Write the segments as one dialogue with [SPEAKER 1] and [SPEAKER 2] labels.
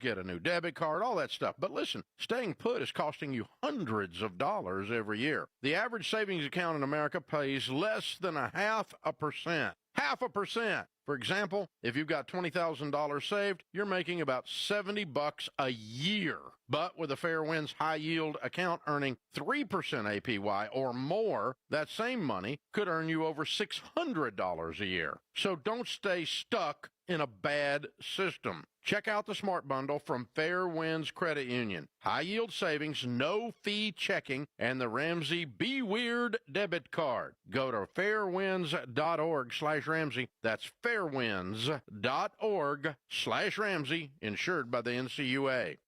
[SPEAKER 1] get a new debit card, all that stuff. But listen, staying put is costing you hundreds of dollars every year. The average savings account in America pays less than 0.5%. 0.5%. For example, if you've got $20,000 saved, you're making about $70 a year. But with a Fair Winds high yield account earning 3% APY or more, that same money could earn you over $600 a year. So don't stay stuck in a bad system. Check out the Smart Bundle from Fair Winds Credit Union. High yield savings, no fee checking, and the Ramsey Be Weird debit card. Go to fairwinds.org/Ramsey. That's fairwinds.org/Ramsey, insured by the NCUA.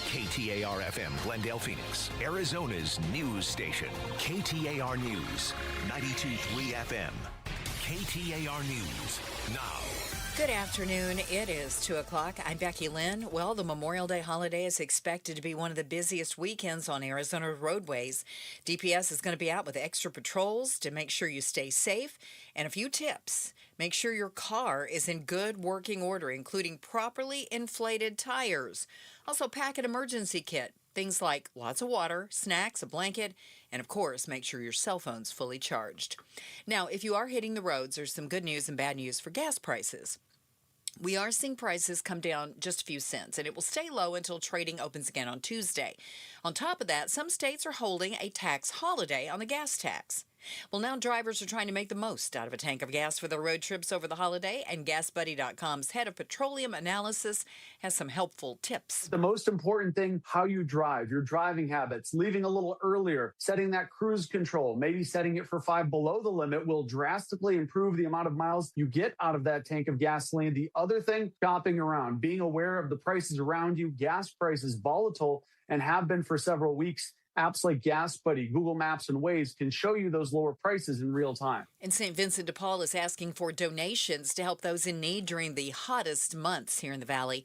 [SPEAKER 2] KTAR-FM, Glendale, Phoenix, Arizona's news station. KTAR News, 92.3 FM. KTAR News, now.
[SPEAKER 3] Good afternoon. It is 2 o'clock. I'm Becky Lynn. Well, the Memorial Day holiday is expected to be one of the busiest weekends on Arizona roadways. DPS is going to be out with extra patrols to make sure you stay safe. And a few tips. Make sure your car is in good working order, including properly inflated tires. Also, pack an emergency kit. Things like lots of water, snacks, a blanket, and of course, make sure your cell phone's fully charged. Now, if you are hitting the roads, there's some good news and bad news for gas prices. We are seeing prices come down just a few cents, and it will stay low until trading opens again on Tuesday. On top of that, some states are holding a tax holiday on the gas tax. Well, now drivers are trying to make the most out of a tank of gas for their road trips over the holiday, and GasBuddy.com's head of petroleum analysis has some helpful tips.
[SPEAKER 4] The most important thing, how you drive, your driving habits, leaving a little earlier, setting that cruise control, maybe setting it for 5 below the limit will drastically improve the amount of miles you get out of that tank of gasoline. The other thing, shopping around, being aware of the prices around you. Gas prices volatile and have been for several weeks. Apps like GasBuddy, Google Maps, and Waze can show you those lower prices in real time.
[SPEAKER 3] And St. Vincent de Paul is asking for donations to help those in need during the hottest months here in the Valley.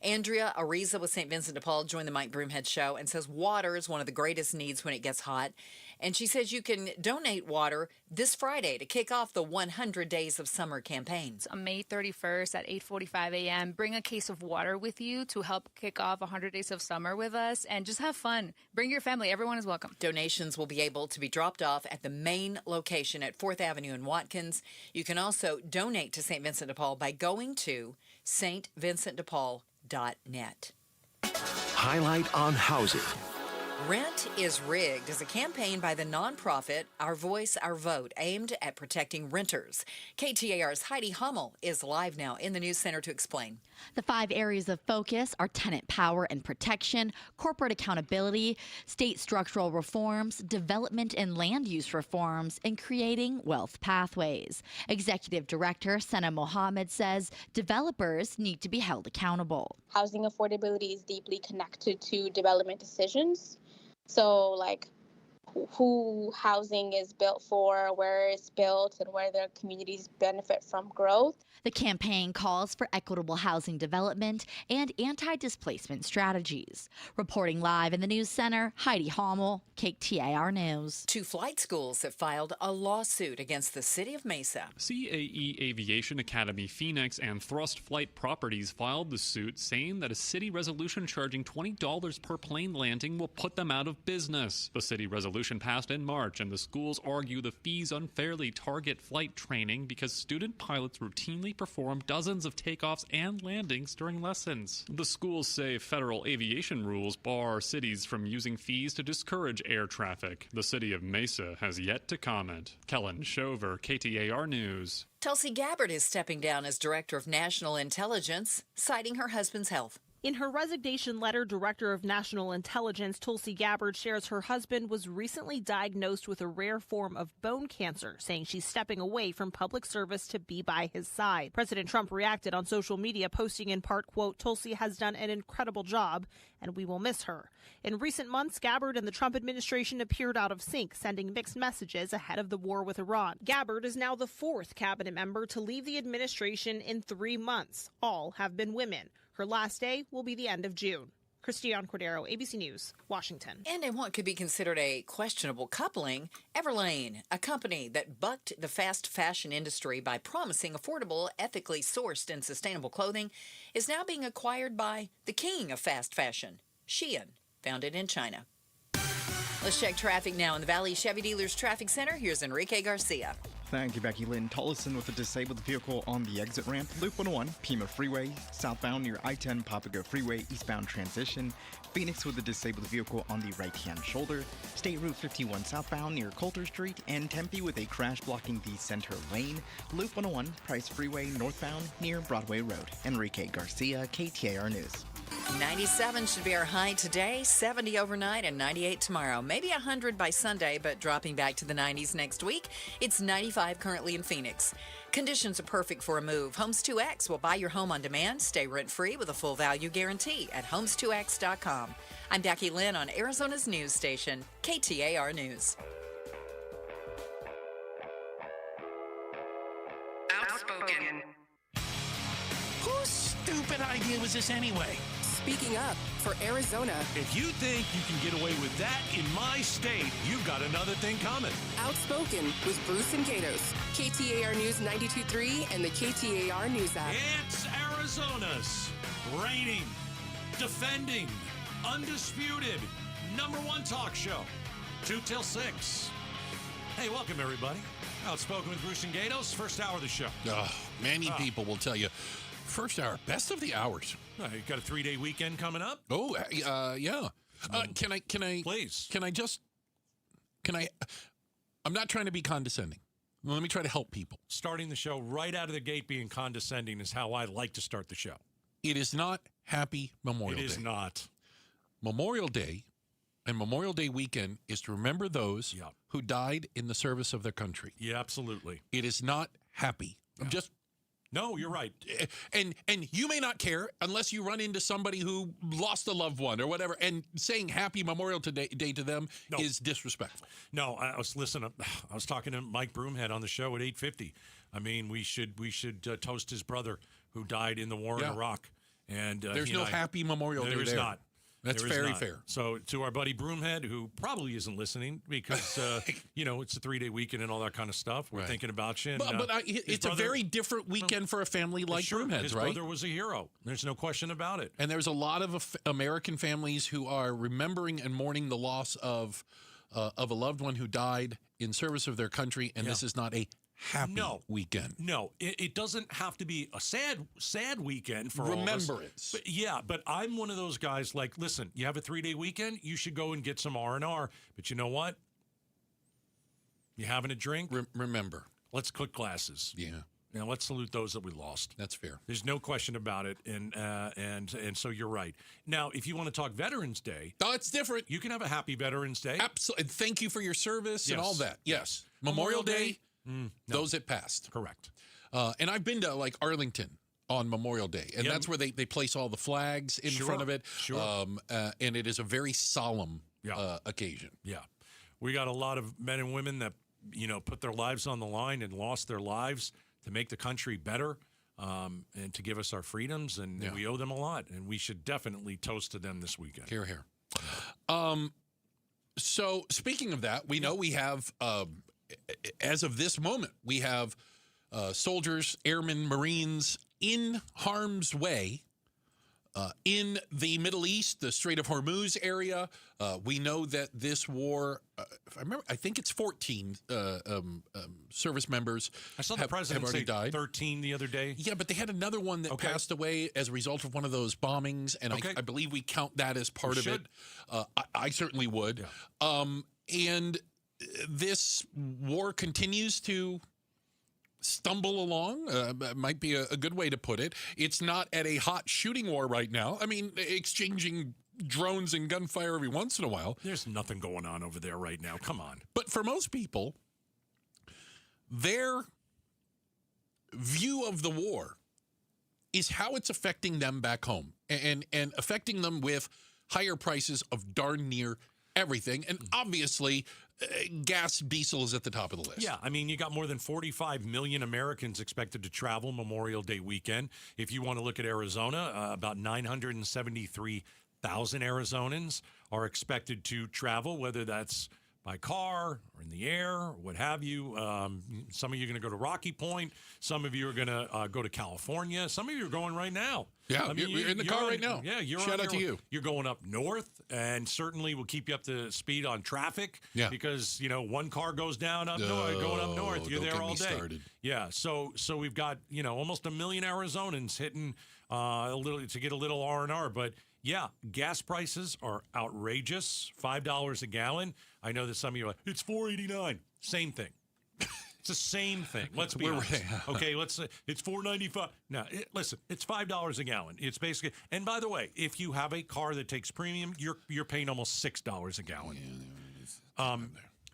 [SPEAKER 3] Andrea Ariza with St. Vincent de Paul joined the Mike Broomhead Show and says water is one of the greatest needs when it gets hot. And she says you can donate water this Friday to kick off the 100 Days of Summer campaign.
[SPEAKER 5] On May 31st at 8:45 a.m., bring a case of water with you to help kick off 100 Days of Summer with us and just have fun. Bring your family. Everyone is welcome.
[SPEAKER 3] Donations will be able to be dropped off at the main location at 4th Avenue in Watkins. You can also donate to St. Vincent de Paul by going to stvincentdepaul.net.
[SPEAKER 2] Highlight on housing.
[SPEAKER 3] Rent is Rigged is a campaign by the nonprofit Our Voice, Our Vote, aimed at protecting renters. KTAR's Heidi Hummel is live now in the News Center to explain.
[SPEAKER 6] The 5 areas of focus are tenant power and protection, corporate accountability, state structural reforms, development and land use reforms, and creating wealth pathways. Executive Director Sana Mohammed says developers need to be held accountable.
[SPEAKER 7] Housing affordability is deeply connected to development decisions. So, like, who housing is built for, where it's built, and where their communities benefit from growth.
[SPEAKER 6] The campaign calls for equitable housing development and anti-displacement strategies. Reporting live in the News Center, Heidi Hummel, KTAR News.
[SPEAKER 3] 2 flight schools have filed a lawsuit against the city of Mesa.
[SPEAKER 8] CAE Aviation Academy Phoenix and Thrust Flight Properties filed the suit, saying that a city resolution charging $20 per plane landing will put them out of business. The city resolution passed in March, and the schools argue the fees unfairly target flight training because student pilots routinely perform dozens of takeoffs and landings during lessons. The schools say federal aviation rules bar cities from using fees to discourage air traffic. The city of Mesa has yet to comment. Kellen Shover, KTAR News.
[SPEAKER 3] Tulsi Gabbard is stepping down as Director of National Intelligence, citing her husband's health.
[SPEAKER 9] In her resignation letter, Director of National Intelligence Tulsi Gabbard shares her husband was recently diagnosed with a rare form of bone cancer, saying she's stepping away from public service to be by his side. President Trump reacted on social media, posting in part, quote, "Tulsi has done an incredible job, and we will miss her." In recent months, Gabbard and the Trump administration appeared out of sync, sending mixed messages ahead of the war with Iran. Gabbard is now the 4th cabinet member to leave the administration in 3 months. All have been women. Her last day will be the end of June. Christiane Cordero, ABC News, Washington.
[SPEAKER 3] And in what could be considered a questionable coupling, Everlane, a company that bucked the fast fashion industry by promising affordable, ethically sourced, and sustainable clothing, is now being acquired by the king of fast fashion, Shein, founded in China. Let's check traffic now in the Valley Chevy Dealers Traffic Center. Here's Enrique Garcia.
[SPEAKER 10] Thank you, Becky Lynn. Tollison with a disabled vehicle on the exit ramp. Loop 101, Pima Freeway, southbound near I-10 Papago Freeway, eastbound transition. Phoenix with a disabled vehicle on the right-hand shoulder. State Route 51 southbound near Coulter Street. And Tempe with a crash blocking the center lane. Loop 101, Price Freeway, northbound near Broadway Road. Enrique Garcia, KTAR News.
[SPEAKER 3] 97 should be our high today, 70 overnight, and 98 tomorrow. Maybe 100 by Sunday, but dropping back to the 90s next week. It's 95 currently in Phoenix. Conditions are perfect for a move. Homes 2X will buy your home on demand. Stay rent-free with a full value guarantee at homes2x.com. I'm Becky Lynn on Arizona's news station, KTAR News.
[SPEAKER 11] Outspoken. Whose stupid idea was this anyway?
[SPEAKER 12] Speaking up for Arizona.
[SPEAKER 13] If you think you can get away with that in my state, you've got another thing coming.
[SPEAKER 12] Outspoken with Bruce and Gatos. KTAR News 92.3 and the KTAR News app.
[SPEAKER 13] It's Arizona's reigning, defending, undisputed #1 talk show. 2 till 6. Hey, welcome everybody. Outspoken with Bruce and Gatos, first hour of the show.
[SPEAKER 14] Many people will tell you, first hour, best of the hours.
[SPEAKER 13] You got a 3-day weekend coming up?
[SPEAKER 14] Oh, yeah. Can I,
[SPEAKER 13] please?
[SPEAKER 14] I'm not trying to be condescending. Let me try to help people.
[SPEAKER 13] Starting the show right out of the gate being condescending is how I like to start the show.
[SPEAKER 14] It is not Happy Memorial Day.
[SPEAKER 13] It is not.
[SPEAKER 14] Memorial Day and Memorial Day weekend is to remember those who died in the service of their country.
[SPEAKER 13] Yeah, absolutely.
[SPEAKER 14] It is not happy.
[SPEAKER 13] Yeah. No, you're right.
[SPEAKER 14] And you may not care unless you run into somebody who lost a loved one or whatever, and saying Happy Memorial Day to them is disrespectful.
[SPEAKER 13] No, I was talking to Mike Broomhead on the show at 8:50. I mean, we should toast his brother who died in the war in Iraq. And
[SPEAKER 14] there's no Happy Memorial Day there.
[SPEAKER 13] There is not.
[SPEAKER 14] That's very fair.
[SPEAKER 13] So to our buddy Broomhead, who probably isn't listening because, it's a 3-day weekend and all that kind of stuff. We're thinking about you. And,
[SPEAKER 14] but it's a very different weekend for a family like Broomhead's,
[SPEAKER 13] his
[SPEAKER 14] right?
[SPEAKER 13] His brother was a hero. There's no question about it.
[SPEAKER 14] And there's a lot of American families who are remembering and mourning the loss of a loved one who died in service of their country, and this is not a happy weekend.
[SPEAKER 13] No, it doesn't have to be a sad weekend for
[SPEAKER 14] remembrance.
[SPEAKER 13] All of us. But I'm one of those guys like, listen, you have a 3-day weekend, you should go and get some R&R. But you know what? You having a drink?
[SPEAKER 14] Remember.
[SPEAKER 13] Let's click glasses.
[SPEAKER 14] Yeah.
[SPEAKER 13] Now let's salute those that we lost.
[SPEAKER 14] That's fair.
[SPEAKER 13] There's no question about it, and so you're right. Now, if you want to talk Veterans Day,
[SPEAKER 14] it's different.
[SPEAKER 13] You can have a happy Veterans Day.
[SPEAKER 14] Absolutely. Thank you for your service and all that. Yes. Memorial Day. Those that passed.
[SPEAKER 13] Correct.
[SPEAKER 14] And I've been to like Arlington on Memorial Day, and that's where they place all the flags in front of it.
[SPEAKER 13] Sure.
[SPEAKER 14] And it is a very solemn occasion.
[SPEAKER 13] Yeah. We got a lot of men and women that, put their lives on the line and lost their lives to make the country better and to give us our freedoms. And we owe them a lot. And we should definitely toast to them this weekend.
[SPEAKER 14] Hear, hear. So speaking of that, we know we have... as of this moment, we have soldiers, airmen, Marines in harm's way in the Middle East, the Strait of Hormuz area. We know that this war, if I remember, I think it's 14 service members.
[SPEAKER 13] I saw the president
[SPEAKER 14] have already died.
[SPEAKER 13] 13 the other day.
[SPEAKER 14] Yeah, but they had another one that passed away as a result of one of those bombings, and I believe we count that as part of it. I certainly would. Yeah. And this war continues to stumble along, might be a good way to put it. It's not at a hot shooting war right now. I mean, exchanging drones and gunfire every once in a while.
[SPEAKER 13] There's nothing going on over there right now. Come on.
[SPEAKER 14] But for most people, their view of the war is how it's affecting them back home and affecting them with higher prices of darn near everything. And obviously, gas, diesel is at the top of the list.
[SPEAKER 13] Yeah, I mean, you got more than 45 million Americans expected to travel Memorial Day weekend. If you want to look at Arizona, about 1,000 Arizonans are expected to travel, whether that's by car or in the air, or what have you. Some of you are going to go to Rocky Point. Some of you are going to go to California. Some of you are going right now.
[SPEAKER 14] Yeah, you're in the car right now.
[SPEAKER 13] Yeah,
[SPEAKER 14] Shout out to you.
[SPEAKER 13] You're going up north, and certainly will keep you up to speed on traffic.
[SPEAKER 14] Yeah.
[SPEAKER 13] Because, one car goes down up north, going up north. You're there all day. Started. Yeah, so we've got, almost 1 million Arizonans hitting a little to get a little R&R. But, yeah, gas prices are outrageous, $5 a gallon. I know that some of you are like, it's $4.89. Same thing. It's the same thing. Let's be honest. Okay, let's say it's $4.95. Now, listen, it's $5 a gallon. It's basically, and by the way, if you have a car that takes premium, you're paying almost $6 a gallon. Yeah,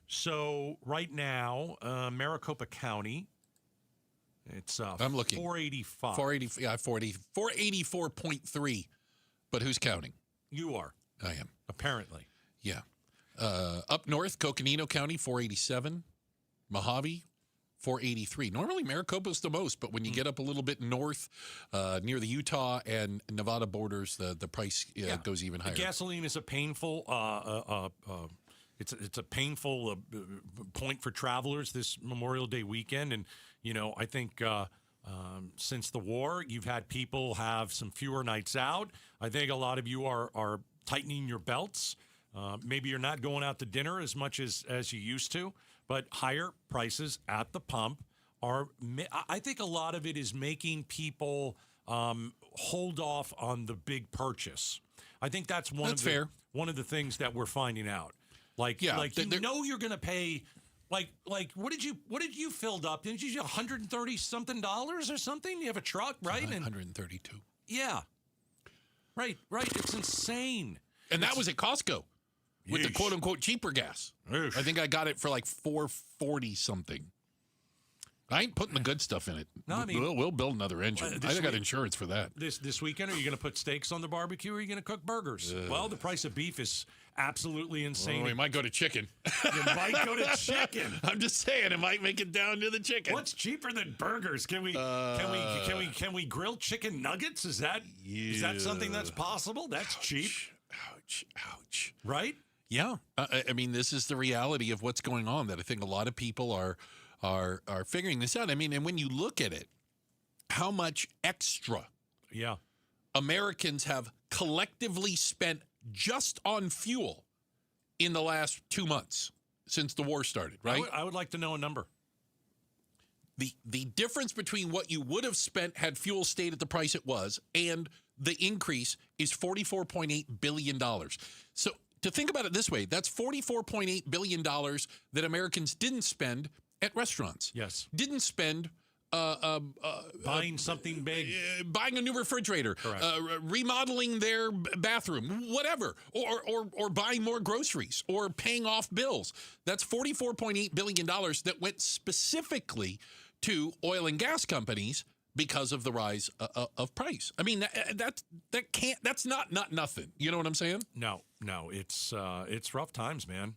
[SPEAKER 13] so right now, Maricopa County, it's
[SPEAKER 14] I'm looking
[SPEAKER 13] 485.
[SPEAKER 14] 484.3. But who's counting?
[SPEAKER 13] You are.
[SPEAKER 14] I am.
[SPEAKER 13] Apparently.
[SPEAKER 14] Yeah. Up north, Coconino County, 487. Mojave, 483. Normally, Maricopa's the most, but when you get up a little bit north, near the Utah and Nevada borders, the price goes even higher.
[SPEAKER 13] Gasoline is a painful it's a painful point for travelers this Memorial Day weekend. And, I think since the war, you've had people have some fewer nights out. I think a lot of you are tightening your belts. Maybe you're not going out to dinner as much as you used to, but higher prices at the pump are, I think a lot of it is making people hold off on the big purchase. I think that's one of the things that we're finding out. You're going to pay like what did you filled up? Didn't you $130 something or something? You have a truck, right?
[SPEAKER 14] 132.
[SPEAKER 13] Yeah. Right. It's insane.
[SPEAKER 14] And that was at Costco with the quote unquote cheaper gas. I think I got it for like $4.40 something. I ain't putting the good stuff in it. No, I mean, we'll build another engine. I got insurance for that.
[SPEAKER 13] This weekend, are you going to put steaks on the barbecue or are you going to cook burgers? Well, the price of beef is absolutely insane.
[SPEAKER 14] Well, we might go to chicken.
[SPEAKER 13] You might go to chicken.
[SPEAKER 14] I'm just saying, it might make it down to the chicken.
[SPEAKER 13] What's cheaper than burgers? Can we grill chicken nuggets? Is that something that's possible? That's cheap.
[SPEAKER 14] Ouch.
[SPEAKER 13] Right?
[SPEAKER 14] Yeah. I mean, this is the reality of what's going on. That I think a lot of people are figuring this out. I mean, and when you look at it, how much extra Americans have collectively spent just on fuel in the last 2 months since the war started, right?
[SPEAKER 13] I would like to know a number.
[SPEAKER 14] The difference between what you would have spent had fuel stayed at the price it was and the increase is $44.8 billion. So to think about it this way, that's $44.8 billion that Americans didn't spend at restaurants.
[SPEAKER 13] Yes.
[SPEAKER 14] Didn't spend
[SPEAKER 13] buying something big.
[SPEAKER 14] Buying a new refrigerator. Remodeling their bathroom, whatever. Or buying more groceries or paying off bills. That's $44.8 billion that went specifically to oil and gas companies because of the rise of price. I mean, that's not nothing. You know what I'm saying?
[SPEAKER 13] No, it's rough times, man.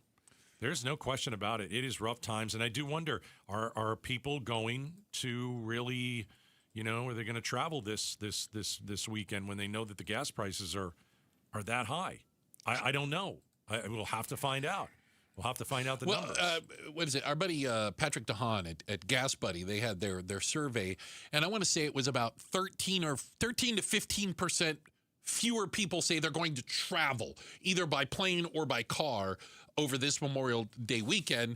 [SPEAKER 13] There's no question about it. It is rough times, and I do wonder: are people going to really, are they going to travel this weekend when they know that the gas prices are that high? I don't know. We'll have to find out. We'll have to find out the numbers.
[SPEAKER 14] What is it? Our buddy Patrick DeHaan at Gas Buddy, they had their survey, and I want to say it was about 13 to 15% fewer people say they're going to travel either by plane or by car over this Memorial Day weekend,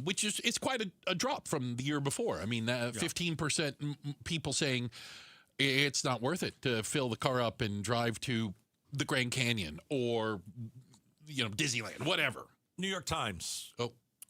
[SPEAKER 14] which is it's quite a drop from the year before. I mean, 15% people saying it's not worth it to fill the car up and drive to the Grand Canyon or Disneyland, whatever.
[SPEAKER 13] New York Times.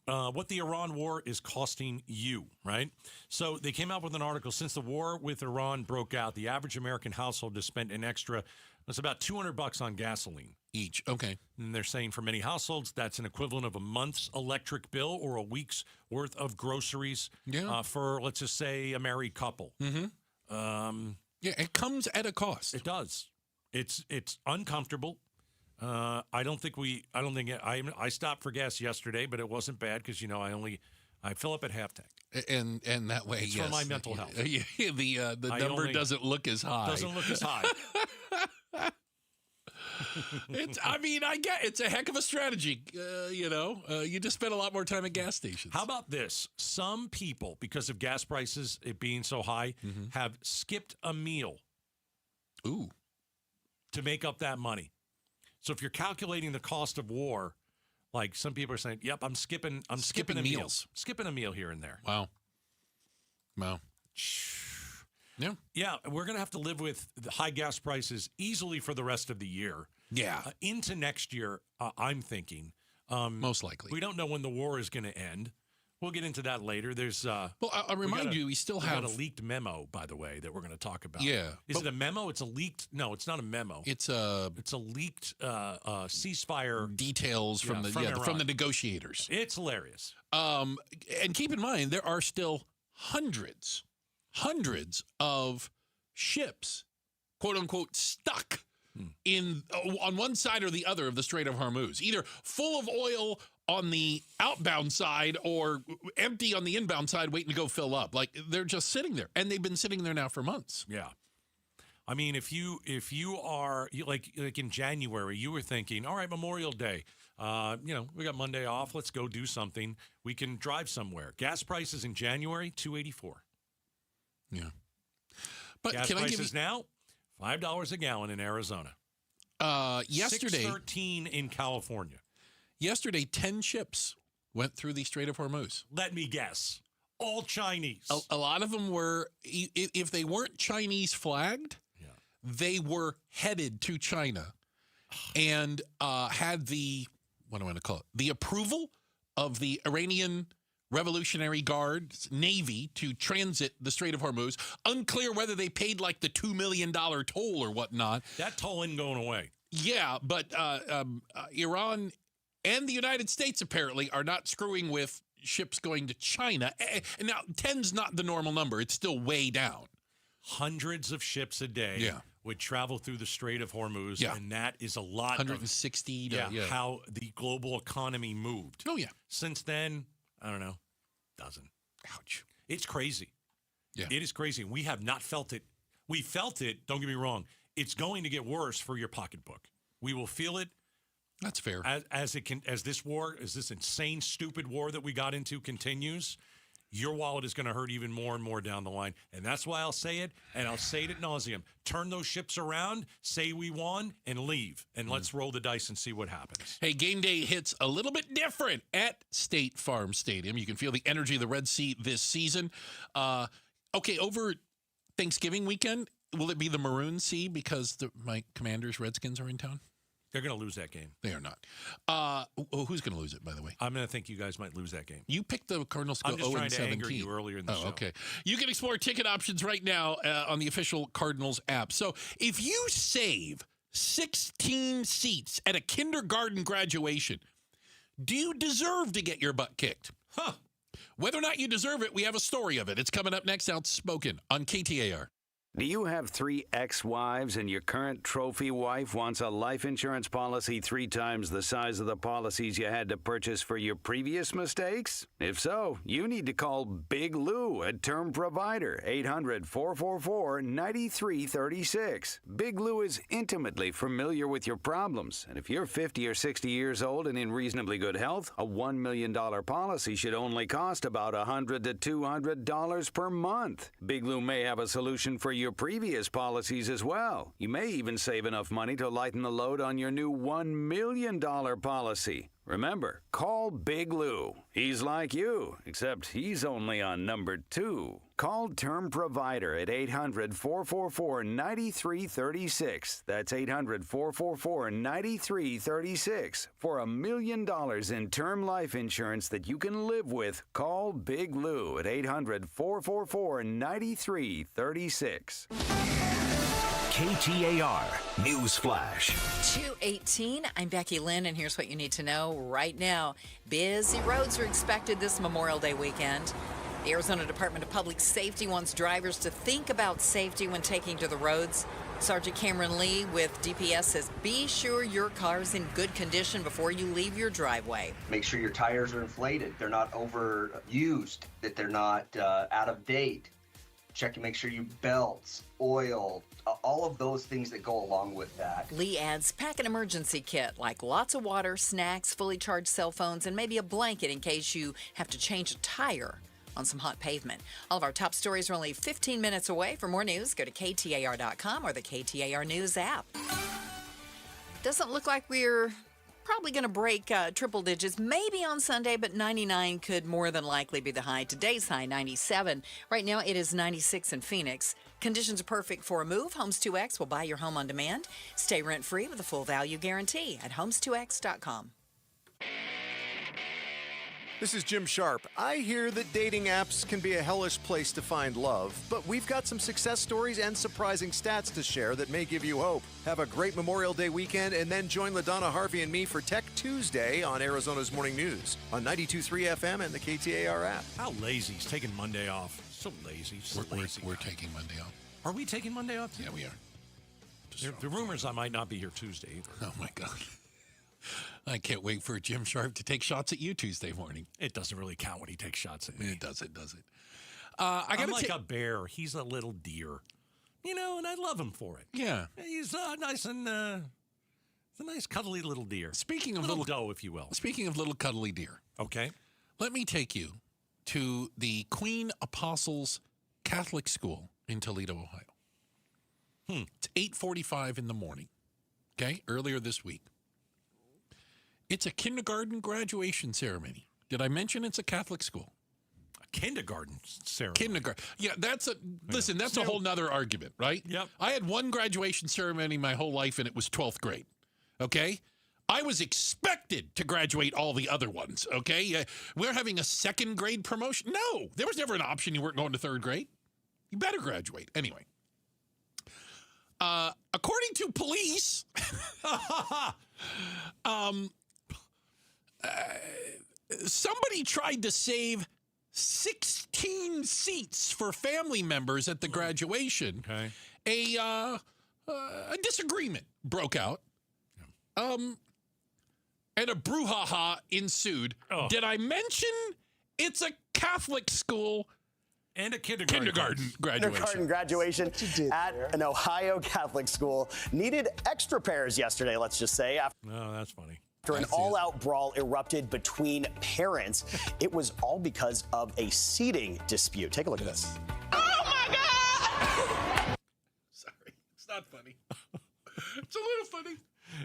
[SPEAKER 13] What the Iran war is costing you, right? So they came out with an article. Since the war with Iran broke out, the average American household has spent an extra, it's about $200 on gasoline.
[SPEAKER 14] Each, okay.
[SPEAKER 13] And they're saying for many households, that's an equivalent of a month's electric bill or a week's worth of groceries for, let's just say, a married couple.
[SPEAKER 14] Mm-hmm. It comes at a cost.
[SPEAKER 13] It does. It's uncomfortable. I stopped for gas yesterday, but it wasn't bad because I fill up at half tank.
[SPEAKER 14] And that way,
[SPEAKER 13] it's for my mental health.
[SPEAKER 14] The number doesn't look as high.
[SPEAKER 13] Doesn't look as high.
[SPEAKER 14] It's a heck of a strategy. You just spend a lot more time at gas stations.
[SPEAKER 13] How about this? Some people, because of gas prices, it being so high, have skipped a meal.
[SPEAKER 14] Ooh.
[SPEAKER 13] To make up that money. So if you're calculating the cost of war, like some people are saying, yep, I'm skipping a
[SPEAKER 14] meals.
[SPEAKER 13] Skipping a meal here and there.
[SPEAKER 14] Wow. Yeah.
[SPEAKER 13] Yeah, we're going to have to live with the high gas prices easily for the rest of the year.
[SPEAKER 14] Yeah.
[SPEAKER 13] Into next year, I'm thinking.
[SPEAKER 14] Most likely.
[SPEAKER 13] We don't know when the war is going to end. We'll get into that later. There's
[SPEAKER 14] I'll remind you, we still have
[SPEAKER 13] a leaked memo, by the way, that we're going to talk about.
[SPEAKER 14] Yeah.
[SPEAKER 13] Is it a memo? It's a leaked. No, it's not a memo.
[SPEAKER 14] It's a
[SPEAKER 13] leaked ceasefire
[SPEAKER 14] details from the negotiators.
[SPEAKER 13] It's hilarious.
[SPEAKER 14] And keep in mind, there are still hundreds of ships, quote unquote, stuck on one side or the other of the Strait of Hormuz, either full of oil on the outbound side or empty on the inbound side waiting to go fill up. Like, they're just sitting there, and they've been sitting there now for months.
[SPEAKER 13] Yeah. I mean, if you are like in January, you were thinking, all right, Memorial Day, we got Monday off. Let's go do something. We can drive somewhere. Gas prices in January, $2.84.
[SPEAKER 14] Yeah. But
[SPEAKER 13] gas
[SPEAKER 14] can I give
[SPEAKER 13] prices
[SPEAKER 14] you
[SPEAKER 13] now? $5 a gallon in Arizona.
[SPEAKER 14] Yesterday,
[SPEAKER 13] $6.13 in California.
[SPEAKER 14] Yesterday, 10 ships went through the Strait of Hormuz.
[SPEAKER 13] Let me guess. All Chinese.
[SPEAKER 14] A lot of them were, if they weren't Chinese flagged, they were headed to China and had the approval of the Iranian Revolutionary Guard's Navy to transit the Strait of Hormuz. Unclear whether they paid like the $2 million toll or whatnot.
[SPEAKER 13] That toll isn't going away.
[SPEAKER 14] Yeah, but Iran and the United States apparently are not screwing with ships going to China. And now 10's not the normal number. It's still way down.
[SPEAKER 13] Hundreds of ships a day would travel through the Strait of Hormuz, and that is a lot.
[SPEAKER 14] 160
[SPEAKER 13] how the global economy moved.
[SPEAKER 14] Oh, yeah.
[SPEAKER 13] Since then, I don't know, dozen.
[SPEAKER 14] Ouch.
[SPEAKER 13] It's crazy.
[SPEAKER 14] Yeah.
[SPEAKER 13] It is crazy. We have not felt it. We felt it, don't get me wrong. It's going to get worse for your pocketbook. We will feel it.
[SPEAKER 14] That's fair.
[SPEAKER 13] As this insane, stupid war that we got into continues, your wallet is going to hurt even more and more down the line. And that's why I'll say it, and I'll say it ad nauseum. Turn those ships around, say we won, and leave. And let's roll the dice and see what happens.
[SPEAKER 14] Hey, game day hits a little bit different at State Farm Stadium. You can feel the energy of the Red Sea this season. Over Thanksgiving weekend, will it be the Maroon Sea because my Commanders, Redskins, are in town?
[SPEAKER 13] They're going to lose that game.
[SPEAKER 14] They are not. Who's going to lose it, by the way?
[SPEAKER 13] I'm going to think you guys might lose that game.
[SPEAKER 14] You picked the Cardinals to go 0-17.
[SPEAKER 13] I'm just trying to anger you earlier in the show.
[SPEAKER 14] Okay. You can explore ticket options right now on the official Cardinals app. So if you save 16 seats at a kindergarten graduation, do you deserve to get your butt kicked?
[SPEAKER 13] Huh.
[SPEAKER 14] Whether or not you deserve it, we have a story of it. It's coming up next, Outspoken on KTAR.
[SPEAKER 15] Do you have 3 ex-wives and your current trophy wife wants a life insurance policy 3 times the size of the policies you had to purchase for your previous mistakes? If so, you need to call Big Lou, a term provider, 800-444-9336. Big Lou is intimately familiar with your problems, and if you're 50 or 60 years old and in reasonably good health, a $1 million policy should only cost about $100 to $200 per month. Big Lou may have a solution for your previous policies as well. You may even save enough money to lighten the load on your new $1 million policy. Remember, call Big Lou. He's like you, except he's only on number 2. Call Term Provider at 800-444-9336. That's 800-444-9336. For $1 million in term life insurance that you can live with, call Big Lou at 800-444-9336.
[SPEAKER 2] KTAR News Flash.
[SPEAKER 3] 2:18. I'm Becky Lynn, and here's what you need to know right now. Busy roads are expected this Memorial Day weekend. The Arizona Department of Public Safety wants drivers to think about safety when taking to the roads. Sergeant Cameron Lee with DPS says, be sure your car's in good condition before you leave your driveway.
[SPEAKER 16] Make sure your tires are inflated, they're not overused, that they're not out of date. checking, make sure you belts, oil, all of those things that go along with that.
[SPEAKER 3] Lee adds, pack an emergency kit like lots of water, snacks, fully charged cell phones, and maybe a blanket in case you have to change a tire on some hot pavement. All of our top stories are only 15 minutes away. For more news, go to KTAR.com or the KTAR News app. Doesn't look like we're probably going to break triple digits, maybe on Sunday, but 99 could more than likely be the high. Today's high, 97. Right now, it is 96 in Phoenix. Conditions are perfect for a move. Homes 2X will buy your home on demand. Stay rent-free with a full value guarantee at homes2x.com.
[SPEAKER 17] This is Jim Sharp. I hear that dating apps can be a hellish place to find love, but we've got some success stories and surprising stats to share that may give you hope. Have a great Memorial Day weekend, and then join LaDonna Harvey and me for Tech Tuesday on Arizona's Morning News on 92.3 FM and the KTAR app.
[SPEAKER 13] How lazy. He's taking Monday off. So lazy. So lazy.
[SPEAKER 14] We're taking Monday off.
[SPEAKER 13] Are we taking Monday off?
[SPEAKER 14] Yeah, we are.
[SPEAKER 13] The rumors I might not be here Tuesday either.
[SPEAKER 14] Oh, my God. I can't wait for Jim Sharp to take shots at you Tuesday morning.
[SPEAKER 13] It doesn't really count when he takes shots at me.
[SPEAKER 14] It does it.
[SPEAKER 13] I'm like a bear. He's a little deer. You know, and I love him for it.
[SPEAKER 14] Yeah.
[SPEAKER 13] He's nice and it's a nice cuddly little deer.
[SPEAKER 14] Speaking of
[SPEAKER 13] little doe, if you will.
[SPEAKER 14] Speaking of little cuddly deer.
[SPEAKER 13] Okay.
[SPEAKER 14] Let me take you to the Queen Apostles Catholic School in Toledo, Ohio. It's 8:45 in the morning. Okay? Earlier this week. It's a kindergarten graduation ceremony. Did I mention it's a Catholic school?
[SPEAKER 13] A kindergarten ceremony?
[SPEAKER 14] Kindergarten. Yeah, that's a whole nother argument, right?
[SPEAKER 13] Yep.
[SPEAKER 14] I had one graduation ceremony my whole life, and it was 12th grade, okay? I was expected to graduate all the other ones, okay? We're having a second grade promotion. No, there was never an option you weren't going to third grade. You better graduate. Anyway. According to police, somebody tried to save 16 seats for family members at the graduation.
[SPEAKER 13] Okay.
[SPEAKER 14] A disagreement broke out. And a brouhaha ensued.
[SPEAKER 13] Oh.
[SPEAKER 14] Did I mention it's a Catholic school?
[SPEAKER 13] And a kindergarten
[SPEAKER 14] graduation.
[SPEAKER 18] Kindergarten graduation at an Ohio Catholic school. Needed extra pairs yesterday, let's just say.
[SPEAKER 13] Oh, that's funny.
[SPEAKER 18] After an all-out brawl erupted between parents, it was all because of a seating dispute. Take a look at this.
[SPEAKER 14] Oh, my God! Sorry, it's not funny. It's a little funny.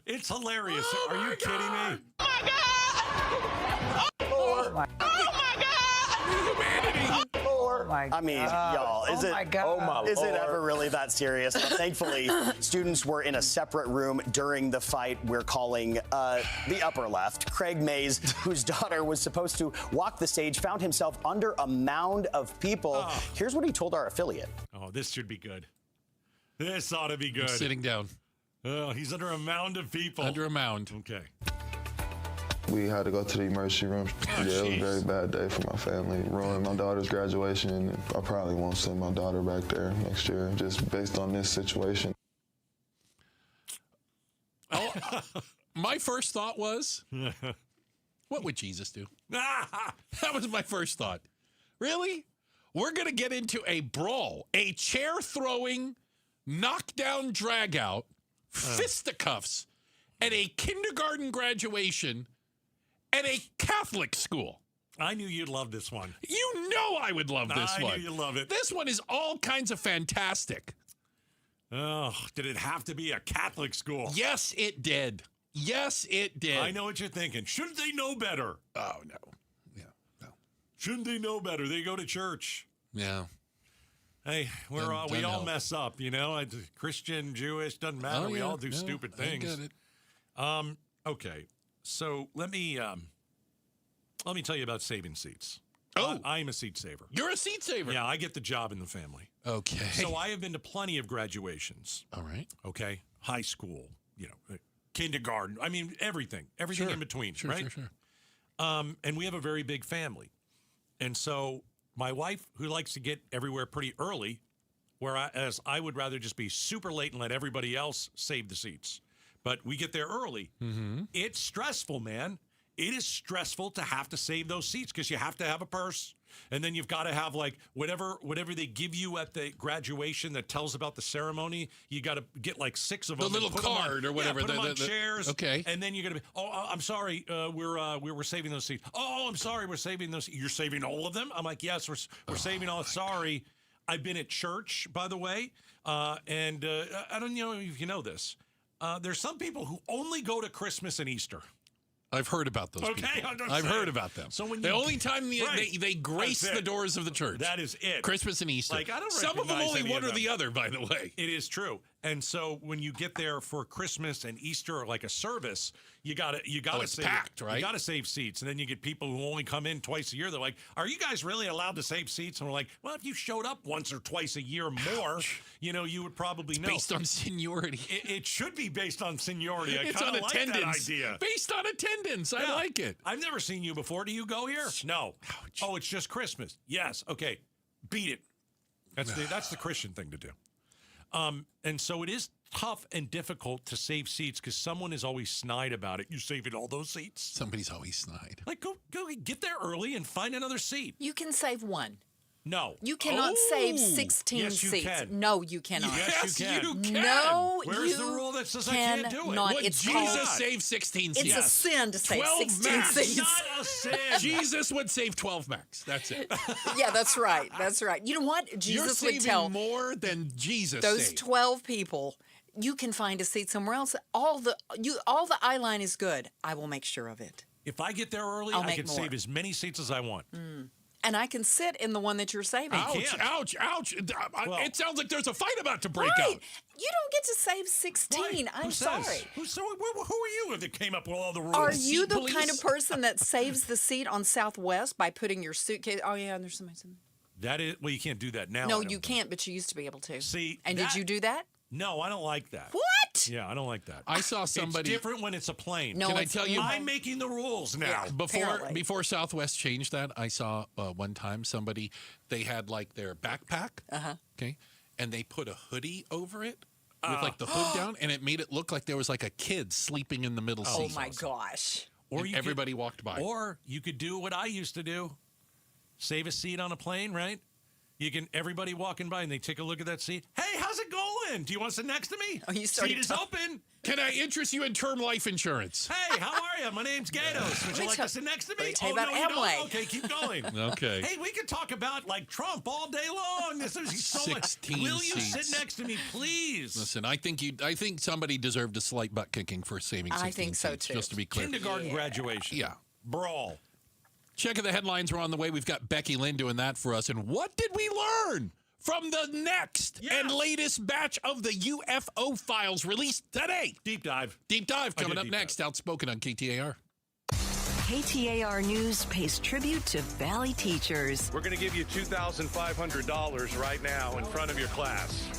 [SPEAKER 13] It's hilarious.
[SPEAKER 14] Oh,
[SPEAKER 13] Are you kidding me?
[SPEAKER 14] Oh, my God! Oh, my God! Humanity!
[SPEAKER 18] I mean, y'all, is it ever really that serious? Thankfully, students were in a separate room during the fight we're calling the upper left. Craig Mays, whose daughter was supposed to walk the stage, found himself under a mound of people. Here's what he told our affiliate.
[SPEAKER 13] Oh, this should be good. This ought to be good.
[SPEAKER 14] I'm sitting down.
[SPEAKER 13] Oh, he's under a mound of people.
[SPEAKER 14] Under a mound.
[SPEAKER 13] Okay.
[SPEAKER 19] We had to go to the emergency room. It was a very bad day for my family. Ruined my daughter's graduation, and I probably won't send my daughter back there next year, just based on this situation.
[SPEAKER 14] My first thought was, what would Jesus do? That was my first thought. Really? We're going to get into a brawl, a chair-throwing, knockdown, drag-out, fisticuffs at a kindergarten graduation at a Catholic school.
[SPEAKER 13] I knew you'd love this one.
[SPEAKER 14] You know I would love this one.
[SPEAKER 13] I knew you'd love it.
[SPEAKER 14] This one is all kinds of fantastic.
[SPEAKER 13] Oh, did it have to be a Catholic school?
[SPEAKER 14] Yes, it did. Yes, it did.
[SPEAKER 13] I know what you're thinking. Shouldn't they know better?
[SPEAKER 14] Oh, no. Yeah, no.
[SPEAKER 13] Shouldn't they know better? They go to church.
[SPEAKER 14] Yeah.
[SPEAKER 13] Hey, we all mess up, you know. Christian, Jewish, doesn't matter. We all do stupid things.
[SPEAKER 14] I get it.
[SPEAKER 13] Okay. So let me tell you about saving seats.
[SPEAKER 14] Oh,
[SPEAKER 13] I'm a seat saver.
[SPEAKER 14] You're a seat saver.
[SPEAKER 13] Yeah, I get the job in the family.
[SPEAKER 14] Okay.
[SPEAKER 13] So I have been to plenty of graduations.
[SPEAKER 14] All right.
[SPEAKER 13] Okay. High school, kindergarten. I mean, everything in between, right?
[SPEAKER 14] Sure.
[SPEAKER 13] And we have a very big family. And so my wife, who likes to get everywhere pretty early, whereas I would rather just be super late and let everybody else save the seats. But we get there early.
[SPEAKER 14] Mm-hmm.
[SPEAKER 13] It's stressful, man. it is stressful to have to save those seats because you have to have a purse. And then you've got to have like whatever they give you at the graduation that tells about the ceremony. You got to get like 6 of them.
[SPEAKER 14] The little card or whatever.
[SPEAKER 13] Yeah, put them on chairs.
[SPEAKER 14] Okay.
[SPEAKER 13] And then you're going to be, I'm sorry, we were saving those seats. Oh, I'm sorry, we're saving those. You're saving all of them? I'm like, yes, we're saving all. Sorry. I've been at church, by the way, and I don't know if you know this. There's some people who only go to Christmas and Easter.
[SPEAKER 14] I've heard about those people. I've heard about them.
[SPEAKER 13] So when
[SPEAKER 14] the only time they grace the doors of the church.
[SPEAKER 13] That is it.
[SPEAKER 14] Christmas and Easter.
[SPEAKER 13] Like, I don't
[SPEAKER 14] Some of them only one or the other, by the way.
[SPEAKER 13] It is true. And so when you get there for Christmas and Easter or like a service, you gotta
[SPEAKER 14] it's
[SPEAKER 13] save,
[SPEAKER 14] packed, right?
[SPEAKER 13] You gotta save seats. And then you get people who only come in twice a year. They're like, are you guys really allowed to save seats? And we're like, well, if you showed up once or twice a year more, you would probably know.
[SPEAKER 14] Based on seniority.
[SPEAKER 13] It should be based on seniority.
[SPEAKER 14] It's on
[SPEAKER 13] like
[SPEAKER 14] attendance.
[SPEAKER 13] That idea.
[SPEAKER 14] Based on attendance. I like it.
[SPEAKER 13] I've never seen you before. Do you go here? No. Ouch. Oh, it's just Christmas. Yes. Okay. Beat it. That's the Christian thing to do. And so it is tough and difficult to save seats because someone is always snide about it. You saving all those seats?
[SPEAKER 14] Somebody's always snide.
[SPEAKER 13] Like, go get there early and find another seat.
[SPEAKER 3] You can save one.
[SPEAKER 13] No.
[SPEAKER 3] You cannot save 16 seats.
[SPEAKER 13] Can.
[SPEAKER 3] No, you cannot.
[SPEAKER 13] Yes, you can.
[SPEAKER 3] No,
[SPEAKER 13] Where's the rule that says I can't do it?
[SPEAKER 3] Not.
[SPEAKER 14] Would Jesus save 16 seats?
[SPEAKER 3] It's a sin to save 16
[SPEAKER 14] max.
[SPEAKER 3] seats.
[SPEAKER 13] Not a sin.
[SPEAKER 14] Jesus would save 12 max. That's it.
[SPEAKER 3] Yeah, that's right. That's right. You know what? Jesus
[SPEAKER 14] You're
[SPEAKER 3] would tell
[SPEAKER 14] more than Jesus
[SPEAKER 3] those
[SPEAKER 14] saved.
[SPEAKER 3] 12 people. You can find a seat somewhere else. All the eye line is good. I will make sure of it.
[SPEAKER 13] If I get there early, I can save as many seats as I want.
[SPEAKER 3] And I can sit in the one that you're saving.
[SPEAKER 14] Ouch. Well, it sounds like there's a fight about to break out.
[SPEAKER 3] You don't get to save 16.
[SPEAKER 13] Right.
[SPEAKER 3] I'm sorry.
[SPEAKER 13] Who are you that came up with all the rules?
[SPEAKER 3] Are you the kind of person that saves the seat on Southwest by putting your suitcase? Oh, yeah, there's somebody.
[SPEAKER 13] That is, well, you can't do that now.
[SPEAKER 3] No, you can't, but you used to be able to.
[SPEAKER 13] See,
[SPEAKER 3] and did you do that?
[SPEAKER 13] No, I don't like that.
[SPEAKER 3] What?
[SPEAKER 13] Yeah, I don't like that.
[SPEAKER 14] I saw somebody.
[SPEAKER 13] It's different when it's a plane.
[SPEAKER 3] No,
[SPEAKER 14] Can I tell you?
[SPEAKER 13] I'm making the rules now.
[SPEAKER 3] Yeah,
[SPEAKER 14] before Southwest changed that, I saw one time somebody, they had like their backpack, okay, and they put a hoodie over it with like the hood down, and it made it look like there was like a kid sleeping in the middle seat.
[SPEAKER 3] Oh my gosh!
[SPEAKER 14] Or everybody walked by.
[SPEAKER 13] Or you could do what I used to do: save a seat on a plane, right? Everybody walking by and they take a look at that seat. Hey, how's it going? Do you want to sit next to me?
[SPEAKER 3] Oh, you
[SPEAKER 13] seat is open.
[SPEAKER 14] Can I interest you in term life insurance?
[SPEAKER 13] Hey, how are you? My name's Gatos. Would you like to sit next to me?
[SPEAKER 3] Tell you about
[SPEAKER 13] no, you
[SPEAKER 3] Amway.
[SPEAKER 13] don't. Okay, keep going.
[SPEAKER 14] Okay.
[SPEAKER 13] Hey, we could talk about like Trump all day long. There's so much.
[SPEAKER 14] 16
[SPEAKER 13] Will you
[SPEAKER 14] seats.
[SPEAKER 13] sit next to me, please?
[SPEAKER 14] Listen, I think somebody deserved a slight butt kicking for saving 16
[SPEAKER 3] I think so,
[SPEAKER 14] seats,
[SPEAKER 3] too.
[SPEAKER 14] just to be clear.
[SPEAKER 13] Kindergarten graduation.
[SPEAKER 14] Yeah.
[SPEAKER 13] Brawl.
[SPEAKER 14] Checking the headlines. We're on the way. We've got Becky Lynn doing that for us. And what did we learn from the next and latest batch of the UFO files released today?
[SPEAKER 13] Deep dive.
[SPEAKER 14] Deep dive coming up next. Outspoken on KTAR.
[SPEAKER 20] KTAR News pays tribute to Valley teachers.
[SPEAKER 21] We're going to give you $2,500 right now in front of your class.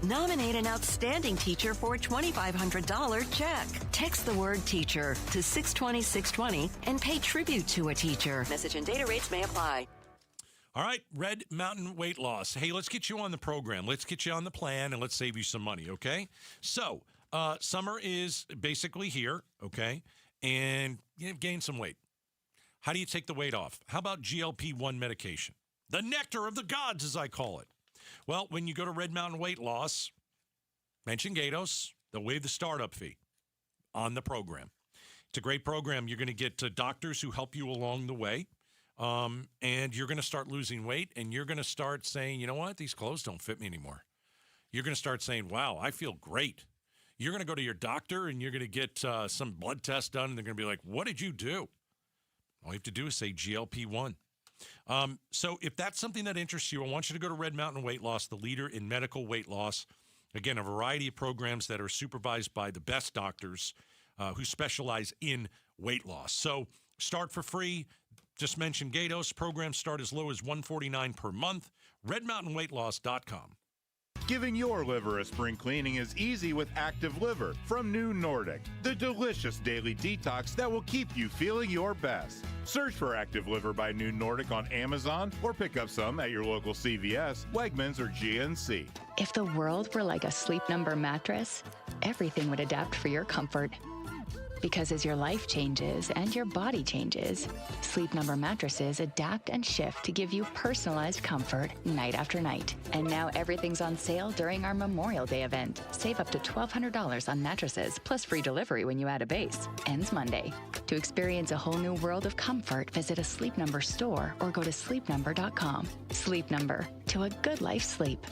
[SPEAKER 20] Nominate an outstanding teacher for a $2,500 check. Text the word teacher to 620-620 and pay tribute to a teacher. Message and data rates may apply.
[SPEAKER 13] All right, Red Mountain Weight Loss. Hey, let's get you on the program. Let's get you on the plan, and let's save you some money, okay? So, summer is basically here, okay? And you've gained some weight. How do you take the weight off? How about GLP-1 medication? The nectar of the gods, as I call it. Well, when you go to Red Mountain Weight Loss, mention Gatos, they'll waive the startup fee on the program. It's a great program. You're going to get doctors who help you along the way, and you're going to start losing weight, and you're going to start saying, you know what, these clothes don't fit me anymore. You're going to start saying, wow, I feel great. You're going to go to your doctor, and you're going to get some blood test done, and they're going to be like, what did you do? All you have to do is say GLP-1. So if that's something that interests you, I want you to go to Red Mountain Weight Loss, the leader in medical weight loss. Again, a variety of programs that are supervised by the best doctors who specialize in weight loss. So start for free. Just mention Gatos. Programs start as low as $149 per month. RedMountainWeightLoss.com.
[SPEAKER 22] Giving your liver a spring cleaning is easy with Active Liver from New Nordic, the delicious daily detox that will keep you feeling your best. Search for Active Liver by New Nordic on Amazon or pick up some at your local CVS, Wegmans, or GNC.
[SPEAKER 23] If the world were like a Sleep Number mattress, everything would adapt for your comfort.
[SPEAKER 1] Because as your life changes and your body changes, Sleep Number mattresses adapt and shift to give you personalized comfort night after night. And now everything's on sale during our Memorial Day event. Save up to $1,200 on mattresses, plus free delivery when you add a base. Ends Monday. To experience a whole new world of comfort, visit a Sleep Number store or go to sleepnumber.com. Sleep Number. To a good life sleep.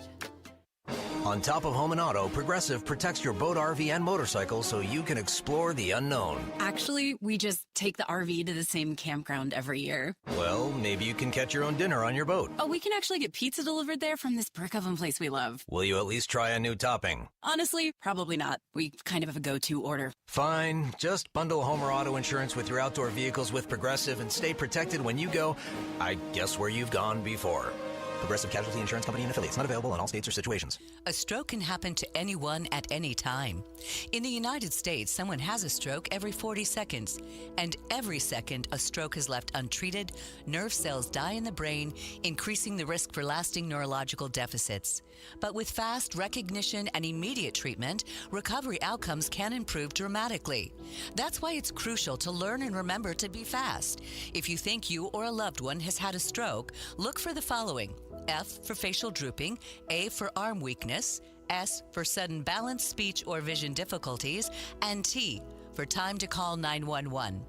[SPEAKER 2] On top of home and auto, Progressive protects your boat, RV, and motorcycle so you can explore the unknown.
[SPEAKER 4] Actually, we just take the RV to the same campground every year.
[SPEAKER 2] Well, maybe you can catch your own dinner on your boat.
[SPEAKER 4] Oh, we can actually get pizza delivered there from this brick oven place we love.
[SPEAKER 2] Will you at least try a new topping?
[SPEAKER 4] Honestly, probably not. We kind of have a go-to order.
[SPEAKER 2] Fine. Just bundle home or auto insurance with your outdoor vehicles with Progressive and stay protected when you go, I guess, where you've gone before. Progressive Casualty Insurance Company and affiliates. Not available in all states or situations.
[SPEAKER 23] A stroke can happen to anyone at any time. In the United States, someone has a stroke every 40 seconds. And every second a stroke is left untreated, nerve cells die in the brain, increasing the risk for lasting neurological deficits. But with fast recognition and immediate treatment, recovery outcomes can improve dramatically. That's why it's crucial to learn and remember to be fast. If you think you or a loved one has had a stroke, look for the following. F for facial drooping, A for arm weakness, S for sudden balance, speech, or vision difficulties, and T for time to call 911.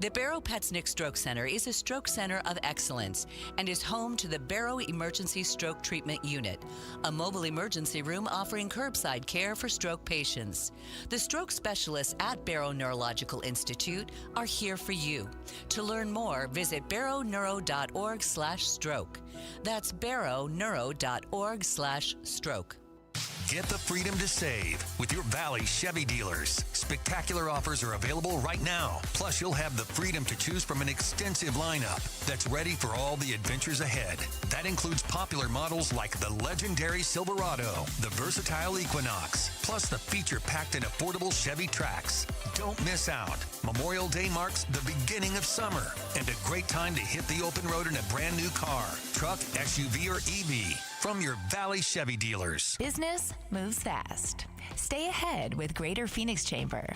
[SPEAKER 23] The Barrow Petsnick Stroke Center is a stroke center of excellence and is home to the Barrow Emergency Stroke Treatment Unit, a mobile emergency room offering curbside care for stroke patients. The stroke specialists at Barrow Neurological Institute are here for you. To learn more, visit barrowneuro.org/stroke. That's barrowneuro.org/stroke.
[SPEAKER 2] Get the freedom to save with your Valley Chevy dealers. Spectacular offers are available right now. Plus, you'll have the freedom to choose from an extensive lineup that's ready for all the adventures ahead. That includes popular models like the legendary Silverado, the versatile Equinox, plus the feature-packed and affordable Chevy Trax. Don't miss out. Memorial Day marks the beginning of summer and a great time to hit the open road in a brand new car, truck, SUV, or EV. From your Valley Chevy dealers.
[SPEAKER 24] Business moves fast. Stay ahead with Greater Phoenix Chamber.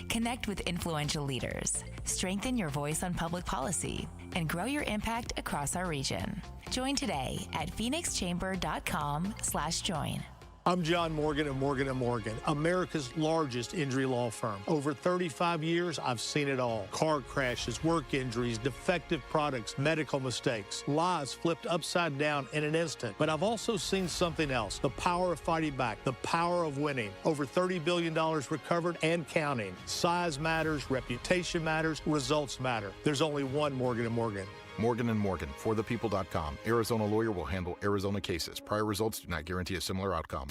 [SPEAKER 24] Connect with influential leaders. Strengthen your voice on public policy and grow your impact across our region. Join today at phoenixchamber.com/join.
[SPEAKER 25] I'm John Morgan of Morgan & Morgan, America's largest injury law firm. Over 35 years, I've seen it all. Car crashes, work injuries, defective products, medical mistakes, lives flipped upside down in an instant. But I've also seen something else, the power of fighting back, the power of winning. Over $30 billion recovered and counting. Size matters, reputation matters, results matter. There's only one Morgan & Morgan.
[SPEAKER 26] Morgan & Morgan, forthepeople.com. Arizona lawyer will handle Arizona cases. Prior results do not guarantee a similar outcome.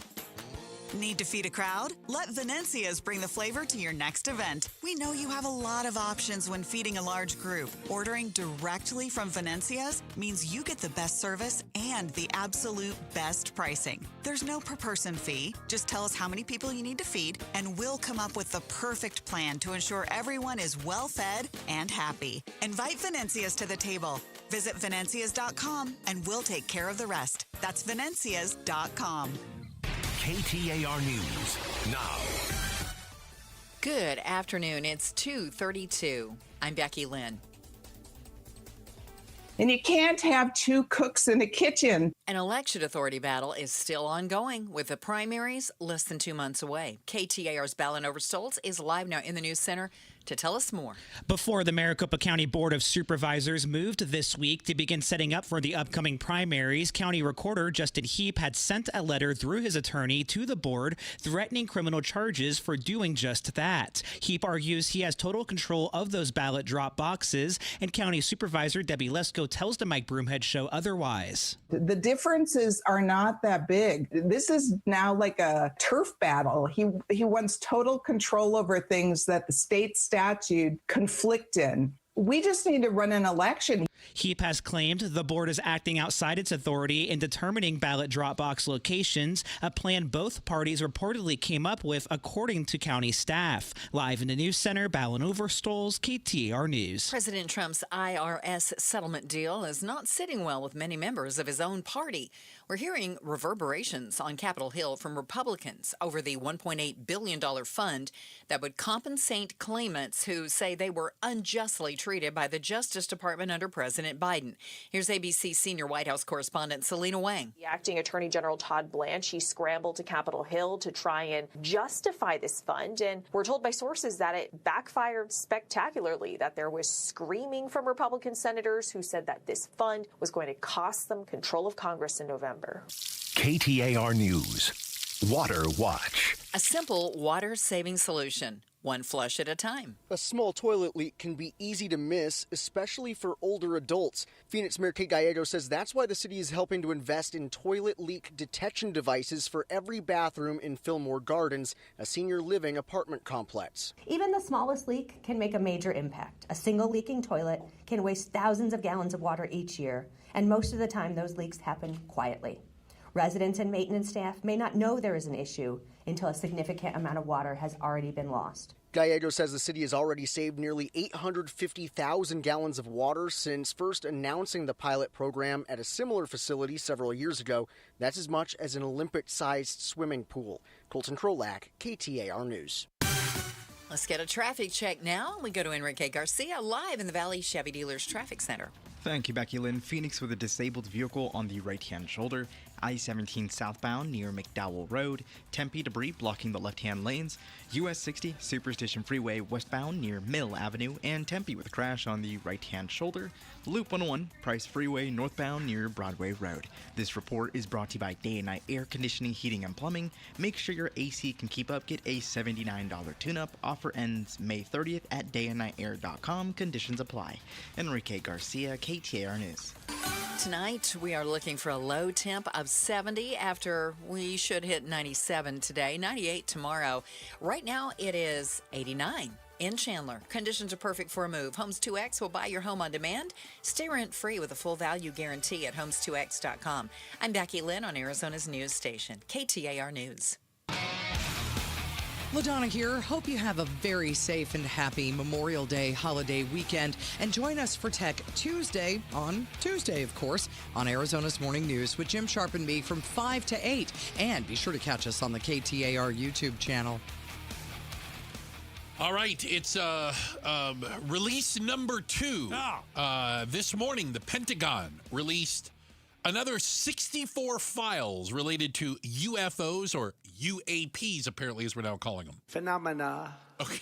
[SPEAKER 27] Need to feed a crowd? Let Venencia's bring the flavor to your next event. We know you have a lot of options when feeding a large group. Ordering directly from Venencia's means you get the best service and the absolute best pricing. There's no per-person fee. Just tell us how many people you need to feed, and we'll come up with the perfect plan to ensure everyone is well-fed and happy. Invite Venencia's to the table. Visit Venencias.com, and we'll take care of the rest. That's Venencias.com.
[SPEAKER 2] KTAR News now.
[SPEAKER 3] Good afternoon. It's 2:32. I'm Becky Lynn.
[SPEAKER 28] And you can't have two cooks in the kitchen.
[SPEAKER 3] An election authority battle is still ongoing, with the primaries less than 2 months away. KTAR's Ballin Overstolz is live now in the news center to tell us more.
[SPEAKER 29] Before the Maricopa County Board of Supervisors moved this week to begin setting up for the upcoming primaries, County Recorder Justin Heap had sent a letter through his attorney to the board threatening criminal charges for doing just that. Heap argues he has total control of those ballot drop boxes, and County Supervisor Debbie Lesko tells the Mike Broomhead Show otherwise.
[SPEAKER 28] The differences are not that big. This is now like a turf battle. He wants total control over things that the state statute conflict in. We just need to run an election.
[SPEAKER 29] HEAP has claimed the board is acting outside its authority in determining ballot drop box locations, a plan both parties reportedly came up with, according to county staff. Live in the news center, Ballin Overstoles, KTAR News.
[SPEAKER 3] President Trump's IRS settlement deal is not sitting well with many members of his own party. We're hearing reverberations on Capitol Hill from Republicans over the $1.8 billion fund that would compensate claimants who say they were unjustly treated by the Justice Department under President Biden. Here's ABC senior White House correspondent Selena Wang.
[SPEAKER 5] The acting Attorney General Todd Blanche, he scrambled to Capitol Hill to try and justify this fund. And we're told by sources that it backfired spectacularly, that there was screaming from Republican senators who said that this fund was going to cost them control of Congress in November.
[SPEAKER 6] KTAR News. Water Watch.
[SPEAKER 3] A simple water-saving solution, one flush at a time.
[SPEAKER 7] A small toilet leak can be easy to miss, especially for older adults. Phoenix Mayor Kate Gallego says that's why the city is helping to invest in toilet leak detection devices for every bathroom in Fillmore Gardens, a senior living apartment complex.
[SPEAKER 8] Even the smallest leak can make a major impact. A single leaking toilet can waste thousands of gallons of water each year, and most of the time those leaks happen quietly. Residents and maintenance staff may not know there is an issue until a significant amount of water has already been lost.
[SPEAKER 7] Gallego says the city has already saved nearly 850,000 gallons of water since first announcing the pilot program at a similar facility several years ago. That's as much as an Olympic-sized swimming pool. Colton Krolak, KTAR News.
[SPEAKER 3] Let's get a traffic check now. We go to Enrique Garcia live in the Valley Chevy Dealers Traffic Center.
[SPEAKER 9] Thank you, Becky Lynn. Phoenix with a disabled vehicle on the right-hand shoulder. I-17 southbound near McDowell Road. Tempe debris blocking the left-hand lanes. US 60 Superstition Freeway westbound near Mill Avenue. And Tempe with a crash on the right-hand shoulder. Loop 101 Price Freeway northbound near Broadway Road. This report is brought to you by Day and Night Air Conditioning, Heating, and Plumbing. Make sure your AC can keep up. Get a $79 tune-up. Offer ends May 30th at dayandnightair.com. Conditions apply. Enrique Garcia, KTAR News.
[SPEAKER 3] Tonight, we are looking for a low temp of 70 after we should hit 97 today, 98 tomorrow. Right now, it is 89 in Chandler. Conditions are perfect for a move. Homes 2X will buy your home on demand. Stay rent-free with a full value guarantee at homes2x.com. I'm Becky Lynn on Arizona's news station, KTAR News.
[SPEAKER 10] LaDonna here. Hope you have a very safe and happy Memorial Day holiday weekend. And join us for Tech Tuesday, on Tuesday, of course, on Arizona's Morning News with Jim Sharp and me from 5 to 8. And be sure to catch us on the KTAR YouTube channel.
[SPEAKER 14] All right, it's release number 2. This morning, the Pentagon released another 64 files related to UFOs, or UAPs, apparently, as we're now calling them.
[SPEAKER 11] Phenomena.
[SPEAKER 14] Okay.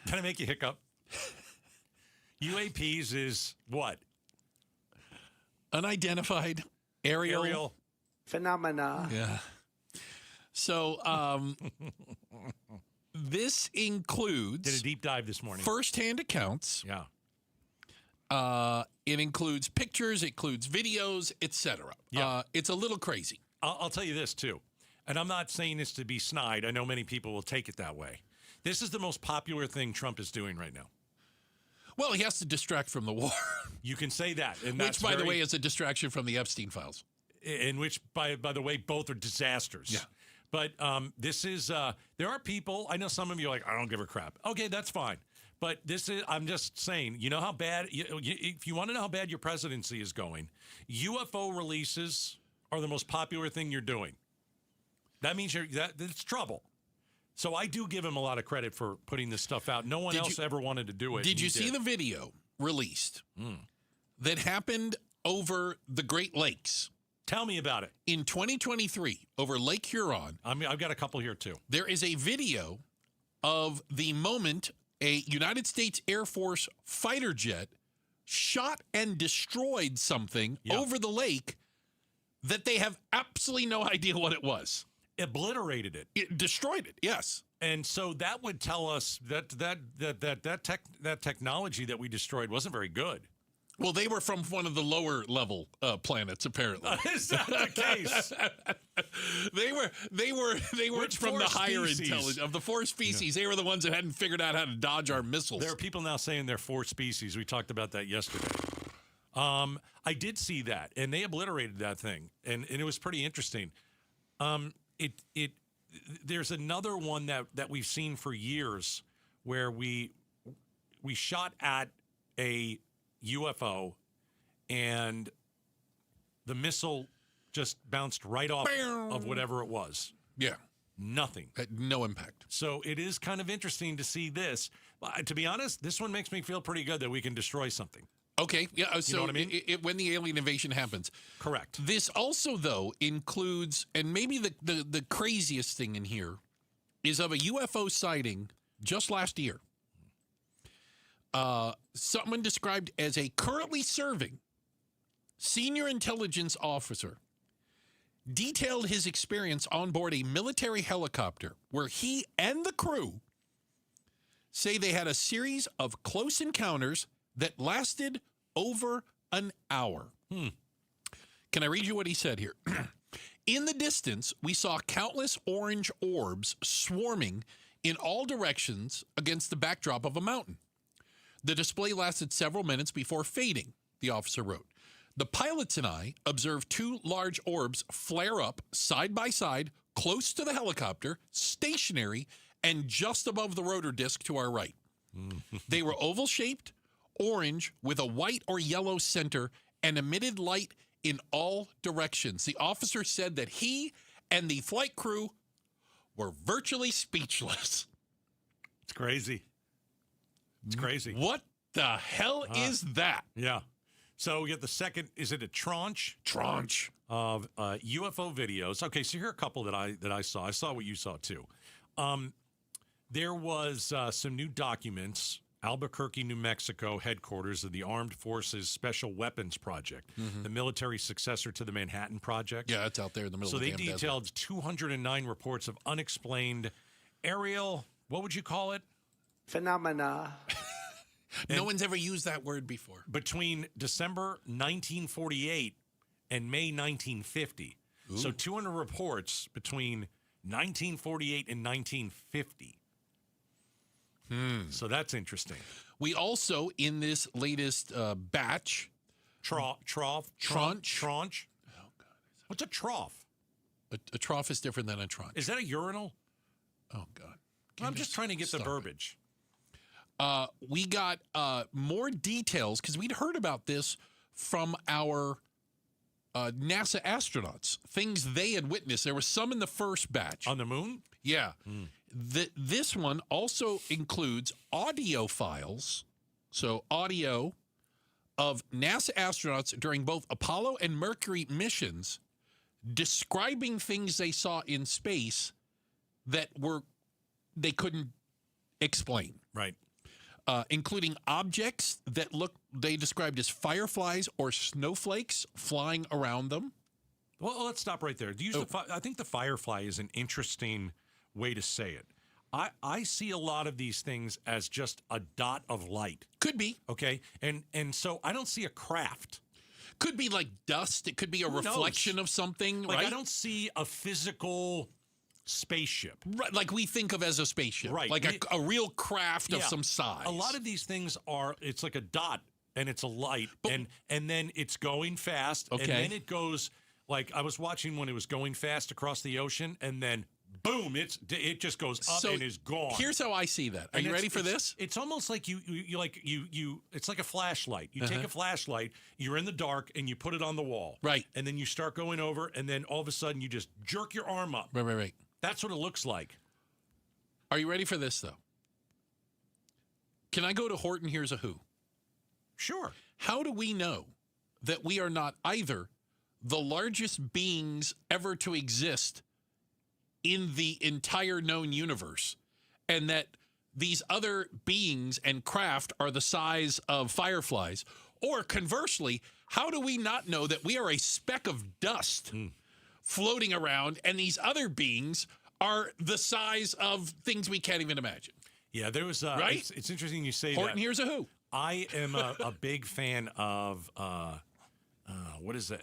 [SPEAKER 13] Can I make you hiccup? UAPs is what?
[SPEAKER 14] Unidentified aerial
[SPEAKER 11] phenomena.
[SPEAKER 14] Yeah. So, this includes...
[SPEAKER 13] Did a deep dive this morning.
[SPEAKER 14] First-hand accounts.
[SPEAKER 13] Yeah.
[SPEAKER 14] It includes pictures, it includes videos, etc.
[SPEAKER 13] Yeah.
[SPEAKER 14] It's a little crazy.
[SPEAKER 13] I'll tell you this, too. And I'm not saying this to be snide. I know many people will take it that way. This is the most popular thing Trump is doing right now.
[SPEAKER 14] Well, he has to distract from the war.
[SPEAKER 13] You can say that. And
[SPEAKER 14] which, by the way, is a distraction from the Epstein files.
[SPEAKER 13] In which, by the way, both are disasters.
[SPEAKER 14] Yeah.
[SPEAKER 13] But this is, there are people, I know some of you are like, I don't give a crap. Okay, that's fine. But this is, I'm just saying, you know how bad, if you want to know how bad your presidency is going, UFO releases are the most popular thing you're doing. That means it's trouble. So I do give him a lot of credit for putting this stuff out. No one else ever wanted to do it.
[SPEAKER 14] Did you see the video released that happened over the Great Lakes?
[SPEAKER 13] Tell me about it.
[SPEAKER 14] In 2023, over Lake Huron.
[SPEAKER 13] I've got a couple here, too.
[SPEAKER 14] There is a video of the moment a United States Air Force fighter jet shot and destroyed something over the lake that they have absolutely no idea what it was.
[SPEAKER 13] Obliterated it.
[SPEAKER 14] It destroyed it, yes.
[SPEAKER 13] And so that would tell us that technology that we destroyed wasn't very good.
[SPEAKER 14] Well, they were from one of the lower level planets, apparently.
[SPEAKER 13] Is that the case?
[SPEAKER 14] They weren't from the higher intelligence of the 4 species. Yeah. They were the ones that hadn't figured out how to dodge our missiles.
[SPEAKER 13] There are people now saying they're 4 species. We talked about that yesterday.
[SPEAKER 12] I did see that, and they obliterated that thing, and it was pretty interesting. There's another one that we've seen for years where we shot at a UFO, and the missile just bounced right off of whatever it was.
[SPEAKER 14] Yeah.
[SPEAKER 12] Nothing.
[SPEAKER 14] Had no impact.
[SPEAKER 12] So it is kind of interesting to see this. To be honest, this one makes me feel pretty good that we can destroy something.
[SPEAKER 14] Okay, yeah. So
[SPEAKER 12] you know what I mean?
[SPEAKER 14] When the alien invasion happens,
[SPEAKER 12] correct.
[SPEAKER 14] This also, though, includes, and maybe the craziest thing in here is of a UFO sighting just last year. Someone described as a currently serving senior intelligence officer detailed his experience on board a military helicopter where he and the crew say they had a series of close encounters that lasted over an hour. Can I read you what he said here? In the distance, we saw countless orange orbs swarming in all directions against the backdrop of a mountain. The display lasted several minutes before fading, the officer wrote. The pilots and I observed two large orbs flare up side by side, close to the helicopter, stationary, and just above the rotor disc to our right. They were oval-shaped, orange, with a white or yellow center, and emitted light in all directions. The officer said that he and the flight crew were virtually speechless.
[SPEAKER 12] It's crazy. It's crazy.
[SPEAKER 14] What the hell is that?
[SPEAKER 12] Yeah. So we get the second, is it a tranche?
[SPEAKER 14] Tranche.
[SPEAKER 12] Of UFO videos. Okay, so here are a couple that I saw. I saw what you saw too. There was some new documents. Albuquerque, New Mexico, headquarters of the Armed Forces Special Weapons Project, the military successor to the Manhattan Project.
[SPEAKER 14] Yeah, it's out there in the middle of the damn desert.
[SPEAKER 12] So they detailed 209 reports of unexplained aerial, what would you call it?
[SPEAKER 11] Phenomena.
[SPEAKER 14] No one's ever used that word before.
[SPEAKER 12] Between December 1948 and May 1950.
[SPEAKER 14] Ooh.
[SPEAKER 12] So 200 reports between 1948 and 1950. So that's interesting.
[SPEAKER 14] We also, in this latest batch...
[SPEAKER 12] Tranche.
[SPEAKER 14] Oh, God.
[SPEAKER 12] What's a trough?
[SPEAKER 14] A trough is different than a tranche.
[SPEAKER 12] Is that a urinal?
[SPEAKER 14] Oh, God.
[SPEAKER 12] I'm just trying to get the verbiage.
[SPEAKER 14] We got more details, because we'd heard about this from our NASA astronauts, things they had witnessed. There were some in the first batch.
[SPEAKER 12] On the moon?
[SPEAKER 14] Yeah. This one also includes audio files, so audio of NASA astronauts during both Apollo and Mercury missions describing things they saw in space that they couldn't explain.
[SPEAKER 12] Right.
[SPEAKER 14] Including objects that they described as fireflies or snowflakes flying around them.
[SPEAKER 12] Well, let's stop right there. I think the firefly is an interesting way to say it. I see a lot of these things as just a dot of light.
[SPEAKER 14] Could be.
[SPEAKER 12] Okay. And so I don't see a craft.
[SPEAKER 14] Could be like dust. It could be a reflection of something,
[SPEAKER 12] like,
[SPEAKER 14] right?
[SPEAKER 12] I don't see a physical spaceship.
[SPEAKER 14] Right, like we think of as a spaceship.
[SPEAKER 12] Right.
[SPEAKER 14] Like a real craft of some size.
[SPEAKER 12] A lot of these things it's like a dot and it's a light and then it's going fast.
[SPEAKER 14] Okay.
[SPEAKER 12] And then it goes, like I was watching when it was going fast across the ocean and then boom, it just goes up and is gone.
[SPEAKER 14] Here's how I see that. Are you ready for this?
[SPEAKER 12] It's almost like you it's like a flashlight. You take a flashlight, you're in the dark, and you put it on the wall.
[SPEAKER 14] Right.
[SPEAKER 12] And then you start going over, and then all of a sudden you just jerk your arm up.
[SPEAKER 14] Right.
[SPEAKER 12] That's what it looks like.
[SPEAKER 14] Are you ready for this, though? Can I go to Horton Here's a Who?
[SPEAKER 12] Sure.
[SPEAKER 14] How do we know that we are not either the largest beings ever to exist in the entire known universe, and that these other beings and craft are the size of fireflies? Or conversely, how do we not know that we are a speck of dust floating around and these other beings are the size of things we can't even imagine?
[SPEAKER 12] Yeah, there was
[SPEAKER 14] right?
[SPEAKER 12] It's interesting you say
[SPEAKER 14] Horton
[SPEAKER 12] that.
[SPEAKER 14] Here's a Who.
[SPEAKER 12] I am a big fan of what is that?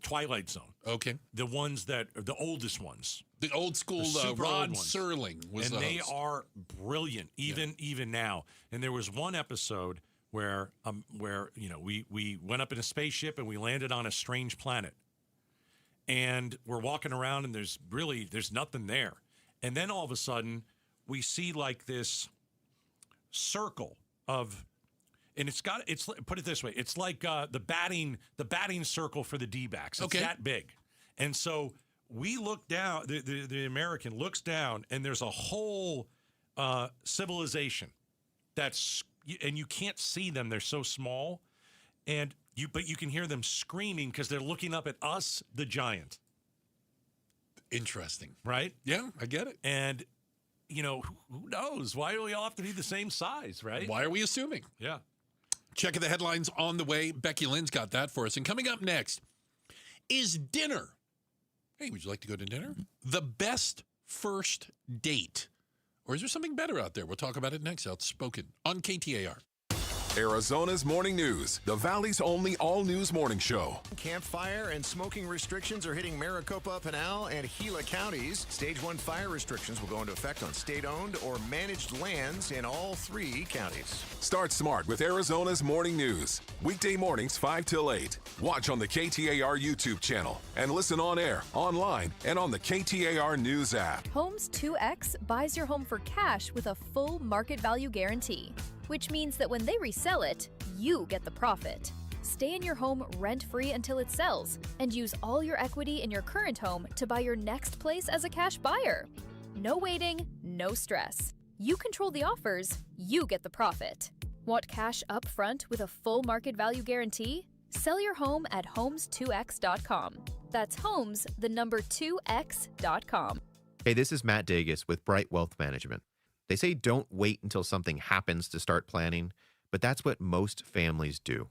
[SPEAKER 12] Twilight Zone.
[SPEAKER 14] Okay.
[SPEAKER 12] The ones that are the oldest ones.
[SPEAKER 14] The old school Rod Serling was
[SPEAKER 12] and
[SPEAKER 14] the
[SPEAKER 12] they
[SPEAKER 14] host.
[SPEAKER 12] are brilliant, even now. And there was one episode where we went up in a spaceship and we landed on a strange planet, and we're walking around and there's nothing there, and then all of a sudden we see like this circle of, and it's put it this way, it's like the batting circle for the D-backs. It's that big, and so we look down. The American looks down, and there's a whole civilization and you can't see them. They're so small, but you can hear them screaming because they're looking up at us, the giant.
[SPEAKER 14] Interesting,
[SPEAKER 12] right?
[SPEAKER 14] Yeah, I get it.
[SPEAKER 12] And who knows? Why do we all have to be the same size, right?
[SPEAKER 14] Why are we assuming?
[SPEAKER 12] Yeah.
[SPEAKER 14] Checking the headlines on the way. Becky Lynn's got that for us. And coming up next, is dinner. Hey, would you like to go to dinner? The best first date? Or is there something better out there? We'll talk about it next. Outspoken on KTAR.
[SPEAKER 1] Arizona's Morning News, the Valley's only all-news morning show.
[SPEAKER 15] Campfire and smoking restrictions are hitting Maricopa, Pinal, and Gila counties. Stage 1 fire restrictions will go into effect on state-owned or managed lands in all 3 counties.
[SPEAKER 1] Start smart with Arizona's Morning News. Weekday mornings 5 till 8. Watch on the KTAR YouTube channel and listen on air, online, and on the KTAR News app.
[SPEAKER 16] Homes 2X buys your home for cash with a full market value guarantee, which means that when they resell it, you get the profit. Stay in your home rent-free until it sells, and use all your equity in your current home to buy your next place as a cash buyer. No waiting, no stress. You control the offers, you get the profit. Want cash up front with a full market value guarantee? Sell your home at homes2x.com. That's homes, the number 2x.com.
[SPEAKER 17] Hey, this is Matt Dagus with Bright Wealth Management. They say don't wait until something happens to start planning, but that's what most families do.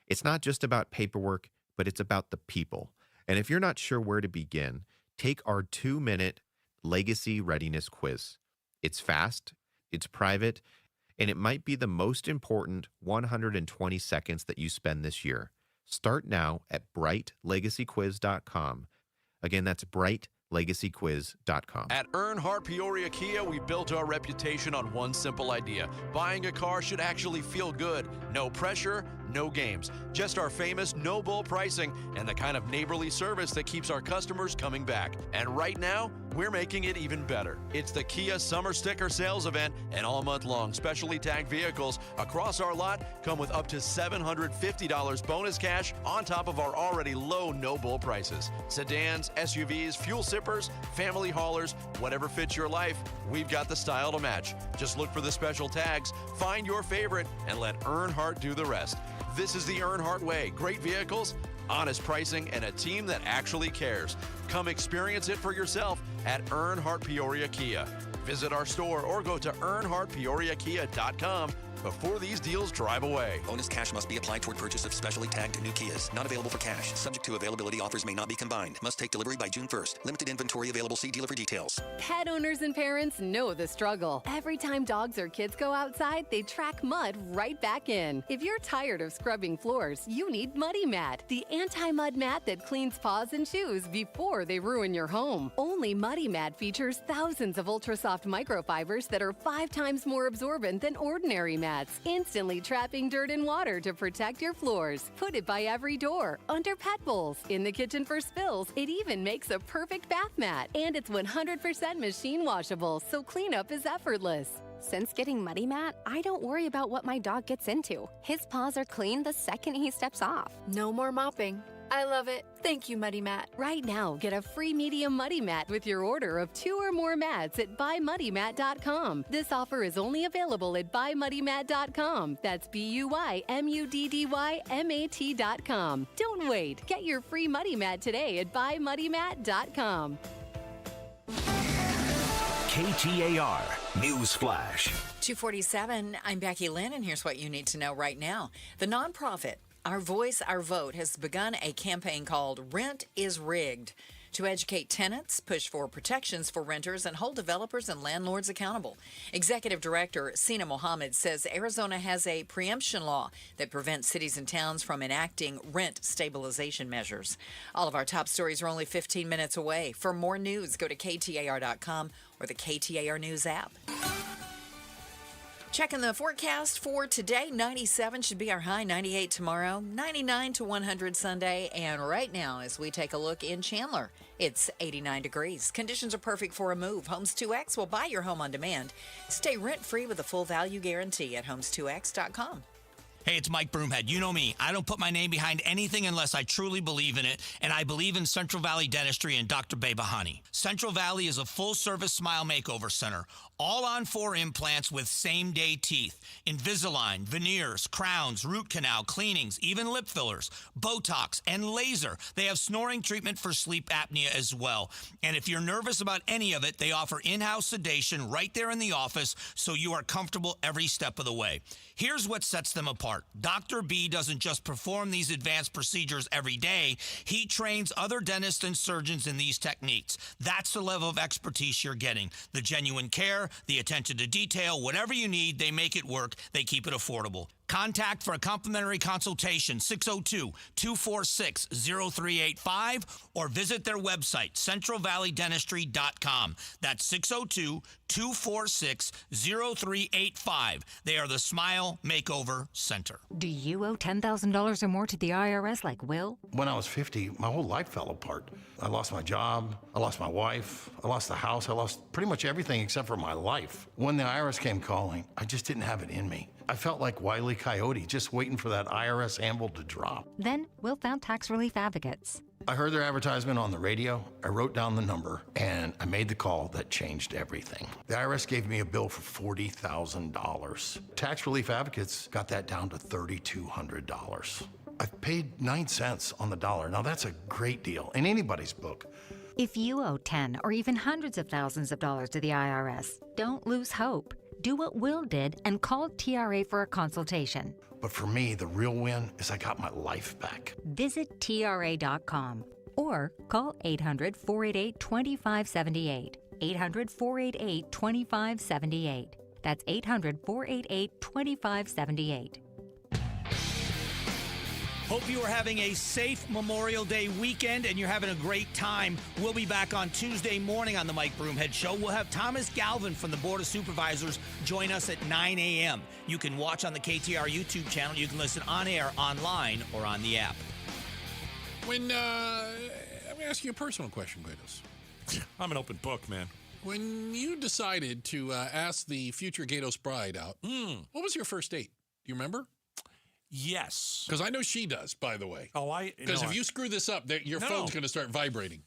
[SPEAKER 17] It's not just about paperwork, but it's about the people. And if you're not sure where to begin, take our 2-minute Legacy Readiness Quiz. It's fast, it's private, and it might be the most important 120 seconds that you spend this year. Start now at brightlegacyquiz.com. Again, that's brightlegacyquiz.com.
[SPEAKER 18] At Earnhardt Peoria Kia, we built our reputation on one simple idea. Buying a car should actually feel good. No pressure, no games. Just our famous no bull pricing and the kind of neighborly service that keeps our customers coming back. And right now, we're making it even better. It's the Kia Summer Sticker Sales Event, and all month long, specially tagged vehicles across our lot come with up to $750 bonus cash on top of our already low no bull prices. Sedans, SUVs, fuel sippers, family haulers, whatever fits your life, we've got the style to match. Just look for the special tags, find your favorite, and let Earnhardt do the rest. This is the Earnhardt way. Great vehicles, honest pricing, and a team that actually cares. Come experience it for yourself at Earnhardt Peoria Kia. Visit our store or go to earnhardtpeoriakia.com before these deals drive away.
[SPEAKER 19] Bonus cash must be applied toward purchase of specially tagged new Kias. Not available for cash. Subject to availability. Offers may not be combined. Must take delivery by June 1st. Limited inventory available. See dealer for details.
[SPEAKER 20] Pet owners and parents know the struggle. Every time dogs or kids go outside, they track mud right back in. If you're tired of scrubbing floors, you need Muddy Mat, the anti-mud mat that cleans paws and shoes before they ruin your home. Only Muddy Mat features thousands of ultra-soft microfibers that are 5 times more absorbent than ordinary mats, instantly trapping dirt and water to protect your floors. Put it by every door, under pet bowls, in the kitchen for spills. It even makes a perfect bath mat. And it's 100% machine washable, so cleanup is effortless.
[SPEAKER 21] Since getting Muddy Mat, I don't worry about what my dog gets into. His paws are clean the second he steps off.
[SPEAKER 20] No more mopping. I love it. Thank you, Muddy Mat. Right now, get a free medium Muddy Mat with your order of 2 or more mats at buymuddymat.com. This offer is only available at buymuddymat.com. That's BUYMUDDYMAT.com. Don't wait. Get your free Muddy Mat today at buymuddymat.com.
[SPEAKER 6] KTAR News Flash.
[SPEAKER 3] 2:47. I'm Becky Lynn, and here's what you need to know right now. The nonprofit Our Voice, Our Vote has begun a campaign called Rent is Rigged to educate tenants, push for protections for renters, and hold developers and landlords accountable. Executive Director Sina Mohammed says Arizona has a preemption law that prevents cities and towns from enacting rent stabilization measures. All of our top stories are only 15 minutes away. For more news, go to KTAR.com or the KTAR News app. Checking the forecast for today, 97 should be our high, 98 tomorrow, 99 to 100 Sunday, and right now, as we take a look in Chandler, it's 89 degrees. Conditions are perfect for a move. Homes 2X will buy your home on demand. Stay rent-free with a full value guarantee at homes2x.com.
[SPEAKER 2] Hey, it's Mike Broomhead. You know me. I don't put my name behind anything unless I truly believe in it, and I believe in Central Valley Dentistry and Dr. Behbahani. Central Valley is a full-service smile makeover center, all on 4 implants with same-day teeth, Invisalign, veneers, crowns, root canal, cleanings, even lip fillers, Botox, and laser. They have snoring treatment for sleep apnea as well. And if you're nervous about any of it, they offer in-house sedation right there in the office so you are comfortable every step of the way. Here's what sets them apart. Dr. B doesn't just perform these advanced procedures every day. He trains other dentists and surgeons in these techniques. That's the level of expertise you're getting. The genuine care, the attention to detail, whatever you need, they make it work. They keep it affordable. Contact for a complimentary consultation, 602-246-0385, or visit their website, centralvalleydentistry.com. That's 602-246-0385. They are the Smile Makeover Center.
[SPEAKER 4] Do you owe $10,000 or more to the IRS like Will?
[SPEAKER 22] When I was 50, my whole life fell apart. I lost my job, I lost my wife, I lost the house, I lost pretty much everything except for my life. When the IRS came calling, I just didn't have it in me. I felt like Wile E. Coyote, just waiting for that IRS anvil to drop.
[SPEAKER 4] Then Will found Tax Relief Advocates.
[SPEAKER 22] I heard their advertisement on the radio, I wrote down the number, and I made the call that changed everything. The IRS gave me a bill for $40,000. Tax Relief Advocates got that down to $3,200. I've paid 9 cents on the dollar. Now that's a great deal in anybody's book.
[SPEAKER 4] If you owe 10 or even hundreds of thousands of dollars to the IRS, don't lose hope. Do what Will did and call TRA for a consultation.
[SPEAKER 22] But for me, the real win is I got my life back.
[SPEAKER 4] Visit TRA.com or call 800-488-2578. 800-488-2578. That's 800-488-2578.
[SPEAKER 2] Hope you are having a safe Memorial Day weekend and you're having a great time. We'll be back on Tuesday morning on the Mike Broomhead Show. We'll have Thomas Galvin from the Board of Supervisors join us at 9 a.m. You can watch on the KTAR YouTube channel. You can listen on air, online, or on the app.
[SPEAKER 14] When, let me ask you a personal question, Gatos.
[SPEAKER 12] I'm an open book, man.
[SPEAKER 14] When you decided to ask the future Gatos bride out, what was your first date? Do you remember?
[SPEAKER 12] Yes.
[SPEAKER 14] Because I know she does, by the way.
[SPEAKER 12] Oh,
[SPEAKER 14] Because if you screw this up, your phone's going to start vibrating.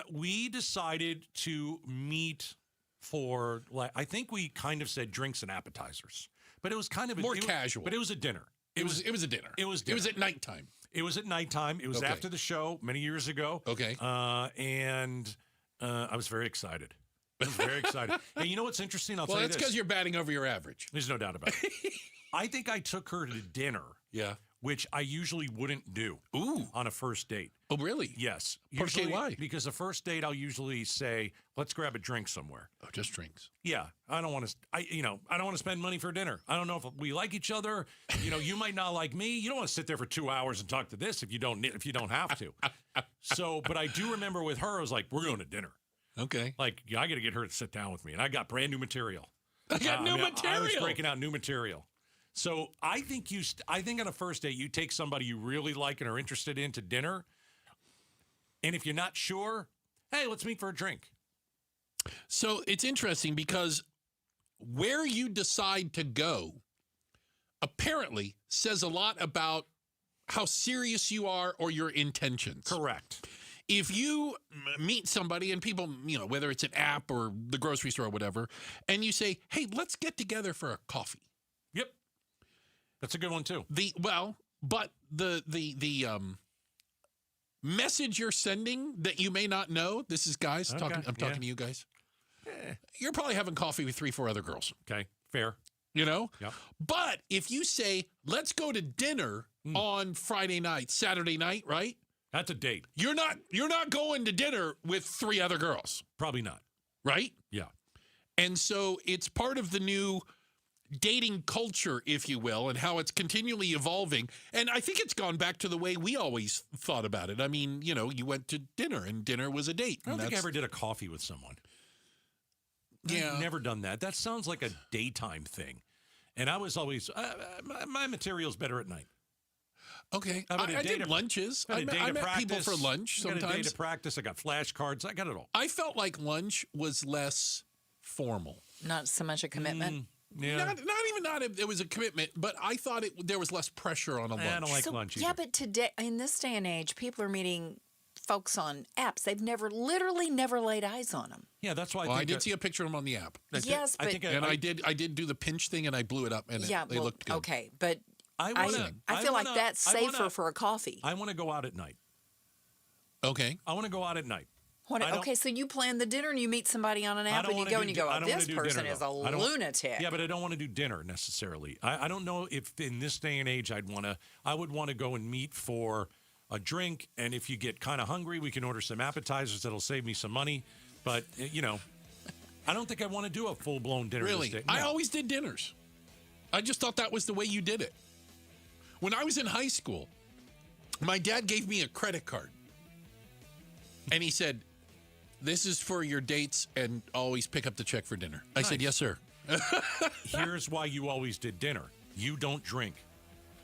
[SPEAKER 12] We decided to meet for, like, I think we kind of said drinks and appetizers. But it was kind of
[SPEAKER 14] more casual.
[SPEAKER 12] But it was a dinner.
[SPEAKER 14] It was a dinner.
[SPEAKER 12] It was dinner.
[SPEAKER 14] It was at nighttime.
[SPEAKER 12] It was at nighttime. It was after the show many years ago.
[SPEAKER 14] Okay.
[SPEAKER 12] And I was very excited. I was very excited. Hey, you know what's interesting? I'll tell you this.
[SPEAKER 14] Well, that's because you're batting over your average.
[SPEAKER 12] There's no doubt about it. I think I took her to dinner.
[SPEAKER 14] Yeah.
[SPEAKER 12] Which I usually wouldn't do. On a first date.
[SPEAKER 14] Oh, really?
[SPEAKER 12] Yes.
[SPEAKER 14] Usually, why?
[SPEAKER 12] Because the first date, I'll usually say, "Let's grab a drink somewhere."
[SPEAKER 14] Oh, just drinks.
[SPEAKER 12] Yeah, I don't want to. I don't want to spend money for dinner. I don't know if we like each other. You might not like me. You don't want to sit there for 2 hours and talk to this if you don't have to. So, but I do remember with her, I was like, "We're going to dinner."
[SPEAKER 14] Okay.
[SPEAKER 12] Like, I got to get her to sit down with me, and I got brand new material.
[SPEAKER 14] I got new material.
[SPEAKER 12] I was breaking out new material. So I think on a first date, you take somebody you really like and are interested in to dinner. And if you're not sure, hey, let's meet for a drink.
[SPEAKER 14] So it's interesting because where you decide to go apparently says a lot about how serious you are or your intentions.
[SPEAKER 12] Correct.
[SPEAKER 14] If you meet somebody and people, whether it's an app or the grocery store or whatever, and you say, hey, let's get together for a coffee.
[SPEAKER 12] Yep. That's a good one too.
[SPEAKER 14] But the message you're sending that you may not know, this is guys,
[SPEAKER 12] okay,
[SPEAKER 14] I'm talking to you guys. You're probably having coffee with 3-4 other girls.
[SPEAKER 12] Okay, fair.
[SPEAKER 14] Yep.
[SPEAKER 12] But
[SPEAKER 14] if you say, let's go to dinner on Friday night, Saturday night, right?
[SPEAKER 12] That's a date.
[SPEAKER 14] You're not going to dinner with 3 other girls.
[SPEAKER 12] Probably not.
[SPEAKER 14] Right?
[SPEAKER 12] Yeah.
[SPEAKER 14] And so it's part of the new dating culture, if you will, and how it's continually evolving. And I think it's gone back to the way we always thought about it. I mean, you went to dinner and dinner was a date.
[SPEAKER 12] I don't think I ever did a coffee with someone.
[SPEAKER 14] Yeah.
[SPEAKER 12] I've never done that. That sounds like a daytime thing. And I was always, my material's better at night.
[SPEAKER 14] Okay. I did lunches. I met people for lunch sometimes. I got a day to practice.
[SPEAKER 12] I got flashcards. I got it all.
[SPEAKER 14] I felt like lunch was less formal.
[SPEAKER 3] Not so much a commitment?
[SPEAKER 14] Yeah. It was a commitment, but I thought there was less pressure on a lunch.
[SPEAKER 12] I don't like lunch either.
[SPEAKER 3] Yeah, but today, in this day and age, people are meeting folks on apps. They've literally never laid eyes on them.
[SPEAKER 12] Yeah, that's why
[SPEAKER 14] I did see a picture of them on the app.
[SPEAKER 3] Yes, but...
[SPEAKER 14] I did do the pinch thing, and I blew it up, and they looked good.
[SPEAKER 3] Okay, but I feel like that's safer for a coffee.
[SPEAKER 12] I want to go out at night.
[SPEAKER 14] Okay.
[SPEAKER 12] I want to go out at night.
[SPEAKER 3] Okay, so you plan the dinner and you meet somebody on an app and you go oh, this person is a lunatic.
[SPEAKER 12] Yeah, but I don't want to do dinner necessarily. I don't know if in this day and age I would want to go and meet for a drink, and if you get kind of hungry, we can order some appetizers that'll save me some money. But, I don't think I want to do a full-blown dinner.
[SPEAKER 14] Really?
[SPEAKER 12] This day. No.
[SPEAKER 14] I always did dinners. I just thought that was the way you did it. When I was in high school, my dad gave me a credit card. And he said, "This is for your dates, and always pick up the check for dinner." I said, "Yes, sir."
[SPEAKER 12] Here's why you always did dinner. You don't drink.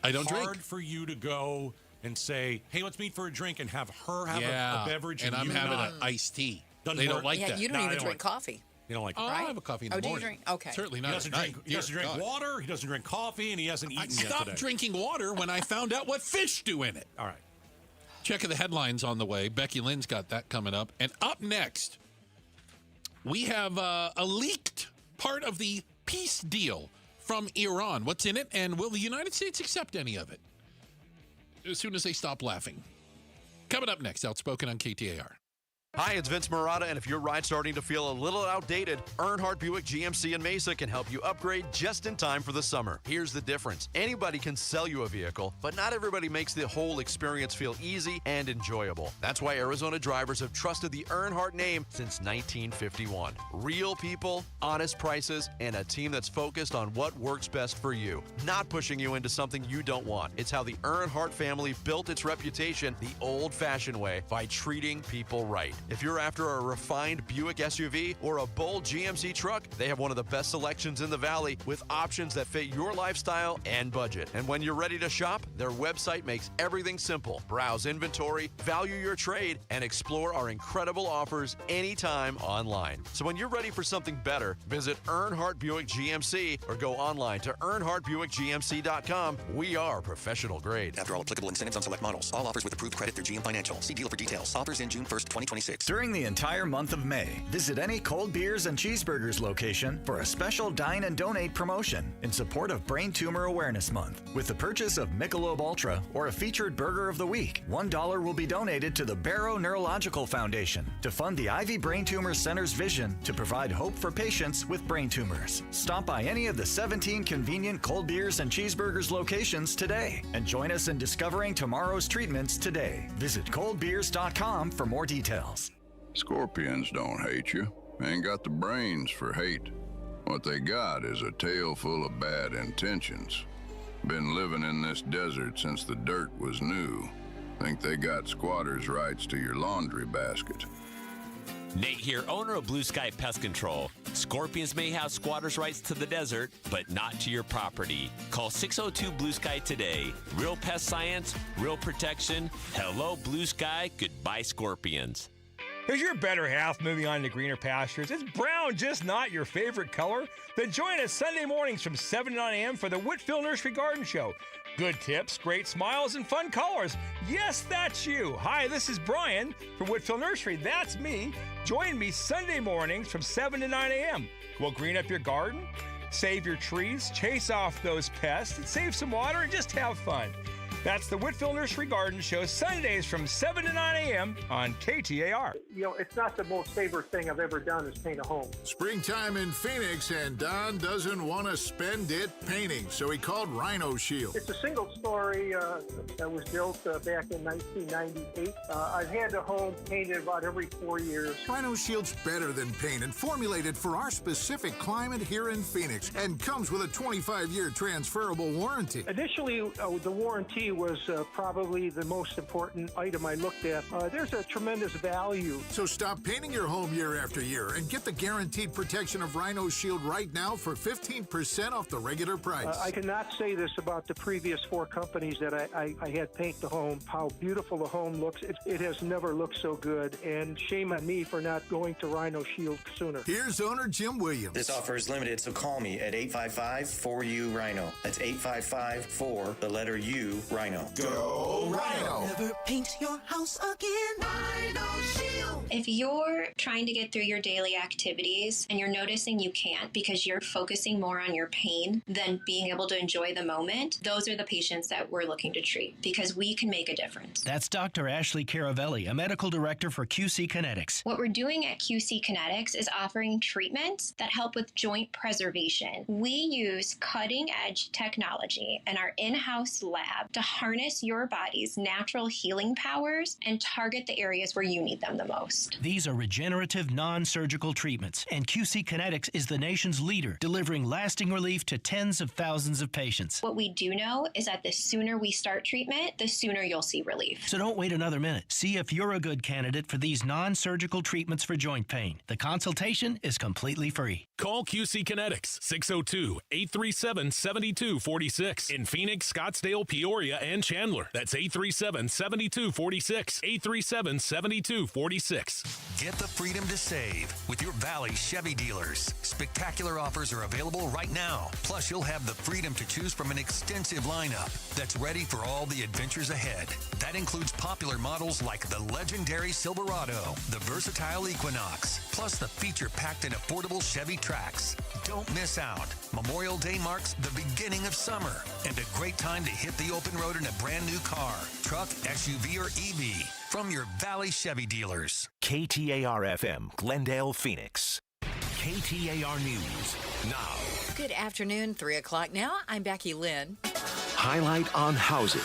[SPEAKER 14] I don't drink.
[SPEAKER 12] Hard for you to go and say, "Hey, let's meet for a drink," and have her have a beverage.
[SPEAKER 14] And I'm having an iced tea.
[SPEAKER 12] They
[SPEAKER 14] don't like that.
[SPEAKER 3] Yeah, you don't even drink coffee.
[SPEAKER 12] You don't like
[SPEAKER 14] it. I have a coffee in the morning.
[SPEAKER 3] Do you drink? Okay.
[SPEAKER 14] Certainly not.
[SPEAKER 12] He doesn't drink water. He doesn't drink coffee, and he hasn't eaten yet today.
[SPEAKER 14] I stopped drinking water when I found out what fish do in it.
[SPEAKER 12] All right.
[SPEAKER 14] Check of the headlines on the way. Becky Lynn's got that coming up. And up next, we have a leaked part of the peace deal from Iran. What's in it, and will the United States accept any of it? As soon as they stop laughing. Coming up next, Outspoken on KTAR.
[SPEAKER 18] Hi, it's Vince Marotta, and if your ride's starting to feel a little outdated, Earnhardt Buick GMC in Mesa can help you upgrade just in time for the summer. Here's the difference. Anybody can sell you a vehicle, but not everybody makes the whole experience feel easy and enjoyable. That's why Arizona drivers have trusted the Earnhardt name since 1951. Real people, honest prices, and a team that's focused on what works best for you, not pushing you into something you don't want. It's how the Earnhardt family built its reputation the old-fashioned way, by treating people right. If you're after a refined Buick SUV or a bold GMC truck, they have one of the best selections in the Valley with options that fit your lifestyle and budget. And when you're ready to shop, their website makes everything simple. Browse inventory, value your trade, and explore our incredible offers anytime online. So when you're ready for something better, visit Earnhardt Buick GMC or go online to EarnhardtBuickGMC.com. We are professional grade.
[SPEAKER 19] After all applicable incentives on select models. All offers with approved credit through GM Financial. See dealer for details. Offers in June 1st, 2026.
[SPEAKER 5] During the entire month of May, visit any Cold Beers and Cheeseburgers location for a special Dine and Donate promotion in support of Brain Tumor Awareness Month. With the purchase of Michelob Ultra or a featured burger of the week, $1 will be donated to the Barrow Neurological Foundation to fund the Ivy Brain Tumor Center's vision to provide hope for patients with brain tumors. Stop by any of the 17 convenient Cold Beers and Cheeseburgers locations today and join us in discovering tomorrow's treatments today. Visit coldbeers.com for more details.
[SPEAKER 8] Scorpions don't hate you. Ain't got the brains for hate. What they got is a tail full of bad intentions. Been living in this desert since the dirt was new. Think they got squatters' rights to your laundry basket.
[SPEAKER 23] Nate here, owner of Blue Sky Pest Control. Scorpions may have squatters' rights to the desert, but not to your property. Call 602 Blue Sky today. Real pest science, real protection. Hello, Blue Sky. Goodbye, Scorpions.
[SPEAKER 24] Is your better half moving on to greener pastures? Is brown just not your favorite color? Then join us Sunday mornings from 7 to 9 a.m. for the Whitfield Nursery Garden Show. Good tips, great smiles, and fun colors. Yes, that's you. Hi, this is Brian from Whitfield Nursery. That's me. Join me Sunday mornings from 7 to 9 a.m. We'll green up your garden, save your trees, chase off those pests, and save some water, and just have fun. That's the Whitfield Nursery Garden Show, Sundays from 7 to 9 a.m. on KTAR.
[SPEAKER 25] You know, it's not the most favorite thing I've ever done is paint a home.
[SPEAKER 26] Springtime in Phoenix, and Don doesn't want to spend it painting, so he called Rhino Shield.
[SPEAKER 25] It's a single story that was built back in 1998. I've had the home painted about every 4 years.
[SPEAKER 26] Rhino Shield's better than paint and formulated for our specific climate here in Phoenix, and comes with a 25-year transferable warranty.
[SPEAKER 25] Initially, the warranty was probably the most important item I looked at. There's a tremendous value.
[SPEAKER 26] So stop painting your home year after year and get the guaranteed protection of Rhino Shield right now for 15% off the regular price.
[SPEAKER 25] I cannot say this about the previous 4 companies that I had paint the home, how beautiful the home looks. It has never looked so good, and shame on me for not going to Rhino Shield sooner.
[SPEAKER 26] Here's owner Jim Williams.
[SPEAKER 7] This offer is limited, so call me at 855-4U-RHINO. That's 855-4, the letter U, Rhino.
[SPEAKER 26] Go Rhino!
[SPEAKER 9] Never paint your house again. Rhino Shield.
[SPEAKER 10] If you're trying to get through your daily activities and you're noticing you can't because you're focusing more on your pain than being able to enjoy the moment, those are the patients that we're looking to treat because we can make a difference.
[SPEAKER 11] That's Dr. Ashley Caravelli, a medical director for QC Kinetics.
[SPEAKER 10] What we're doing at QC Kinetics is offering treatments that help with joint preservation. We use cutting-edge technology in our in-house lab to harness your body's natural healing powers and target the areas where you need them the most.
[SPEAKER 11] These are regenerative, non-surgical treatments, and QC Kinetics is the nation's leader, delivering lasting relief to tens of thousands of patients.
[SPEAKER 10] What we do know is that the sooner we start treatment, the sooner you'll see relief.
[SPEAKER 11] So don't wait another minute. See if you're a good candidate for these non-surgical treatments for joint pain. The consultation is completely free.
[SPEAKER 13] Call QC Kinetics, 602-837-7246. In Phoenix, Scottsdale, Peoria, and Chandler. That's 837-7246. 837-7246.
[SPEAKER 19] Get the freedom to save with your Valley Chevy dealers. Spectacular offers are available right now. Plus, you'll have the freedom to choose from an extensive lineup that's ready for all the adventures ahead. That includes popular models like the legendary Silverado, the versatile Equinox, plus the feature-packed and affordable Chevy Trax. Don't miss out. Memorial Day marks the beginning of summer and a great time to hit the open road in a brand new car, truck, SUV, or EV from your Valley Chevy dealers.
[SPEAKER 6] KTAR-FM, Glendale, Phoenix. KTAR News now.
[SPEAKER 3] Good afternoon, 3 o'clock now. I'm Becky Lynn.
[SPEAKER 6] Highlight on housing.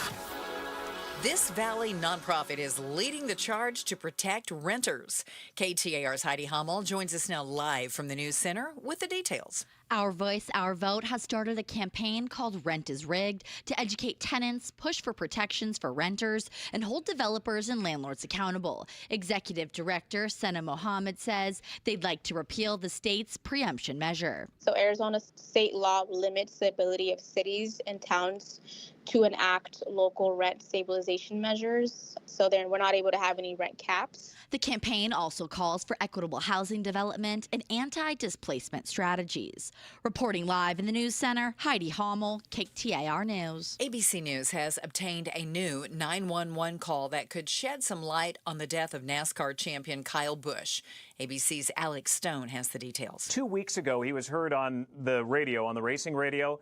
[SPEAKER 3] This Valley nonprofit is leading the charge to protect renters. KTAR's Heidi Hummel joins us now live from the News Center with the details.
[SPEAKER 15] Our Voice, Our Vote has started a campaign called Rent is Rigged to educate tenants, push for protections for renters, and hold developers and landlords accountable. Executive Director Senna Mohammed says they'd like to repeal the state's preemption measure.
[SPEAKER 27] So Arizona state law limits the ability of cities and towns to enact local rent stabilization measures, so then we're not able to have any rent caps.
[SPEAKER 15] The campaign also calls for equitable housing development and anti-displacement strategies. Reporting live in the News Center, Heidi Hummel, KTAR News.
[SPEAKER 3] ABC News has obtained a new 911 call that could shed some light on the death of NASCAR champion Kyle Busch. ABC's Alex Stone has the details.
[SPEAKER 28] 2 weeks ago, he was heard on the radio, on the racing radio,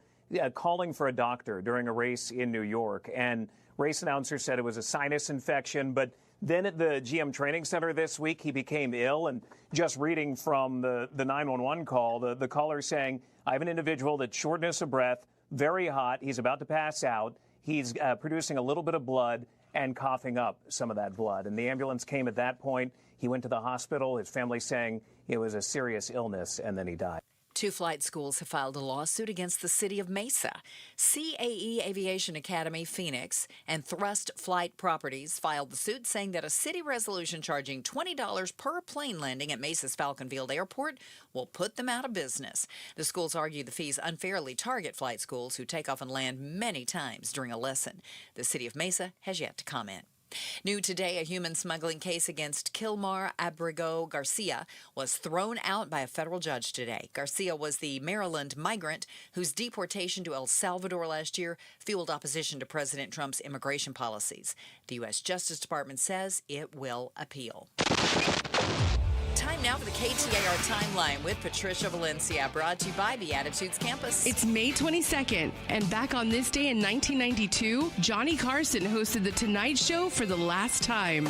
[SPEAKER 28] calling for a doctor during a race in New York. And race announcers said it was a sinus infection, but then at the GM Training Center this week, he became ill. And just reading from the 911 call, the caller saying, I have an individual that's shortness of breath, very hot. He's about to pass out. He's producing a little bit of blood and coughing up some of that blood. And the ambulance came at that point. He went to the hospital, his family saying it was a serious illness, and then he died.
[SPEAKER 3] 2 flight schools have filed a lawsuit against the city of Mesa. CAE Aviation Academy Phoenix and Thrust Flight Properties filed the suit saying that a city resolution charging $20 per plane landing at Mesa's Falcon Field Airport will put them out of business. The schools argue the fees unfairly target flight schools who take off and land many times during a lesson. The city of Mesa has yet to comment. New today, a human smuggling case against Kilmar Abrego Garcia was thrown out by a federal judge today. Garcia was the Maryland migrant whose deportation to El Salvador last year fueled opposition to President Trump's immigration policies. The U.S. Justice Department says it will appeal. Time now for the KTAR Timeline with Patricia Valencia, brought to you by Beatitudes Campus.
[SPEAKER 29] It's May 22nd, and back on this day in 1992, Johnny Carson hosted The Tonight Show for the last time.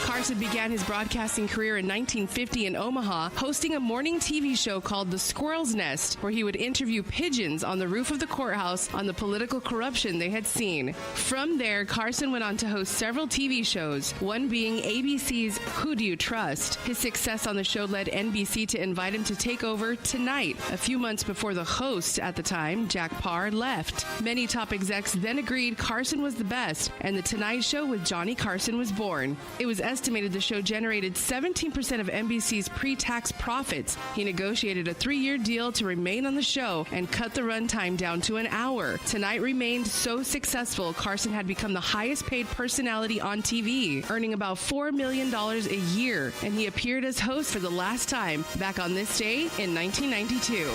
[SPEAKER 29] Carson began his broadcasting career in 1950 in Omaha, hosting a morning TV show called The Squirrel's Nest, where he would interview pigeons on the roof of the courthouse on the political corruption they had seen. From there, Carson went on to host several TV shows, one being ABC's Who Do You Trust? His success on on the show led NBC to invite him to take over Tonight, a few months before the host at the time, Jack Paar, left. Many top execs then agreed Carson was the best, and The Tonight Show with Johnny Carson was born. It was estimated the show generated 17% of NBC's pre-tax profits. He negotiated a 3-year deal to remain on the show and cut the runtime down to an hour. Tonight remained so successful, Carson had become the highest paid personality on TV, earning about $4 million a year, and he appeared as host for the last time back on this day in 1992.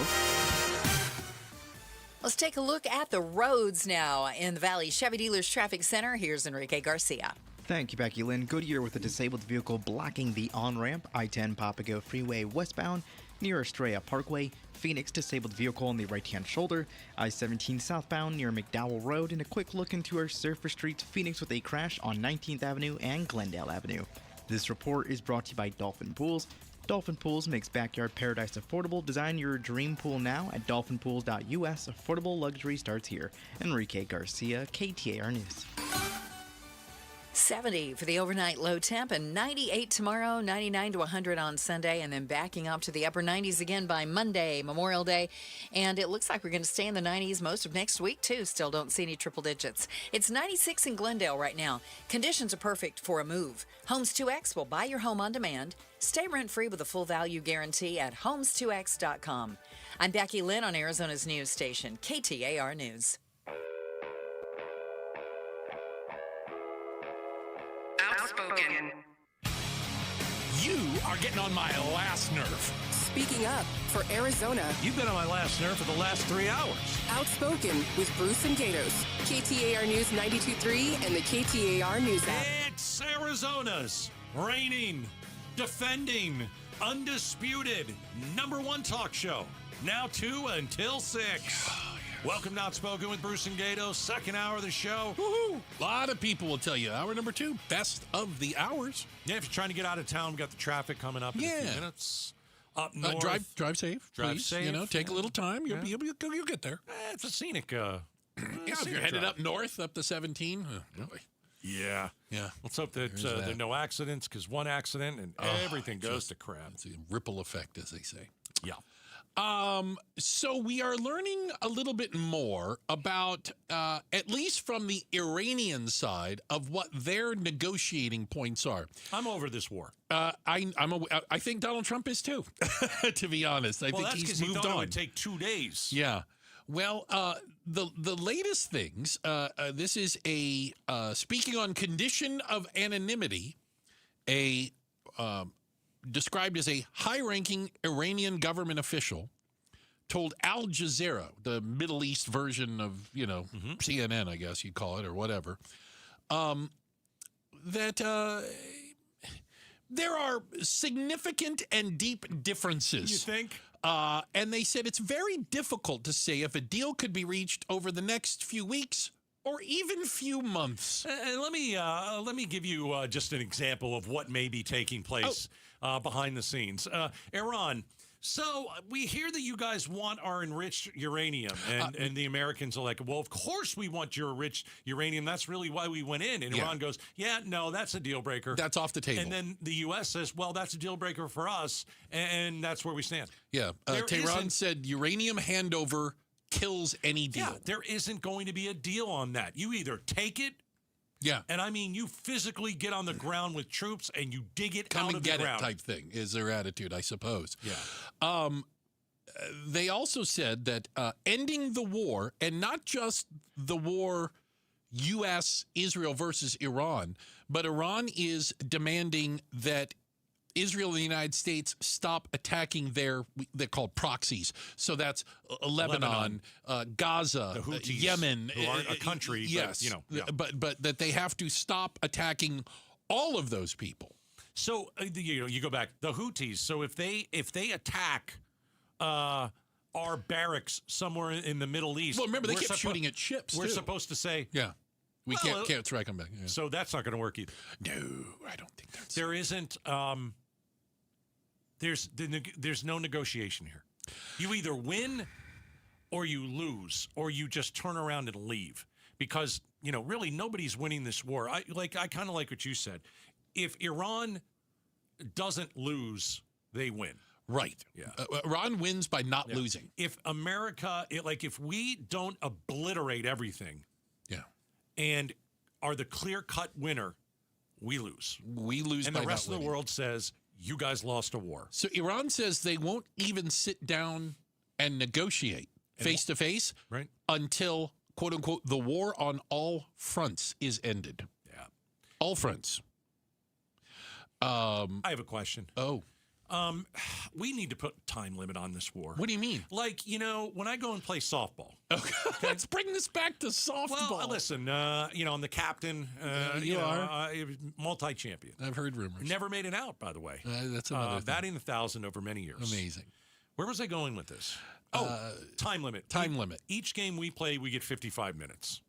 [SPEAKER 3] Let's take a look at the roads now in the Valley Chevy Dealers Traffic Center. Here's Enrique Garcia.
[SPEAKER 1] Thank you, Becky Lynn. Goodyear with a disabled vehicle blocking the on-ramp, I-10 Papago Freeway westbound near Estrella Parkway. Phoenix disabled vehicle on the right-hand shoulder. I-17 southbound near McDowell Road. And a quick look into our surface streets. Phoenix with a crash on 19th Avenue and Glendale Avenue. This report is brought to you by Dolphin Pools. Dolphin Pools makes backyard paradise affordable. Design your dream pool now at dolphinpools.us. Affordable luxury starts here. Enrique Garcia, KTAR News.
[SPEAKER 3] 70 for the overnight low temp and 98 tomorrow, 99 to 100 on Sunday, and then backing up to the upper 90s again by Monday, Memorial Day. And it looks like we're going to stay in the 90s most of next week, too. Still don't see any triple digits. It's 96 in Glendale right now. Conditions are perfect for a move. Homes 2X will buy your home on demand. Stay rent-free with a full value guarantee at homes2x.com. I'm Becky Lynn on Arizona's news station, KTAR News.
[SPEAKER 2] Outspoken.
[SPEAKER 13] You are getting on my last nerve.
[SPEAKER 2] Speaking up for Arizona.
[SPEAKER 13] You've been on my last nerve for the last 3 hours.
[SPEAKER 2] Outspoken with Bruce and Gatos. KTAR News 92.3 and the KTAR News app.
[SPEAKER 13] It's Arizona's reigning, defending, undisputed #1 talk show. Now 2 until 6. Welcome to Outspoken with Bruce and Gatos, second hour of the show.
[SPEAKER 14] Woohoo! A lot of people will tell you hour number 2, best of the hours.
[SPEAKER 13] Yeah, if you're trying to get out of town, we've got the traffic coming up in a few minutes. Up north.
[SPEAKER 14] Drive safe.
[SPEAKER 13] Drive
[SPEAKER 14] please.
[SPEAKER 13] safe.
[SPEAKER 14] You know, take a little time. You'll get there.
[SPEAKER 13] It's a scenic.
[SPEAKER 14] If you're headed up north, up to 17.
[SPEAKER 13] Yeah. Let's hope that there are no accidents, because one accident and everything goes to crap.
[SPEAKER 14] It's a ripple effect, as they say.
[SPEAKER 13] Yeah.
[SPEAKER 14] So we are learning a little bit more about, at least from the Iranian side, of what their negotiating points are.
[SPEAKER 13] I'm over this war.
[SPEAKER 14] I think Donald Trump is too. To be honest, I think he's moved on.
[SPEAKER 13] It would take 2 days.
[SPEAKER 14] Yeah. Well, the latest things. This is a speaking on condition of anonymity. Described as a high-ranking Iranian government official told Al Jazeera, the Middle East version of, CNN, I guess you'd call it, or whatever, that there are significant and deep differences.
[SPEAKER 13] You think?
[SPEAKER 14] And they said it's very difficult to say if a deal could be reached over the next few weeks or even few months.
[SPEAKER 13] And let me give you just an example of what may be taking place behind the scenes. Iran. So we hear that you guys want our enriched uranium, and the Americans are like, well, of course we want your enriched uranium. That's really why we went in. And Iran goes, yeah, no, that's a deal breaker.
[SPEAKER 14] That's off the table.
[SPEAKER 13] And then the U.S. says, well, that's a deal breaker for us, and that's where we stand.
[SPEAKER 14] Yeah. Tehran said uranium handover kills any deal.
[SPEAKER 13] Yeah, there isn't going to be a deal on that. You either take it, and I mean you physically get on the ground with troops and you dig it out of the ground.
[SPEAKER 14] Come and get it type thing is their attitude, I suppose.
[SPEAKER 13] Yeah.
[SPEAKER 14] They also said that ending the war, and not just the war U.S., Israel versus Iran, but Iran is demanding that Israel and the United States stop attacking they're called proxies. So that's Lebanon. Gaza,
[SPEAKER 13] the Houthis,
[SPEAKER 14] Yemen,
[SPEAKER 13] who aren't a country.
[SPEAKER 14] Yes, but that they have to stop attacking all of those people.
[SPEAKER 13] So you go back the Houthis. So if they attack our barracks somewhere in the Middle East,
[SPEAKER 14] well, remember they kept shooting at ships.
[SPEAKER 13] We're
[SPEAKER 14] too.
[SPEAKER 13] supposed to say,
[SPEAKER 14] we can't strike them back. Yeah.
[SPEAKER 13] So that's not going to work either.
[SPEAKER 14] No, I don't think that's.
[SPEAKER 13] There isn't. There's no negotiation here. You either win or you lose, or you just turn around and leave, because really nobody's winning this war. I kind of like what you said. If Iran doesn't lose they win.
[SPEAKER 14] Right.
[SPEAKER 13] Yeah.
[SPEAKER 14] Iran wins by not losing.
[SPEAKER 13] If America, if we don't obliterate everything, and are the clear-cut winner, we lose.
[SPEAKER 14] We lose,
[SPEAKER 13] and
[SPEAKER 14] by
[SPEAKER 13] the rest of
[SPEAKER 14] not
[SPEAKER 13] the
[SPEAKER 14] winning.
[SPEAKER 13] world says you guys lost a war.
[SPEAKER 14] So Iran says they won't even sit down and negotiate face to face,
[SPEAKER 13] right,
[SPEAKER 14] until quote unquote the war on all fronts is ended.
[SPEAKER 13] Yeah,
[SPEAKER 14] all fronts.
[SPEAKER 13] I have a question.
[SPEAKER 14] Oh.
[SPEAKER 13] We need to put a time limit on this war.
[SPEAKER 14] What do you mean?
[SPEAKER 13] Like, when I go and play softball.
[SPEAKER 14] Okay. Let's bring this back to softball.
[SPEAKER 13] Well, listen, I'm the captain.
[SPEAKER 14] You are.
[SPEAKER 13] Multi-champion.
[SPEAKER 14] I've heard rumors.
[SPEAKER 13] Never made it out, by the way.
[SPEAKER 14] That's another thing.
[SPEAKER 13] Batting 1,000 over many years.
[SPEAKER 14] Amazing.
[SPEAKER 13] Where was I going with this? Time limit.
[SPEAKER 14] Time limit.
[SPEAKER 13] Each game we play, we get 55 minutes.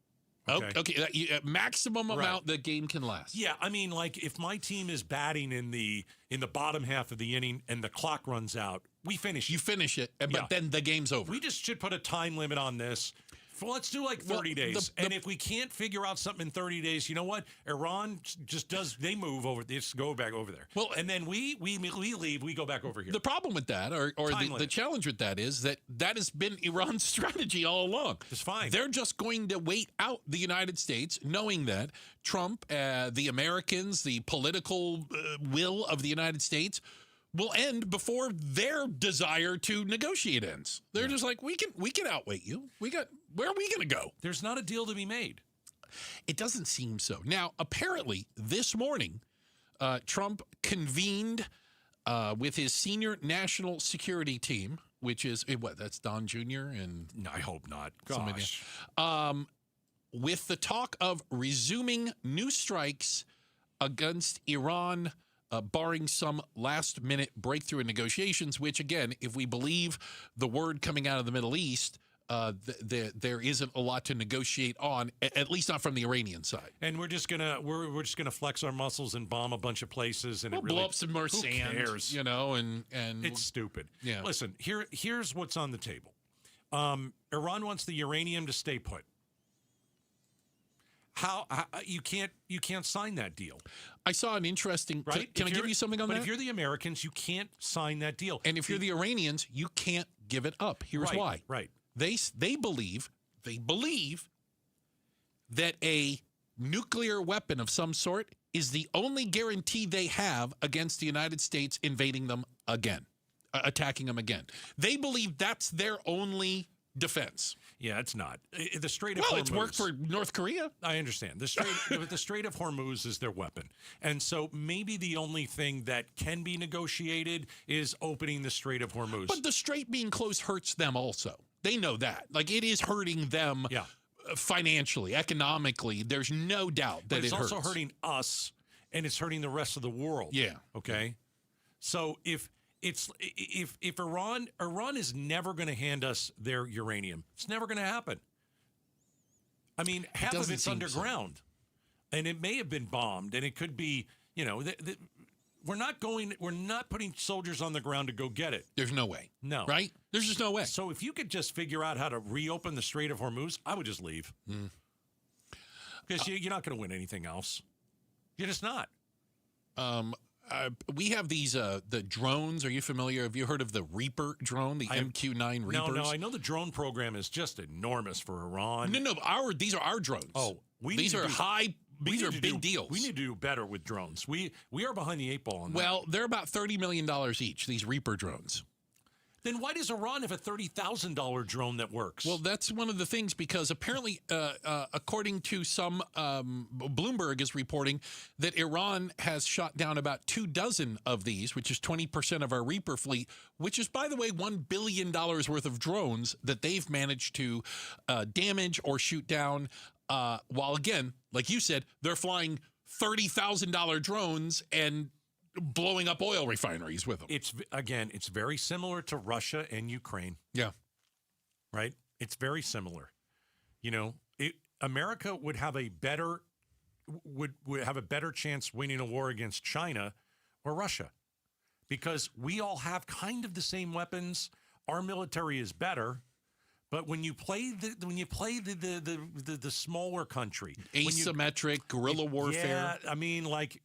[SPEAKER 14] Okay. Maximum amount the game can last.
[SPEAKER 13] Yeah, I mean, like if my team is batting in the bottom half of the inning and the clock runs out, we finish.
[SPEAKER 14] You finish it, but then the game's over.
[SPEAKER 13] We just should put a time limit on this. Well, let's do like 30 days. And if we can't figure out something in 30 days, you know what? Iran just they move over. They just go back over there. Well, and then we leave. We go back over here.
[SPEAKER 14] The problem with that, or the challenge with that, is that has been Iran's strategy all along.
[SPEAKER 13] It's fine.
[SPEAKER 14] They're just going to wait out the United States, knowing that Trump, the Americans, the political will of the United States will end before their desire to negotiate ends. They're just like, we can outwait you. Where are we going to go?
[SPEAKER 13] There's not a deal to be made.
[SPEAKER 14] It doesn't seem so. Now, apparently, this morning, Trump convened with his senior national security team, which is, that's Don Jr. and...
[SPEAKER 13] No, I hope not.
[SPEAKER 14] Gosh. With the talk of resuming new strikes against Iran, barring some last-minute breakthrough in negotiations, which, again, if we believe the word coming out of the Middle East, there isn't a lot to negotiate on, at least not from the Iranian side.
[SPEAKER 13] And we're just gonna flex our muscles and bomb a bunch of places, and
[SPEAKER 14] we'll blow up some more sand.
[SPEAKER 13] Cares?
[SPEAKER 14] And
[SPEAKER 13] it's stupid.
[SPEAKER 14] Yeah.
[SPEAKER 13] Listen, here's what's on the table. Iran wants the uranium to stay put. How you can't sign that deal?
[SPEAKER 14] I saw an interesting.
[SPEAKER 13] Right?
[SPEAKER 14] Can I give you something on that?
[SPEAKER 13] But if you're the Americans, you can't sign that deal.
[SPEAKER 14] And if you're the Iranians, you can't give it up. Here's why.
[SPEAKER 13] Right.
[SPEAKER 14] They believe that a nuclear weapon of some sort is the only guarantee they have against the United States invading them again, attacking them again. They believe that's their only defense.
[SPEAKER 13] Yeah, it's not. The Strait of Hormuz.
[SPEAKER 14] Well, it's worked for North Korea.
[SPEAKER 13] I understand. The Strait of Hormuz is their weapon. And so maybe the only thing that can be negotiated is opening the Strait of Hormuz.
[SPEAKER 14] But the strait being closed hurts them also. They know that. Like, it is hurting them financially, economically. There's no doubt that
[SPEAKER 13] it's
[SPEAKER 14] it hurts.
[SPEAKER 13] also hurting us, and it's hurting the rest of the world.
[SPEAKER 14] Yeah.
[SPEAKER 13] Okay? So if Iran is never going to hand us their uranium. It's never going to happen. I mean, half of it's underground, and it may have been bombed, and it could be, we're not putting soldiers on the ground to go get it.
[SPEAKER 14] There's no way.
[SPEAKER 13] No.
[SPEAKER 14] Right? There's just no way.
[SPEAKER 13] So if you could just figure out how to reopen the Strait of Hormuz, I would just leave. Because you're not going to win anything else. You're just not.
[SPEAKER 14] We have these the drones. Are you familiar? Have you heard of the Reaper drone, the MQ-9 Reapers?
[SPEAKER 13] No. I know the drone program is just enormous for Iran.
[SPEAKER 14] No. These are our drones.
[SPEAKER 13] Oh,
[SPEAKER 14] these are big deals.
[SPEAKER 13] We need to do better with drones. We are behind the eight ball on that.
[SPEAKER 14] Well, they're about $30 million each, these Reaper drones.
[SPEAKER 13] Then why does Iran have a $30,000 drone that works?
[SPEAKER 14] Well, that's one of the things, because apparently, according to some, Bloomberg is reporting that Iran has shot down about 24 of these, which is 20% of our Reaper fleet, which is, by the way, $1 billion worth of drones that they've managed to damage or shoot down, while, again, like you said, they're flying $30,000 drones and blowing up oil refineries with them.
[SPEAKER 13] It's very similar to Russia and Ukraine.
[SPEAKER 14] Yeah.
[SPEAKER 13] Right? It's very similar. America would have a better chance winning a war against China or Russia, because we all have kind of the same weapons. Our military is better, But when you play the smaller country,
[SPEAKER 14] asymmetric guerrilla warfare.
[SPEAKER 13] Yeah, I mean, like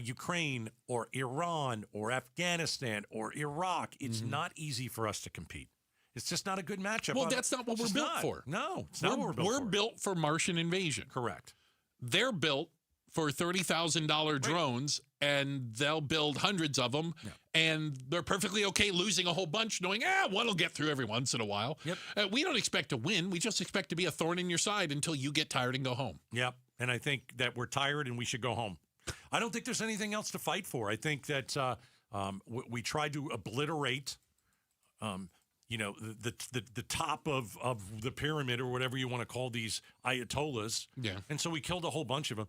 [SPEAKER 13] Ukraine or Iran or Afghanistan or Iraq, it's not easy for us to compete. It's just not a good matchup.
[SPEAKER 14] Well, that's not what we're built for.
[SPEAKER 13] No, it's not what we're built for.
[SPEAKER 14] We're built for Martian invasion.
[SPEAKER 13] Correct.
[SPEAKER 14] They're built for $30,000 drones, and they'll build hundreds of them, and they're perfectly okay losing a whole bunch, knowing, one will get through every once in a while.
[SPEAKER 13] Yep.
[SPEAKER 14] We don't expect to win. We just expect to be a thorn in your side until you get tired and go home.
[SPEAKER 13] Yep, and I think that we're tired and we should go home. I don't think there's anything else to fight for. I think that we tried to obliterate the top of the pyramid, or whatever you want to call these ayatollahs.
[SPEAKER 14] Yeah.
[SPEAKER 13] And so we killed a whole bunch of them.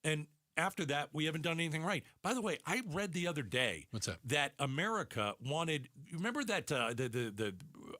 [SPEAKER 13] And after that, we haven't done anything right. By the way, I read the other day that America wanted. Remember that the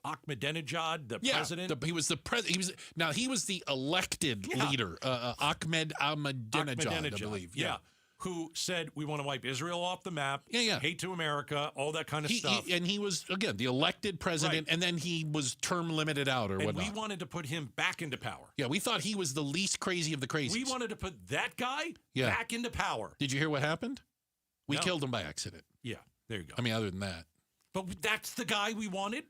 [SPEAKER 13] Ahmadinejad, the president.
[SPEAKER 14] He was the president. He was the elected leader, Ahmadinejad, I believe.
[SPEAKER 13] Yeah. Who said we want to wipe Israel off the map?
[SPEAKER 14] Yeah.
[SPEAKER 13] Hate to America, all that kind of stuff.
[SPEAKER 14] And he was, again, the elected president, and then he was term limited out or whatnot.
[SPEAKER 13] And we wanted to put him back into power.
[SPEAKER 14] Yeah, we thought he was the least crazy of the crazies.
[SPEAKER 13] We wanted to put that guy back into power.
[SPEAKER 14] Did you hear what happened? We killed him by accident.
[SPEAKER 13] Yeah, there you go.
[SPEAKER 14] I mean, other than that.
[SPEAKER 13] But that's the guy we wanted?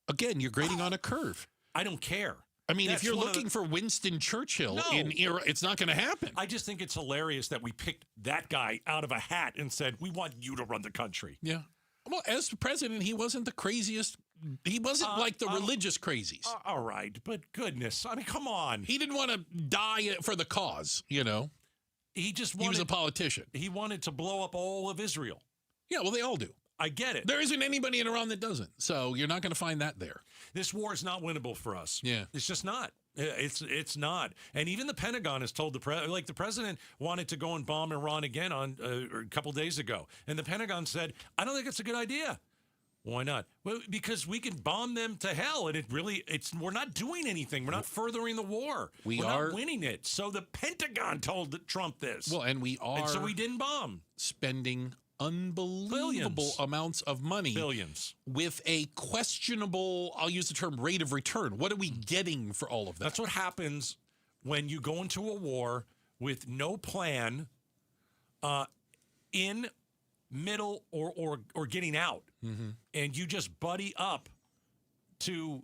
[SPEAKER 14] Again, you're grading on a curve.
[SPEAKER 13] I don't care.
[SPEAKER 14] I mean, if you're looking for Winston Churchill in era, it's not going to happen.
[SPEAKER 13] I just think it's hilarious that we picked that guy out of a hat and said, we want you to run the country.
[SPEAKER 14] Yeah. Well, as president, he wasn't the craziest. He wasn't like the religious crazies.
[SPEAKER 13] All right, but goodness. I mean, come on.
[SPEAKER 14] He didn't want to die for the cause, He was a politician.
[SPEAKER 13] He wanted to blow up all of Israel.
[SPEAKER 14] Yeah, well, they all do.
[SPEAKER 13] I get it.
[SPEAKER 14] There isn't anybody in Iran that doesn't. So you're not going to find that there.
[SPEAKER 13] This war is not winnable for us.
[SPEAKER 14] Yeah.
[SPEAKER 13] It's just not. It's not. And even the Pentagon has told the president wanted to go and bomb Iran again on a couple days ago. And the Pentagon said, I don't think it's a good idea. Why not? Well, because we can bomb them to hell, and we're not doing anything. We're not furthering the war. We're not winning it. So the Pentagon told Trump this.
[SPEAKER 14] Well, and we are.
[SPEAKER 13] And so we didn't bomb.
[SPEAKER 14] Spending unbelievable amounts of money.
[SPEAKER 13] Billions.
[SPEAKER 14] With a questionable, I'll use the term, rate of return. What are we getting for all of that?
[SPEAKER 13] That's what happens when you go into a war with no plan in, middle, or getting out.
[SPEAKER 14] Mm-hmm.
[SPEAKER 13] And you just buddy up to,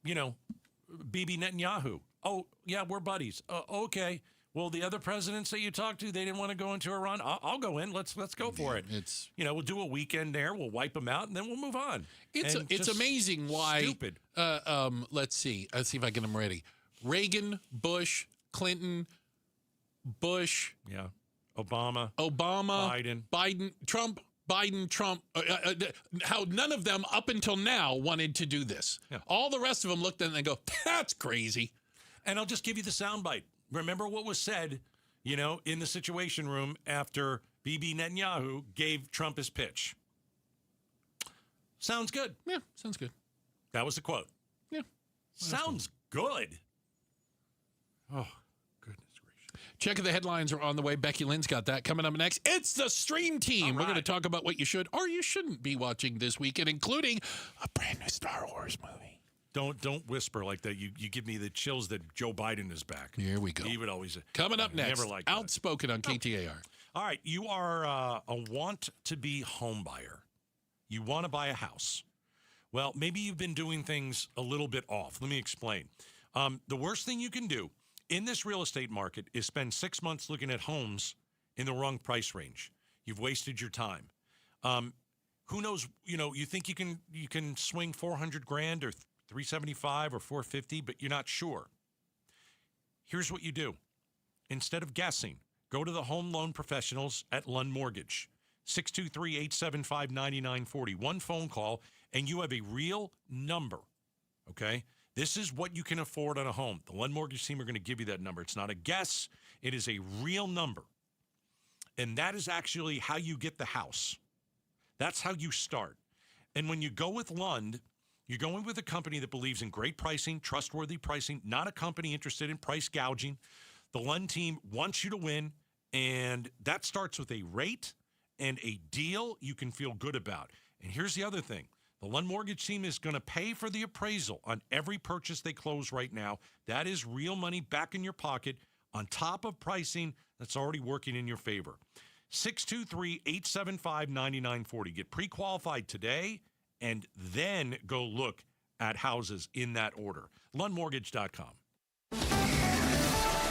[SPEAKER 13] Bibi Netanyahu. Oh, yeah, we're buddies. Okay. Well, the other presidents that you talked to, they didn't want to go into Iran. I'll go in. Let's go for it.
[SPEAKER 14] It's
[SPEAKER 13] we'll do a weekend there. We'll wipe them out, and then we'll move on.
[SPEAKER 14] It's amazing why.
[SPEAKER 13] Stupid.
[SPEAKER 14] Let's see if I get them ready. Reagan, Bush, Clinton, Bush.
[SPEAKER 13] Yeah. Obama.
[SPEAKER 14] Biden. Trump. How none of them up until now wanted to do this.
[SPEAKER 13] Yeah.
[SPEAKER 14] All the rest of them looked at it and go, that's crazy.
[SPEAKER 13] And I'll just give you the soundbite. Remember what was said, in the Situation Room after Bibi Netanyahu gave Trump his pitch. Sounds good.
[SPEAKER 14] Yeah, sounds good.
[SPEAKER 13] That was the quote.
[SPEAKER 14] Yeah.
[SPEAKER 13] Sounds good. Oh, goodness gracious.
[SPEAKER 14] Check the headlines are on the way. Becky Lynn's got that coming up next. It's the Stream Team.
[SPEAKER 13] Right.
[SPEAKER 14] We're going to talk about what you should or you shouldn't be watching this weekend, including a brand new Star Wars movie.
[SPEAKER 13] Don't whisper like that. You give me the chills that Joe Biden is back.
[SPEAKER 14] Here we go.
[SPEAKER 13] He would always.
[SPEAKER 14] Coming up next,
[SPEAKER 13] never liked
[SPEAKER 14] Outspoken on KTAR.
[SPEAKER 13] All right, you are a want-to-be home buyer. You want to buy a house. Well, maybe you've been doing things a little bit off. Let me explain. The worst thing you can do in this real estate market is spend 6 months looking at homes in the wrong price range. You've wasted your time. Who knows? You think you can swing $400,000 or $375,000 or $450,000, but you're not sure. Here's what you do. Instead of guessing, go to the home loan professionals at Lund Mortgage, 623-875-9940. One phone call, and you have a real number, okay? This is what you can afford on a home. The Lund Mortgage team are going to give you that number. It's not a guess. It is a real number. And that is actually how you get the house. That's how you start. And when you go with Lund, you're going with a company that believes in great pricing, trustworthy pricing, not a company interested in price gouging. The Lund team wants you to win, and that starts with a rate and a deal you can feel good about. And here's the other thing. The Lund Mortgage team is going to pay for the appraisal on every purchase they close right now. That is real money back in your pocket on top of pricing that's already working in your favor. 623-875-9940. Get pre-qualified today and then go look at houses in that order. LundMortgage.com.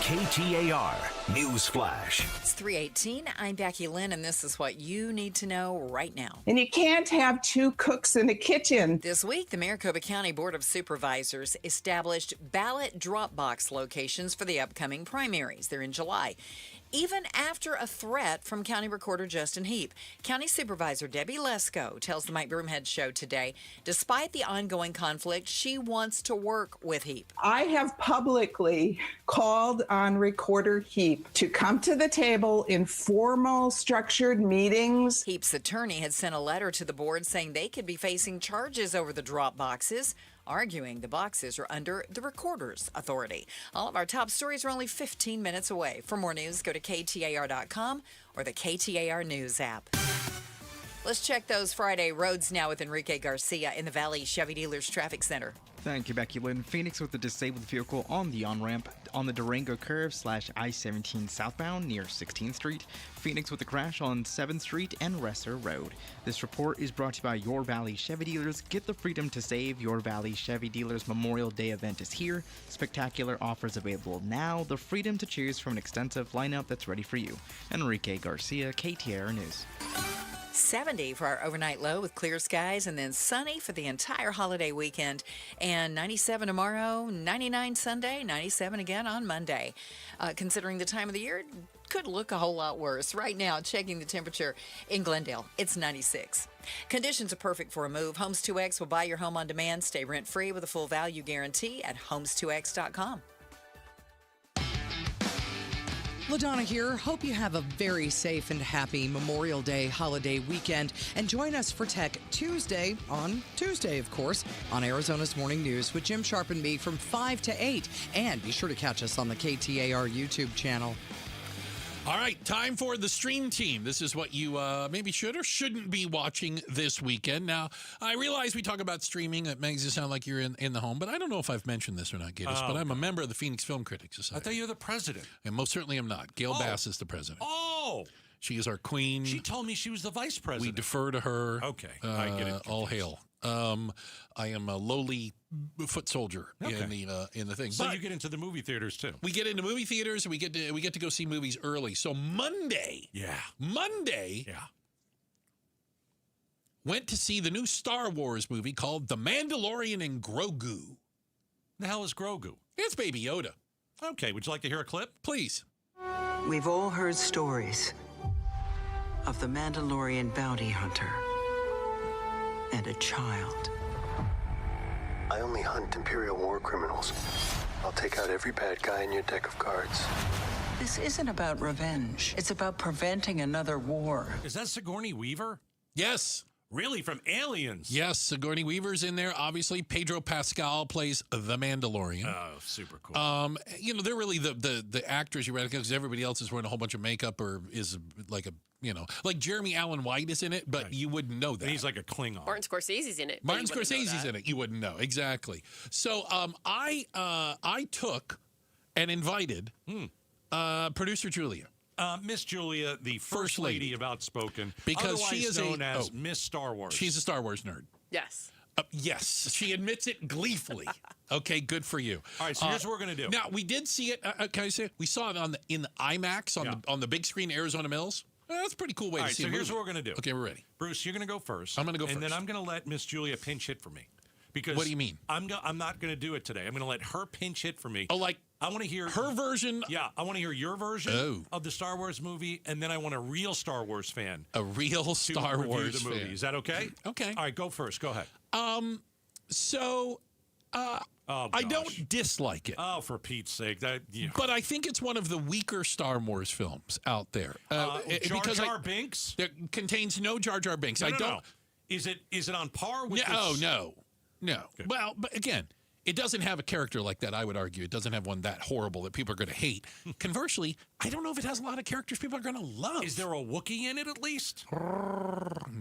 [SPEAKER 6] KTAR News Flash.
[SPEAKER 3] It's 3:18. I'm Becky Lynn, and this is what you need to know right now.
[SPEAKER 4] And you can't have two cooks in the kitchen.
[SPEAKER 3] This week, the Maricopa County Board of Supervisors established ballot drop box locations for the upcoming primaries. They're in July. Even after a threat from County Recorder Justin Heap. County Supervisor Debbie Lesko tells the Mike Broomhead Show today, despite the ongoing conflict, she wants to work with Heap.
[SPEAKER 4] I have publicly called on Recorder Heap to come to the table in formal, structured meetings.
[SPEAKER 3] Heap's attorney had sent a letter to the board saying they could be facing charges over the drop boxes, arguing the boxes are under the recorder's authority. All of our top stories are only 15 minutes away. For more news, go to KTAR.com or the KTAR News app. Let's check those Friday roads now with Enrique Garcia in the Valley Chevy Dealers Traffic Center.
[SPEAKER 1] Thank you, Becky Lynn. Phoenix with a disabled vehicle on the on-ramp on the Durango curve / I-17 southbound near 16th Street. Phoenix with a crash on 7th Street and Resser Road. This report is brought to you by Your Valley Chevy Dealers. Get the freedom to save. Your Valley Chevy Dealers Memorial Day event is here. Spectacular offers available now. The freedom to choose from an extensive lineup that's ready for you. Enrique Garcia, KTAR News.
[SPEAKER 3] 70 for our overnight low with clear skies, and then sunny for the entire holiday weekend. And 97 tomorrow, 99 Sunday, 97 again on Monday. Considering the time of the year, could look a whole lot worse. Right now, checking the temperature in Glendale, it's 96. Conditions are perfect for a move. Homes 2X will buy your home on demand. Stay rent-free with a full value guarantee at homes2x.com.
[SPEAKER 5] LaDonna here. Hope you have a very safe and happy Memorial Day holiday weekend. And join us for Tech Tuesday, on Tuesday, of course, on Arizona's Morning News with Jim Sharp and me from 5 to 8. And be sure to catch us on the KTAR YouTube channel.
[SPEAKER 14] All right, time for the stream team. This is what you maybe should or shouldn't be watching this weekend. Now, I realize we talk about streaming. It makes it sound like you're in the home, but I don't know if I've mentioned this or not, Gatus, but I'm a member of the Phoenix Film Critics Society.
[SPEAKER 13] I thought you were the president.
[SPEAKER 14] And most certainly am not. Gail Bass is the president.
[SPEAKER 13] Oh!
[SPEAKER 14] She is our queen.
[SPEAKER 13] She told me she was the vice president.
[SPEAKER 14] We defer to her.
[SPEAKER 13] Okay, I get it.
[SPEAKER 14] All hail. I am a lowly foot soldier in the thing.
[SPEAKER 13] So
[SPEAKER 14] but
[SPEAKER 13] you get into the movie theaters too.
[SPEAKER 14] We get into movie theaters, and we get to go see movies early. So Monday, went to see the new Star Wars movie called The Mandalorian and Grogu.
[SPEAKER 13] The hell is Grogu?
[SPEAKER 14] It's Baby Yoda.
[SPEAKER 13] Okay, would you like to hear a clip?
[SPEAKER 14] Please.
[SPEAKER 12] We've all heard stories of the Mandalorian bounty hunter and a child.
[SPEAKER 16] I only hunt Imperial war criminals. I'll take out every bad guy in your deck of cards.
[SPEAKER 12] This isn't about revenge. It's about preventing another war.
[SPEAKER 13] Is that Sigourney Weaver?
[SPEAKER 14] Yes.
[SPEAKER 13] Really? From Aliens?
[SPEAKER 14] Yes, Sigourney Weaver's in there. Obviously, Pedro Pascal plays the Mandalorian.
[SPEAKER 13] Oh, super cool.
[SPEAKER 14] They're really the actors you recognize because everybody else is wearing a whole bunch of makeup or is like like Jeremy Allen White is in it, but you wouldn't know that.
[SPEAKER 13] And he's like a Klingon.
[SPEAKER 17] Martin Scorsese's in it.
[SPEAKER 14] Martin Scorsese's in it. You wouldn't know. Exactly. So I took and invited producer Julia.
[SPEAKER 13] Miss Julia, the first lady of Outspoken,
[SPEAKER 14] because she is
[SPEAKER 13] known as Miss Star Wars.
[SPEAKER 14] She's a Star Wars nerd.
[SPEAKER 17] Yes.
[SPEAKER 14] Yes, she admits it gleefully. Okay, good for you.
[SPEAKER 13] All right, so here's what we're going to do.
[SPEAKER 14] Now, we did see it. Can I say we saw it in the IMAX on the big screen, Arizona Mills. That's a pretty cool way to see it.
[SPEAKER 13] All right, so here's what we're going to do.
[SPEAKER 14] Okay, we're ready.
[SPEAKER 13] Bruce, you're going to go first.
[SPEAKER 14] I'm going to go first.
[SPEAKER 13] And then I'm going to let Miss Julia pinch hit for me. Because
[SPEAKER 14] what do you mean?
[SPEAKER 13] I'm not going to do it today. I'm going to let her pinch hit for me.
[SPEAKER 14] Oh, like
[SPEAKER 13] I want to hear
[SPEAKER 14] her version.
[SPEAKER 13] Yeah, I want to hear your version of the Star Wars movie, and then I want a real Star Wars fan.
[SPEAKER 14] A real Star Wars
[SPEAKER 13] the movie.
[SPEAKER 14] fan.
[SPEAKER 13] Is that okay?
[SPEAKER 14] Okay.
[SPEAKER 13] All right, go first. Go ahead.
[SPEAKER 14] I don't dislike it.
[SPEAKER 13] Oh, for Pete's sake!
[SPEAKER 14] But I think it's one of the weaker Star Wars films out there.
[SPEAKER 13] Jar Jar Binks?
[SPEAKER 14] That contains no Jar Jar Binks.
[SPEAKER 13] No. Is it on par with?
[SPEAKER 14] No. Good. Well, but again, it doesn't have a character like that. I would argue it doesn't have one that horrible that people are going to hate. Conversely, I don't know if it has a lot of characters people are going to love.
[SPEAKER 13] Is there a Wookiee in it at least?
[SPEAKER 14] No,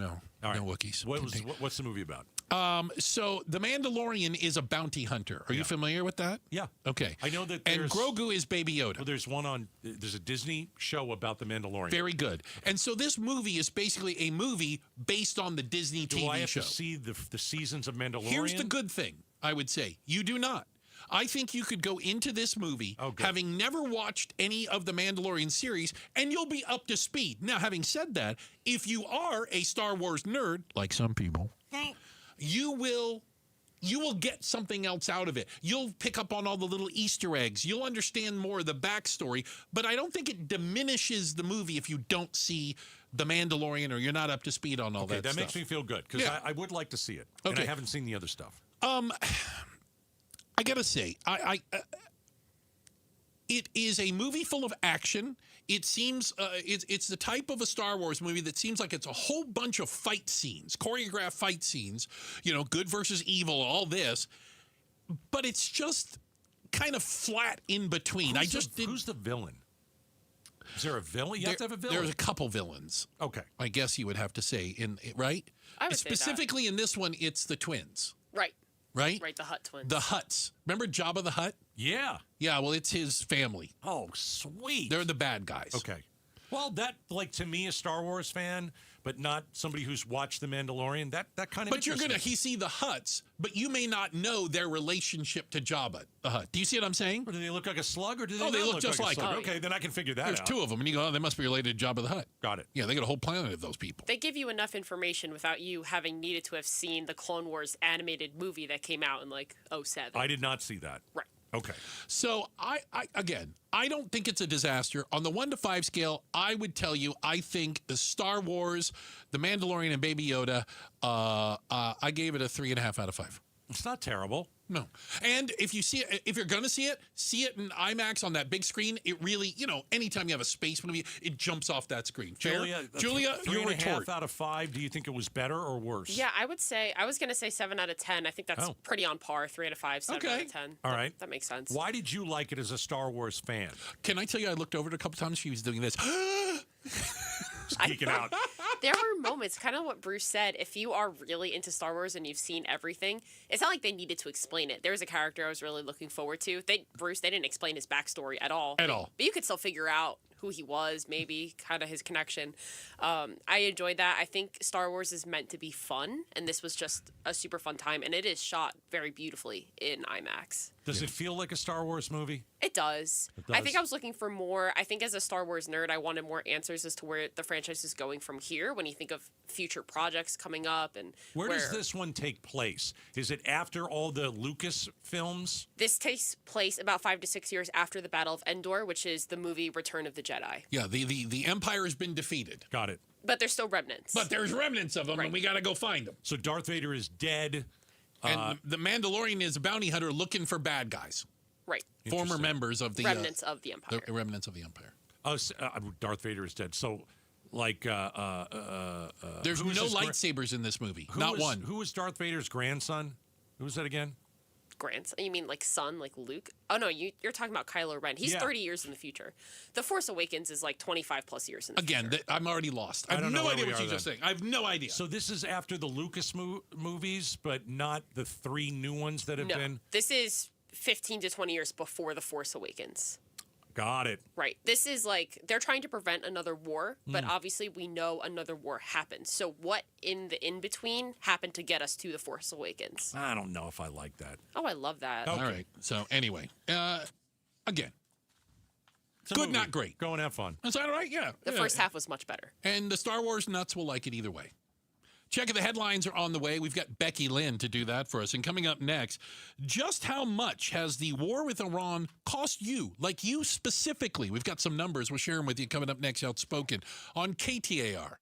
[SPEAKER 13] all right.
[SPEAKER 14] No Wookiees.
[SPEAKER 13] What's the movie about?
[SPEAKER 14] So the Mandalorian is a bounty hunter. Are you familiar with that?
[SPEAKER 13] Yeah.
[SPEAKER 14] Okay.
[SPEAKER 13] I know that.
[SPEAKER 14] And Grogu is Baby Yoda.
[SPEAKER 13] Well, there's a Disney show about the Mandalorian.
[SPEAKER 14] Very good. And so this movie is basically a movie based on the Disney TV show.
[SPEAKER 13] Do I have to see the seasons of Mandalorian?
[SPEAKER 14] Here's the good thing, I would say. You do not. I think you could go into this movie having never watched any of the Mandalorian series, and you'll be up to speed. Now, having said that, if you are a Star Wars nerd, like some people, you will get something else out of it. You'll pick up on all the little Easter eggs. You'll understand more of the backstory, but I don't think it diminishes the movie if you don't see The Mandalorian or you're not up to speed on all that stuff.
[SPEAKER 13] That makes me feel good, because I would like to see it, and I haven't seen the other stuff.
[SPEAKER 14] I gotta say, it is a movie full of action. It seems it's the type of a Star Wars movie that seems like it's a whole bunch of fight scenes, choreographed fight scenes, good versus evil, all this. But it's just kind of flat in between.
[SPEAKER 13] Who's the villain? Is there a villain? You have to have a villain.
[SPEAKER 14] There's a couple villains.
[SPEAKER 13] Okay.
[SPEAKER 14] I guess you would have to say, right?
[SPEAKER 8] I would say that.
[SPEAKER 14] Specifically in this one, it's the twins.
[SPEAKER 8] Right.
[SPEAKER 14] Right?
[SPEAKER 8] Right, the Hutt twins.
[SPEAKER 14] The Hutts. Remember Jabba the Hutt?
[SPEAKER 13] Yeah.
[SPEAKER 14] Yeah, well, it's his family.
[SPEAKER 13] Oh, sweet.
[SPEAKER 14] They're the bad guys.
[SPEAKER 13] Okay. Well, that, to me, a Star Wars fan, but not somebody who's watched The Mandalorian, that kind of
[SPEAKER 14] But you're going to see the Hutts, but you may not know their relationship to Jabba the Hutt. Do you see what I'm saying?
[SPEAKER 13] Or do they look like a slug, or do they
[SPEAKER 14] they
[SPEAKER 13] not
[SPEAKER 14] look just like
[SPEAKER 13] a slug?
[SPEAKER 14] him.
[SPEAKER 13] Okay, then I can figure that
[SPEAKER 14] There's
[SPEAKER 13] out.
[SPEAKER 14] two of them, and you go, oh, they must be related to Jabba the Hutt.
[SPEAKER 13] Got it.
[SPEAKER 14] Yeah, they got a whole planet of those people.
[SPEAKER 8] They give you enough information without you having needed to have seen the Clone Wars animated movie that came out in, 2007.
[SPEAKER 13] I did not see that.
[SPEAKER 8] Right.
[SPEAKER 13] Okay.
[SPEAKER 14] So, I don't think it's a disaster. On the 1 to 5 scale, I would tell you, I think the Star Wars, The Mandalorian, and Baby Yoda, I gave it a 3.5 out of 5.
[SPEAKER 13] It's not terrible.
[SPEAKER 14] No. And if you see it, if you're going to see it in IMAX on that big screen. It really, anytime you have a space movie, it jumps off that screen.
[SPEAKER 13] Julia,
[SPEAKER 14] your retort.
[SPEAKER 13] 3.5 out of 5. Do you think it was better or worse?
[SPEAKER 8] Yeah, I was going to say 7 out of 10. I think that's pretty on par. 3 out of 5, 7 out of 10.
[SPEAKER 13] All right.
[SPEAKER 8] That makes sense.
[SPEAKER 13] Why did you like it as a Star Wars fan?
[SPEAKER 14] Can I tell you, I looked over it a couple times. She was doing this.
[SPEAKER 13] Geeking out.
[SPEAKER 8] There were moments, kind of what Bruce said, if you are really into Star Wars and you've seen everything, it's not like they needed to explain it. There was a character I was really looking forward to. They didn't explain his backstory at all.
[SPEAKER 14] At all.
[SPEAKER 8] But you could still figure out who he was, maybe, kind of his connection. I enjoyed that. I think Star Wars is meant to be fun, and this was just a super fun time, and it is shot very beautifully in IMAX.
[SPEAKER 13] Does it feel like a Star Wars movie?
[SPEAKER 8] It does. I think I was looking for more. I think as a Star Wars nerd, I wanted more answers as to where the franchise is going from here when you think of future projects coming up. And
[SPEAKER 13] where does this one take place? Is it after all the Lucas films?
[SPEAKER 8] This takes place about 5 to 6 years after the Battle of Endor, which is the movie Return of the Jedi.
[SPEAKER 14] Yeah, the Empire has been defeated.
[SPEAKER 13] Got it.
[SPEAKER 8] But there's still remnants.
[SPEAKER 14] But there's remnants of them, and we got to go find them.
[SPEAKER 13] So Darth Vader is dead.
[SPEAKER 14] And the Mandalorian is a bounty hunter looking for bad guys.
[SPEAKER 8] Right.
[SPEAKER 14] Former members of the
[SPEAKER 8] remnants of the Empire.
[SPEAKER 14] The remnants of the Empire.
[SPEAKER 13] Oh, Darth Vader is dead. So, there's
[SPEAKER 14] no lightsabers in this movie. Not one.
[SPEAKER 13] Who was Darth Vader's grandson? Who was that again?
[SPEAKER 8] Grandson? You mean like son, like Luke? Oh no, you're talking about Kylo Ren. He's 30 years in the future. The Force Awakens is like 25 plus years in the future.
[SPEAKER 14] Again, I'm already lost. I have no idea what you're just saying. I have no idea.
[SPEAKER 13] So this is after the Lucas movies, but not the 3 new ones that have been?
[SPEAKER 8] This is 15 to 20 years before The Force Awakens.
[SPEAKER 13] Got it.
[SPEAKER 8] Right. This is they're trying to prevent another war, but obviously we know another war happened. So what in the in-between happened to get us to The Force Awakens?
[SPEAKER 13] I don't know if I like that.
[SPEAKER 8] Oh, I love that.
[SPEAKER 14] Okay. All right. So anyway, again, good, not great.
[SPEAKER 13] Go and have fun.
[SPEAKER 14] Is that all right? Yeah.
[SPEAKER 8] The first half was much better.
[SPEAKER 14] And the Star Wars nuts will like it either way. Check it. The headlines are on the way. We've got Becky Lynn to do that for us. And coming up next, just how much has the war with Iran cost you? Like you specifically. We've got some numbers. We'll share them with you coming up next, Outspoken, on KTAR.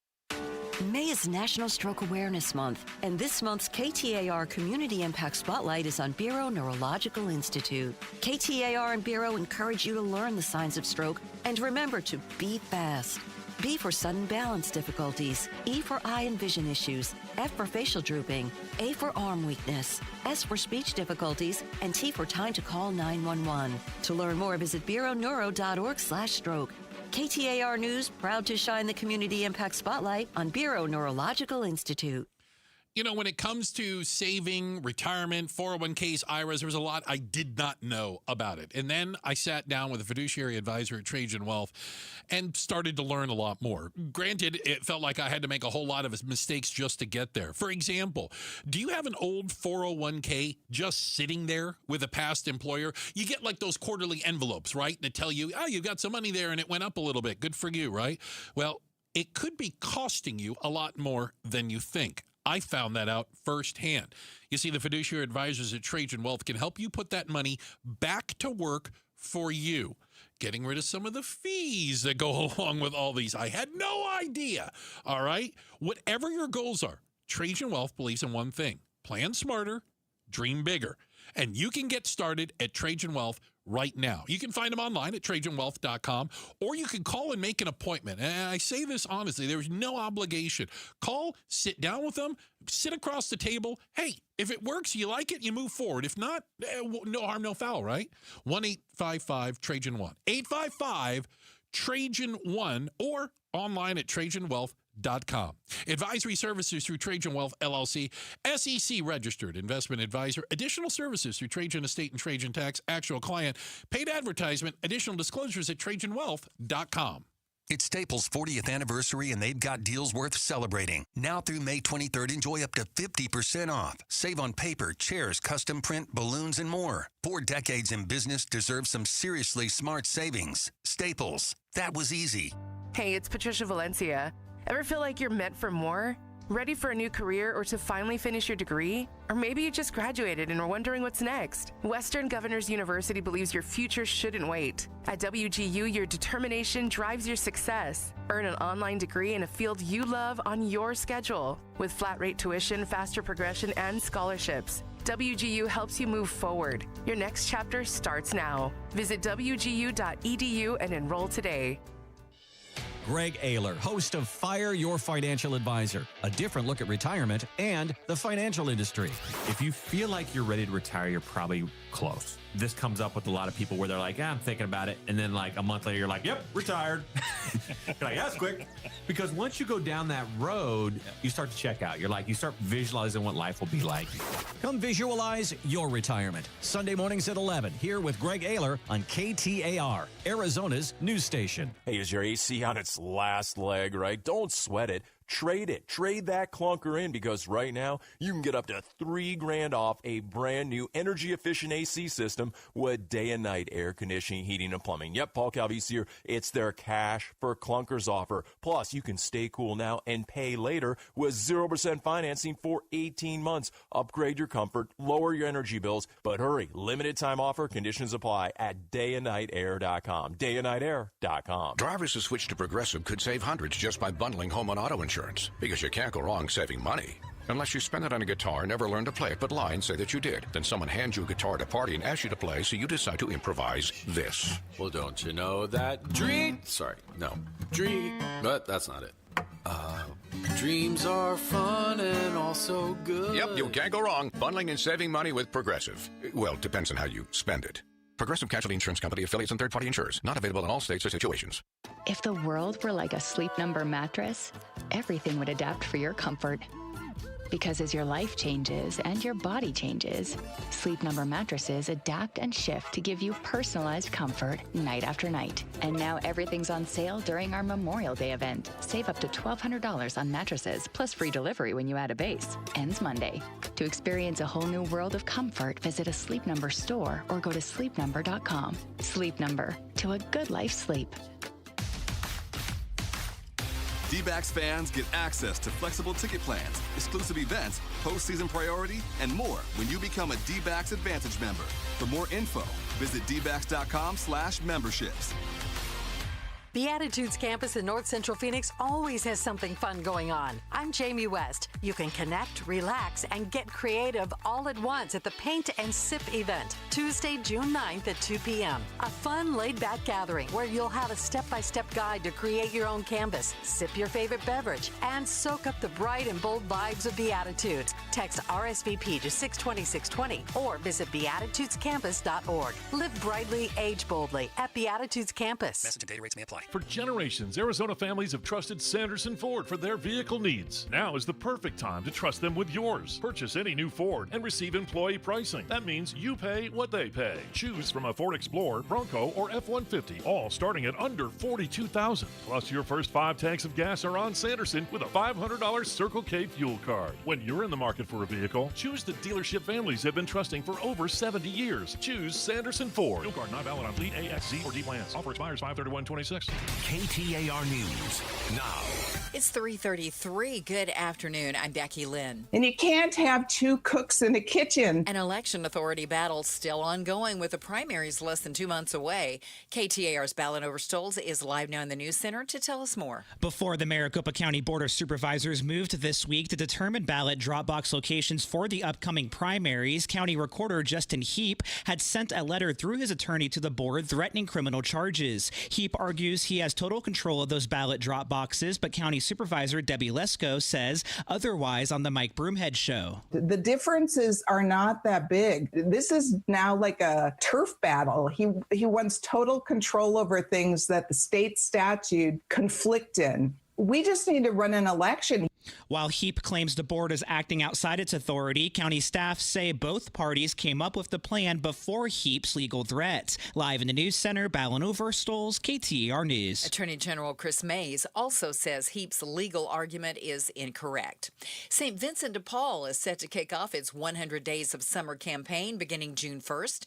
[SPEAKER 17] May is National Stroke Awareness Month, and this month's KTAR Community Impact Spotlight is on Bureau Neurological Institute. KTAR and Bureau encourage you to learn the signs of stroke and remember to be fast. B for sudden balance difficulties, E for eye and vision issues, F for facial drooping, A for arm weakness, S for speech difficulties, and T for time to call 911. To learn more, visit bureauneuro.org/stroke. KTAR News, proud to shine the Community Impact Spotlight on Bureau Neurological Institute.
[SPEAKER 14] You know, when it comes to saving, retirement, 401ks, IRAs, there was a lot I did not know about it. And then I sat down with a fiduciary advisor at Trajan Wealth and started to learn a lot more. Granted, it felt like I had to make a whole lot of mistakes just to get there. For example, do you have an old 401k just sitting there with a past employer? You get like those quarterly envelopes, right? That tell you, oh, you've got some money there and it went up a little bit. Good for you, right? Well, it could be costing you a lot more than you think. I found that out firsthand. You see, the fiduciary advisors at Trajan Wealth can help you put that money back to work for you, getting rid of some of the fees that go along with all these. I had no idea. All right? Whatever your goals are, Trajan Wealth believes in one thing: plan smarter, dream bigger. And you can get started at Trajan Wealth right now. You can find them online at TrajanWealth.com, or you can call and make an appointment. And I say this honestly, there's no obligation. Call, sit down with them, sit across the table. Hey, if it works, you like it, you move forward. If not, no harm, no foul, right? 1-855-TRAJAN-1. 855-TRAJAN-1, or online at TrajanWealth.com. Advisory services through Trajan Wealth, LLC, SEC registered investment advisor. Additional services through Trajan Estate and Trajan Tax. Actual client. Paid advertisement. Additional disclosures at TrajanWealth.com.
[SPEAKER 19] It's Staples' 40th anniversary, and they've got deals worth celebrating. Now through May 23rd, enjoy up to 50% off. Save on paper, chairs, custom print, balloons, and more. 4 decades in business deserve some seriously smart savings. Staples. That was easy.
[SPEAKER 29] Hey, it's Patricia Valencia. Ever feel like you're meant for more? Ready for a new career or to finally finish your degree? Or maybe you just graduated and are wondering what's next? Western Governors University believes your future shouldn't wait. At WGU, your determination drives your success. Earn an online degree in a field you love on your schedule. With flat rate tuition, faster progression, and scholarships, WGU helps you move forward. Your next chapter starts now. Visit WGU.edu and enroll today.
[SPEAKER 7] Greg Ayler, host of Fire Your Financial Advisor, a different look at retirement and the financial industry.
[SPEAKER 18] If you feel like you're ready to retire, you're probably close. This comes up with a lot of people where they're like, I'm thinking about it. And then like a month later, you're like, yep, retired. You're like, that's quick. Because once you go down that road, you start to check out. You start visualizing what life will be like.
[SPEAKER 7] Come visualize your retirement. Sunday mornings at 11, here with Greg Ayler on KTAR, Arizona's news station.
[SPEAKER 20] Hey, is your AC on its last leg, right? Don't sweat it. Trade it. Trade that clunker in, because right now you can get up to $3,000 off a brand new energy efficient AC system with day and night air conditioning, heating, and plumbing. Yep, Paul Calvese here. It's their cash for clunkers offer. Plus, you can stay cool now and pay later with 0% financing for 18 months. Upgrade your comfort, lower your energy bills, but hurry. Limited time offer. Conditions apply at dayandnightair.com. Dayandnightair.com.
[SPEAKER 21] Drivers who switch to Progressive could save hundreds just by bundling home and auto insurance. Because you can't go wrong saving money. Unless you spend it on a guitar, never learn to play it, but lie and say that you did. Then someone hands you a guitar at a party and asks you to play, so you decide to improvise this.
[SPEAKER 22] Well, don't you know that but that's not it. Dreams are fun and also good.
[SPEAKER 21] Yep, you can't go wrong bundling and saving money with Progressive. Well, it depends on how you spend it. Progressive Casualty Insurance Company, affiliates, and third-party insurers. Not available in all states or situations.
[SPEAKER 23] If the world were like a Sleep Number mattress, everything would adapt for your comfort. Because as your life changes and your body changes, Sleep Number mattresses adapt and shift to give you personalized comfort night after night. And now everything's on sale during our Memorial Day event. Save up to $1,200 on mattresses, plus free delivery when you add a base. Ends Monday. To experience a whole new world of comfort, visit a Sleep Number store or go to sleepnumber.com. Sleep Number. To a good life sleep.
[SPEAKER 24] D-backs fans get access to flexible ticket plans, exclusive events, postseason priority, and more when you become a D-backs Advantage member. For more info, visit dbacks.com/memberships.
[SPEAKER 25] Beatitudes campus in North Central Phoenix always has something fun going on. I'm Jamie West. You can connect, relax, and get creative all at once at the Paint and Sip event, Tuesday, June 9th at 2 p.m. A fun, laid-back gathering where you'll have a step-by-step guide to create your own canvas, sip your favorite beverage, and soak up the bright and bold vibes of Beatitudes. Text RSVP to 620-620 or visit beatitudescampus.org. Live brightly, age boldly at Beatitudes Campus.
[SPEAKER 19] Message and data rates may apply.
[SPEAKER 2] For generations, Arizona families have trusted Sanderson Ford for their vehicle needs. Now is the perfect time to trust them with yours. Purchase any new Ford and receive employee pricing. That means you pay what they pay. Choose from a Ford Explorer, Bronco, or F-150, all starting at under $42,000. Plus, your first 5 tanks of gas are on Sanderson with a $500 Circle K fuel card. When you're in the market for a vehicle, choose the dealership families have been trusting for over 70 years. Choose Sanderson Ford. Fuel card not valid on fleet A, X, Z, or D plans. Offer expires 5/31/26.
[SPEAKER 19] KTAR News now.
[SPEAKER 3] It's 3:33. Good afternoon. I'm Becky Lynn.
[SPEAKER 4] And you can't have 2 cooks in a kitchen.
[SPEAKER 3] An election authority battle still ongoing with the primaries less than 2 months away. KTAR's Ballot Over Stoles is live now in the News Center to tell us more.
[SPEAKER 6] Before the Maricopa County Board of Supervisors moved this week to determine ballot drop box locations for the upcoming primaries, County Recorder Justin Heap had sent a letter through his attorney to the board threatening criminal charges. Heap argues he has total control of those ballot drop boxes, but County Supervisor Debbie Lesko says otherwise on the Mike Broomhead Show.
[SPEAKER 4] The differences are not that big. This is now like a turf battle. He wants total control over things that the state statute conflict in. We just need to run an election.
[SPEAKER 6] While Heap claims the board is acting outside its authority, county staff say both parties came up with the plan before Heap's legal threats. Live in the News Center, Ballin Over Stoles, KTAR News.
[SPEAKER 3] Attorney General Chris Mays also says Heap's legal argument is incorrect. St. Vincent de Paul is set to kick off its 100 Days of Summer campaign beginning June 1st.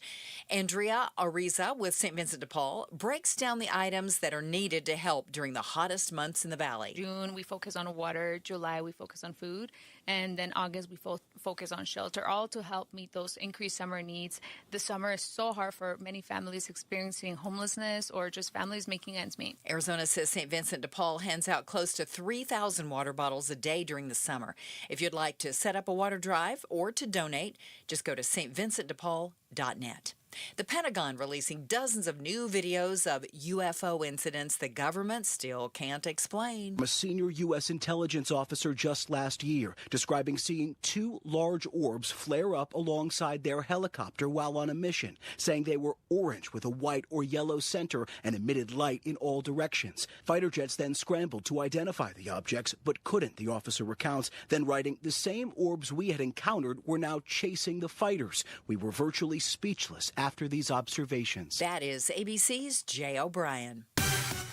[SPEAKER 3] Andrea Ariza with St. Vincent de Paul breaks down the items that are needed to help during the hottest months in the valley.
[SPEAKER 9] June, we focus on water. July, we focus on food. And then August, we focus on shelter, all to help meet those increased summer needs. The summer is so hard for many families experiencing homelessness or just families making ends meet.
[SPEAKER 3] Arizona says St. Vincent de Paul hands out close to 3,000 water bottles a day during the summer. If you'd like to set up a water drive or to donate, just go to stvincentdepaul.net. The Pentagon releasing dozens of new videos of UFO incidents the government still can't explain.
[SPEAKER 10] A senior U.S. intelligence officer just last year describing seeing 2 large orbs flare up alongside their helicopter while on a mission, saying they were orange with a white or yellow center and emitted light in all directions. Fighter jets then scrambled to identify the objects, but couldn't, the officer recounts, then writing, the same orbs we had encountered were now chasing the fighters. We were virtually speechless after these observations.
[SPEAKER 3] That is ABC's Jay O'Brien.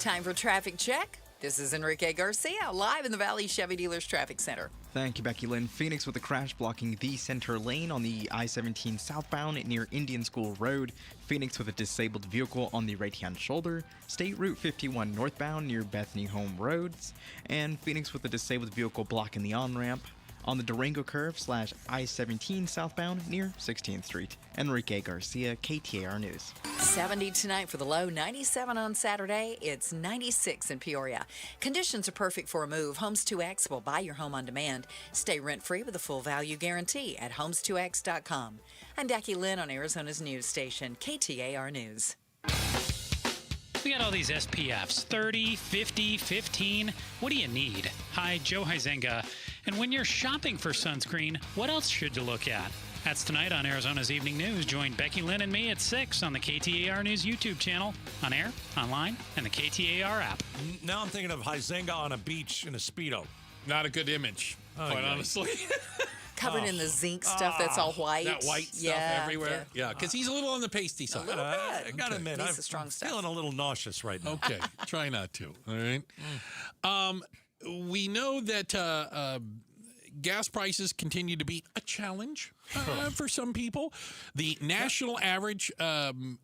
[SPEAKER 3] Time for Traffic Check. This is Enrique Garcia, live in the Valley Chevy Dealers Traffic Center.
[SPEAKER 1] Thank you, Becky Lynn. Phoenix with a crash blocking the center lane on the I-17 southbound near Indian School Road. Phoenix with a disabled vehicle on the right-hand shoulder. State Route 51 northbound near Bethany Home Roads. And Phoenix with a disabled vehicle blocking the on-ramp on the Durango Curve / I-17 southbound near 16th Street. Enrique Garcia, KTAR News.
[SPEAKER 3] 70 tonight for the low, 97 on Saturday. It's 96 in Peoria. Conditions are perfect for a move. Homes 2X will buy your home on demand. Stay rent-free with a full value guarantee at homes2x.com. I'm Becky Lynn on Arizona's news station, KTAR News.
[SPEAKER 11] We got all these SPFs, 30, 50, 15. What do you need? Hi, Joe Huizenga. And when you're shopping for sunscreen, what else should you look at? That's tonight on Arizona's Evening News. Join Becky Lynn and me at 6 on the KTAR News YouTube channel, on air, online, and the KTAR app.
[SPEAKER 13] Now I'm thinking of Huizenga on a beach in a Speedo.
[SPEAKER 14] Not a good image, quite honestly.
[SPEAKER 3] Covered in the zinc stuff that's all white.
[SPEAKER 14] That white stuff everywhere. Yeah, because he's a little on the pasty side.
[SPEAKER 13] I got to admit, I'm
[SPEAKER 3] the strong stuff.
[SPEAKER 13] feeling a little nauseous right now.
[SPEAKER 14] Okay, try not to. All right. We know that gas prices continue to be a challenge for some people. The national average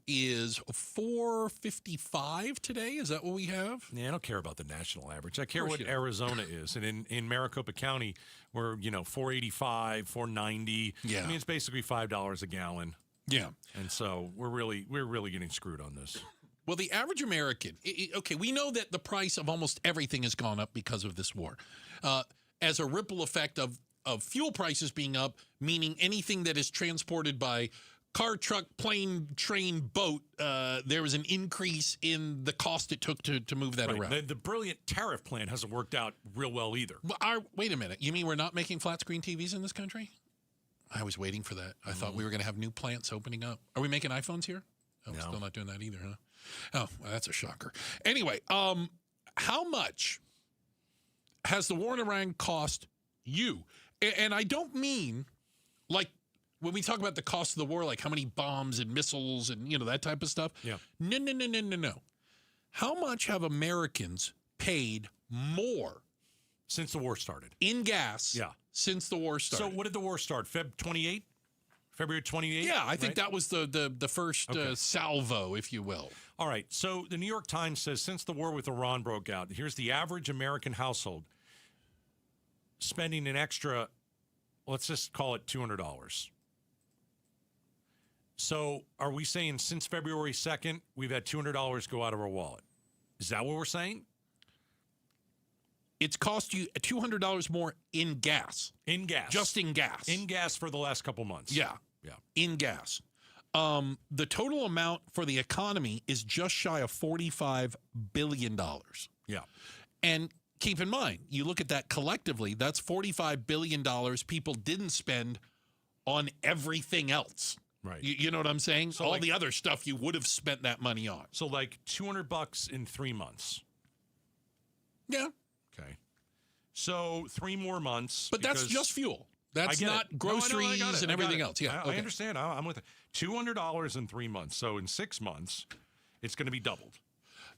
[SPEAKER 14] is $4.55 today. Is that what we have?
[SPEAKER 13] Yeah, I don't care about the national average. I care what Arizona is. And in Maricopa County, we're, $4.85, $4.90.
[SPEAKER 14] Yeah.
[SPEAKER 13] I mean, it's basically $5 a gallon.
[SPEAKER 14] Yeah.
[SPEAKER 13] And so we're really getting screwed on this.
[SPEAKER 14] Well, the average American, okay, we know that the price of almost everything has gone up because of this war. As a ripple effect of fuel prices being up, meaning anything that is transported by car, truck, plane, train, boat, there was an increase in the cost it took to move that around.
[SPEAKER 13] The brilliant tariff plan hasn't worked out real well either.
[SPEAKER 14] Wait a minute. You mean we're not making flat screen TVs in this country? I was waiting for that. I thought we were going to have new plants opening up. Are we making iPhones here? Oh, we're still not doing that either, huh? Oh, well, that's a shocker. Anyway, how much has the war in Iran cost you? And I don't mean like when we talk about the cost of the war, like how many bombs and missiles and, that type of stuff.
[SPEAKER 13] Yeah.
[SPEAKER 14] No. How much have Americans paid more
[SPEAKER 13] since the war started
[SPEAKER 14] in gas?
[SPEAKER 13] Yeah.
[SPEAKER 14] Since the war started.
[SPEAKER 13] So what did the war start? February 28th?
[SPEAKER 14] Yeah, I think that was the first salvo, if you will.
[SPEAKER 13] All right. So the New York Times says since the war with Iran broke out, here's the average American household spending an extra, let's just call it $200. So are we saying since February 2nd, we've had $200 go out of our wallet? Is that what we're saying?
[SPEAKER 14] It's cost you $200 more in gas.
[SPEAKER 13] In gas.
[SPEAKER 14] Just in gas.
[SPEAKER 13] In gas for the last couple months.
[SPEAKER 14] Yeah. In gas. The total amount for the economy is just shy of $45 billion.
[SPEAKER 13] Yeah.
[SPEAKER 14] And keep in mind, you look at that collectively, that's $45 billion people didn't spend on everything else.
[SPEAKER 13] Right.
[SPEAKER 14] You know what I'm saying?
[SPEAKER 13] So
[SPEAKER 14] all the other stuff you would have spent that money on.
[SPEAKER 13] So like $200 in 3 months.
[SPEAKER 14] Yeah.
[SPEAKER 13] Okay. So 3 more months.
[SPEAKER 14] But that's just fuel. That's not groceries and everything else. Yeah.
[SPEAKER 13] I understand. I'm with it. $200 in 3 months. So in 6 months, it's going to be doubled.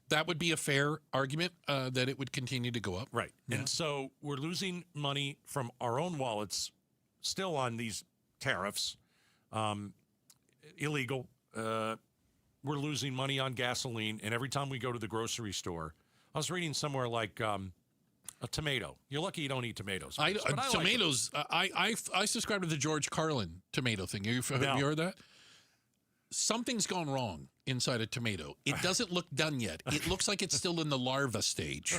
[SPEAKER 14] That would be a fair argument that it would continue to go up.
[SPEAKER 13] Right.
[SPEAKER 14] Yeah.
[SPEAKER 13] And so we're losing money from our own wallets still on these tariffs. Illegal. We're losing money on gasoline. And every time we go to the grocery store, I was reading somewhere like a tomato. You're lucky you don't eat tomatoes.
[SPEAKER 14] Tomatoes. I subscribe to the George Carlin tomato thing. Have you heard that? Something's gone wrong inside a tomato. It doesn't look done yet. It looks like it's still in the larva stage.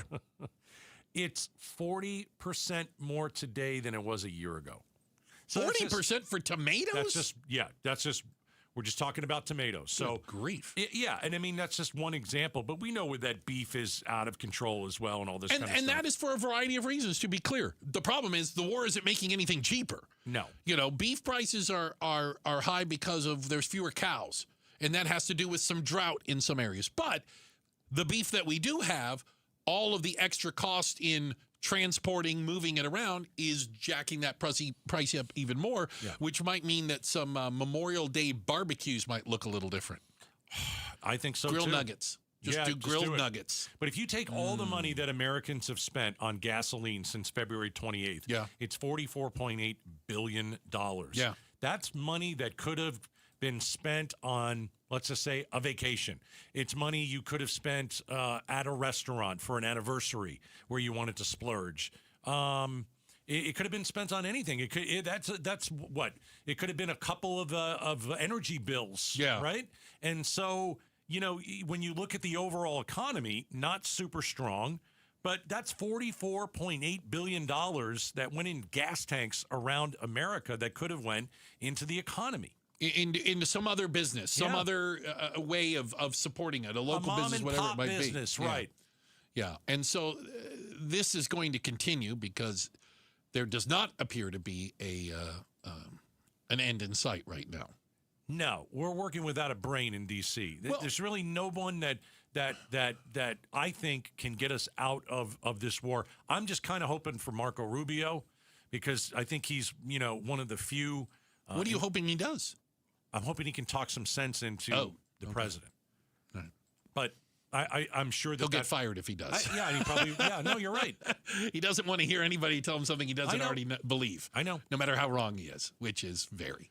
[SPEAKER 13] It's 40% more today than it was a year ago.
[SPEAKER 14] 40% for tomatoes?
[SPEAKER 13] That's just we're just talking about tomatoes. So
[SPEAKER 14] good grief.
[SPEAKER 13] And I mean that's just one example, but we know that beef is out of control as well and all this kind of stuff.
[SPEAKER 14] And that is for a variety of reasons, to be clear. The problem is the war isn't making anything cheaper.
[SPEAKER 13] No.
[SPEAKER 14] Beef prices are high because of there's fewer cows, and that has to do with some drought in some areas. But the beef that we do have, all of the extra cost in transporting, moving it around is jacking that price up even more, which might mean that some Memorial Day barbecues might look a little different.
[SPEAKER 13] I think so,
[SPEAKER 14] Grilled
[SPEAKER 13] too.
[SPEAKER 14] nuggets. Just do grilled nuggets.
[SPEAKER 13] But if you take all the money that Americans have spent on gasoline since February 28th, it's $44.8 billion.
[SPEAKER 14] Yeah.
[SPEAKER 13] That's money that could have been spent on, let's just say, a vacation. It's money you could have spent at a restaurant for an anniversary where you wanted to splurge. It could have been spent on anything. That's what it could have been. A couple of energy bills.
[SPEAKER 14] Yeah.
[SPEAKER 13] Right. And so when you look at the overall economy, not super strong. But that's $44.8 billion that went in gas tanks around America that could have went into the economy.
[SPEAKER 14] Into some other business, some other way of supporting it, a local business, whatever it might
[SPEAKER 13] business,
[SPEAKER 14] be.
[SPEAKER 13] Right.
[SPEAKER 14] Yeah. And so this is going to continue because there does not appear to be an end in sight right now.
[SPEAKER 13] No, we're working without a brain in D.C. There's really no one that I think can get us out of this war. I'm just kind of hoping for Marco Rubio because I think he's one of the few.
[SPEAKER 14] What are you hoping he does?
[SPEAKER 13] I'm hoping he can talk some sense into the president.
[SPEAKER 14] All right.
[SPEAKER 13] But I'm sure that
[SPEAKER 14] he'll get fired if he does.
[SPEAKER 13] He probably. Yeah, no, you're right.
[SPEAKER 14] He doesn't want to hear anybody tell him something he doesn't already believe.
[SPEAKER 13] I know.
[SPEAKER 14] No matter how wrong he is, which is very.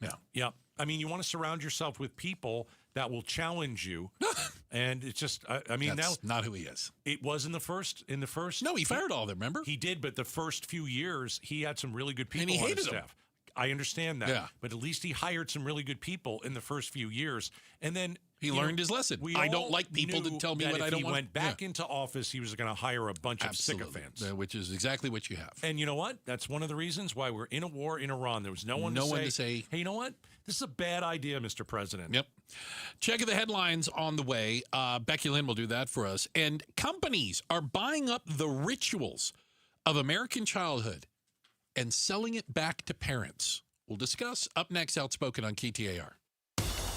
[SPEAKER 14] Yeah.
[SPEAKER 13] Yeah. I mean, you want to surround yourself with people that will challenge you, and it's just. I mean,
[SPEAKER 14] that's not who he is.
[SPEAKER 13] It was in the first.
[SPEAKER 14] No, he fired all of them. Remember?
[SPEAKER 13] He did, but the first few years, he had some really good people
[SPEAKER 14] and he
[SPEAKER 13] on
[SPEAKER 14] hated
[SPEAKER 13] his staff.
[SPEAKER 14] them.
[SPEAKER 13] I understand that.
[SPEAKER 14] Yeah.
[SPEAKER 13] But at least he hired some really good people in the first few years. And then
[SPEAKER 14] he learned his lesson. I don't like people to tell me what I don't want.
[SPEAKER 13] If he went back into office, he was going to hire a bunch of sycophants.
[SPEAKER 14] Which is exactly what you have.
[SPEAKER 13] And you know what? That's one of the reasons why we're in a war in Iran. There was no one to say, hey, you know what? This is a bad idea, Mr. President.
[SPEAKER 14] Yep. Check the headlines on the way. Becky Lynn will do that for us. And companies are buying up the rituals of American childhood and selling it back to parents. We'll discuss up next, Outspoken on KTAR.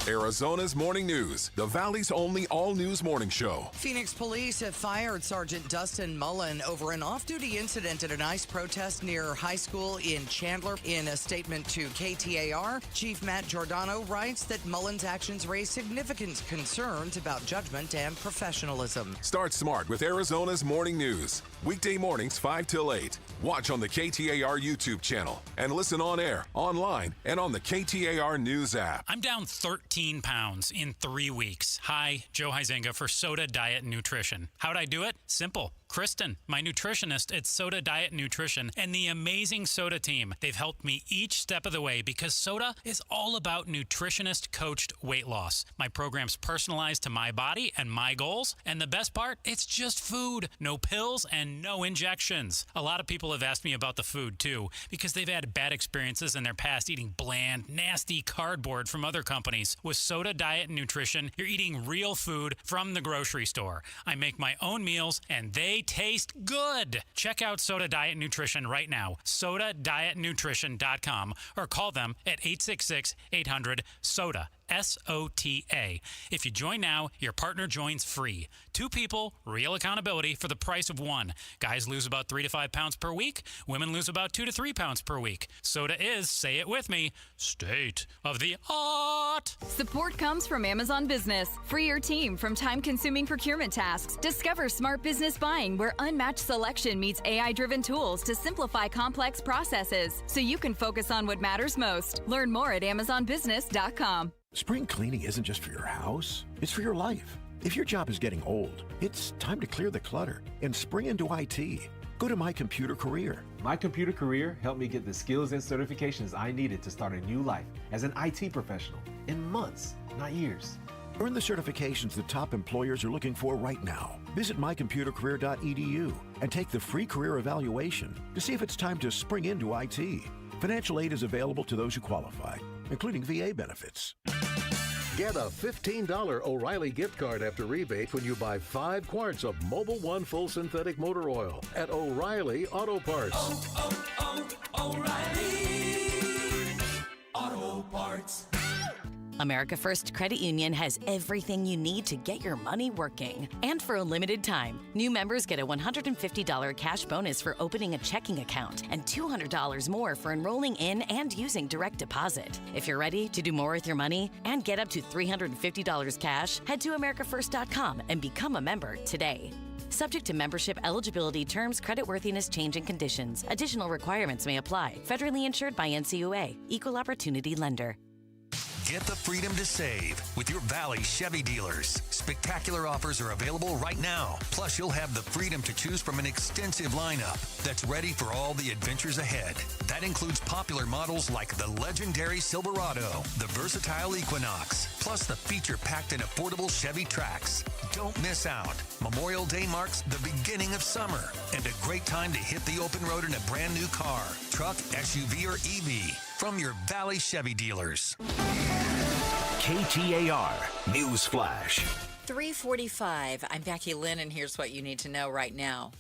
[SPEAKER 5] Arizona's Morning News, the Valley's only all-news morning show.
[SPEAKER 8] Phoenix police have fired Sergeant Dustin Mullen over an off-duty incident at an ICE protest near high school in Chandler. In a statement to KTAR, Chief Matt Giordano writes that Mullen's actions raise significant concerns about judgment and professionalism.
[SPEAKER 5] Start smart with Arizona's Morning News. Weekday mornings 5 till 8. Watch on the KTAR YouTube channel and listen on air, online, and on the KTAR News app.
[SPEAKER 11] I'm down 13 pounds in 3 weeks. Hi, Joe Huizenga for Soda Diet Nutrition. How'd I do it? Simple. Kristen, my nutritionist at Soda Diet Nutrition, and the amazing Soda team. They've helped me each step of the way because Soda is all about nutritionist-coached weight loss. My program's personalized to my body and my goals, and the best part, it's just food. No pills and no injections. A lot of people have asked me about the food, too, because they've had bad experiences in their past eating bland, nasty cardboard from other companies. With Soda Diet Nutrition, you're eating real food from the grocery store. I make my own meals, and they taste good. Check out Soda Diet Nutrition right now. SodaDietNutrition.com or call them at 866-800-SODA. SOTA. If you join now, your partner joins free. 2 people, real accountability for the price of 1. Guys lose about 3 to 5 pounds per week. Women lose about 2 to 3 pounds per week. Soda is, say it with me, state of the art.
[SPEAKER 12] Support comes from Amazon Business. Free your team from time-consuming procurement tasks. Discover smart business buying where unmatched selection meets AI-driven tools to simplify complex processes so you can focus on what matters most. Learn more at AmazonBusiness.com.
[SPEAKER 15] Spring cleaning isn't just for your house, it's for your life. If your job is getting old, it's time to clear the clutter and spring into IT. Go to My Computer Career.
[SPEAKER 16] My Computer Career helped me get the skills and certifications I needed to start a new life as an IT professional in months, not years.
[SPEAKER 15] Earn the certifications the top employers are looking for right now. Visit mycomputercareer.edu and take the free career evaluation to see if it's time to spring into IT. Financial aid is available to those who qualify, including VA benefits.
[SPEAKER 17] Get a $15 O'Reilly gift card after rebate when you buy 5 quarts of Mobil 1 full synthetic motor oil at O'Reilly Auto Parts.
[SPEAKER 26] O'Reilly Auto Parts.
[SPEAKER 27] America First Credit Union has everything you need to get your money working. And for a limited time, new members get a $150 cash bonus for opening a checking account and $200 more for enrolling in and using direct deposit. If you're ready to do more with your money and get up to $350 cash, head to americafirst.com and become a member today. Subject to membership, eligibility, terms, creditworthiness, change, and conditions. Additional requirements may apply. Federally insured by NCUA. Equal Opportunity Lender.
[SPEAKER 19] Get the freedom to save with your Valley Chevy dealers. Spectacular offers are available right now. Plus, you'll have the freedom to choose from an extensive lineup that's ready for all the adventures ahead. That includes popular models like the legendary Silverado, the versatile Equinox, plus the feature-packed and affordable Chevy Trax. Don't miss out. Memorial Day marks the beginning of summer and a great time to hit the open road in a brand new car, truck, SUV, or EV from your Valley Chevy dealers.
[SPEAKER 21] KTAR News Flash.
[SPEAKER 3] 3:45. I'm Becky Lynn, and here's what you need to know right now.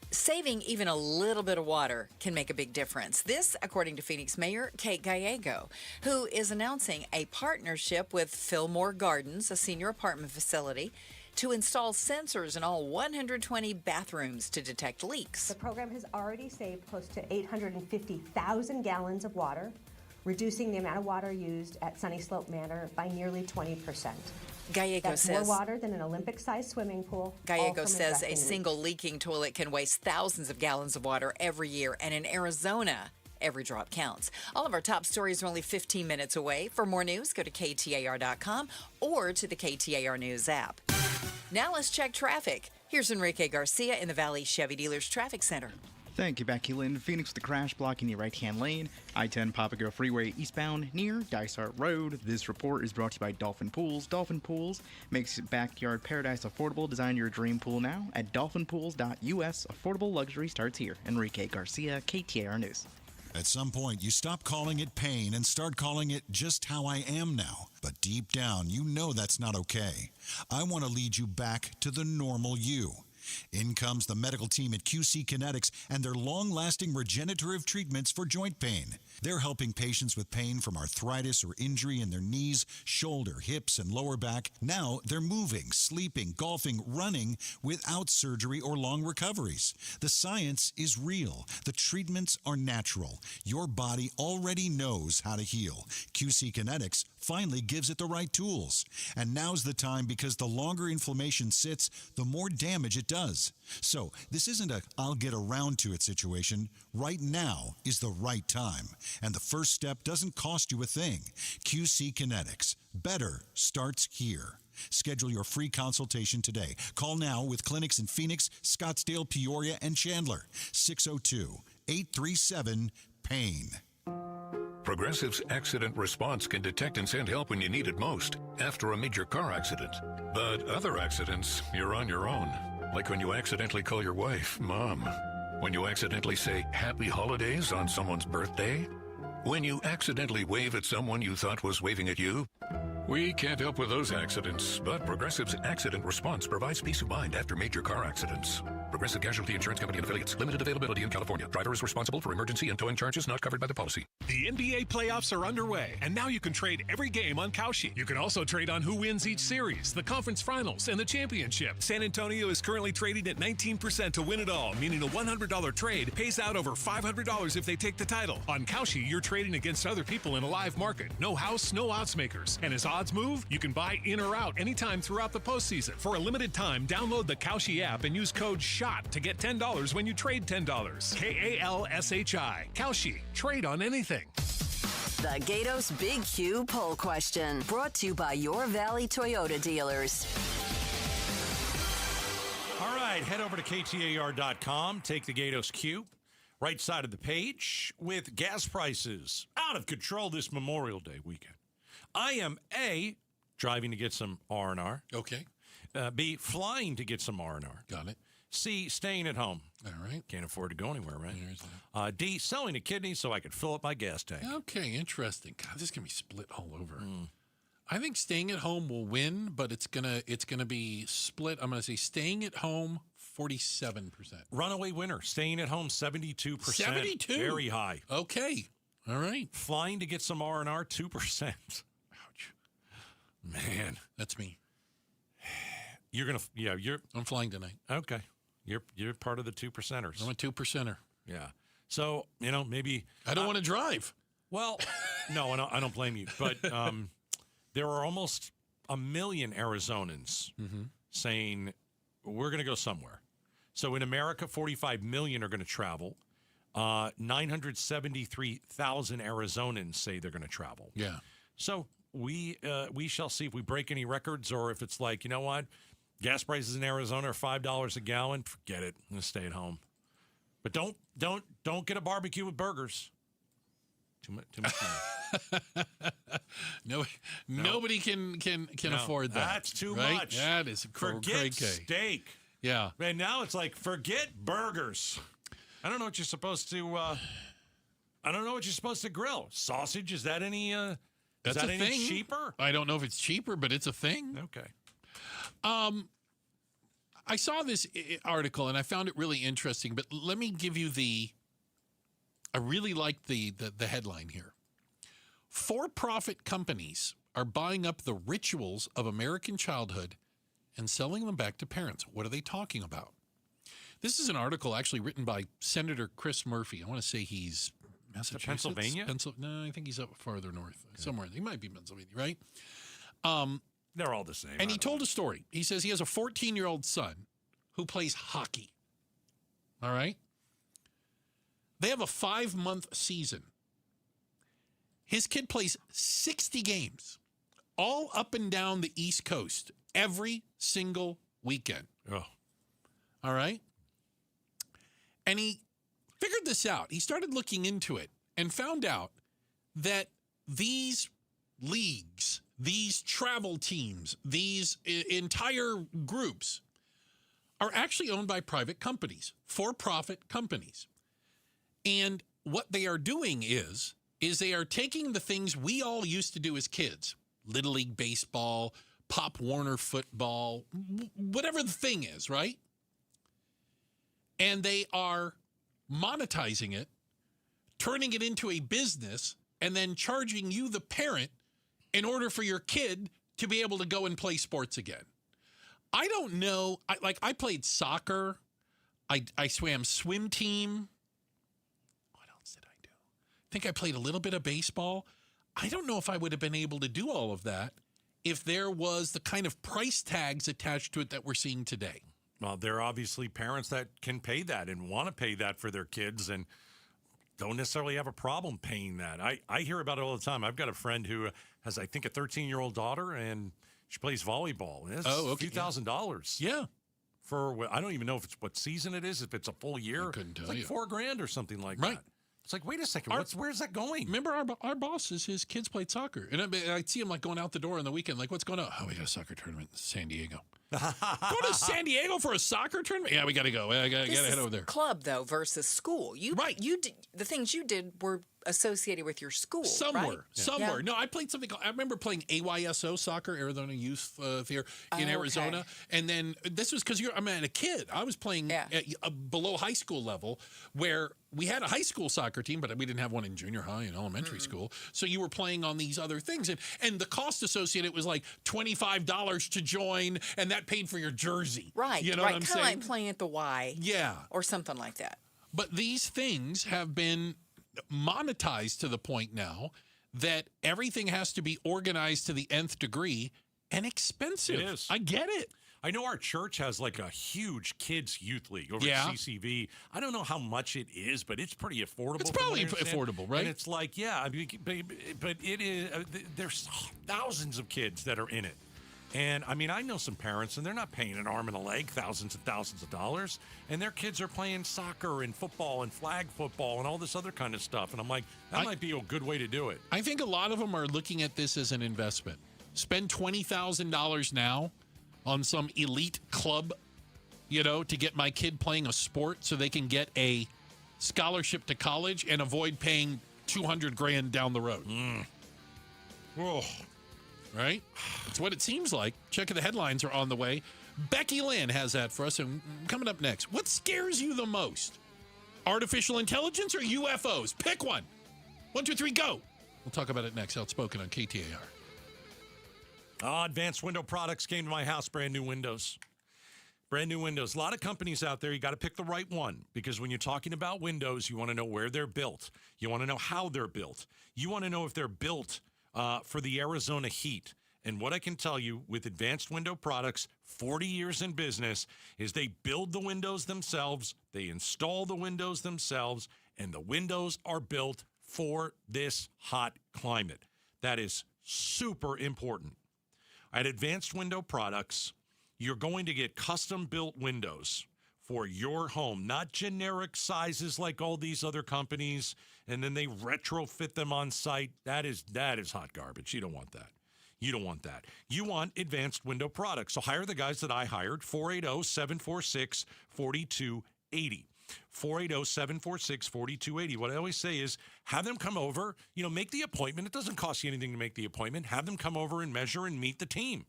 [SPEAKER 3] Saving even a little bit of water can make a big difference. This, according to Phoenix Mayor Kate Gallego, who is announcing a partnership with Fillmore Gardens, a senior apartment facility, to install sensors in all 120 bathrooms to detect leaks.
[SPEAKER 28] The program has already saved close to 850,000 gallons of water, reducing the amount of water used at Sunny Slope Manor by nearly 20%.
[SPEAKER 3] Gallego
[SPEAKER 28] That's
[SPEAKER 3] says
[SPEAKER 28] more water than an Olympic-sized swimming pool.
[SPEAKER 3] Gallego says a single leaking toilet can waste thousands of gallons of water every year, and in Arizona, every drop counts. All of our top stories are only 15 minutes away. For more news, go to KTAR.com or to the KTAR News app. Now let's check traffic. Here's Enrique Garcia in the Valley Chevy Dealers Traffic Center.
[SPEAKER 1] Thank you, Becky Lynn. Phoenix with the crash blocking the right-hand lane. I-10 Papago Freeway eastbound near Dysart Road. This report is brought to you by Dolphin Pools. Dolphin Pools makes backyard paradise affordable. Design your dream pool now at dolphinpools.us. Affordable luxury starts here. Enrique Garcia, KTAR News.
[SPEAKER 30] At some point, you stop calling it pain and start calling it just how I am now. But deep down, you know that's not okay. I want to lead you back to the normal you. In comes the medical team at QC Kinetics and their long-lasting regenerative treatments for joint pain. They're helping patients with pain from arthritis or injury in their knees, shoulder, hips, and lower back. Now they're moving, sleeping, golfing, running without surgery or long recoveries. The science is real. The treatments are natural. Your body already knows how to heal. QC Kinetics finally gives it the right tools. And now's the time, because the longer inflammation sits, the more damage it does. So this isn't a I'll get around to it situation. Right now is the right time. And the first step doesn't cost you a thing. QC Kinetics. Better starts here. Schedule your free consultation today. Call now with clinics in Phoenix, Scottsdale, Peoria, and Chandler. 602-837-PAIN.
[SPEAKER 21] Progressive's accident response can detect and send help when you need it most, after a major car accident. But other accidents, you're on your own. Like when you accidentally call your wife Mom. When you accidentally say Happy Holidays on someone's birthday. When you accidentally wave at someone you thought was waving at you. We can't help with those accidents, but Progressive's accident response provides peace of mind after major car accidents. Progressive Casualty Insurance Company and affiliates. Limited availability in California. Driver is responsible for emergency and towing charges not covered by the policy.
[SPEAKER 2] The NBA playoffs are underway, and now you can trade every game on Kalshi. You can also trade on who wins each series, the conference finals, and the championship. San Antonio is currently trading at 19% to win it all, meaning a $100 trade pays out over $500 if they take the title. On Kalshi, you're trading against other people in a live market. No house, no odds makers. And as odds move, you can buy in or out anytime throughout the postseason. For a limited time, download the Kalshi app and use code SHOT to get $10 when you trade $10. KALSHI. Kalshi. Trade on anything.
[SPEAKER 4] The Gatos Big Q poll question, brought to you by your Valley Toyota dealers.
[SPEAKER 13] All right, head over to KTAR.com, take the Gatos Q, right side of the page, with gas prices out of control this Memorial Day weekend. I am A, driving to get some R&R.
[SPEAKER 14] Okay.
[SPEAKER 13] B, flying to get some R&R.
[SPEAKER 14] Got it.
[SPEAKER 13] C, staying at home.
[SPEAKER 14] All right.
[SPEAKER 13] Can't afford to go anywhere, right? D, selling a kidney so I could fill up my gas tank.
[SPEAKER 14] Okay, interesting. God, this is gonna be split all over. I think staying at home will win, but it's gonna be split. I'm gonna say staying at home 47%.
[SPEAKER 13] Runaway winner. Staying at home 72%.
[SPEAKER 14] 72.
[SPEAKER 13] Very high.
[SPEAKER 14] Okay. All right.
[SPEAKER 13] Flying to get some R&R 2%. Ouch. Man,
[SPEAKER 14] that's me.
[SPEAKER 13] I'm
[SPEAKER 14] flying tonight.
[SPEAKER 13] Okay. You're part of the 2%ers.
[SPEAKER 14] I'm a 2%er.
[SPEAKER 13] Yeah. So, maybe
[SPEAKER 14] I don't want to drive.
[SPEAKER 13] Well, no, I don't blame you. But there are almost 1 million Arizonans saying we're going to go somewhere. So in America, 45 million are going to travel. 973,000 Arizonans say they're going to travel.
[SPEAKER 14] Yeah.
[SPEAKER 13] So we shall see if we break any records, or if it's like, you know what, gas prices in Arizona are $5 a gallon. Forget it. I'm going to stay at home. But don't get a barbecue with burgers. Too much money.
[SPEAKER 14] Nobody can afford that.
[SPEAKER 13] That's too
[SPEAKER 14] right?
[SPEAKER 13] much.
[SPEAKER 14] That is
[SPEAKER 13] forget steak.
[SPEAKER 14] Yeah.
[SPEAKER 13] And now it's like forget burgers. I don't know what you're supposed to. I don't know what you're supposed to grill. Sausage, is that any?
[SPEAKER 14] That's
[SPEAKER 13] is that
[SPEAKER 14] a
[SPEAKER 13] any
[SPEAKER 14] thing.
[SPEAKER 13] cheaper?
[SPEAKER 14] I don't know if it's cheaper, but it's a thing.
[SPEAKER 13] Okay.
[SPEAKER 14] I saw this article and I found it really interesting. But let me give you I really like the headline here. For-profit companies are buying up the rituals of American childhood and selling them back to parents. What are they talking about? This is an article actually written by Senator Chris Murphy. I want to say he's Massachusetts?
[SPEAKER 13] Pennsylvania?
[SPEAKER 14] No, I think he's up farther north, somewhere. He might be Pennsylvania, right?
[SPEAKER 13] They're all the same.
[SPEAKER 14] And he told a story. He says he has a 14-year-old son who plays hockey. All right? They have a 5-month season. His kid plays 60 games all up and down the East Coast every single weekend.
[SPEAKER 13] Oh.
[SPEAKER 14] All right? And he figured this out. He started looking into it and found out that these leagues, these travel teams, these entire groups are actually owned by private companies, for-profit companies. And what they are doing is they are taking the things we all used to do as kids, Little League baseball, Pop Warner football, whatever the thing is, right? And they are monetizing it turning it into a business and then charging you, the parent, in order for your kid to be able to go and play sports again. I don't know. I played soccer. I swam swim team. What else did I do? I think I played a little bit of baseball. I don't know if I would have been able to do all of that if there was the kind of price tags attached to it that we're seeing today.
[SPEAKER 13] Well, there are obviously parents that can pay that and want to pay that for their kids and don't necessarily have a problem paying that. I hear about it all the time. I've got a friend who has, I think, a 13-year-old daughter, and she plays volleyball. And it's a few $1,000s.
[SPEAKER 14] Yeah.
[SPEAKER 13] For, I don't even know if it's what season it is, if it's a full year.
[SPEAKER 14] I couldn't tell
[SPEAKER 13] it's like
[SPEAKER 14] you.
[SPEAKER 13] $4,000 or something like
[SPEAKER 14] Right.
[SPEAKER 13] that. It's like, wait a second, where's that going?
[SPEAKER 14] Remember our boss, his kids played soccer. And I'd see him like going out the door on the weekend, like, what's going on? Oh, we got a soccer tournament in San Diego. Go to San Diego for a soccer tournament? Yeah, we got to go. I got to head over there.
[SPEAKER 3] Club, though, versus school. The things you did were associated with your school,
[SPEAKER 14] Somewhere.
[SPEAKER 3] right?
[SPEAKER 14] Somewhere.
[SPEAKER 3] Yeah.
[SPEAKER 14] No, I played something I remember playing AYSO soccer, Arizona Youth here in Arizona.
[SPEAKER 3] Okay.
[SPEAKER 14] And then this was because I'm a kid. I was playing at below high school level where we had a high school soccer team, but we didn't have one in junior high and elementary school. So you were playing on these other things. And the cost associated was like $25 to join, and that paid for your jersey.
[SPEAKER 3] Right.
[SPEAKER 14] You know
[SPEAKER 3] right.
[SPEAKER 14] what I'm
[SPEAKER 3] Kind of
[SPEAKER 14] saying?
[SPEAKER 3] like playing at the Y.
[SPEAKER 14] Yeah.
[SPEAKER 3] Or something like that.
[SPEAKER 14] But these things have been monetized to the point now that everything has to be organized to the nth degree and expensive.
[SPEAKER 13] It is.
[SPEAKER 14] I get it.
[SPEAKER 13] I know our church has like a huge kids youth league over at CCV. I don't know how much it is, but it's pretty affordable.
[SPEAKER 14] It's probably affordable, right?
[SPEAKER 13] And it's like, yeah, I mean, but it is. There's thousands of kids that are in it. And, I mean, I know some parents, and they're not paying an arm and a leg thousands and thousands of dollars, and their kids are playing soccer and football and flag football and all this other kind of stuff. And I'm like, that might be a good way to do it.
[SPEAKER 14] I think a lot of them are looking at this as an investment. Spend $20,000 now on some elite club, to get my kid playing a sport so they can get a scholarship to college and avoid paying $200,000 down the road. Oh. Right? That's what it seems like. Check the headlines are on the way. Becky Lynn has that for us. And coming up next, what scares you the most? Artificial intelligence or UFOs? Pick one. 1, 2, 3, go. We'll talk about it next. Outspoken on KTAR.
[SPEAKER 13] Advanced Window Products came to my house. Brand new windows. Brand new windows. A lot of companies out there, you got to pick the right one, because when you're talking about windows, you want to know where they're built. You want to know how they're built. You want to know if they're built for the Arizona heat. And what I can tell you with Advanced Window Products, 40 years in business, is they build the windows themselves, they install the windows themselves, and the windows are built for this hot climate. That is super important. At Advanced Window Products, you're going to get custom-built windows for your home, not generic sizes like all these other companies, and then they retrofit them on site. That is hot garbage. You don't want that. You don't want that. You want Advanced Window Products. So hire the guys that I hired, 480-746-4280. 480-746-4280. What I always say is have them come over, make the appointment. It doesn't cost you anything to make the appointment. Have them come over and measure and meet the team.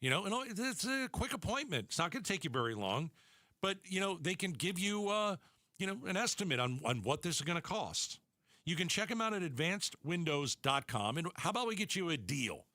[SPEAKER 13] And it's a quick appointment. It's not going to take you very long. But, they can give you, an estimate on what this is going to cost. You can check them out at advancedwindows.com. And how about we get you a deal?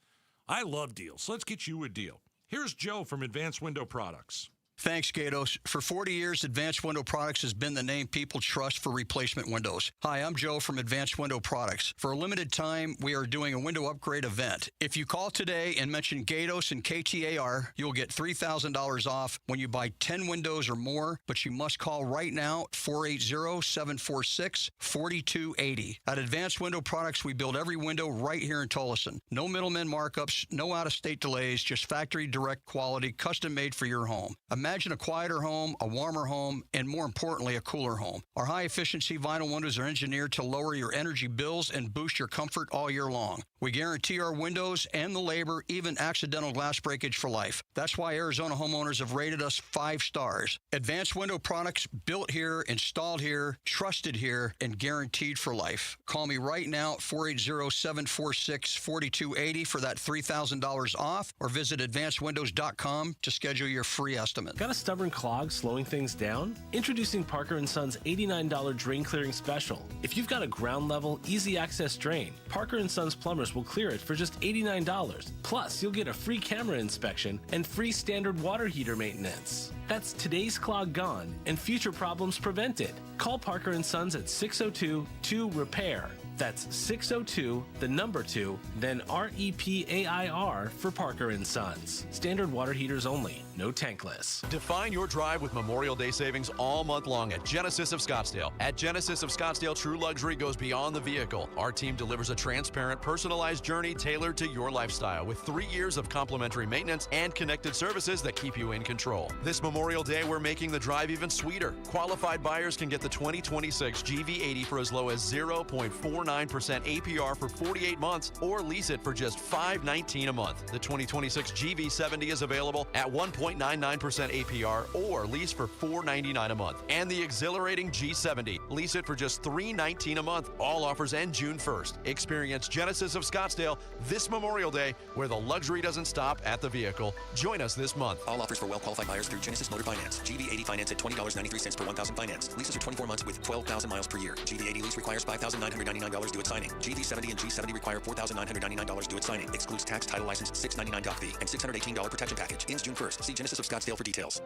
[SPEAKER 13] I love deals. So let's get you a deal. Here's Joe from Advanced Window Products.
[SPEAKER 6] Thanks, Gatos. For 40 years, Advanced Window Products has been the name people trust for replacement windows. Hi, I'm Joe from Advanced Window Products. For a limited time, we are doing a window upgrade event. If you call today and mention Gatos and KTAR, you'll get $3,000 off when you buy 10 windows or more, but you must call right now at 480-746-4280. At Advanced Window Products, we build every window right here in Tolleson. No middlemen markups, no out-of-state delays, just factory direct quality, custom made for your home. Imagine a quieter home, a warmer home, and more importantly, a cooler home. Our high-efficiency vinyl windows are engineered to lower your energy bills and boost your comfort all year long. We guarantee our windows and the labor, even accidental glass breakage, for life. That's why Arizona homeowners have rated us 5 stars. Advanced Window Products, built here, installed here, trusted here, and guaranteed for life. Call me right now at 480-746-4280 for that $3,000 off, or visit advancedwindows.com to schedule your free estimate.
[SPEAKER 7] Got a stubborn clog slowing things down? Introducing Parker & Son's $89 drain clearing special. If you've got a ground level, easy access drain, Parker & Son's plumbers will clear it for just $89. Plus, you'll get a free camera inspection and free standard water heater maintenance. That's today's clog gone and future problems prevented. Call Parker & Sons at 602-2-REPAIR. That's 602, the number 2, then REPAIR for Parker & Sons. Standard water heaters only, no tankless.
[SPEAKER 9] Define your drive with Memorial Day savings all month long at Genesis of Scottsdale. At Genesis of Scottsdale, true luxury goes beyond the vehicle. Our team delivers a transparent, personalized journey tailored to your lifestyle with 3 years of complimentary maintenance and connected services that keep you in control. This Memorial Day, we're making the drive even sweeter. Qualified buyers can get the 2026 GV80 for as low as 0.49% APR for 48 months or lease it for just $519 a month. The 2026 GV70 is available at 1.99% APR or lease for $499 a month. And the exhilarating G70, lease it for just $319 a month. All offers end June 1st. Experience Genesis of Scottsdale this Memorial Day, where the luxury doesn't stop at the vehicle. Join us this month.
[SPEAKER 10] All offers for well-qualified buyers through Genesis Motor Finance. GV80 finance at $20.93 per 1,000 finance. Leases are 24 months with 12,000 miles per year. GV80 lease requires $5,999 due at signing. GV70 and G70 require $4,999 due at signing. Excludes tax, title, license, $699 doc fee, and $618 protection package. Ends June 1st. See Genesis of Scottsdale for details.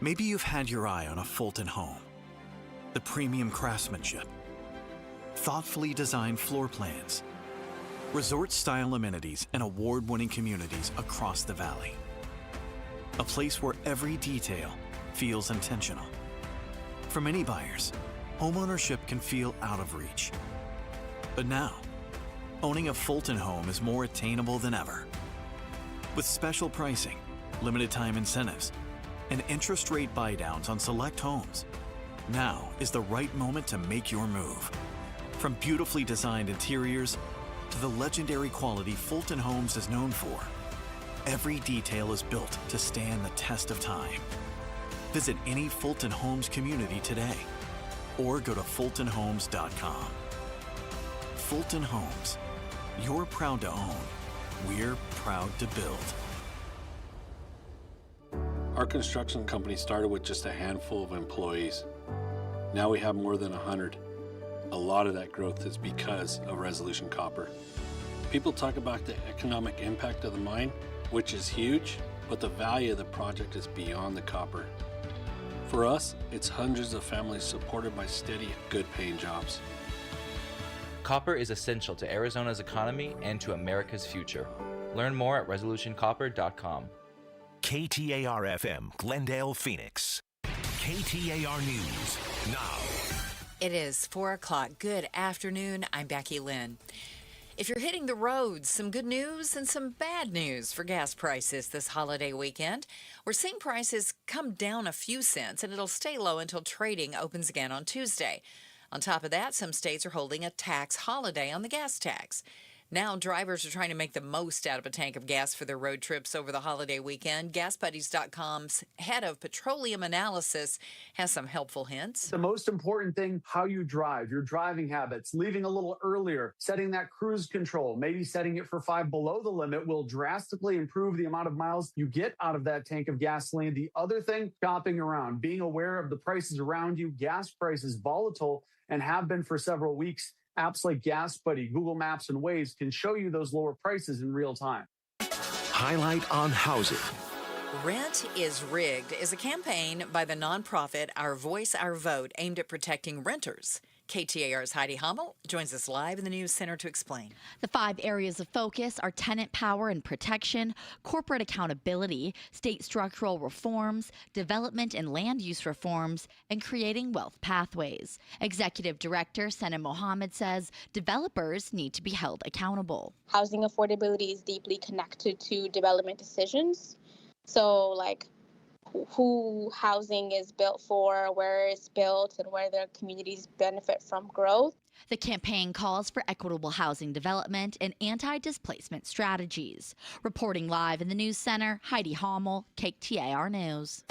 [SPEAKER 18] Maybe you've had your eye on a Fulton home. The premium craftsmanship, thoughtfully designed floor plans, resort-style amenities, and award-winning communities across the valley. A place where every detail feels intentional. For many buyers, homeownership can feel out of reach. But now, owning a Fulton home is more attainable than ever. With special pricing, limited time incentives, and interest rate buydowns on select homes, now is the right moment to make your move. From beautifully designed interiors to the legendary quality Fulton Homes is known for, every detail is built to stand the test of time. Visit any Fulton Homes community today or go to fultonhomes.com. Fulton Homes. You're proud to own. We're proud to build.
[SPEAKER 20] Our construction company started with just a handful of employees. Now we have more than 100. A lot of that growth is because of Resolution Copper. People talk about the economic impact of the mine, which is huge, but the value of the project is beyond the copper. For us, it's hundreds of families supported by steady, good-paying jobs.
[SPEAKER 22] Copper is essential to Arizona's economy and to America's future. Learn more at resolutioncopper.com.
[SPEAKER 23] KTAR-FM, Glendale, Phoenix. KTAR News, now.
[SPEAKER 3] It is 4 o'clock. Good afternoon. I'm Becky Lynn. If you're hitting the roads, some good news and some bad news for gas prices this holiday weekend. We're seeing prices come down a few cents, and it'll stay low until trading opens again on Tuesday. On top of that, some states are holding a tax holiday on the gas tax. Now, drivers are trying to make the most out of a tank of gas for their road trips over the holiday weekend. GasBuddies.com's head of petroleum analysis has some helpful hints.
[SPEAKER 24] The most important thing, how you drive, your driving habits, leaving a little earlier, setting that cruise control, maybe setting it for 5 below the limit will drastically improve the amount of miles you get out of that tank of gasoline. The other thing, shopping around, being aware of the prices around you. Gas prices volatile and have been for several weeks. Apps like Gas Buddy, Google Maps, and Waze can show you those lower prices in real time.
[SPEAKER 23] Highlight on housing.
[SPEAKER 3] Rent is Rigged is a campaign by the nonprofit Our Voice, Our Vote aimed at protecting renters. KTAR's Heidi Hummel joins us live in the News Center to explain.
[SPEAKER 25] The 5 areas of focus are tenant power and protection, corporate accountability, state structural reforms, development and land use reforms, and creating wealth pathways. Executive Director Sena Mohammed says developers need to be held accountable.
[SPEAKER 29] Housing affordability is deeply connected to development decisions. So, who housing is built for, where it's built, and where their communities benefit from growth.
[SPEAKER 25] The campaign calls for equitable housing development and anti-displacement strategies. Reporting live in the News Center, Heidi Hummel, KTAR News.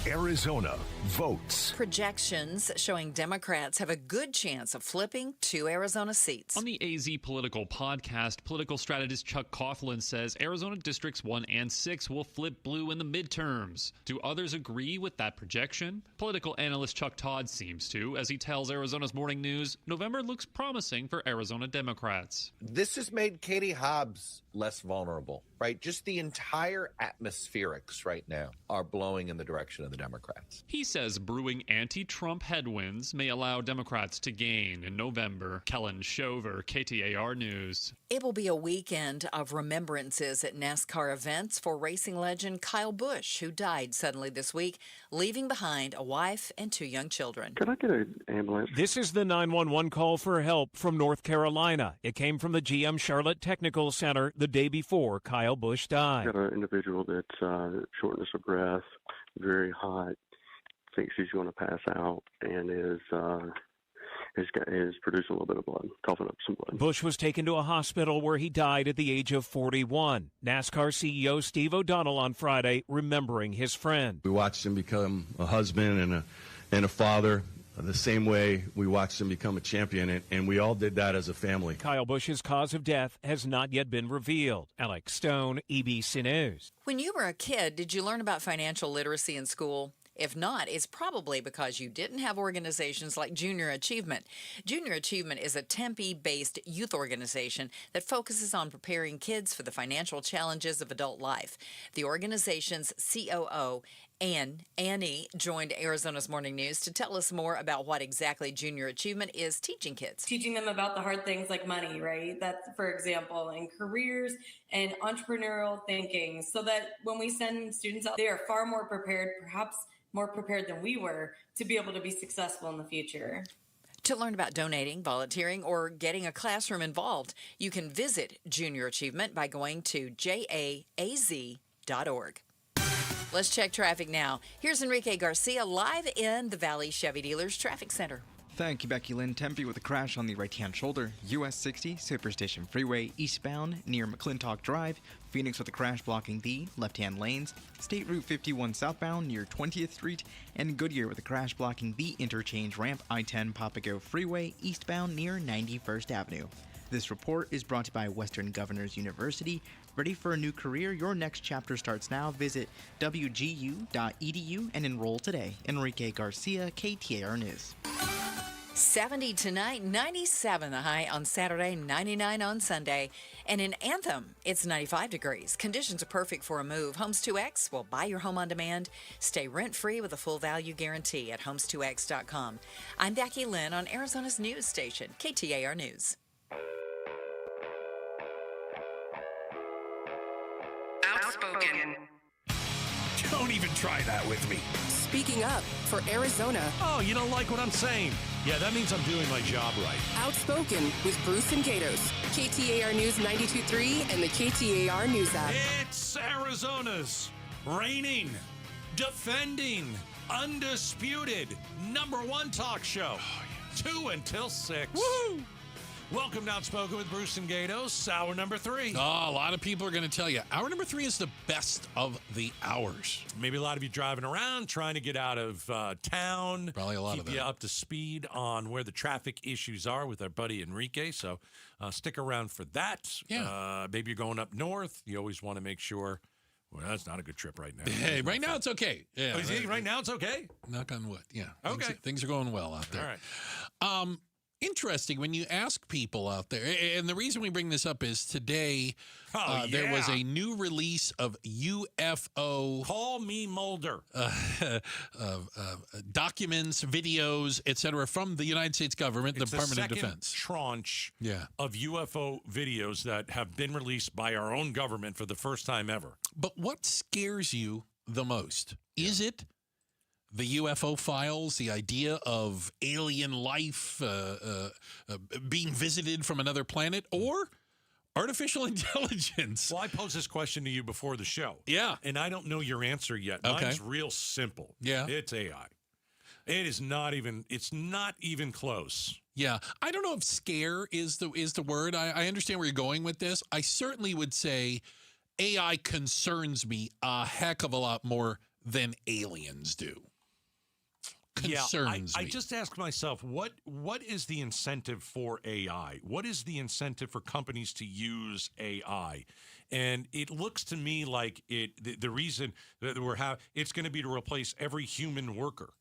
[SPEAKER 23] Arizona votes.
[SPEAKER 3] Projections showing Democrats have a good chance of flipping 2 Arizona seats.
[SPEAKER 5] On the AZ Political podcast, political strategist Chuck Coughlin says Arizona Districts 1 and 6 will flip blue in the midterms. Do others agree with that projection? Political analyst Chuck Todd seems to, as he tells Arizona's Morning News, November looks promising for Arizona Democrats.
[SPEAKER 8] This has made Katie Hobbs less vulnerable, right? Just the entire atmospherics right now are blowing in the direction of the Democrats.
[SPEAKER 5] He says brewing anti-Trump headwinds may allow Democrats to gain in November. Kellen Shover, KTAR News.
[SPEAKER 3] It will be a weekend of remembrances at NASCAR events for racing legend Kyle Busch, who died suddenly this week, leaving behind a wife and 2 young children.
[SPEAKER 11] Could I get an ambulance?
[SPEAKER 12] This is the 911 call for help from North Carolina. It came from the GM Charlotte Technical Center the day before Kyle Busch died.
[SPEAKER 11] Got an individual that's shortness of breath, very hot, thinks he's going to pass out, and is producing a little bit of blood, coughing up some blood.
[SPEAKER 12] Busch was taken to a hospital where he died at the age of 41. NASCAR CEO Steve O'Donnell on Friday remembering his friend.
[SPEAKER 15] We watched him become a husband and a father. The same way we watched him become a champion, and we all did that as a family.
[SPEAKER 12] Kyle Busch's cause of death has not yet been revealed. Alex Stone, EBC News.
[SPEAKER 3] When you were a kid, did you learn about financial literacy in school? If not, it's probably because you didn't have organizations like Junior Achievement. Junior Achievement is a Tempe-based youth organization that focuses on preparing kids for the financial challenges of adult life. The organization's COO, Annie, joined Arizona's Morning News to tell us more about what exactly Junior Achievement is teaching kids.
[SPEAKER 16] Teaching them about the hard things like money, right? That's, for example, in careers and entrepreneurial thinking, so that when we send students out, they are far more prepared, perhaps more prepared than we were, to be able to be successful in the future.
[SPEAKER 3] To learn about donating, volunteering, or getting a classroom involved, you can visit Junior Achievement by going to jaaz.org. Let's check traffic now. Here's Enrique Garcia live in the Valley Chevy Dealers Traffic Center.
[SPEAKER 1] Thank you, Becky Lynn. Tempe with a crash on the right-hand shoulder. US 60, Superstation Freeway, eastbound near McClintock Drive. Phoenix with a crash blocking the left-hand lanes. State Route 51 southbound near 20th Street. And Goodyear with a crash blocking the interchange ramp I-10 Papago Freeway, eastbound near 91st Avenue. This report is brought to you by Western Governors University. Ready for a new career? Your next chapter starts now. Visit wgu.edu and enroll today. Enrique Garcia, KTAR News.
[SPEAKER 3] 70 tonight, 97 the high on Saturday, 99 on Sunday. And in Anthem, it's 95 degrees. Conditions are perfect for a move. Homes 2X will buy your home on demand. Stay rent-free with a full value guarantee at homes2x.com. I'm Becky Lynn on Arizona's news station, KTAR News.
[SPEAKER 17] Outspoken.
[SPEAKER 13] Don't even try that with me.
[SPEAKER 17] Speaking up for Arizona.
[SPEAKER 13] Oh, you don't like what I'm saying? Yeah, that means I'm doing my job right.
[SPEAKER 17] Outspoken with Bruce and Gatos. KTAR News 92.3 and the KTAR News app.
[SPEAKER 13] It's Arizona's reigning, defending, undisputed #1 talk show. 2 until 6.
[SPEAKER 14] Woo!
[SPEAKER 13] Welcome to Outspoken with Bruce and Gatos, hour number 3.
[SPEAKER 14] Oh, a lot of people are going to tell you hour number 3 is the best of the hours.
[SPEAKER 13] Maybe a lot of you driving around, trying to get out of town.
[SPEAKER 14] Probably a lot
[SPEAKER 13] of
[SPEAKER 14] that.
[SPEAKER 13] Keep you up to speed on where the traffic issues are with our buddy Enrique. So stick around for that.
[SPEAKER 14] Yeah.
[SPEAKER 13] Maybe you're going up north. You always want to make sure. Well, that's not a good trip right now.
[SPEAKER 14] Hey, right now it's okay. Yeah.
[SPEAKER 13] Right now it's okay?
[SPEAKER 14] Knock on wood. Yeah.
[SPEAKER 13] Okay.
[SPEAKER 14] Things are going well out there.
[SPEAKER 13] All right.
[SPEAKER 14] Interesting when you ask people out there, and the reason we bring this up is today there was a new release of UFO.
[SPEAKER 13] Call me Mulder.
[SPEAKER 14] Documents, videos, etc., from the United States government, the Department of Defense.
[SPEAKER 13] It's the second tranche of UFO videos that have been released by our own government for the first time ever.
[SPEAKER 14] But what scares you the most? Is it the UFO files, the idea of alien life being visited from another planet, or artificial intelligence?
[SPEAKER 13] Well, I posed this question to you before the show.
[SPEAKER 14] Yeah.
[SPEAKER 13] And I don't know your answer yet.
[SPEAKER 14] Okay.
[SPEAKER 13] Mine's real simple.
[SPEAKER 14] Yeah.
[SPEAKER 13] It's AI. It's not even close.
[SPEAKER 14] Yeah. I don't know if scare is the word. I understand where you're going with this. I certainly would say AI concerns me a heck of a lot more than aliens do. Concerns me.
[SPEAKER 13] I just ask myself, what is the incentive for AI? What is the incentive for companies to use AI? And it looks to me like the reason that it's going to be to replace every human worker.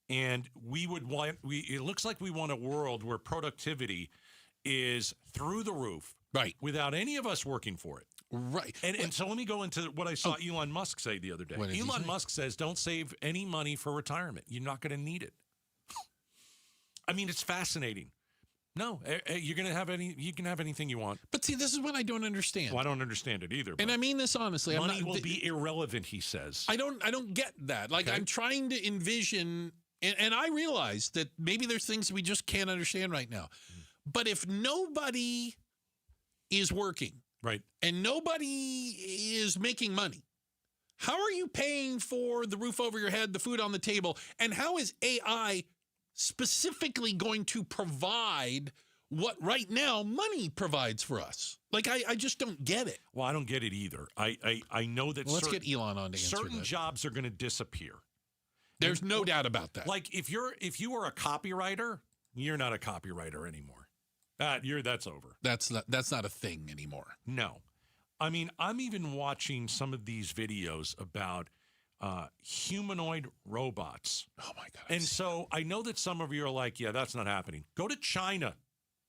[SPEAKER 13] And it looks like we want a world where productivity is through the roof,
[SPEAKER 14] right,
[SPEAKER 13] without any of us working for it.
[SPEAKER 14] Right.
[SPEAKER 13] And so let me go into what I saw Elon Musk say the other day. Elon Musk says, don't save any money for retirement. You're not going to need it. I mean, it's fascinating. No, you're going to have you can have anything you want.
[SPEAKER 14] But see, this is what I don't understand.
[SPEAKER 13] Well, I don't understand it either.
[SPEAKER 14] And I mean this honestly.
[SPEAKER 13] Money will be irrelevant, he says.
[SPEAKER 14] I don't get that. Like, I'm trying to envision, and I realize that maybe there's things we just can't understand right now. But if nobody is working,
[SPEAKER 13] right,
[SPEAKER 14] and nobody is making money, how are you paying for the roof over your head, the food on the table, and how is AI specifically going to provide what right now money provides for us? Like, I just don't get it.
[SPEAKER 13] Well, I don't get it either. I know that
[SPEAKER 14] let's get Elon on to answer
[SPEAKER 13] certain
[SPEAKER 14] that.
[SPEAKER 13] jobs are going to disappear.
[SPEAKER 14] There's no doubt about that.
[SPEAKER 13] Like, if you were a copywriter, you're not a copywriter anymore. That's over.
[SPEAKER 14] That's not a thing anymore.
[SPEAKER 13] No. I mean, I'm even watching some of these videos about humanoid robots.
[SPEAKER 14] Oh, my God.
[SPEAKER 13] And so I know that some of you are like, yeah, that's not happening. Go to China.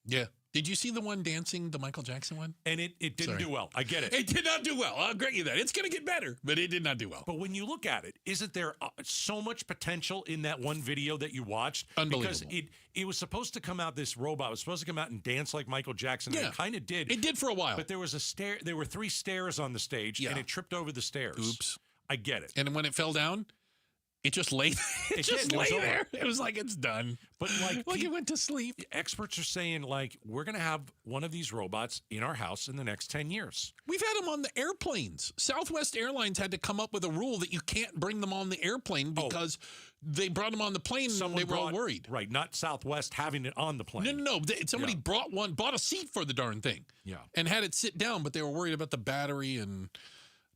[SPEAKER 14] Yeah. Did you see the one dancing, the Michael Jackson one?
[SPEAKER 13] And it didn't do well. I get it.
[SPEAKER 14] It did not do well. I'll grant you that. It's going to get better, but it did not do well.
[SPEAKER 13] But when you look at it, isn't there so much potential in that one video that you watched?
[SPEAKER 14] Unbelievable.
[SPEAKER 13] Because it was supposed to come out, this robot was supposed to come out and dance like Michael Jackson.
[SPEAKER 14] Yeah.
[SPEAKER 13] And it kind of did.
[SPEAKER 14] It did for a while.
[SPEAKER 13] But there was there were 3 stairs on the stage, and it tripped over the stairs.
[SPEAKER 14] Oops.
[SPEAKER 13] I get it.
[SPEAKER 14] And when it fell down, it just lay there. It just lay there. It was like, it's done.
[SPEAKER 13] But like
[SPEAKER 14] it went to sleep.
[SPEAKER 13] Experts are saying, like, we're going to have one of these robots in our house in the next 10 years.
[SPEAKER 14] We've had them on the airplanes. Southwest Airlines had to come up with a rule that you can't bring them on the airplane because they brought them on the plane and they were all worried.
[SPEAKER 13] Right, not Southwest having it on the plane.
[SPEAKER 14] No. Somebody bought a seat for the darn thing.
[SPEAKER 13] Yeah.
[SPEAKER 14] And had it sit down, but they were worried about the battery and...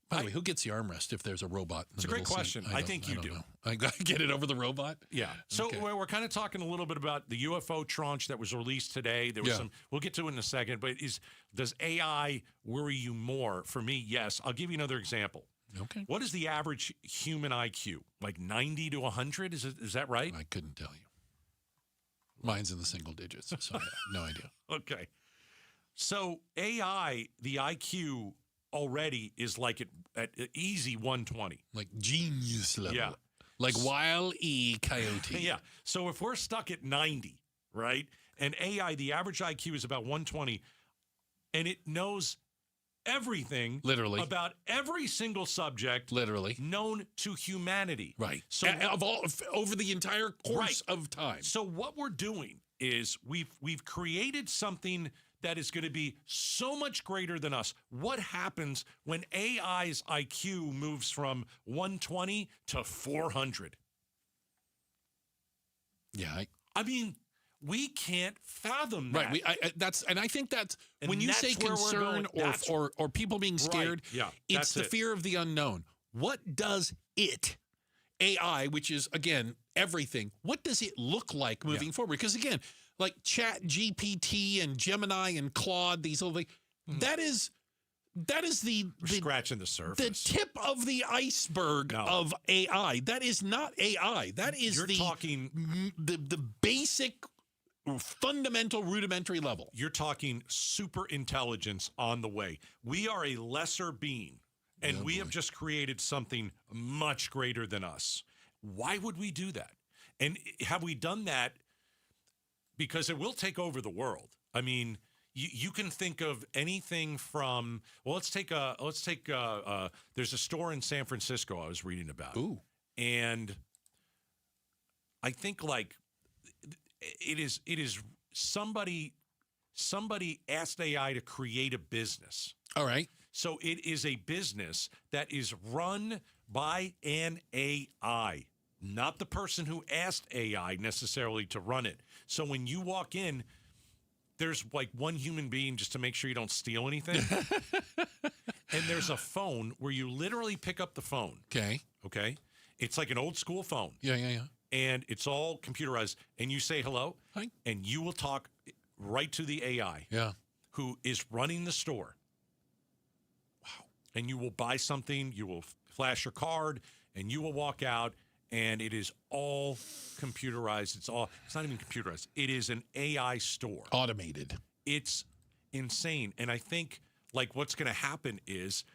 [SPEAKER 14] By the way, who gets the armrest if there's a robot in the middle?
[SPEAKER 13] It's a great question. I think you do.
[SPEAKER 14] I get it over the robot?
[SPEAKER 13] Yeah. So we're kind of talking a little bit about the UFO tranche that was released today. There was some. We'll get to it in a second. But does AI worry you more? For me, yes. I'll give you another example.
[SPEAKER 14] Okay.
[SPEAKER 13] What is the average human IQ? Like 90 to 100? Is that right?
[SPEAKER 14] I couldn't tell you. Mine's in the single digits, so I have no idea.
[SPEAKER 13] Okay. So AI, the IQ already is like at easy 120.
[SPEAKER 14] Like genius level.
[SPEAKER 13] Yeah.
[SPEAKER 14] Like Wile E. Coyote.
[SPEAKER 13] Yeah. So if we're stuck at 90, right, and AI, the average IQ is about 120, and it knows everything
[SPEAKER 14] literally
[SPEAKER 13] about every single subject
[SPEAKER 14] literally
[SPEAKER 13] known to humanity.
[SPEAKER 14] Right.
[SPEAKER 13] So
[SPEAKER 14] over the entire course of time.
[SPEAKER 13] So what we're doing is we've created something that is going to be so much greater than us. What happens when AI's IQ moves from 120 to 400?
[SPEAKER 14] Yeah.
[SPEAKER 13] I mean, we can't fathom that.
[SPEAKER 14] Right. I think that's when you say concern or people being scared, it's the fear of the unknown. What does AI, which is, again, everything, what does it look like moving forward? Because, again, like Chat GPT and Gemini and Claude, these little things, that is the
[SPEAKER 13] scratching the surface,
[SPEAKER 14] the tip of the iceberg of AI. That is not AI. That is the basic, fundamental, rudimentary level.
[SPEAKER 13] You're talking super intelligence on the way. We are a lesser being, and we have just created something much greater than us. Why would we do that? And have we done that? Because it will take over the world. I mean, you can think of anything from, well, let's take there's a store in San Francisco I was reading about.
[SPEAKER 14] Ooh.
[SPEAKER 13] And I think like it is somebody asked AI to create a business.
[SPEAKER 14] All right.
[SPEAKER 13] So it is a business that is run by an AI, not the person who asked AI necessarily to run it. So when you walk in, there's like one human being just to make sure you don't steal anything. And there's a phone where you literally pick up the phone.
[SPEAKER 14] Okay.
[SPEAKER 13] It's like an old school phone.
[SPEAKER 14] Yeah.
[SPEAKER 13] And it's all computerized. And you say hello.
[SPEAKER 14] Hi.
[SPEAKER 13] And you will talk right to the AI.
[SPEAKER 14] Yeah.
[SPEAKER 13] Who is running the store. Wow. And you will buy something. You will flash your card. And you will walk out. And it is all computerized. It's not even computerized. It is an AI store.
[SPEAKER 14] Automated.
[SPEAKER 13] It's insane. And I think, like, what's going to happen is,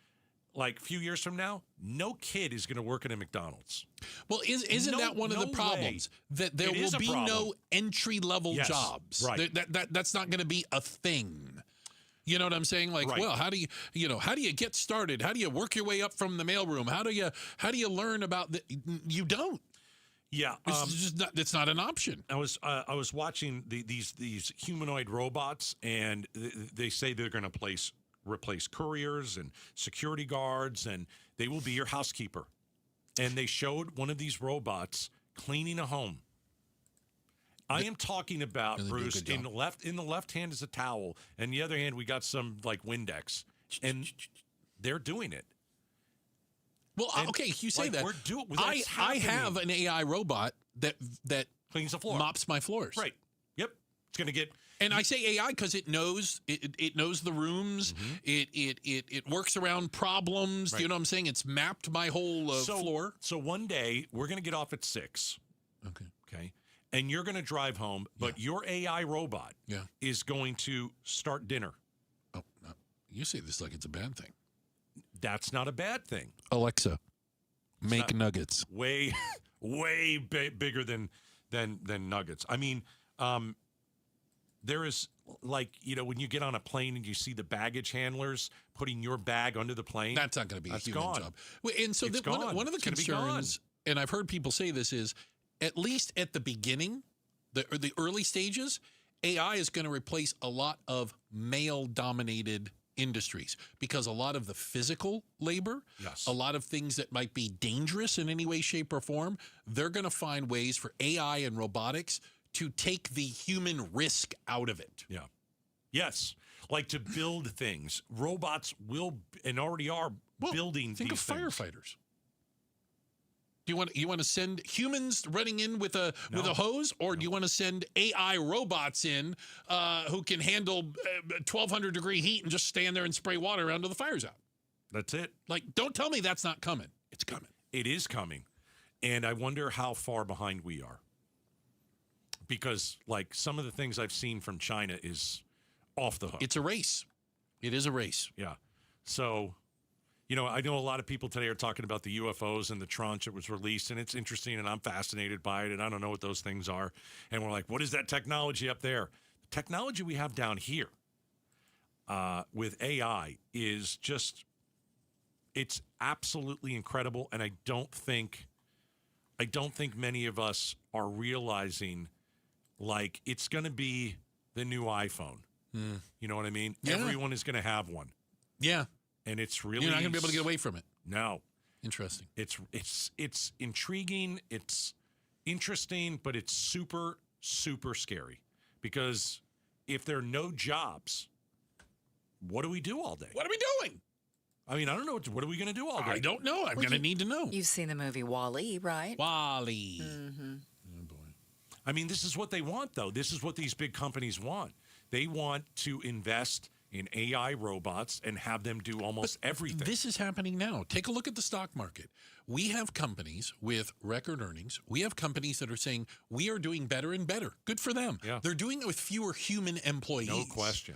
[SPEAKER 13] like, a few years from now, no kid is going to work at a McDonald's.
[SPEAKER 14] Well, isn't that one of the problems? That there will be no entry-level jobs.
[SPEAKER 13] Right.
[SPEAKER 14] That's not going to be a thing. You know what I'm saying? Like, well, how do you get started? How do you work your way up from the mailroom? How do you learn about you don't.
[SPEAKER 13] Yeah,
[SPEAKER 14] it's not an option.
[SPEAKER 13] I was watching these humanoid robots, and they say they're going to replace couriers and security guards, and they will be your housekeeper. And they showed one of these robots cleaning a home. I am talking about, Bruce, in the left hand is a towel, and the other hand we got some like Windex, and they're doing it.
[SPEAKER 14] Well, okay, you say that. I have an AI robot that
[SPEAKER 13] cleans the floor,
[SPEAKER 14] mops my floors.
[SPEAKER 13] Right. Yep. It's going to get.
[SPEAKER 14] And I say AI because it knows the rooms. Mm-hmm. It works around problems. Right. You know what I'm saying? It's mapped my whole floor.
[SPEAKER 13] So one day we're going to get off at 6. Okay. And you're going to drive home, but your AI robot is going to start dinner.
[SPEAKER 14] Oh, no. You say this like it's a bad thing.
[SPEAKER 13] That's not a bad thing.
[SPEAKER 14] Alexa, make nuggets.
[SPEAKER 13] Way bigger than nuggets. I mean, there is, like, when you get on a plane and you see the baggage handlers putting your bag under the plane.
[SPEAKER 14] That's not going to be a human job. And so one of the concerns, and I've heard people say this, is at least at the beginning, the early stages, AI is going to replace a lot of male-dominated industries because a lot of the physical labor, a lot of things that might be dangerous in any way, shape, or form, they're going to find ways for AI and robotics to take the human risk out of it.
[SPEAKER 13] Yeah. Yes. Like to build things. Robots will and already are building
[SPEAKER 14] think
[SPEAKER 13] these
[SPEAKER 14] of
[SPEAKER 13] things.
[SPEAKER 14] Firefighters. Do you want to send humans running in with a hose, or do you want to send AI robots in who can handle 1,200 degree heat and just stand there and spray water around till the fire's out?
[SPEAKER 13] That's it.
[SPEAKER 14] Like, don't tell me that's not coming. It's coming.
[SPEAKER 13] It is coming, and I wonder how far behind we are. Because, like, some of the things I've seen from China is off the hook.
[SPEAKER 14] It's a race. It is a race.
[SPEAKER 13] Yeah. So, I know a lot of people today are talking about the UFOs and the tranche that was released, and it's interesting, and I'm fascinated by it, and I don't know what those things are. And we're like, what is that technology up there? The technology we have down here with AI is just, it's absolutely incredible, and I don't think many of us are realizing, like, it's going to be the new iPhone. You know what I mean?
[SPEAKER 14] Yeah.
[SPEAKER 13] Everyone is going to have one.
[SPEAKER 14] Yeah.
[SPEAKER 13] And it's really...
[SPEAKER 14] You're not going to be able to get away from it.
[SPEAKER 13] No.
[SPEAKER 14] Interesting.
[SPEAKER 13] It's intriguing. It's interesting, but it's super, super scary. Because if there are no jobs, what do we do all day?
[SPEAKER 14] What are we doing?
[SPEAKER 13] I mean, I don't know. What are we going to do all day?
[SPEAKER 14] I don't know. I'm going to need to know.
[SPEAKER 3] You've seen the movie WALL-E, right?
[SPEAKER 14] WALL-E.
[SPEAKER 3] Mm-hmm.
[SPEAKER 14] Oh, boy.
[SPEAKER 13] I mean, this is what they want, though. This is what these big companies want. They want to invest in AI robots and have them do almost everything.
[SPEAKER 14] This is happening now. Take a look at the stock market. We have companies with record earnings. We have companies that are saying we are doing better and better. Good for them.
[SPEAKER 13] Yeah.
[SPEAKER 14] They're doing it with fewer human employees.
[SPEAKER 13] No question.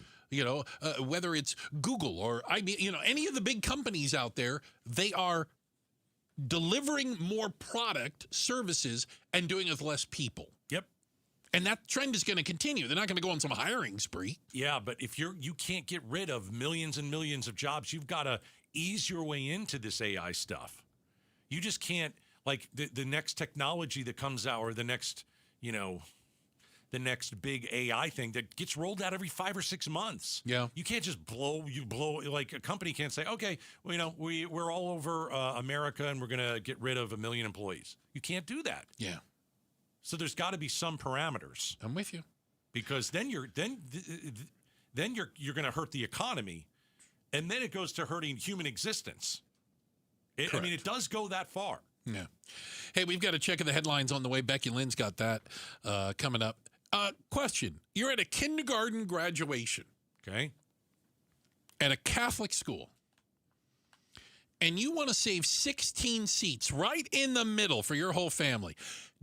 [SPEAKER 14] Whether it's Google or IBM, any of the big companies out there, they are delivering more product, services, and doing it with less people.
[SPEAKER 13] Yep.
[SPEAKER 14] And that trend is going to continue. They're not going to go on some hiring spree.
[SPEAKER 13] Yeah, but if you can't get rid of millions and millions of jobs, you've got to ease your way into this AI stuff. You just can't, like, the next technology that comes out, or the next big AI thing that gets rolled out every 5 or 6 months.
[SPEAKER 14] Yeah.
[SPEAKER 13] You can't just blow, like, a company can't say, okay, well, we're all over America and we're going to get rid of 1 million employees. You can't do that.
[SPEAKER 14] Yeah.
[SPEAKER 13] So there's got to be some parameters.
[SPEAKER 14] I'm with you.
[SPEAKER 13] Because then you're going to hurt the economy, and then it goes to hurting human existence. I mean, it does go that far.
[SPEAKER 14] Yeah. Hey, we've got a check of the headlines on the way. Becky Lynn's got that coming up. Question. You're at a kindergarten graduation.
[SPEAKER 13] Okay.
[SPEAKER 14] At a Catholic school. And you want to save 16 seats right in the middle for your whole family.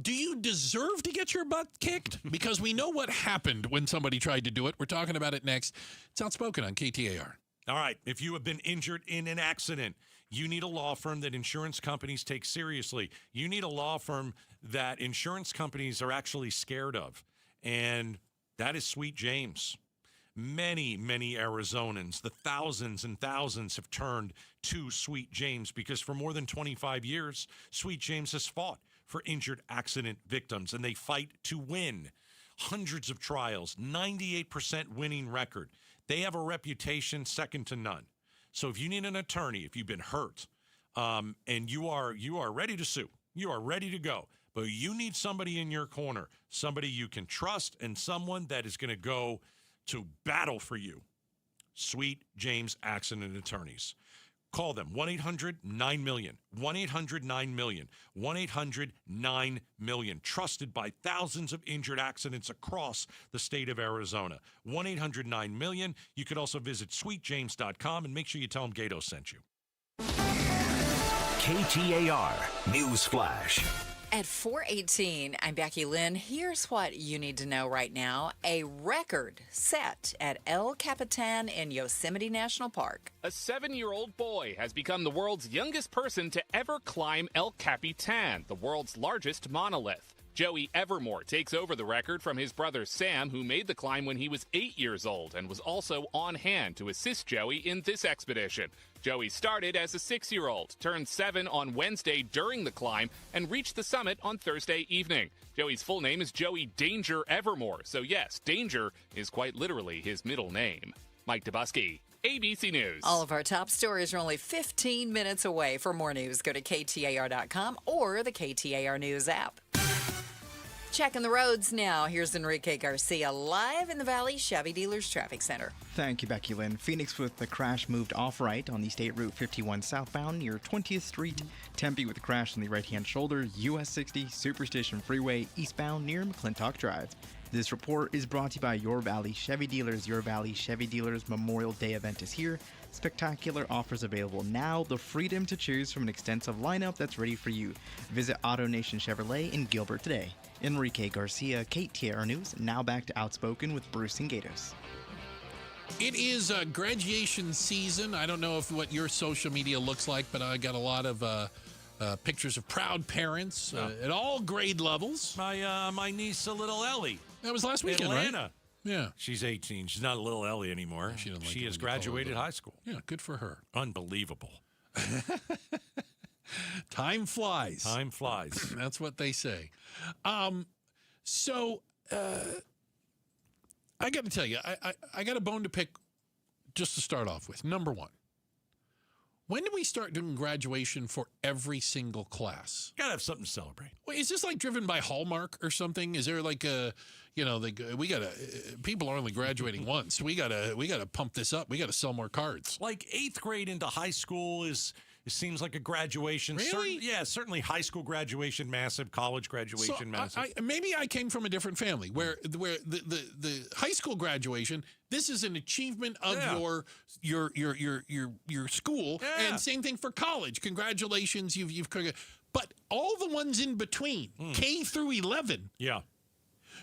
[SPEAKER 14] Do you deserve to get your butt kicked? Because we know what happened when somebody tried to do it. We're talking about it next. It's Outspoken on KTAR.
[SPEAKER 13] All right. If you have been injured in an accident, you need a law firm that insurance companies take seriously. You need a law firm that insurance companies are actually scared of. And that is Sweet James. Many, many Arizonans, the thousands and thousands, have turned to Sweet James because for more than 25 years, Sweet James has fought for injured accident victims, and they fight to win. Hundreds of trials, 98% winning record. They have a reputation second to none. So if you need an attorney, if you've been hurt, and you are ready to sue, you are ready to go, but you need somebody in your corner, somebody you can trust, and someone that is going to go to battle for you. Sweet James Accident Attorneys. Call them, 1-800-9-MILLION, 1-800-9-MILLION, 1-800-9-MILLION. Trusted by thousands of injured accidents across the state of Arizona. 1-800-9-MILLION. You could also visit sweetjames.com and make sure you tell them Gato sent you.
[SPEAKER 23] KTAR News Flash.
[SPEAKER 3] At 4:18, I'm Becky Lynn. Here's what you need to know right now. A record set at El Capitan in Yosemite National Park.
[SPEAKER 2] A 7-year-old boy has become the world's youngest person to ever climb El Capitan, the world's largest monolith. Joey Evermore takes over the record from his brother Sam, who made the climb when he was 8 years old and was also on hand to assist Joey in this expedition. Joey started as a 6-year-old, turned 7 on Wednesday during the climb, and reached the summit on Thursday evening. Joey's full name is Joey Danger Evermore, so yes, Danger is quite literally his middle name. Mike Dubusky, ABC News.
[SPEAKER 3] All of our top stories are only 15 minutes away. For more news, go to KTAR.com or the KTAR News app. Checking the roads now. Here's Enrique Garcia live in the Valley Chevy Dealers Traffic Center.
[SPEAKER 1] Thank you, Becky Lynn. Phoenix with the crash moved off right on the State Route 51 southbound near 20th Street. Tempe with a crash on the right-hand shoulder. US 60 Superstition Freeway eastbound near McClintock Drive. This report is brought to you by Your Valley Chevy Dealers. Your Valley Chevy Dealers Memorial Day event is here. Spectacular offers available now. The freedom to choose from an extensive lineup that's ready for you. Visit Auto Nation Chevrolet in Gilbert today. Enrique Garcia, KTAR News. Now back to Outspoken with Bruce and Gatos.
[SPEAKER 14] It is graduation season. I don't know what your social media looks like, but I got a lot of pictures of proud parents at all grade levels.
[SPEAKER 13] My niece, a little Ellie.
[SPEAKER 14] That was last weekend,
[SPEAKER 13] Atlanta.
[SPEAKER 14] Right? Yeah.
[SPEAKER 13] She's 18. She's not a little Ellie anymore. She has graduated high school.
[SPEAKER 14] Yeah, good for her.
[SPEAKER 13] Unbelievable.
[SPEAKER 14] Time flies.
[SPEAKER 13] Time flies.
[SPEAKER 14] That's what they say. So I got to tell you, I got a bone to pick just to start off with. Number one, when do we start doing graduation for every single class?
[SPEAKER 13] Gotta have something to celebrate.
[SPEAKER 14] Well, is this like driven by Hallmark or something? Is there like people are only graduating once. We gotta pump this up. We gotta sell more cards.
[SPEAKER 13] Like 8th grade into high school it seems like a graduation.
[SPEAKER 14] Really?
[SPEAKER 13] Certainly high school graduation massive, college graduation massive.
[SPEAKER 14] Maybe I came from a different family where the high school graduation, this is an achievement of your school, and same thing for college. Congratulations, you've but all the ones in between, K through 11.
[SPEAKER 13] Yeah.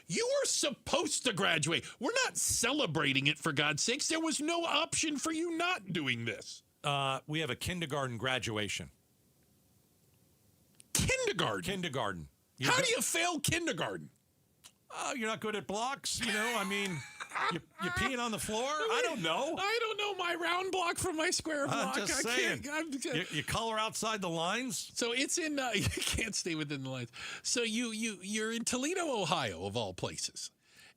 [SPEAKER 14] You were supposed to graduate. We're not celebrating it, for God's sakes. There was no option for you not doing this.
[SPEAKER 13] We have a kindergarten graduation.
[SPEAKER 14] Kindergarten? How do you fail kindergarten?
[SPEAKER 13] You're not good at blocks, you peeing on the floor? I don't know.
[SPEAKER 14] I don't know my round block from my square block.
[SPEAKER 13] I'm just saying. You color outside the lines?
[SPEAKER 14] So it's in, you can't stay within the lines. So you're in Toledo, Ohio, of all places.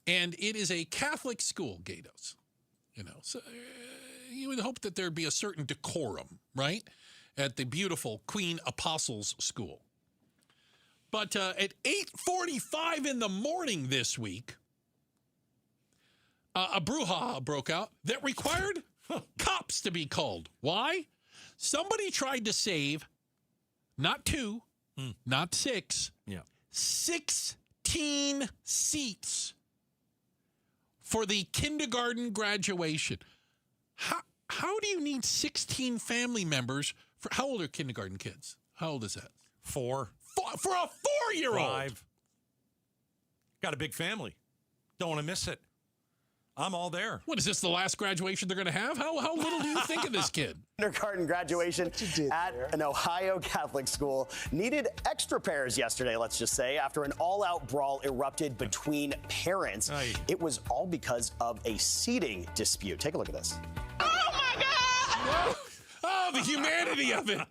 [SPEAKER 14] And it is a Catholic school, Gatos. So you would hope that there'd be a certain decorum, right? At the beautiful Queen Apostles School. But at 8:45 in the morning this week, a brouhaha broke out that required cops to be called. Why? Somebody tried to save not 2, Not 6.
[SPEAKER 13] Yeah.
[SPEAKER 14] 16 seats for the kindergarten graduation. How do you need 16 family members for how old are kindergarten kids? How old is that?
[SPEAKER 13] 4.
[SPEAKER 14] For a 4-year-old.
[SPEAKER 13] 5. Got a big family. Don't want to miss it. I'm all there.
[SPEAKER 14] What is this, the last graduation they're going to have? How little do you think of this kid?
[SPEAKER 4] Kindergarten graduation at an Ohio Catholic school needed extra pairs yesterday, let's just say, after an all-out brawl erupted between parents. It was all because of a seating dispute. Take a look at this.
[SPEAKER 14] Oh, my God! Oh, the humanity of it.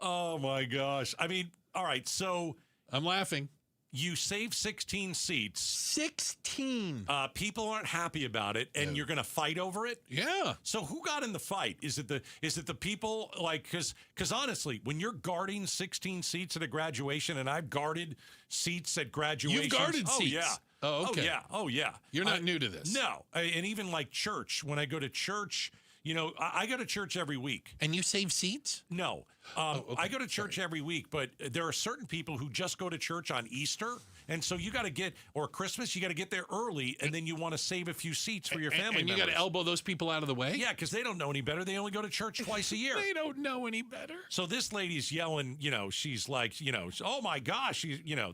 [SPEAKER 13] Oh, my gosh. I mean, all right, so
[SPEAKER 14] I'm laughing.
[SPEAKER 13] You save 16 seats.
[SPEAKER 14] 16.
[SPEAKER 13] People aren't happy about it, and you're going to fight over it?
[SPEAKER 14] Yeah.
[SPEAKER 13] So who got in the fight? Is it the people, like, because honestly, when you're guarding 16 seats at a graduation, and I've guarded seats at graduation.
[SPEAKER 14] You've guarded seats?
[SPEAKER 13] Yeah.
[SPEAKER 14] Oh, okay.
[SPEAKER 13] Oh, yeah.
[SPEAKER 14] You're not new to this.
[SPEAKER 13] No. And even like church, when I go to church, you know, I go to church every week.
[SPEAKER 14] And you save seats?
[SPEAKER 13] No. I go to church every week, but there are certain people who just go to church on Easter. And so you got to get, or Christmas, you got to get there early, and then you want to save a few seats for your family
[SPEAKER 14] and you got to elbow those people out of the way?
[SPEAKER 13] Yeah, because they don't know any better. They only go to church twice a year.
[SPEAKER 14] They don't know any better.
[SPEAKER 13] So this lady's yelling, you know, she's like, you know, oh my gosh,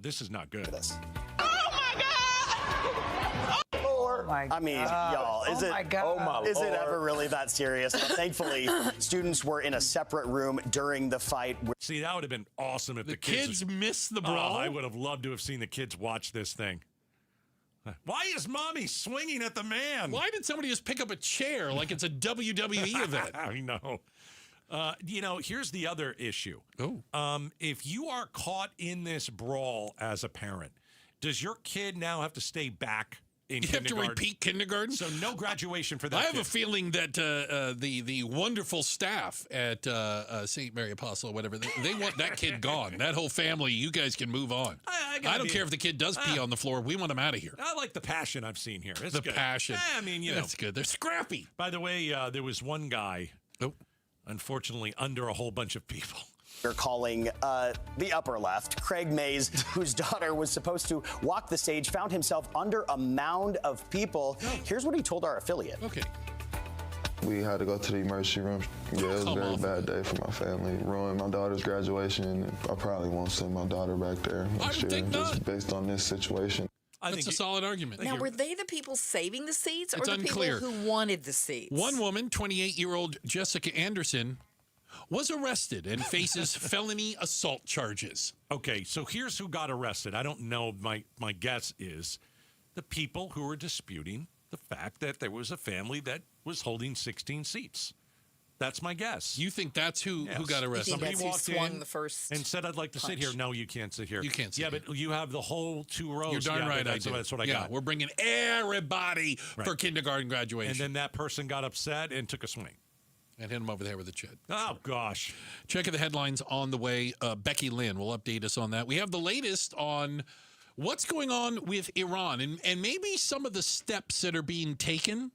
[SPEAKER 13] this is not good.
[SPEAKER 4] I mean, y'all, is it ever really that serious? Thankfully, students were in a separate room during the fight.
[SPEAKER 13] See, that would have been awesome if the
[SPEAKER 14] kids missed the brawl.
[SPEAKER 13] I would have loved to have seen the kids watch this thing. Why is mommy swinging at the man?
[SPEAKER 14] Why did somebody just pick up a chair like it's a WWE event?
[SPEAKER 13] I know. Here's the other issue.
[SPEAKER 14] Oh.
[SPEAKER 13] If you are caught in this brawl as a parent, does your kid now have to stay back in kindergarten?
[SPEAKER 14] You have to repeat kindergarten?
[SPEAKER 13] So no graduation for that
[SPEAKER 14] I have
[SPEAKER 13] kid.
[SPEAKER 14] a feeling that the wonderful staff at St. Mary Apostle or whatever, they want that kid gone. That whole family, you guys can move on. I don't care if the kid does pee on the floor. We want him out of here.
[SPEAKER 13] I like the passion I've seen here. It's
[SPEAKER 14] the
[SPEAKER 13] good.
[SPEAKER 14] passion.
[SPEAKER 13] I mean,
[SPEAKER 14] That's good. They're scrappy.
[SPEAKER 13] By the way, there was one guy, unfortunately, under a whole bunch of people.
[SPEAKER 4] They're calling the upper left. Craig Mays, whose daughter was supposed to walk the stage, found himself under a mound of people. Here's what he told our affiliate.
[SPEAKER 14] Okay.
[SPEAKER 6] We had to go to the emergency room. Yeah, it was a very bad day for my family. Ruined my daughter's graduation. I probably won't send my daughter back there next year, just based on this situation.
[SPEAKER 14] That's a solid argument.
[SPEAKER 3] Now, were they the people saving the seats, or
[SPEAKER 14] It's
[SPEAKER 3] the
[SPEAKER 14] unclear.
[SPEAKER 3] people who wanted the seats?
[SPEAKER 14] One woman, 28-year-old Jessica Anderson, was arrested and faces felony assault charges.
[SPEAKER 13] Okay, so here's who got arrested. I don't know. My guess is the people who were disputing the fact that there was a family that was holding 16 seats. That's my guess.
[SPEAKER 14] You think that's who got arrested?
[SPEAKER 13] Somebody walked
[SPEAKER 3] swung
[SPEAKER 13] in
[SPEAKER 3] the first
[SPEAKER 13] and said, "I'd like to sit here." No, you can't sit here.
[SPEAKER 14] You can't sit
[SPEAKER 13] here.
[SPEAKER 14] here.
[SPEAKER 13] But you have the whole 2 rows.
[SPEAKER 14] You're darn right I do.
[SPEAKER 13] That's what I got.
[SPEAKER 14] We're bringing everybody for kindergarten graduation.
[SPEAKER 13] And then that person got upset and took a swing.
[SPEAKER 14] And hit him over there with a chin.
[SPEAKER 13] Oh, gosh.
[SPEAKER 14] Check the headlines on the way. Becky Lynn will update us on that. We have the latest on what's going on with Iran and maybe some of the steps that are being taken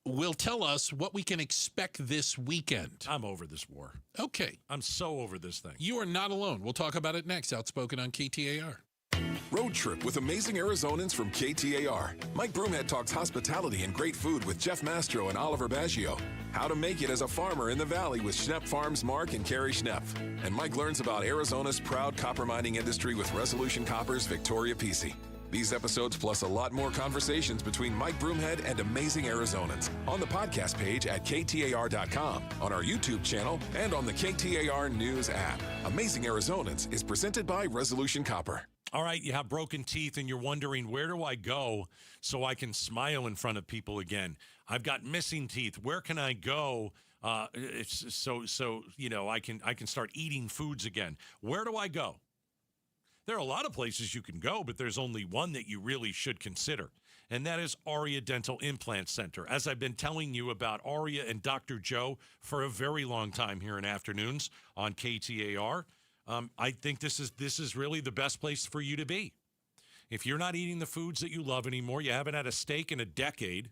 [SPEAKER 14] will tell us what we can expect this weekend.
[SPEAKER 13] I'm over this war.
[SPEAKER 14] Okay.
[SPEAKER 13] I'm so over this thing.
[SPEAKER 14] You are not alone. We'll talk about it next. Outspoken on KTAR.
[SPEAKER 7] Road Trip with amazing Arizonans from KTAR. Mike Broomhead talks hospitality and great food with Jeff Mastro and Oliver Baggio. How to make it as a farmer in the valley with Schnepp Farms Mark and Carrie Schnepp. And Mike learns about Arizona's proud copper mining industry with Resolution Copper's Victoria Pesce. These episodes plus a lot more conversations between Mike Broomhead and amazing Arizonans on the podcast page at KTAR.com, on our YouTube channel, and on the KTAR News app. Amazing Arizonans is presented by Resolution Copper.
[SPEAKER 13] All right, you have broken teeth and you're wondering, where do I go so I can smile in front of people again? I've got missing teeth. Where can I go so I can start eating foods again? Where do I go? There are a lot of places you can go, but there's only one that you really should consider, and that is Aria Dental Implant Center. As I've been telling you about Aria and Dr. Joe for a very long time here in afternoons on KTAR, I think this is really the best place for you to be. If you're not eating the foods that you love anymore, you haven't had a steak in a decade,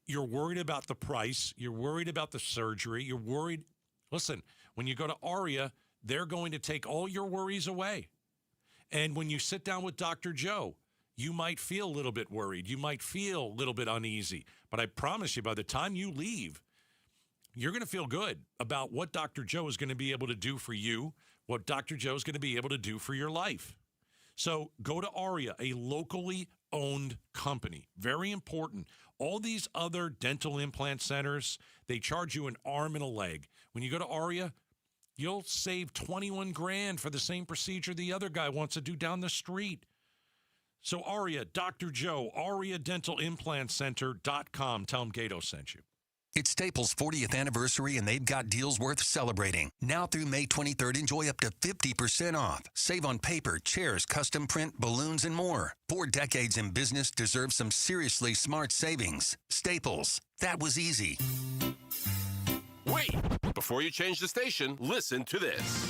[SPEAKER 13] you're worried about the price, you're worried about the surgery, you're worried. Listen, when you go to Aria, they're going to take all your worries away. And when you sit down with Dr. Joe, you might feel a little bit worried. You might feel a little bit uneasy. But I promise you, by the time you leave, you're going to feel good about what Dr. Joe is going to be able to do for you, what Dr. Joe is going to be able to do for your life. So go to ARIA, a locally owned company. Very important. All these other dental implant centers, they charge you an arm and a leg. When you go to ARIA, you'll save $21,000 for the same procedure the other guy wants to do down the street. So ARIA, Dr. Joe, ARIADentalImplantCenter.com. Tell them Gato sent you.
[SPEAKER 9] It's Staples' 40th anniversary, and they've got deals worth celebrating. Now through May 23rd, enjoy up to 50% off. Save on paper, chairs, custom print, balloons, and more. 4 decades in business deserve some seriously smart savings. Staples. That was easy.
[SPEAKER 10] Wait! Before you change the station, listen to this.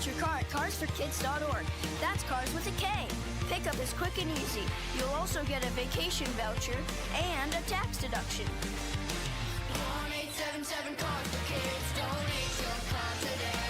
[SPEAKER 18] Your car at carsforkids.org. That's cars with a K. Pickup is quick and easy. You'll also get a vacation voucher and a tax deduction. 1-877 Cars for Kids. Donate your car today.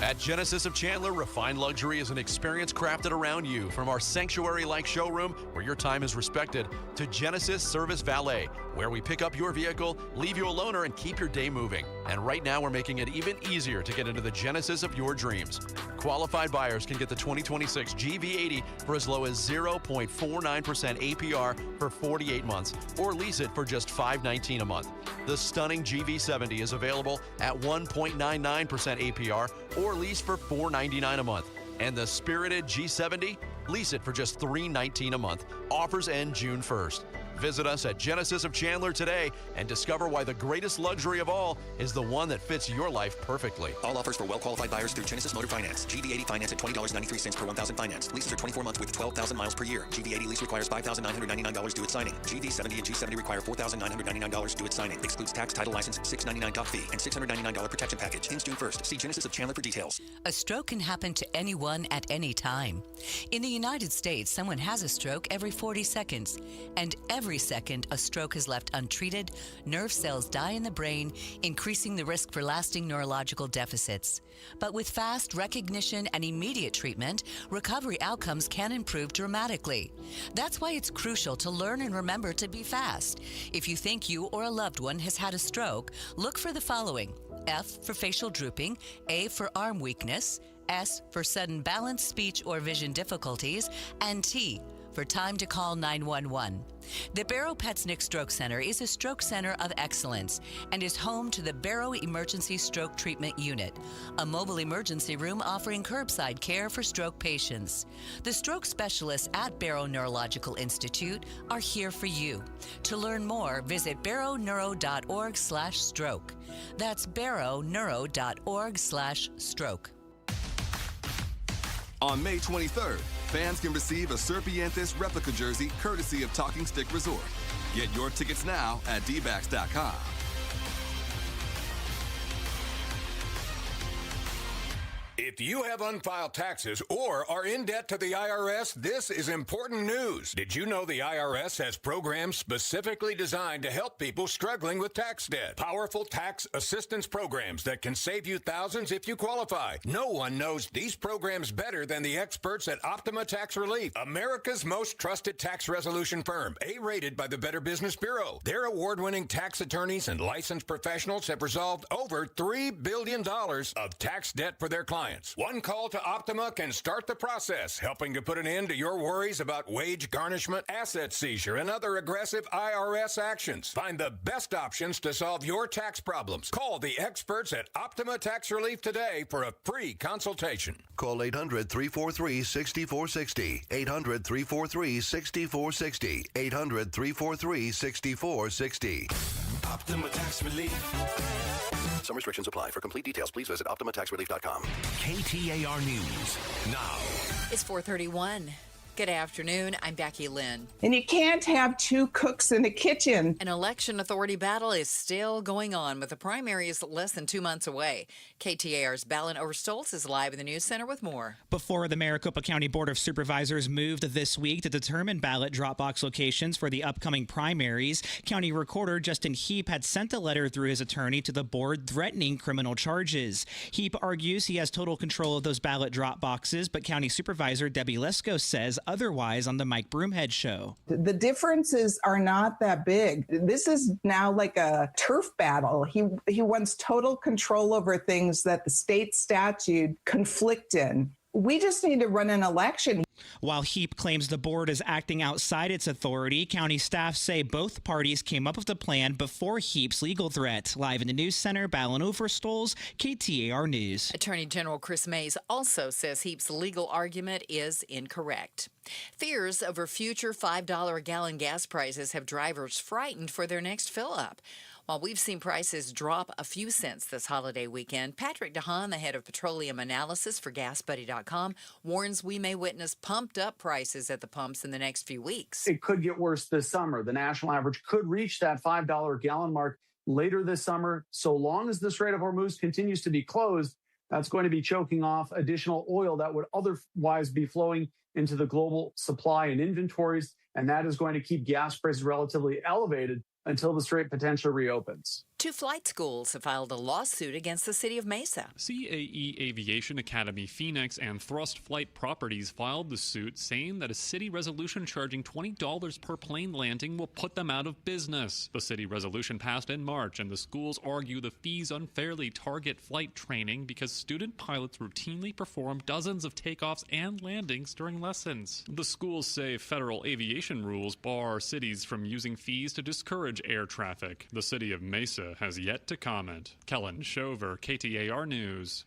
[SPEAKER 19] At Genesis of Chandler, refined luxury is an experience crafted around you. From our sanctuary-like showroom, where your time is respected, to Genesis Service Valet, where we pick up your vehicle, leave you a loaner, and keep your day moving. And right now, we're making it even easier to get into the Genesis of your dreams. Qualified buyers can get the 2026 GV80 for as low as 0.49% APR for 48 months, or lease it for just $519 a month. The stunning GV70 is available at 1.99% APR, or lease for $499 a month. And the spirited G70, lease it for just $319 a month. Offers end June 1st. Visit us at Genesis of Chandler today and discover why the greatest luxury of all is the one that fits your life perfectly.
[SPEAKER 9] All offers for well-qualified buyers through Genesis Motor Finance. GV80 finance at $20.93 per 1,000 finance. Leases are 24 months with 12,000 miles per year. GV80 lease requires $5,999 due at signing. GV70 and G70 require $4,999 due at signing. Excludes tax, title, license, $699 doc fee, and $699 protection package. Ends June 1st. See Genesis of Chandler for details.
[SPEAKER 20] A stroke can happen to anyone at any time. In the United States, someone has a stroke every 40 seconds. And every second a stroke is left untreated, nerve cells die in the brain, increasing the risk for lasting neurological deficits. But with fast recognition and immediate treatment, recovery outcomes can improve dramatically. That's why it's crucial to learn and remember to be fast. If you think you or a loved one has had a stroke, look for the following: F for facial drooping, A for arm weakness, S for sudden balance, speech, or vision difficulties, and T for time to call 911. The Barrow Petsnick Stroke Center is a stroke center of excellence and is home to the Barrow Emergency Stroke Treatment Unit, a mobile emergency room offering curbside care for stroke patients. The stroke specialists at Barrow Neurological Institute are here for you. To learn more, visit barrowneuro.org/stroke. That's barrowneuro.org/stroke.
[SPEAKER 21] On May 23rd, fans can receive a Serpientes replica jersey courtesy of Talking Stick Resort. Get your tickets now at dbacks.com.
[SPEAKER 26] If you have unfiled taxes or are in debt to the IRS, this is important news. Did you know the IRS has programs specifically designed to help people struggling with tax debt? Powerful tax assistance programs that can save you thousands if you qualify. No one knows these programs better than the experts at Optima Tax Relief, America's most trusted tax resolution firm, A-rated by the Better Business Bureau. Their award-winning tax attorneys and licensed professionals have resolved over $3 billion of tax debt for their clients. One call to Optima can start the process, helping to put an end to your worries about wage garnishment, asset seizure, and other aggressive IRS actions. Find the best options to solve your tax problems. Call the experts at Optima Tax Relief today for a free consultation.
[SPEAKER 27] Call 800-343-6460. 800-343-6460. 800-343-6460.
[SPEAKER 23] Optima Tax Relief.
[SPEAKER 27] Some restrictions apply. For complete details, please visit OptimaTaxRelief.com.
[SPEAKER 23] KTAR News now.
[SPEAKER 3] It's 4:31. Good afternoon. I'm Becky Lynn.
[SPEAKER 5] And you can't have two cooks in a kitchen.
[SPEAKER 3] An election authority battle is still going on with the primaries less than 2 months away. KTAR's Ballin Overstolz is live in the News Center with more.
[SPEAKER 8] Before the Maricopa County Board of Supervisors moved this week to determine ballot drop box locations for the upcoming primaries, County Recorder Justin Heap had sent a letter through his attorney to the board threatening criminal charges. Heap argues he has total control of those ballot drop boxes, but County Supervisor Debbie Lesko says otherwise on the Mike Broomhead show.
[SPEAKER 5] The differences are not that big. This is now like a turf battle. He wants total control over things that the state statute conflict in. We just need to run an election.
[SPEAKER 8] While Heap claims the board is acting outside its authority, county staff say both parties came up with a plan before Heap's legal threat. Live in the News Center, Ballin Overstolz, KTAR News.
[SPEAKER 3] Attorney General Chris Mays also says Heap's legal argument is incorrect. Fears over future $5 a gallon gas prices have drivers frightened for their next fill-up. While we've seen prices drop a few cents this holiday weekend, Patrick DeHaan, the head of petroleum analysis for GasBuddy.com, warns we may witness pumped-up prices at the pumps in the next few weeks.
[SPEAKER 11] It could get worse this summer. The national average could reach that $5 a gallon mark later this summer. So long as the Strait of Hormuz continues to be closed, that's going to be choking off additional oil that would otherwise be flowing into the global supply and inventories, and that is going to keep gas prices relatively elevated until the strait potentially reopens.
[SPEAKER 3] 2 flight schools have filed a lawsuit against the city of Mesa.
[SPEAKER 15] CAE Aviation Academy Phoenix and Thrust Flight Properties filed the suit, saying that a city resolution charging $20 per plane landing will put them out of business. The city resolution passed in March, and the schools argue the fees unfairly target flight training because student pilots routinely perform dozens of takeoffs and landings during lessons. The schools say federal aviation rules bar cities from using fees to discourage air traffic. The city of Mesa has yet to comment. Kellen Shover, KTAR News.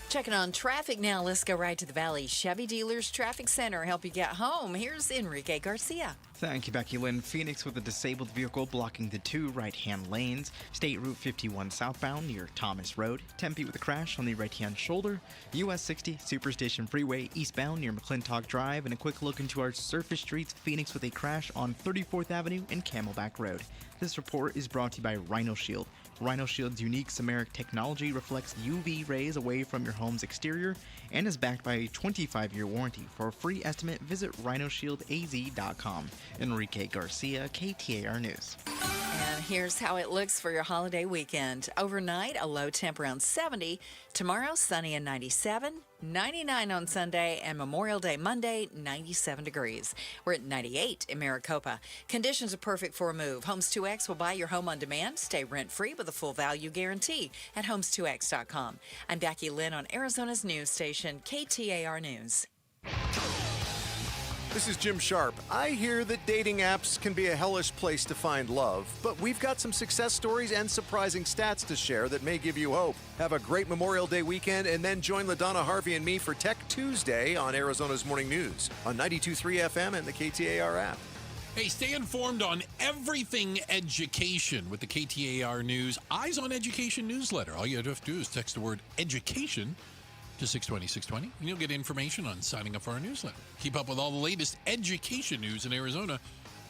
[SPEAKER 3] Checking on traffic now. Let's go right to the Valley Chevy Dealers Traffic Center. Help you get home. Here's Enrique Garcia.
[SPEAKER 1] Thank you, Becky Lynn. Phoenix with a disabled vehicle blocking the 2 right-hand lanes. State Route 51 southbound near Thomas Road. Tempe with a crash on the right-hand shoulder. US 60 Superstation Freeway eastbound near McClintock Drive. And a quick look into our surface streets. Phoenix with a crash on 34th Avenue and Camelback Road. This report is brought to you by Rhino Shield. Rhino Shield's unique Samaric technology reflects UV rays away from your home's exterior and is backed by a 25-year warranty. For a free estimate, visit rhinoshieldaz.com. Enrique Garcia, KTAR News.
[SPEAKER 3] And here's how it looks for your holiday weekend. Overnight, a low temp around 70. Tomorrow, sunny and 97. 99 on Sunday, and Memorial Day Monday, 97 degrees. We're at 98 in Maricopa. Conditions are perfect for a move. Homes 2X will buy your home on demand. Stay rent-free with a full value guarantee at homes2x.com. I'm Becky Lynn on Arizona's news station, KTAR News.
[SPEAKER 22] This is Jim Sharp. I hear that dating apps can be a hellish place to find love, but we've got some success stories and surprising stats to share that may give you hope. Have a great Memorial Day weekend, and then join LaDonna Harvey and me for Tech Tuesday on Arizona's Morning News on 92.3 FM and the KTAR app.
[SPEAKER 14] Hey, stay informed on everything education with the KTAR News Eyes on Education newsletter. All you have to do is text the word education to 620-620, and you'll get information on signing up for our newsletter. Keep up with all the latest education news in Arizona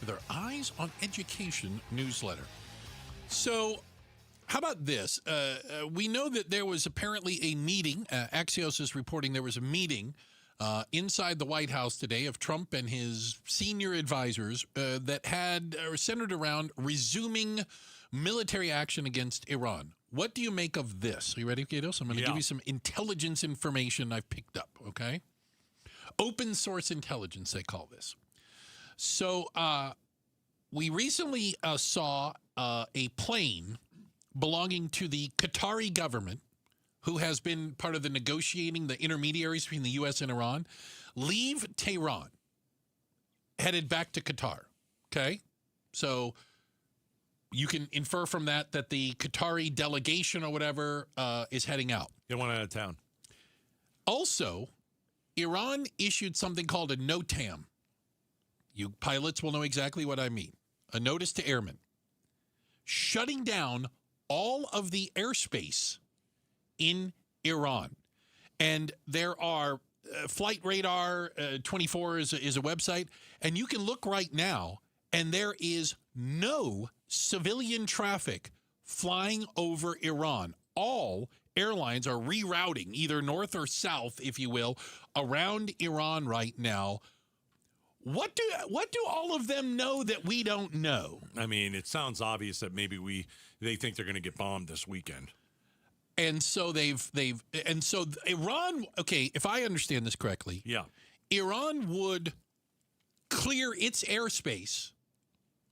[SPEAKER 14] with our Eyes on Education newsletter. So, how about this? We know that there was apparently a meeting. Axios is reporting there was a meeting inside the White House today of Trump and his senior advisors that had centered around resuming military action against Iran. What do you make of this? Are you ready, Gatos? I'm going to give you some intelligence information I've picked up, okay? Open source intelligence, they call this. So we recently saw a plane belonging to the Qatari government, who has been part of the negotiating, the intermediaries between the U.S. and Iran, leave Tehran, headed back to Qatar, okay? So you can infer from that the Qatari delegation or whatever is heading out.
[SPEAKER 13] Get one out of town.
[SPEAKER 14] Also, Iran issued something called a NOTAM. You pilots will know exactly what I mean. A notice to airmen. Shutting down all of the airspace in Iran. And there are Flight Radar 24 is a website, and you can look right now, and there is no civilian traffic flying over Iran. All airlines are rerouting, either north or south, if you will, around Iran right now. What do all of them know that we don't know?
[SPEAKER 13] I mean, it sounds obvious that maybe they think they're going to get bombed this weekend.
[SPEAKER 14] And so Iran, okay, if I understand this correctly, Iran would clear its airspace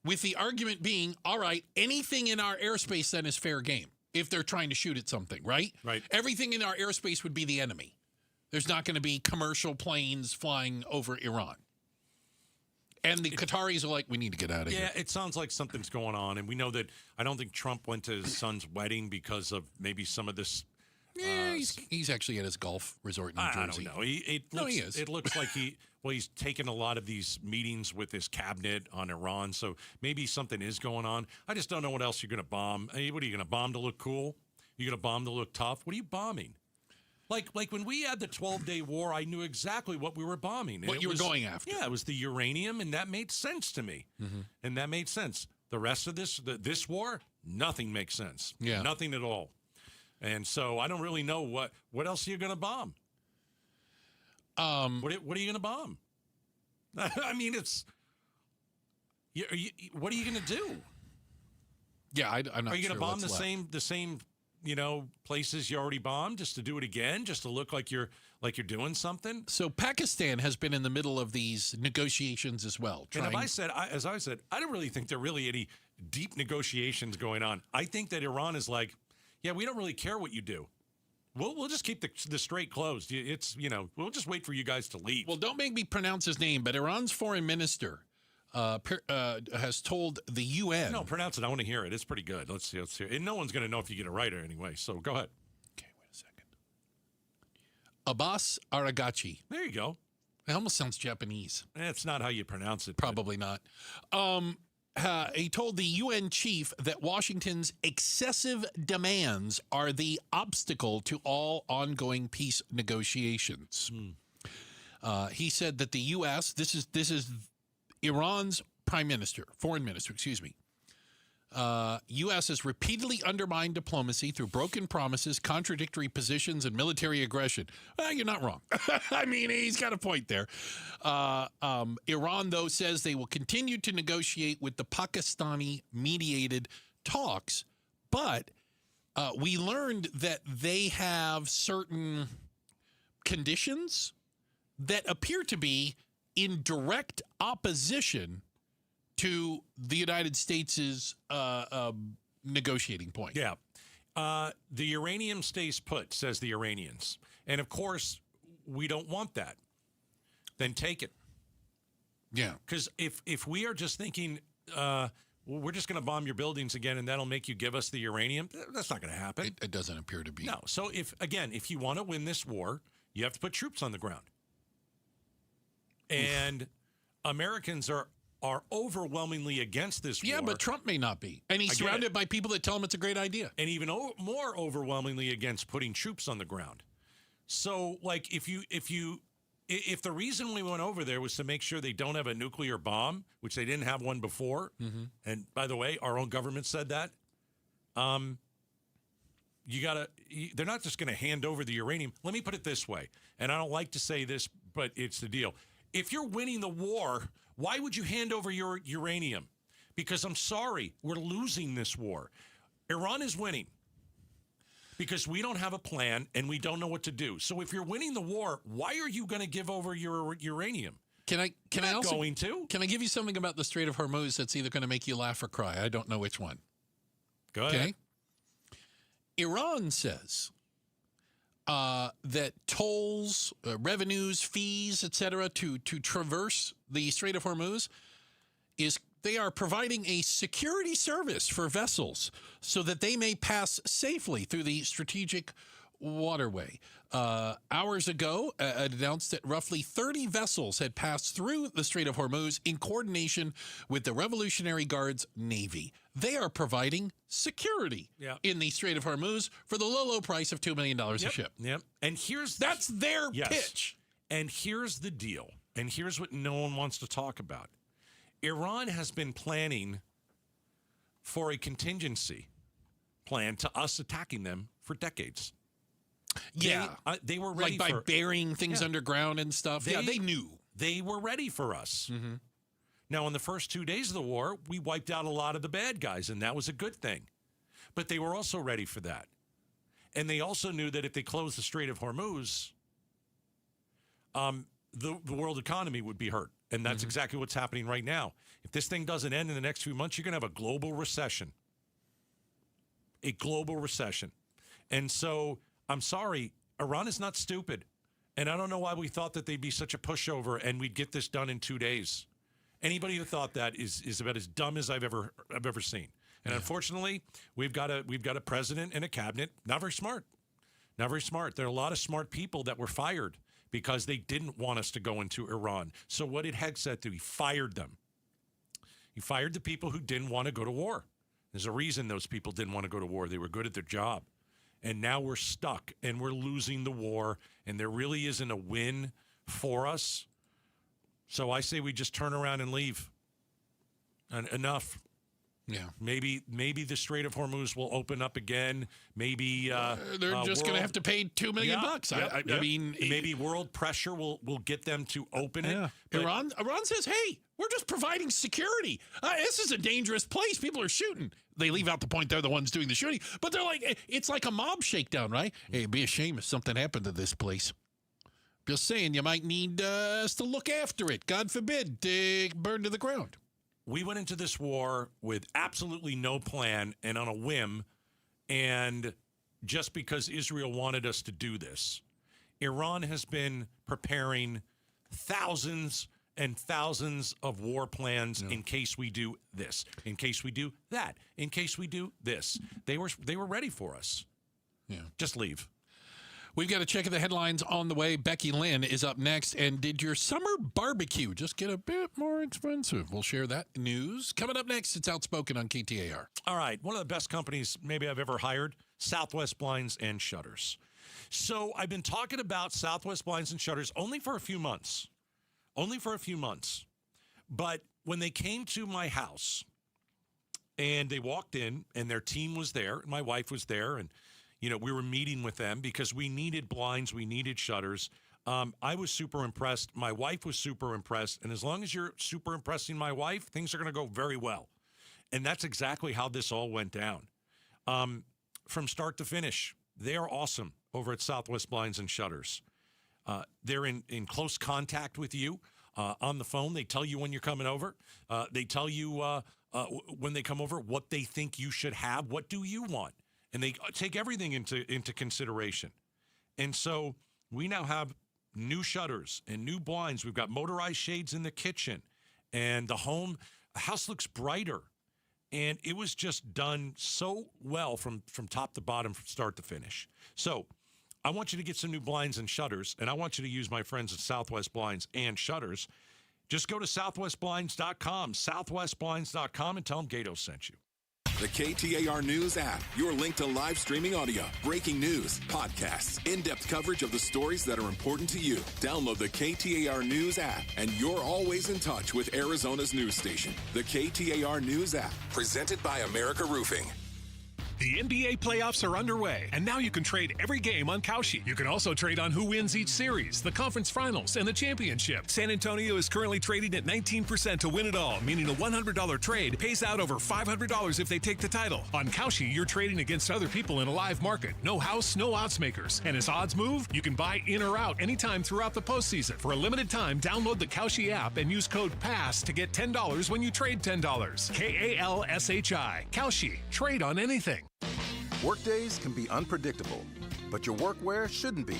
[SPEAKER 14] with the argument being, all right, anything in our airspace then is fair game if they're trying to shoot at something, right?
[SPEAKER 13] Right.
[SPEAKER 14] Everything in our airspace would be the enemy. There's not going to be commercial planes flying over Iran. And the Qataris are like, we need to get out of here.
[SPEAKER 13] Yeah, it sounds like something's going on. And we know that I don't think Trump went to his son's wedding because of maybe some of this.
[SPEAKER 14] Yeah, he's actually at his golf resort in New Jersey.
[SPEAKER 13] I don't know. He is. It looks like he's taken a lot of these meetings with his cabinet on Iran. So maybe something is going on. I just don't know what else you're going to bomb. Hey, what are you going to bomb to look cool? You're going to bomb to look tough? What are you bombing? Like when we had the 12-day war, I knew exactly what we were bombing.
[SPEAKER 14] What you were going after.
[SPEAKER 13] Yeah, it was the uranium, and that made sense to me.
[SPEAKER 14] Mm-hmm.
[SPEAKER 13] And that made sense. The rest of this war, nothing makes sense.
[SPEAKER 14] Yeah.
[SPEAKER 13] Nothing at all. And so I don't really know what else are you going to bomb? What are you going to bomb? I mean, what are you going to do?
[SPEAKER 14] Yeah, I'm not sure.
[SPEAKER 13] Are you going to bomb
[SPEAKER 14] the
[SPEAKER 13] same places you already bombed just to do it again, just to look like you're doing something?
[SPEAKER 14] So Pakistan has been in the middle of these negotiations as well.
[SPEAKER 13] And as I said, I don't really think there are really any deep negotiations going on. I think that Iran is like, yeah, we don't really care what you do. We'll just keep the strait closed. We'll just wait for you guys to leave.
[SPEAKER 14] Well, don't make me pronounce his name, but Iran's foreign minister has told the UN.
[SPEAKER 13] No, pronounce it. I want to hear it. It's pretty good. Let's hear it. And no one's going to know if you get it right anyway. So go ahead.
[SPEAKER 14] Okay, wait a second. Abbas Araghchi.
[SPEAKER 13] There you go.
[SPEAKER 14] It almost sounds Japanese.
[SPEAKER 13] That's not how you pronounce it.
[SPEAKER 14] Probably not. He told the UN chief that Washington's excessive demands are the obstacle to all ongoing peace negotiations. He said that the U.S., this is Iran's foreign minister, U.S. has repeatedly undermined diplomacy through broken promises, contradictory positions, and military aggression. Well, you're not wrong. I mean, he's got a point there. Iran, though, says they will continue to negotiate with the Pakistani-mediated talks, but we learned that they have certain conditions that appear to be in direct opposition to the United States' negotiating point.
[SPEAKER 13] Yeah. The uranium stays put, says the Iranians. And, of course, we don't want that. Then take it.
[SPEAKER 14] Yeah.
[SPEAKER 13] Because if we are just thinking, we're just going to bomb your buildings again and that'll make you give us the uranium, that's not going to happen.
[SPEAKER 14] It doesn't appear to be.
[SPEAKER 13] No. So, if you want to win this war, you have to put troops on the ground. And Americans are overwhelmingly against this war.
[SPEAKER 14] Yeah, but Trump may not be. And he's surrounded by people that tell him it's a great idea.
[SPEAKER 13] And even more overwhelmingly against putting troops on the ground. So, like, if the reason we went over there was to make sure they don't have a nuclear bomb, which they didn't have one before, and by the way, our own government said that, they're not just going to hand over the uranium. Let me put it this way, and I don't like to say this, but it's the deal. If you're winning the war, why would you hand over your uranium? Because I'm sorry, we're losing this war. Iran is winning because we don't have a plan and we don't know what to do. So if you're winning the war, why are you going to give over your uranium?
[SPEAKER 14] Can I give you something about the Strait of Hormuz that's either going to make you laugh or cry? I don't know which one.
[SPEAKER 13] Go ahead. Okay.
[SPEAKER 14] Iran says that tolls, revenues, fees, etc., to traverse the Strait of Hormuz they are providing a security service for vessels so that they may pass safely through the strategic waterway. Hours ago, it announced that roughly 30 vessels had passed through the Strait of Hormuz in coordination with the Revolutionary Guard's Navy. They are providing security in the Strait of Hormuz for the low price of $2 million a ship.
[SPEAKER 13] Yep. And
[SPEAKER 14] that's their pitch.
[SPEAKER 13] And here's the deal, and here's what no one wants to talk about. Iran has been planning for a contingency plan to us attacking them for decades.
[SPEAKER 14] Yeah.
[SPEAKER 13] They were ready
[SPEAKER 14] like by burying things underground and stuff. They knew.
[SPEAKER 13] They were ready for us.
[SPEAKER 14] Mm-hmm.
[SPEAKER 13] Now, in the first 2 days of the war, we wiped out a lot of the bad guys, and that was a good thing. But they were also ready for that. And they also knew that if they closed the Strait of Hormuz, the world economy would be hurt. And that's exactly what's happening right now. If this thing doesn't end in the next few months, you're going to have a global recession. A global recession. And so, I'm sorry, Iran is not stupid. And I don't know why we thought that they'd be such a pushover and we'd get this done in 2 days. Anybody who thought that is about as dumb as I've ever seen. And unfortunately, we've got a president and a cabinet not very smart. Not very smart. There are a lot of smart people that were fired because they didn't want us to go into Iran. So what did Hegseth do? He fired them. He fired the people who didn't want to go to war. There's a reason those people didn't want to go to war. They were good at their job. And now we're stuck and we're losing the war, and there really isn't a win for us. So I say we just turn around and leave. And enough.
[SPEAKER 14] Yeah.
[SPEAKER 13] Maybe the Strait of Hormuz will open up again. Maybe
[SPEAKER 14] they're just going to have to pay $2 million bucks. I mean,
[SPEAKER 13] maybe world pressure will get them to open it.
[SPEAKER 14] Iran says, "Hey, we're just providing security. This is a dangerous place. People are shooting." They leave out the point they're the ones doing the shooting, but they're like, it's like a mob shakedown, right? Hey, it'd be a shame if something happened to this place. Just saying, you might need us to look after it. God forbid, burn to the ground.
[SPEAKER 13] We went into this war with absolutely no plan and on a whim, and just because Israel wanted us to do this. Iran has been preparing thousands and thousands of war plans in case we do this, in case we do that, in case we do this. They were ready for us.
[SPEAKER 14] Yeah.
[SPEAKER 13] Just leave.
[SPEAKER 14] We've got a check of the headlines on the way. Becky Lynn is up next. And did your summer barbecue just get a bit more expensive? We'll share that news. Coming up next, it's Outspoken on KTAR.
[SPEAKER 13] All right. One of the best companies maybe I've ever hired, Southwest Blinds and Shutters. So I've been talking about Southwest Blinds and Shutters only for a few months. But when they came to my house and they walked in and their team was there, and my wife was there, and we were meeting with them because we needed blinds, we needed shutters. I was super impressed. My wife was super impressed. And as long as you're super impressing my wife, things are going to go very well. And that's exactly how this all went down. From start to finish, they are awesome over at Southwest Blinds and Shutters. They're in close contact with you on the phone. They tell you when you're coming over. They tell you when they come over what they think you should have. What do you want? And they take everything into consideration. And so we now have new shutters and new blinds. We've got motorized shades in the kitchen. And the house looks brighter. And it was just done so well from top to bottom, from start to finish. So I want you to get some new blinds and shutters. And I want you to use my friends at Southwest Blinds and Shutters. Just go to southwestblinds.com, southwestblinds.com, and tell them Gato sent you.
[SPEAKER 7] The KTAR News app, your link to live streaming audio, breaking news, podcasts, in-depth coverage of the stories that are important to you. Download the KTAR News app, and you're always in touch with Arizona's news station. The KTAR News app, presented by America Roofing.
[SPEAKER 2] The NBA playoffs are underway, and now you can trade every game on Kalshi. You can also trade on who wins each series, the conference finals, and the championship. San Antonio is currently trading at 19% to win it all, meaning a $100 trade pays out over $500 if they take the title. On Kalshi, you're trading against other people in a live market. No house, no odds makers. And as odds move, you can buy in or out anytime throughout the postseason. For a limited time, download the Kalshi app and use code PASS to get $10 when you trade $10. KALSHI. Kalshi. Trade on anything.
[SPEAKER 4] Workdays can be unpredictable, but your workwear shouldn't be.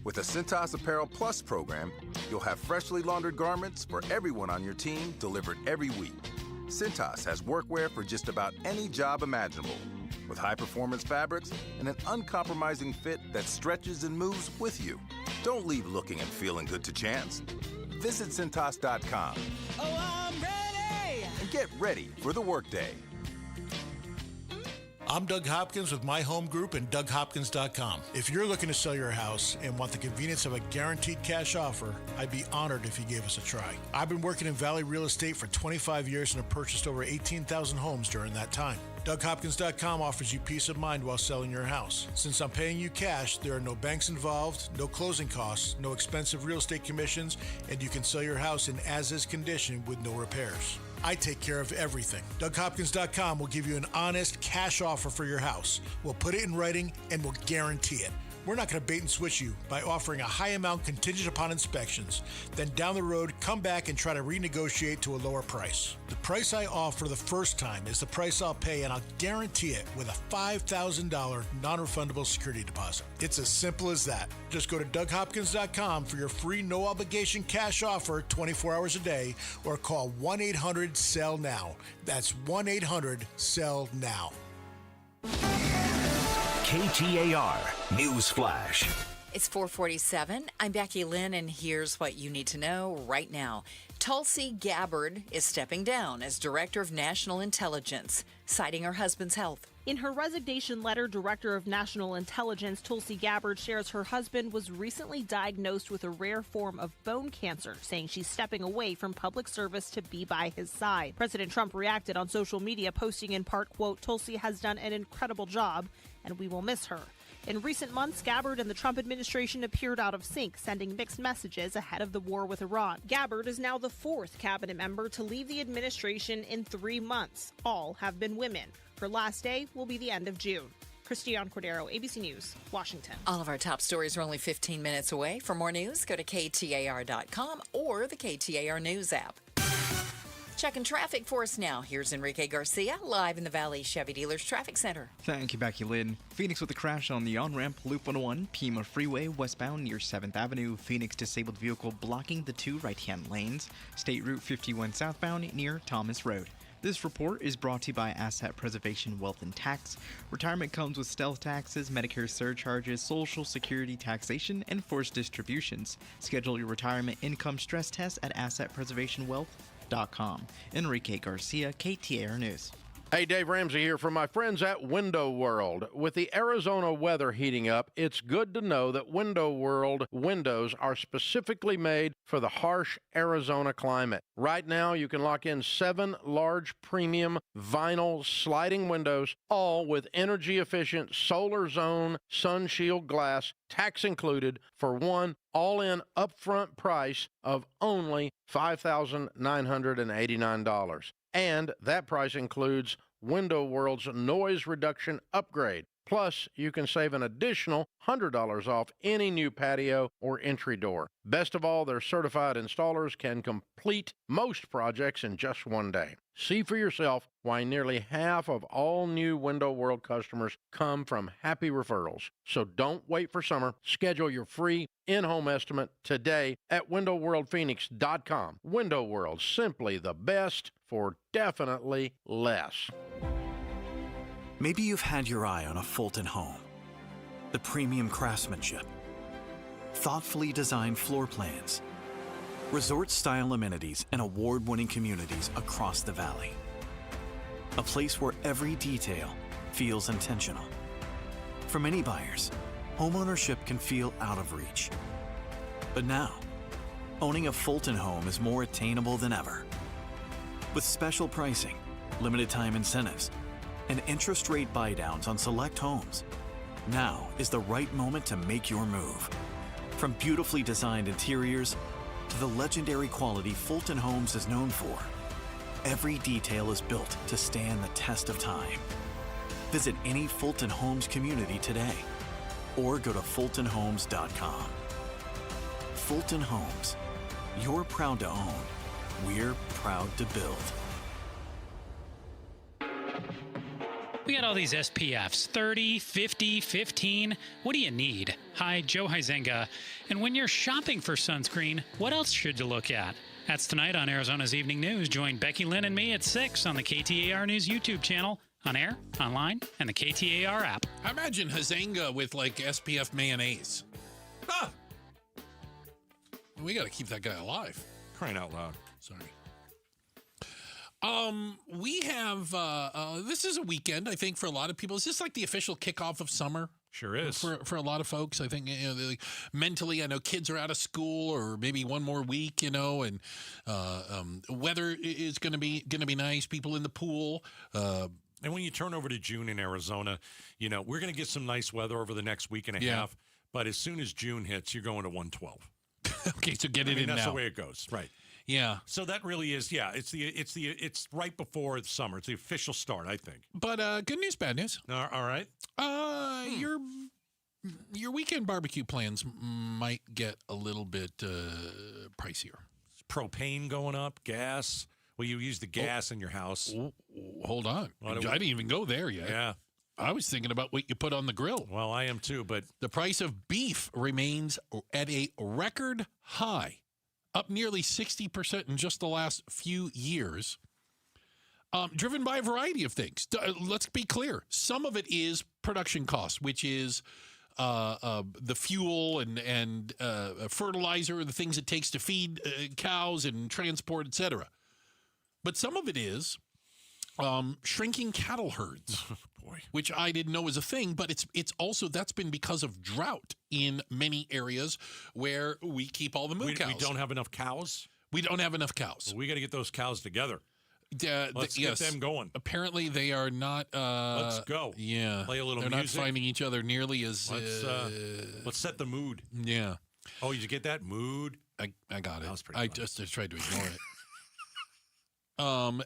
[SPEAKER 4] With the Cintas Apparel Plus program, you'll have freshly laundered garments for everyone on your team delivered every week. Cintas has workwear for just about any job imaginable, with high-performance fabrics and an uncompromising fit that stretches and moves with you. Don't leave looking and feeling good to chance. Visit Cintas.com.
[SPEAKER 12] Oh, I'm ready!
[SPEAKER 4] And get ready for the workday.
[SPEAKER 6] I'm Doug Hopkins with My Home Group and DougHopkins.com. If you're looking to sell your house and want the convenience of a guaranteed cash offer, I'd be honored if you gave us a try. I've been working in Valley real estate for 25 years and have purchased over 18,000 homes during that time. DougHopkins.com offers you peace of mind while selling your house. Since I'm paying you cash, there are no banks involved, no closing costs, no expensive real estate commissions, and you can sell your house in as-is condition with no repairs. I take care of everything. DougHopkins.com will give you an honest cash offer for your house. We'll put it in writing and we'll guarantee it. We're not going to bait and switch you by offering a high amount contingent upon inspections. Then down the road, come back and try to renegotiate to a lower price. The price I offer the first time is the price I'll pay, and I'll guarantee it with a $5,000 non-refundable security deposit. It's as simple as that. Just go to DougHopkins.com for your free no-obligation cash offer 24 hours a day, or call 1-800-SELL-NOW. That's 1-800-SELL-NOW.
[SPEAKER 23] KTAR News Flash.
[SPEAKER 3] It's 4:47. I'm Becky Lynn, and here's what you need to know right now. Tulsi Gabbard is stepping down as Director of National Intelligence, citing her husband's health.
[SPEAKER 10] In her resignation letter, Director of National Intelligence Tulsi Gabbard shares her husband was recently diagnosed with a rare form of bone cancer, saying she's stepping away from public service to be by his side. President Trump reacted on social media, posting in part, quote, "Tulsi has done an incredible job, and we will miss her." In recent months, Gabbard and the Trump administration appeared out of sync, sending mixed messages ahead of the war with Iran. Gabbard is now the fourth cabinet member to leave the administration in 3 months. All have been women. Her last day will be the end of June. Christiane Cordero, ABC News, Washington.
[SPEAKER 3] All of our top stories are only 15 minutes away. For more news, go to KTAR.com or the KTAR News app. Checking traffic for us now. Here's Enrique Garcia, live in the Valley Chevy Dealers Traffic Center.
[SPEAKER 1] Thank you, Becky Lynn. Phoenix with a crash on the on-ramp, Loop 101, Pima Freeway, westbound near 7th Avenue. Phoenix disabled vehicle blocking the 2 right-hand lanes. State Route 51 southbound near Thomas Road. This report is brought to you by Asset Preservation Wealth and Tax. Retirement comes with stealth taxes, Medicare surcharges, Social Security taxation, and forced distributions. Schedule your retirement income stress test at AssetPreservationWealth.com. Enrique Garcia, KTAR News.
[SPEAKER 12] Hey, Dave Ramsey here from my friends at Window World. With the Arizona weather heating up, it's good to know that Window World windows are specifically made for the harsh Arizona climate. Right now, you can lock in 7 large premium vinyl sliding windows, all with energy-efficient solar zone sun shield glass, tax included, for one all-in upfront price of only $5,989. And that price includes Window World's noise reduction upgrade. Plus, you can save an additional $100 off any new patio or entry door. Best of all, their certified installers can complete most projects in just one day. See for yourself why nearly half of all new Window World customers come from happy referrals. So don't wait for summer. Schedule your free in-home estimate today at WindowWorldPhoenix.com. Window World, simply the best for definitely less.
[SPEAKER 16] Maybe you've had your eye on a Fulton home. The premium craftsmanship, thoughtfully designed floor plans, resort-style amenities, and award-winning communities across the valley. A place where every detail feels intentional. For many buyers, homeownership can feel out of reach. But now, owning a Fulton home is more attainable than ever. With special pricing, limited time incentives, and interest rate buydowns on select homes, now is the right moment to make your move. From beautifully designed interiors to the legendary quality Fulton Homes is known for, every detail is built to stand the test of time. Visit any Fulton Homes community today or go to FultonHomes.com. Fulton Homes. You're proud to own. We're proud to build.
[SPEAKER 17] We got all these SPFs, 30, 50, 15. What do you need? Hi, Joe Huizenga. And when you're shopping for sunscreen, what else should you look at? That's tonight on Arizona's Evening News. Join Becky Lynn and me at 6 on the KTAR News YouTube channel, on air, online, and the KTAR app.
[SPEAKER 14] I imagine Huizenga with, like, SPF mayonnaise. Ah! We got to keep that guy alive.
[SPEAKER 13] Crying out loud.
[SPEAKER 14] Sorry. We have, this is a weekend, I think, for a lot of people. Is this like the official kickoff of summer?
[SPEAKER 13] Sure is.
[SPEAKER 14] For a lot of folks, I think, mentally, I know kids are out of school or maybe one more week, and weather is going to be nice. People in the pool.
[SPEAKER 13] And when you turn over to June in Arizona, we're going to get some nice weather over the next week and a half. But as soon as June hits, you're going to 112.
[SPEAKER 14] Okay, so get it in now.
[SPEAKER 13] That's the way it goes, right?
[SPEAKER 14] Yeah.
[SPEAKER 13] So that really is, it's right before the summer. It's the official start, I think.
[SPEAKER 14] But good news, bad news.
[SPEAKER 13] All right.
[SPEAKER 14] Your weekend barbecue plans might get a little bit pricier.
[SPEAKER 13] Propane going up, gas. Well, you use the gas in your house.
[SPEAKER 14] Hold on. I didn't even go there yet.
[SPEAKER 13] Yeah.
[SPEAKER 14] I was thinking about what you put on the grill.
[SPEAKER 13] Well, I am too, but
[SPEAKER 14] the price of beef remains at a record high, up nearly 60% in just the last few years, driven by a variety of things. Let's be clear. Some of it is production costs, which is the fuel and fertilizer, the things it takes to feed cows and transport, etc. But some of it is shrinking cattle herds, which I didn't know was a thing, but it's also, that's been because of drought in many areas where we keep all the moo cows.
[SPEAKER 13] We don't have enough cows?
[SPEAKER 14] We don't have enough cows.
[SPEAKER 13] Well, we got to get those cows together. Let's get them going.
[SPEAKER 14] Apparently they are not.
[SPEAKER 13] Let's go.
[SPEAKER 14] Yeah.
[SPEAKER 13] Play a little
[SPEAKER 14] music.
[SPEAKER 13] music.
[SPEAKER 14] They're not finding each other nearly as.
[SPEAKER 13] Let's set the mood.
[SPEAKER 14] Yeah.
[SPEAKER 13] Oh, you get that mood?
[SPEAKER 14] I got it.
[SPEAKER 13] That was pretty
[SPEAKER 14] I
[SPEAKER 13] fun.
[SPEAKER 14] just tried to ignore it.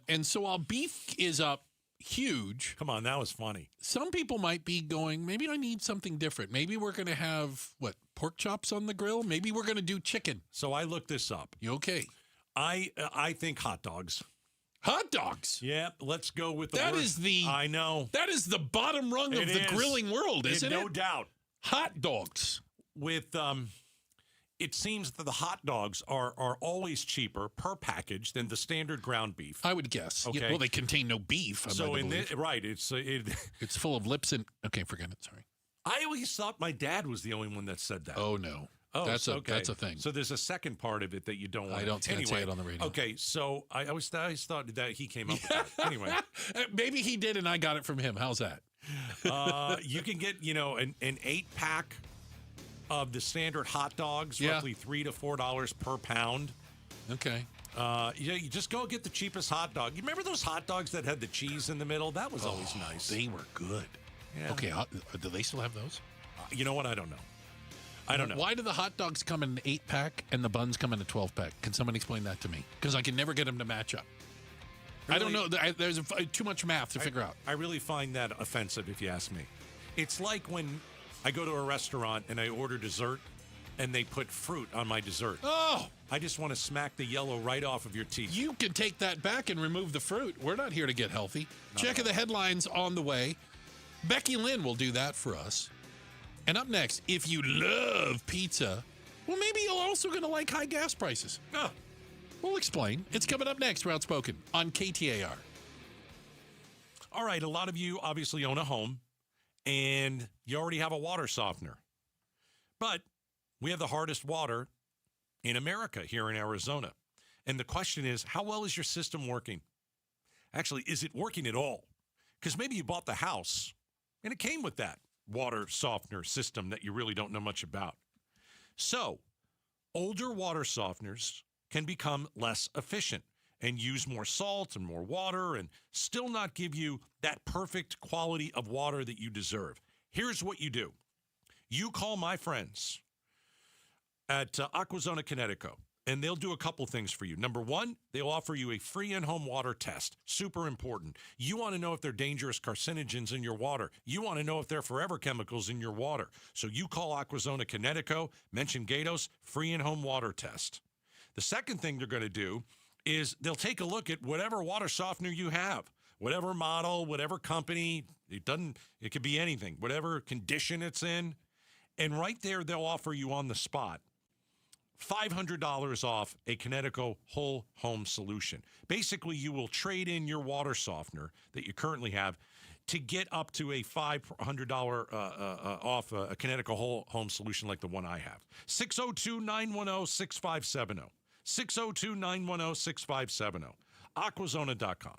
[SPEAKER 14] And so while beef is up huge.
[SPEAKER 13] Come on, that was funny.
[SPEAKER 14] Some people might be going, maybe I need something different. Maybe we're going to have, pork chops on the grill? Maybe we're going to do chicken.
[SPEAKER 13] So I looked this up.
[SPEAKER 14] You okay?
[SPEAKER 13] I think hot dogs.
[SPEAKER 14] Hot dogs?
[SPEAKER 13] Yeah, let's go with the
[SPEAKER 14] That
[SPEAKER 13] word.
[SPEAKER 14] is the...
[SPEAKER 13] I know.
[SPEAKER 14] That is the bottom rung of the grilling world, isn't it?
[SPEAKER 13] No doubt.
[SPEAKER 14] Hot dogs.
[SPEAKER 13] With... It seems that the hot dogs are always cheaper per package than the standard ground beef.
[SPEAKER 14] I would guess.
[SPEAKER 13] Okay.
[SPEAKER 14] Yeah, well, they contain no beef.
[SPEAKER 13] So in this, right, it's
[SPEAKER 14] full of lips and okay, forget it. Sorry.
[SPEAKER 13] I always thought my dad was the only one that said that.
[SPEAKER 14] Oh no.
[SPEAKER 13] Oh,
[SPEAKER 14] that's
[SPEAKER 13] okay.
[SPEAKER 14] That's a thing.
[SPEAKER 13] So there's a second part of it that you don't want.
[SPEAKER 14] I don't say it on the radio.
[SPEAKER 13] Okay, so I always thought that he came up with that. Anyway,
[SPEAKER 14] maybe he did, and I got it from him. How's that?
[SPEAKER 13] You can get an 8-pack. Of the standard hot dogs, roughly $3 to $4 per pound.
[SPEAKER 14] Okay.
[SPEAKER 13] You just go get the cheapest hot dog. You remember those hot dogs that had the cheese in the middle? That was always nice.
[SPEAKER 14] They were good.
[SPEAKER 13] Yeah.
[SPEAKER 14] Okay, do they still have those?
[SPEAKER 13] You know what? I don't know. I don't know.
[SPEAKER 14] Why do the hot dogs come in an 8-pack and the buns come in a 12-pack? Can someone explain that to me? Because I can never get them to match up. Really? I don't know. There's too much math to figure out.
[SPEAKER 13] I really find that offensive, if you ask me. It's like when I go to a restaurant and I order dessert and they put fruit on my dessert.
[SPEAKER 14] Oh!
[SPEAKER 13] I just want to smack the yellow right off of your teeth.
[SPEAKER 14] You can take that back and remove the fruit. We're not here to get healthy. Checking the headlines on the way. Becky Lynn will do that for us. And up next, if you love pizza, well, maybe you're also going to like high gas prices.
[SPEAKER 13] Oh.
[SPEAKER 14] We'll explain. It's coming up next for Outspoken on KTAR.
[SPEAKER 13] All right, a lot of you obviously own a home. And you already have a water softener. But we have the hardest water in America here in Arizona. And the question is, how well is your system working? Actually, is it working at all? Because maybe you bought the house and it came with that water softener system that you really don't know much about. So, older water softeners can become less efficient and use more salt and more water and still not give you that perfect quality of water that you deserve. Here's what you do. You call my friends at Aquazona Connecticut, and they'll do a couple things for you. Number one, they'll offer you a free in-home water test. Super important. You want to know if there are dangerous carcinogens in your water. You want to know if there are forever chemicals in your water. So you call Aquazona Connecticut, mention Gatos, free in-home water test. The second thing they're going to do is they'll take a look at whatever water softener you have, whatever model, whatever company. It could be anything, whatever condition it's in. And right there, they'll offer you on the spot $500 off a Connecticut whole home solution. Basically, you will trade in your water softener that you currently have to get up to a $500 off a Connecticut whole home solution like the one I have. 602-910-6570. 602-910-6570. aquazona.com.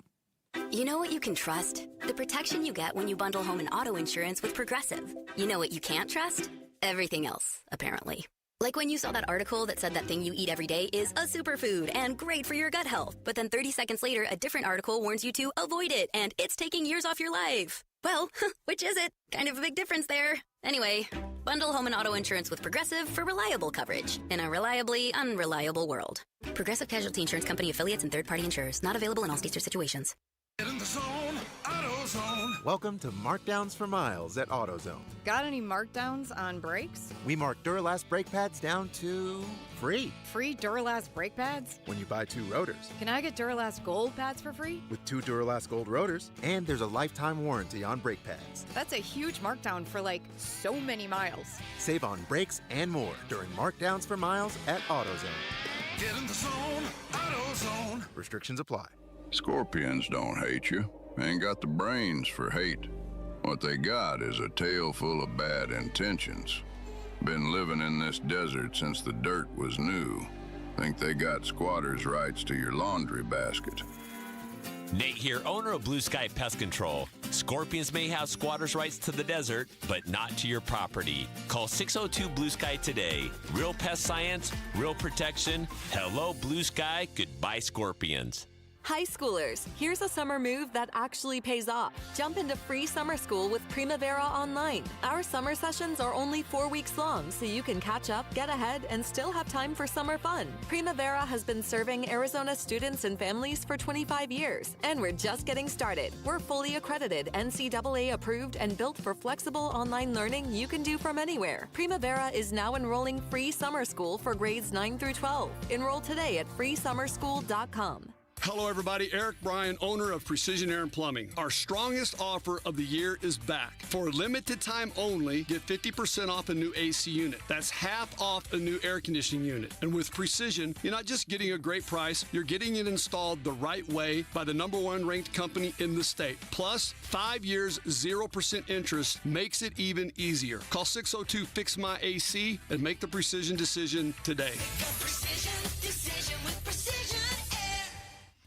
[SPEAKER 9] You know what you can trust? The protection you get when you bundle home and auto insurance with Progressive. You know what you can't trust? Everything else, apparently. Like when you saw that article that said that thing you eat every day is a superfood and great for your gut health. But then 30 seconds later, a different article warns you to avoid it and it's taking years off your life. Well, which is it? Kind of a big difference there. Anyway, bundle home and auto insurance with Progressive for reliable coverage in a reliably unreliable world. Progressive Casualty Insurance Company affiliates and third-party insurers. Not available in all states or situations.
[SPEAKER 18] Get in the zone, AutoZone.
[SPEAKER 19] Welcome to Markdowns for Miles at AutoZone.
[SPEAKER 20] Got any markdowns on brakes?
[SPEAKER 19] We mark Duralast brake pads down to free.
[SPEAKER 20] Free Duralast brake pads?
[SPEAKER 19] When you buy 2 rotors.
[SPEAKER 20] Can I get Duralast Gold pads for free?
[SPEAKER 19] With 2 Duralast Gold rotors. And there's a lifetime warranty on brake pads.
[SPEAKER 20] That's a huge markdown for so many miles.
[SPEAKER 19] Save on brakes and more during Markdowns for Miles at AutoZone.
[SPEAKER 18] Get in the zone, AutoZone.
[SPEAKER 19] Restrictions apply.
[SPEAKER 21] Scorpions don't hate you. Ain't got the brains for hate. What they got is a tail full of bad intentions. Been living in this desert since the dirt was new. Think they got squatters' rights to your laundry basket.
[SPEAKER 24] Nate here, owner of Blue Sky Pest Control. Scorpions may have squatters' rights to the desert, but not to your property. Call 602 Blue Sky today. Real pest science, real protection. Hello, Blue Sky. Goodbye, Scorpions.
[SPEAKER 25] High schoolers, here's a summer move that actually pays off. Jump into free summer school with Primavera Online. Our summer sessions are only 4 weeks long, so you can catch up, get ahead, and still have time for summer fun. Primavera has been serving Arizona students and families for 25 years, and we're just getting started. We're fully accredited, NCAA approved, and built for flexible online learning you can do from anywhere. Primavera is now enrolling free summer school for grades 9 through 12. Enroll today at freesummerschool.com.
[SPEAKER 28] Hello, everybody. Eric Bryan, owner of Precision Air and Plumbing. Our strongest offer of the year is back. For a limited time only, get 50% off a new AC unit. That's half off a new air conditioning unit. And with Precision, you're not just getting a great price, you're getting it installed the right way by the #1 ranked company in the state. Plus, 5 years, 0% interest makes it even easier. Call 602-FIX-MY-AC and make the Precision decision today.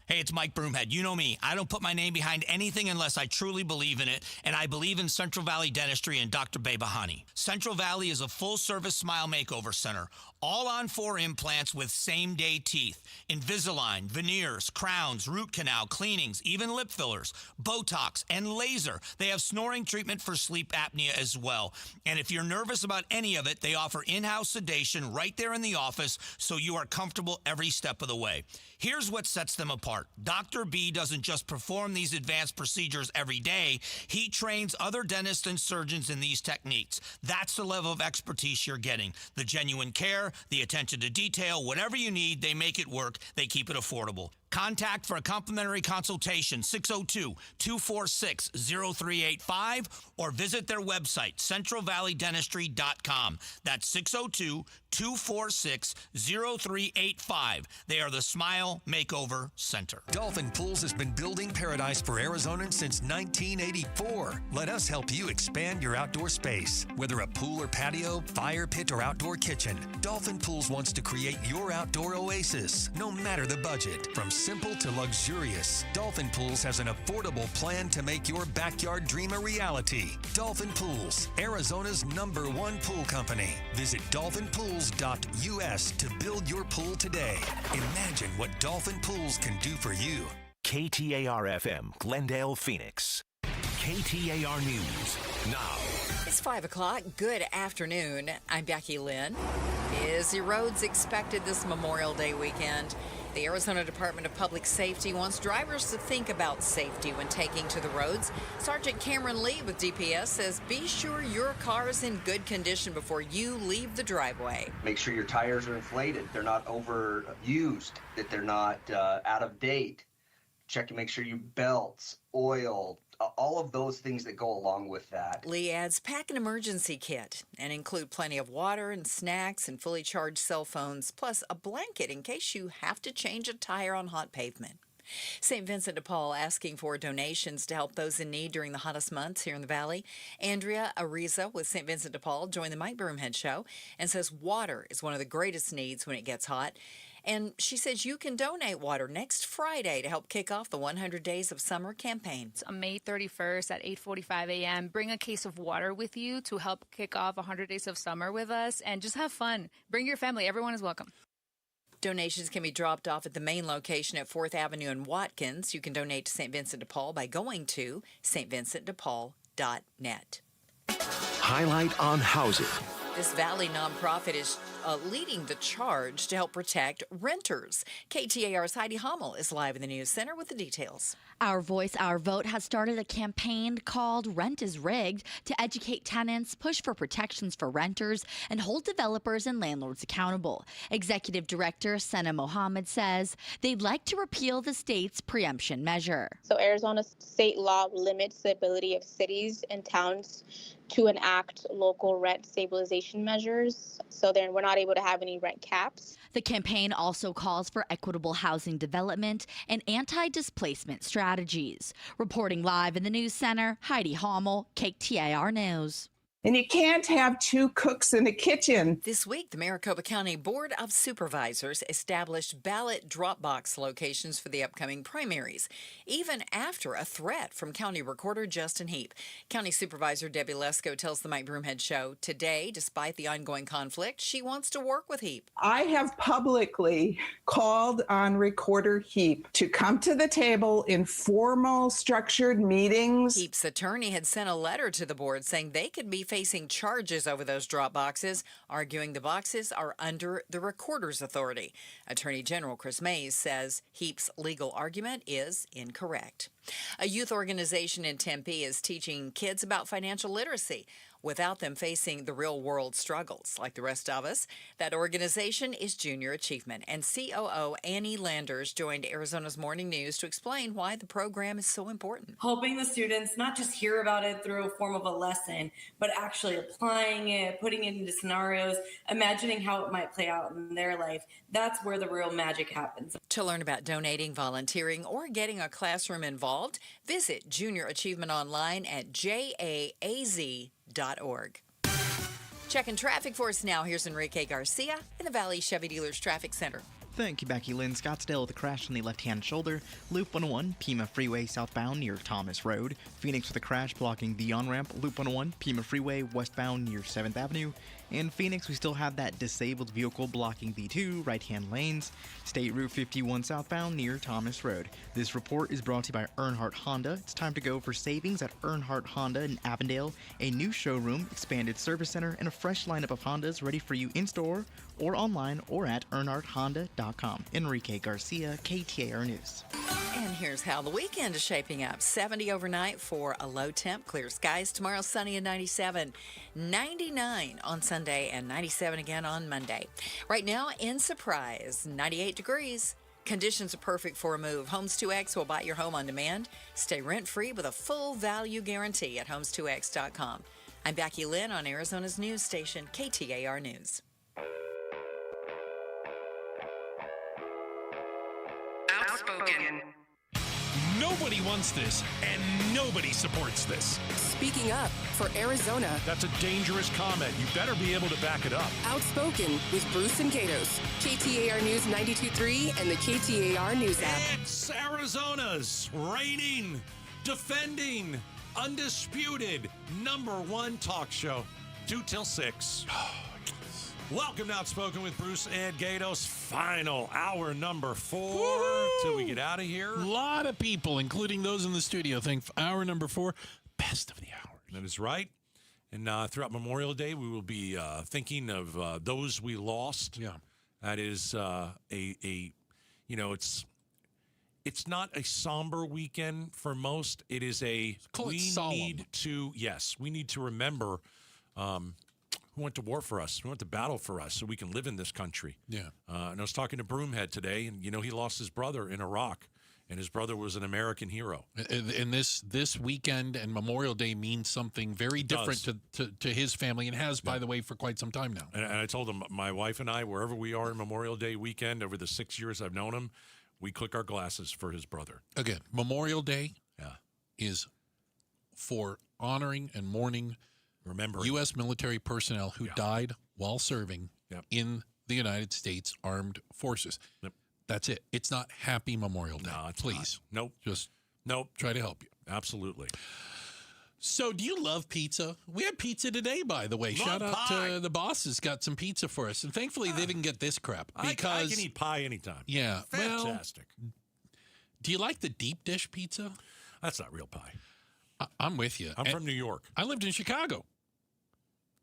[SPEAKER 29] Hey, it's Mike Broomhead. You know me. I don't put my name behind anything unless I truly believe in it, and I believe in Central Valley Dentistry and Dr. Behbahani. Central Valley is a full-service smile makeover center, all on 4 implants with same-day teeth, Invisalign, veneers, crowns, root canal, cleanings, even lip fillers, Botox, and laser. They have snoring treatment for sleep apnea as well. And if you're nervous about any of it, they offer in-house sedation right there in the office so you are comfortable every step of the way. Here's what sets them apart. Dr. B doesn't just perform these advanced procedures every day. He trains other dentists and surgeons in these techniques. That's the level of expertise you're getting. The genuine care, the attention to detail, whatever you need, they make it work. They keep it affordable. Contact for a complimentary consultation, 602-246-0385, or visit their website, centralvalleydentistry.com. That's 602-246-0385. They are the Smile Makeover Center.
[SPEAKER 30] Dolphin Pools has been building paradise for Arizonans since 1984. Let us help you expand your outdoor space. Whether a pool or patio, fire pit, or outdoor kitchen, Dolphin Pools wants to create your outdoor oasis, no matter the budget. From simple to luxurious, Dolphin Pools has an affordable plan to make your backyard dream a reality. Dolphin Pools, Arizona's #1 pool company. Visit dolphinpools.us to build your pool today. Imagine what Dolphin Pools can do for you.
[SPEAKER 23] KTAR-FM, Glendale, Phoenix. KTAR News now.
[SPEAKER 3] It's 5 o'clock. Good afternoon. I'm Becky Lynn. Busy roads expected this Memorial Day weekend. The Arizona Department of Public Safety wants drivers to think about safety when taking to the roads. Sergeant Cameron Lee with DPS says be sure your car is in good condition before you leave the driveway.
[SPEAKER 31] Make sure your tires are inflated, they're not overused, that they're not out of date. Check to make sure your belts, oil, all of those things that go along with that.
[SPEAKER 3] Lee adds, pack an emergency kit and include plenty of water and snacks and fully charged cell phones, plus a blanket in case you have to change a tire on hot pavement. St. Vincent de Paul asking for donations to help those in need during the hottest months here in the Valley. Andrea Ariza with St. Vincent de Paul joined the Mike Broomhead Show and says water is one of the greatest needs when it gets hot. And she says you can donate water next Friday to help kick off the 100 Days of Summer campaign.
[SPEAKER 2] It's on May 31st at 8:45 a.m. Bring a case of water with you to help kick off 100 Days of Summer with us and just have fun. Bring your family. Everyone is welcome.
[SPEAKER 3] Donations can be dropped off at the main location at 4th Avenue in Watkins. You can donate to St. Vincent de Paul by going to stvincentdepaul.net.
[SPEAKER 23] Highlight on housing.
[SPEAKER 3] This Valley nonprofit is leading the charge to help protect renters. KTAR's Heidi Hommel is live in the News Center with the details.
[SPEAKER 4] Our Voice, Our Vote has started a campaign called Rent is Rigged to educate tenants, push for protections for renters, and hold developers and landlords accountable. Executive Director Senna Mohammed says they'd like to repeal the state's preemption measure.
[SPEAKER 5] So Arizona state law limits the ability of cities and towns to enact local rent stabilization measures, so then we're not able to have any rent caps.
[SPEAKER 4] The campaign also calls for equitable housing development and anti-displacement strategies. Reporting live in the News Center, Heidi Hommel, KTAR News.
[SPEAKER 6] And you can't have two cooks in a kitchen.
[SPEAKER 3] This week, the Maricopa County Board of Supervisors established ballot drop box locations for the upcoming primaries, even after a threat from County Recorder Justin Heap. County Supervisor Debbie Lesko tells the Mike Broomhead Show today, despite the ongoing conflict, she wants to work with Heap.
[SPEAKER 6] I have publicly called on Recorder Heap to come to the table in formal, structured meetings.
[SPEAKER 3] Heap's attorney had sent a letter to the board saying they could be facing charges over those drop boxes, arguing the boxes are under the recorder's authority. Attorney General Chris Mays says Heap's legal argument is incorrect. A youth organization in Tempe is teaching kids about financial literacy without them facing the real-world struggles like the rest of us. That organization is Junior Achievement, and COO Annie Landers joined Arizona's Morning News to explain why the program is so important.
[SPEAKER 7] Helping the students not just hear about it through a form of a lesson, but actually applying it, putting it into scenarios, imagining how it might play out in their life. That's where the real magic happens.
[SPEAKER 3] To learn about donating, volunteering, or getting a classroom involved, visit Junior Achievement online at jaaz.org. Checking traffic for us now. Here's Enrique Garcia in the Valley Chevy Dealers Traffic Center.
[SPEAKER 1] Thank you, Becky Lynn. Scottsdale with a crash on the left-hand shoulder. Loop 101, Pima Freeway southbound near Thomas Road. Phoenix with a crash blocking the on-ramp. Loop 101, Pima Freeway westbound near 7th Avenue. In Phoenix, we still have that disabled vehicle blocking the two right-hand lanes. State Route 51 southbound near Thomas Road. This report is brought to you by Earnhardt Honda. It's time to go for savings at Earnhardt Honda in Avondale. A new showroom, expanded service center, and a fresh lineup of Hondas ready for you in-store or online or at earnhardthonda.com. Enrique Garcia, KTAR News.
[SPEAKER 3] And here's how the weekend is shaping up. 70 overnight for a low temp. Clear skies tomorrow, sunny and 97. 99 on Sunday and 97 again on Monday. Right now in Surprise, 98 degrees. Conditions are perfect for a move. Homes 2X will buy your home on demand. Stay rent-free with a full value guarantee at homes2x.com. I'm Becky Lynn on Arizona's news station, KTAR News.
[SPEAKER 8] Outspoken.
[SPEAKER 13] Nobody wants this, and nobody supports this.
[SPEAKER 8] Speaking up for Arizona.
[SPEAKER 13] That's a dangerous comment. You better be able to back it up.
[SPEAKER 8] Outspoken with Bruce and Gatos. KTAR News 92.3 and the KTAR News app.
[SPEAKER 13] It's Arizona's reigning, defending, undisputed #1 talk show. 2 till 6. Welcome to Outspoken with Bruce and Gatos. Final hour number 4 till we get out of here.
[SPEAKER 14] A lot of people, including those in the studio, think hour number 4, best of the hours.
[SPEAKER 13] That is right. And throughout Memorial Day, we will be thinking of those we lost.
[SPEAKER 14] Yeah.
[SPEAKER 13] That is it's not a somber weekend for most. It is a
[SPEAKER 14] solemn.
[SPEAKER 13] We need to remember who went to war for us, who went to battle for us, so we can live in this country.
[SPEAKER 14] Yeah.
[SPEAKER 13] And I was talking to Broomhead today, and he lost his brother in Iraq, and his brother was an American hero.
[SPEAKER 14] And this weekend and Memorial Day means something very different to his family, and has, by the way, for quite some time now.
[SPEAKER 13] And I told him, my wife and I, wherever we are in Memorial Day weekend, over the 6 years I've known him, We click our glasses for his brother.
[SPEAKER 14] Again, Memorial Day is for honoring and mourning U.S. military personnel who died while serving in the United States Armed Forces. That's it. It's not Happy Memorial Day.
[SPEAKER 13] No, it's
[SPEAKER 14] please.
[SPEAKER 13] Not. Nope.
[SPEAKER 14] Just
[SPEAKER 13] try
[SPEAKER 14] to help you.
[SPEAKER 13] Absolutely.
[SPEAKER 14] So, do you love pizza? We had pizza today, by the way.
[SPEAKER 13] Love
[SPEAKER 14] Shout out
[SPEAKER 13] pie.
[SPEAKER 14] to the bosses, got some pizza for us. And thankfully, they didn't get this crap.
[SPEAKER 13] Because I can eat pie anytime.
[SPEAKER 14] Yeah.
[SPEAKER 13] Fantastic.
[SPEAKER 14] Well, do you like the deep dish pizza?
[SPEAKER 13] That's not real pie.
[SPEAKER 14] I'm with you.
[SPEAKER 13] I'm from New York.
[SPEAKER 14] I lived in Chicago.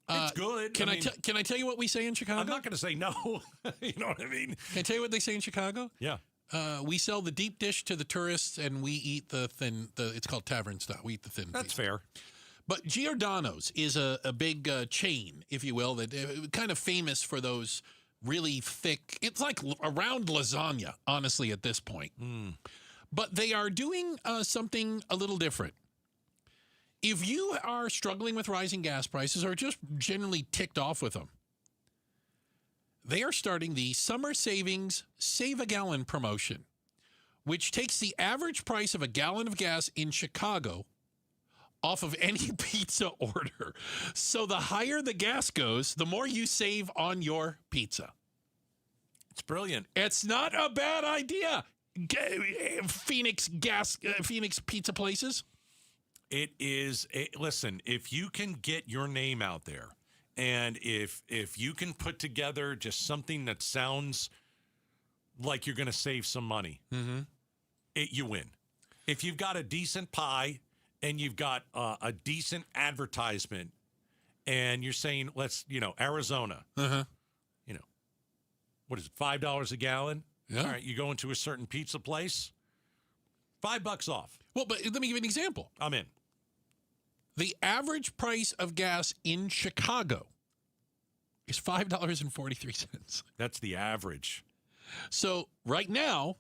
[SPEAKER 13] It's good.
[SPEAKER 14] Can I tell you what we say in Chicago?
[SPEAKER 13] I'm not going to say no. You know what I mean?
[SPEAKER 14] Can I tell you what they say in Chicago?
[SPEAKER 13] Yeah.
[SPEAKER 14] We sell the deep dish to the tourists, and we eat the thin. It's called tavern style. We eat the thin.
[SPEAKER 13] That's
[SPEAKER 14] pizza.
[SPEAKER 13] fair.
[SPEAKER 14] But Giordano's is a big chain, if you will, that kind of famous for those really thick. It's like around lasagna, honestly, at this point. But they are doing something a little different. If you are struggling with rising gas prices or just generally ticked off with them, they are starting the Summer Savings Save a Gallon promotion, which takes the average price of a gallon of gas in Chicago off of any pizza order. So the higher the gas goes, the more you save on your pizza.
[SPEAKER 13] It's brilliant.
[SPEAKER 14] It's not a bad idea. Phoenix pizza places.
[SPEAKER 13] It is. Listen, if you can get your name out there, and if you can put together just something that sounds like you're going to save some money, you win. If you've got a decent pie and you've got a decent advertisement, and you're saying, Arizona, what is it, $5 a gallon?
[SPEAKER 14] Yeah.
[SPEAKER 13] All right, you go into a certain pizza place, $5 off.
[SPEAKER 14] Well, but let me give you an example.
[SPEAKER 13] I'm in.
[SPEAKER 14] The average price of gas in Chicago is $5.43.
[SPEAKER 13] That's the average.
[SPEAKER 14] So right now,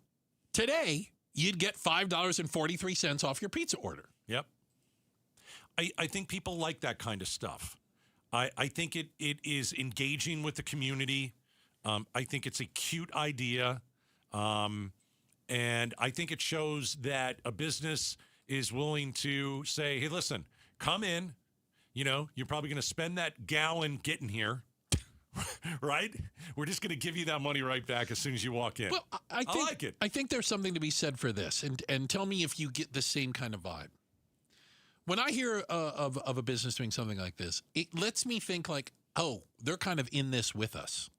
[SPEAKER 14] today, you'd get $5.43 off your pizza order.
[SPEAKER 13] Yep. I think people like that kind of stuff. I think it is engaging with the community. I think it's a cute idea. And I think it shows that a business is willing to say, hey, listen, come in. You're probably going to spend that gallon getting here, right? We're just going to give you that money right back as soon as you walk in.
[SPEAKER 14] Well, I
[SPEAKER 13] like it.
[SPEAKER 14] I think there's something to be said for this. And tell me if you get the same kind of vibe. When I hear of a business doing something like this, it lets me think like, oh, they're kind of in this with us.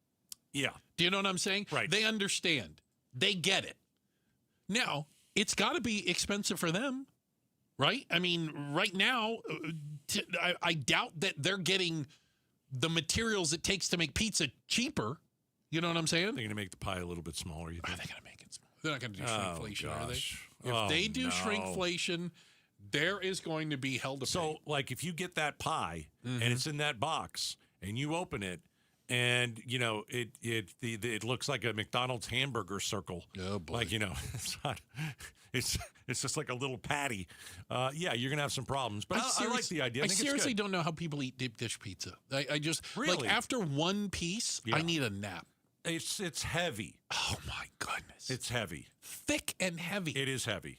[SPEAKER 13] Yeah.
[SPEAKER 14] Do you know what I'm saying?
[SPEAKER 13] Right.
[SPEAKER 14] They understand. They get it. Now, it's got to be expensive for them, right? I mean, right now, I doubt that they're getting the materials it takes to make pizza cheaper. You know what I'm saying?
[SPEAKER 13] They're going to make the pie a little bit smaller, you think?
[SPEAKER 14] Are they going to make it smaller? They're not going to do shrinkflation, are they?
[SPEAKER 13] If
[SPEAKER 14] If they do shrinkflation, there is going to be hell to pay.
[SPEAKER 13] So, like, if you get that pie and it's in that box and you open it, and it looks like a McDonald's hamburger circle.
[SPEAKER 14] Oh boy!
[SPEAKER 13] Like it's not. It's just like a little patty. You're gonna have some problems. But I like the idea. I think
[SPEAKER 14] seriously
[SPEAKER 13] it's good.
[SPEAKER 14] don't know how people eat deep dish pizza. I just
[SPEAKER 13] Really?
[SPEAKER 14] like after one piece, I need a nap.
[SPEAKER 13] It's heavy.
[SPEAKER 14] Oh my goodness!
[SPEAKER 13] It's heavy,
[SPEAKER 14] thick and heavy.
[SPEAKER 13] It is heavy.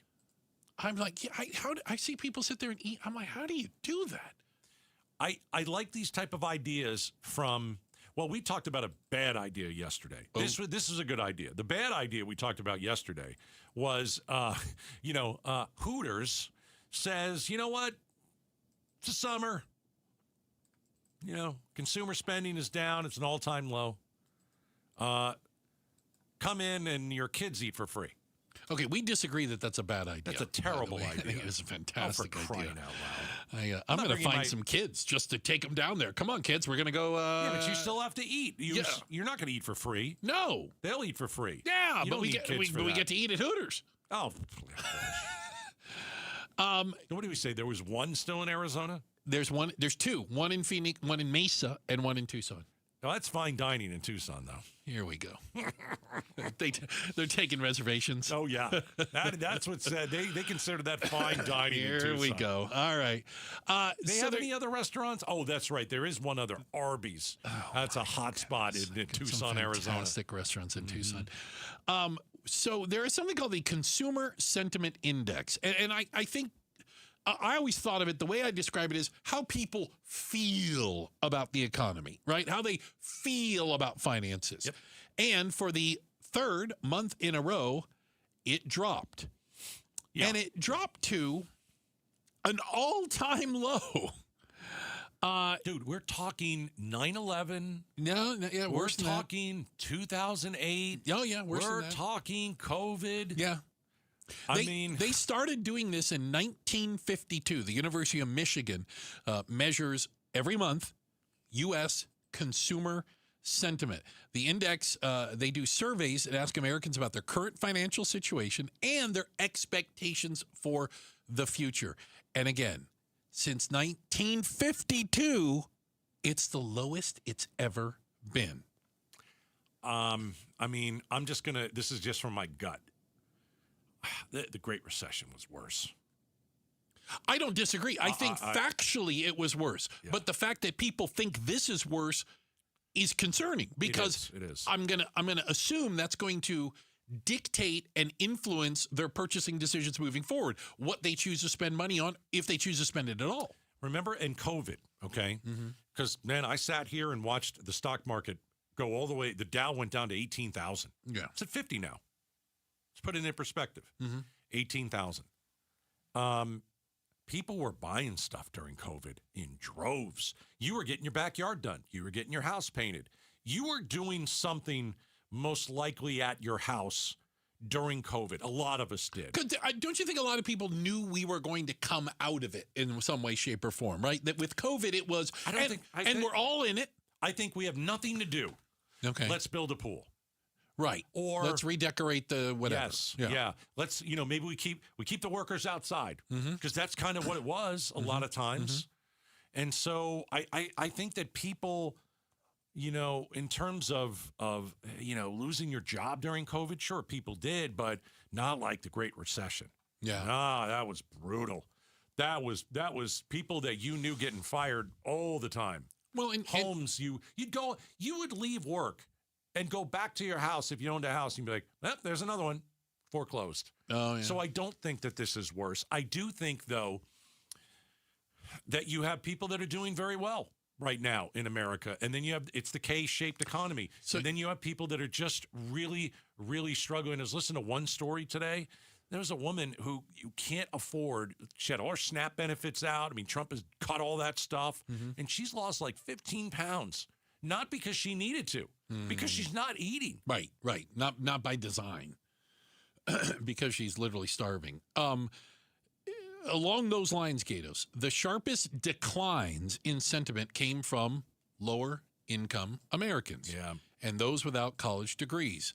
[SPEAKER 14] I'm like, I see people sit there and eat. I'm like, how do you do that?
[SPEAKER 13] I like these type of ideas from. Well, we talked about a bad idea yesterday. Oh. This is a good idea. The bad idea we talked about yesterday was, Hooters says, you know what? It's the summer. Consumer spending is down. It's an all-time low. Come in and your kids eat for free.
[SPEAKER 14] Okay, we disagree that that's a bad idea.
[SPEAKER 13] That's a terrible idea.
[SPEAKER 14] I think it's a fantastic idea.
[SPEAKER 13] For crying out loud.
[SPEAKER 14] I'm going to find some kids just to take them down there. Come on, kids. We're going to go.
[SPEAKER 13] Yeah, but you still have to eat. You're not going to eat for free.
[SPEAKER 14] No.
[SPEAKER 13] They'll eat for free.
[SPEAKER 14] Yeah, but we get to eat at Hooters.
[SPEAKER 13] Oh. What do we say? There was one still in Arizona?
[SPEAKER 14] There's one. There's two. One in Phoenix, one in Mesa, and one in Tucson.
[SPEAKER 13] Oh, that's fine dining in Tucson, though.
[SPEAKER 14] Here we go. They're taking reservations.
[SPEAKER 13] Oh, yeah. That's what's said. They consider that fine dining in Tucson.
[SPEAKER 14] Here we go. All right.
[SPEAKER 13] They have any other restaurants? Oh, that's right. There is one other, Arby's. That's a hot spot in Tucson, Arizona.
[SPEAKER 14] Fantastic restaurants in Tucson. So there is something called the Consumer Sentiment Index. And I think I always thought of it, the way I describe it is how people feel about the economy, right? How they feel about finances.
[SPEAKER 13] Yep.
[SPEAKER 14] And for the third month in a row, it dropped. Yeah. And it dropped to an all-time low.
[SPEAKER 13] Dude, we're talking 9/11.
[SPEAKER 14] No, yeah,
[SPEAKER 13] we're
[SPEAKER 14] worse than
[SPEAKER 13] talking 2008.
[SPEAKER 14] Oh, yeah, worse than that.
[SPEAKER 13] We're talking COVID.
[SPEAKER 14] Yeah. They started doing this in 1952. The University of Michigan measures every month U.S. consumer sentiment. The index, they do surveys and ask Americans about their current financial situation and their expectations for the future. And again, since 1952, it's the lowest it's ever been.
[SPEAKER 13] I'm just going to, this is just from my gut. The Great Recession was worse.
[SPEAKER 14] I don't disagree. I think factually it was worse. Yeah. But the fact that people think this is worse is concerning because
[SPEAKER 13] it is.
[SPEAKER 14] I'm gonna assume that's going to dictate and influence their purchasing decisions moving forward, what they choose to spend money on, if they choose to spend it at all.
[SPEAKER 13] Remember in COVID, okay? Because, man, I sat here and watched the stock market go all the way. The Dow went down to 18,000.
[SPEAKER 14] Yeah.
[SPEAKER 13] It's at 50 now. Let's put it in perspective. 18,000. People were buying stuff during COVID in droves. You were getting your backyard done. You were getting your house painted. You were doing something most likely at your house during COVID. A lot of us did.
[SPEAKER 14] Don't you think a lot of people knew we were going to come out of it in some way, shape, or form, right? That with COVID, it was, we're all in it.
[SPEAKER 13] I think we have nothing to do.
[SPEAKER 14] Okay.
[SPEAKER 13] Let's build a pool.
[SPEAKER 14] Right.
[SPEAKER 13] Or
[SPEAKER 14] let's redecorate the whatever.
[SPEAKER 13] Yes. Yeah. Let's, maybe we keep the workers outside because that's kind of what it was a lot of times. And so I think that people, in terms of losing your job during COVID, sure, people did, but not like the Great Recession.
[SPEAKER 14] Yeah.
[SPEAKER 13] That was brutal. That was people that you knew getting fired all the time.
[SPEAKER 14] Well, in
[SPEAKER 13] homes, you would leave work and go back to your house if you owned a house and you'd be like, there's another one, foreclosed.
[SPEAKER 14] Oh, yeah.
[SPEAKER 13] So I don't think that this is worse. I do think, though, that you have people that are doing very well right now in America. And then it's the K-shaped economy. So and then you have people that are just really, really struggling. I was listening to one story today. There was a woman who you can't afford. She had all her SNAP benefits out. I mean, Trump has cut all that stuff. And she's lost like 15 pounds. Not because she needed to, because she's not eating.
[SPEAKER 14] Right. Not by design, because she's literally starving. Along those lines, Gatos, the sharpest declines in sentiment came from lower income Americans and those without college degrees.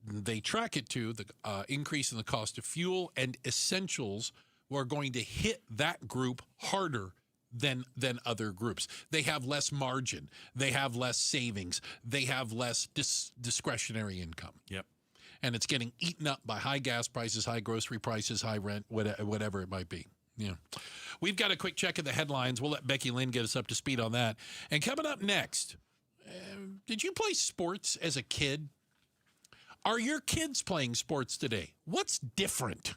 [SPEAKER 14] They track it to the increase in the cost of fuel and essentials are going to hit that group harder than other groups. They have less margin. They have less savings. They have less discretionary income.
[SPEAKER 13] Yep.
[SPEAKER 14] And it's getting eaten up by high gas prices, high grocery prices, high rent, whatever it might be. Yeah. We've got a quick check of the headlines. We'll let Becky Lynn get us up to speed on that. And coming up next, did you play sports as a kid? Are your kids playing sports today? What's different?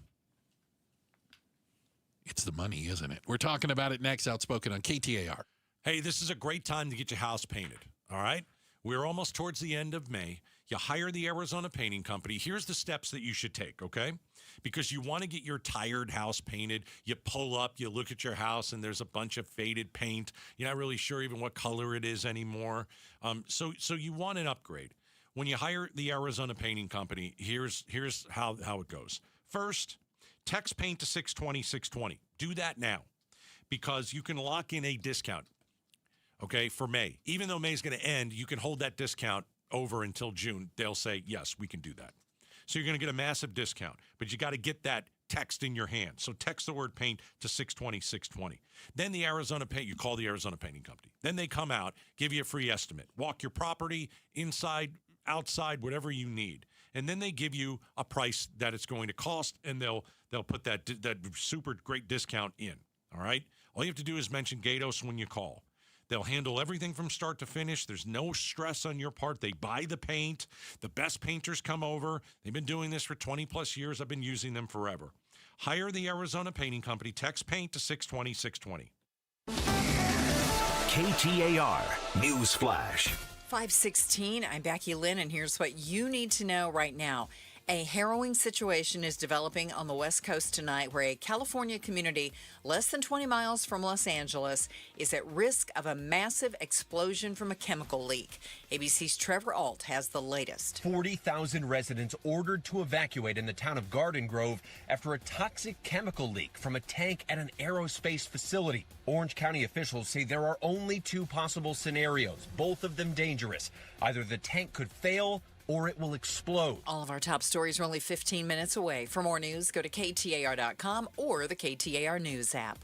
[SPEAKER 14] It's the money, isn't it? We're talking about it next, Outspoken on KTAR.
[SPEAKER 13] Hey, this is a great time to get your house painted, all right? We're almost towards the end of May. You hire the Arizona Painting Company. Here's the steps that you should take, okay? Because you want to get your tired house painted. You pull up, you look at your house, and there's a bunch of faded paint. You're not really sure even what color it is anymore. So you want an upgrade. When you hire the Arizona Painting Company, here's how it goes. First, text paint to 620-620. Do that now because you can lock in a discount, okay, for May. Even though May's going to end, you can hold that discount over until June. They'll say, yes, we can do that. So you're going to get a massive discount, but you got to get that text in your hand. So text the word paint to 620-620. Then the Arizona Paint, you call the Arizona Painting Company. Then they come out, give you a free estimate. Walk your property inside, outside, whatever you need. And then they give you a price that it's going to cost, and they'll put that super great discount in, all right? All you have to do is mention Gatos when you call. They'll handle everything from start to finish. There's no stress on your part. They buy the paint. The best painters come over. They've been doing this for 20-plus years. I've been using them forever. Hire the Arizona Painting Company. Text PAINT to 620-620.
[SPEAKER 23] KTAR News Flash.
[SPEAKER 3] 5:16. I'm Becky Lynn, and here's what you need to know right now. A harrowing situation is developing on the West Coast tonight where a California community less than 20 miles from Los Angeles is at risk of a massive explosion from a chemical leak. ABC's Trevor Ault has the latest.
[SPEAKER 9] 40,000 residents ordered to evacuate in the town of Garden Grove after a toxic chemical leak from a tank at an aerospace facility. Orange County officials say there are only two possible scenarios, both of them dangerous. Either the tank could fail or it will explode.
[SPEAKER 3] All of our top stories are only 15 minutes away. For more news, go to KTAR.com or the KTAR News app.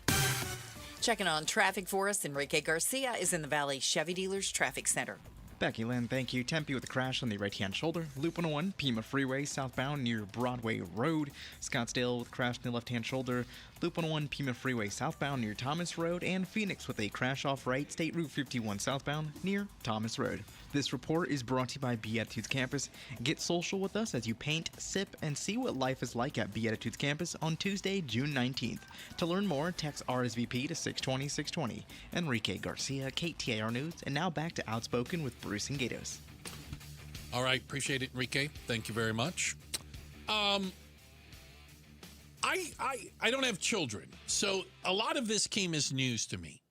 [SPEAKER 3] Checking on traffic for us, Enrique Garcia is in the Valley Chevy Dealers Traffic Center.
[SPEAKER 1] Becky Lynn, thank you. Tempe with a crash on the right-hand shoulder. Loop 101, Pima Freeway, southbound near Broadway Road. Scottsdale with a crash on the left-hand shoulder. Loop 101, Pima Freeway, southbound near Thomas Road. And Phoenix with a crash off right, State Route 51 southbound near Thomas Road. This report is brought to you by Beatitudes Campus. Get social with us as you paint, sip, and see what life is like at Beatitudes Campus on Tuesday, June 19th. To learn more, text RSVP to 620-620. Enrique Garcia, KTAR News, and now back to Outspoken with Bruce and Gatos.
[SPEAKER 14] All right, appreciate it, Enrique. Thank you very much. I don't have children, so a lot of this came as news to me.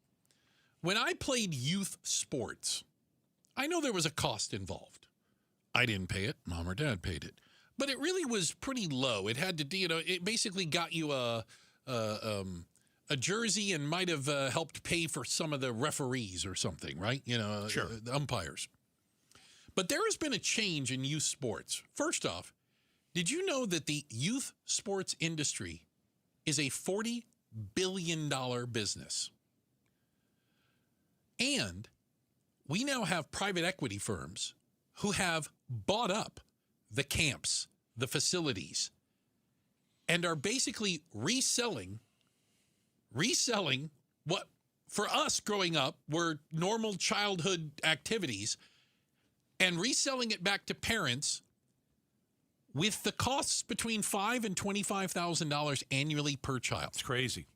[SPEAKER 14] When I played youth sports, I know there was a cost involved. I didn't pay it. Mom or dad paid it. But it really was pretty low. It had to, it basically got you a jersey and might have helped pay for some of the referees or something, right?
[SPEAKER 13] Sure.
[SPEAKER 14] The umpires. But there has been a change in youth sports. First off, did you know that the youth sports industry is a $40 billion business? And we now have private equity firms who have bought up the camps, the facilities, and are basically reselling what for us growing up were normal childhood activities and reselling it back to parents with the costs between $5,000 and $25,000 annually per child.
[SPEAKER 13] It's crazy.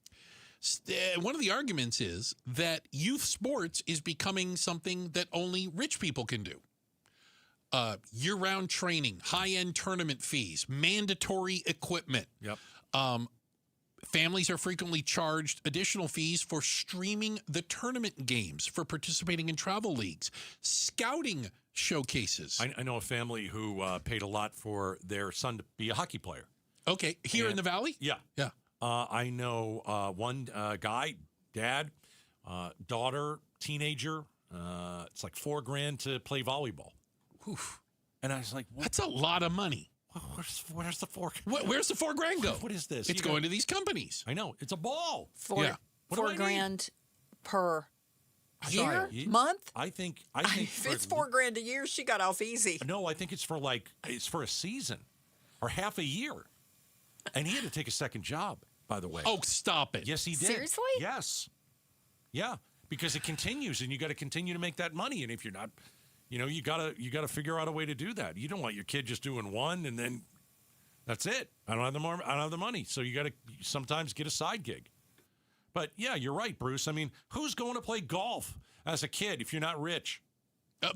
[SPEAKER 14] One of the arguments is that youth sports is becoming something that only rich people can do. Year-round training, high-end tournament fees, mandatory equipment.
[SPEAKER 13] Yep.
[SPEAKER 14] Families are frequently charged additional fees for streaming the tournament games, for participating in travel leagues, scouting showcases.
[SPEAKER 13] I know a family who paid a lot for their son to be a hockey player.
[SPEAKER 14] Okay, here in the Valley?
[SPEAKER 13] Yeah.
[SPEAKER 14] Yeah.
[SPEAKER 13] I know one guy, dad, daughter, teenager. It's like $4,000 to play volleyball.
[SPEAKER 14] Oof.
[SPEAKER 13] And I was like, what?
[SPEAKER 14] That's a lot of money.
[SPEAKER 13] Where's the $4,000?
[SPEAKER 14] Where's the $4,000 go?
[SPEAKER 13] What is this?
[SPEAKER 14] It's going to these companies.
[SPEAKER 13] I know. It's a ball.
[SPEAKER 3] $4,000 per year, month?
[SPEAKER 13] I think
[SPEAKER 3] if it's $4,000 a year, she got off easy.
[SPEAKER 13] No, I think it's for a season or half a year. And he had to take a second job, by the way.
[SPEAKER 14] Oh, stop it.
[SPEAKER 13] Yes, he did.
[SPEAKER 3] Seriously?
[SPEAKER 13] Yes. Yeah, because it continues, and you got to continue to make that money. And if you're not, you got to figure out a way to do that. You don't want your kid just doing one and then that's it. I don't have the money. So you got to sometimes get a side gig. But yeah, you're right, Bruce. I mean, who's going to play golf as a kid if you're not rich?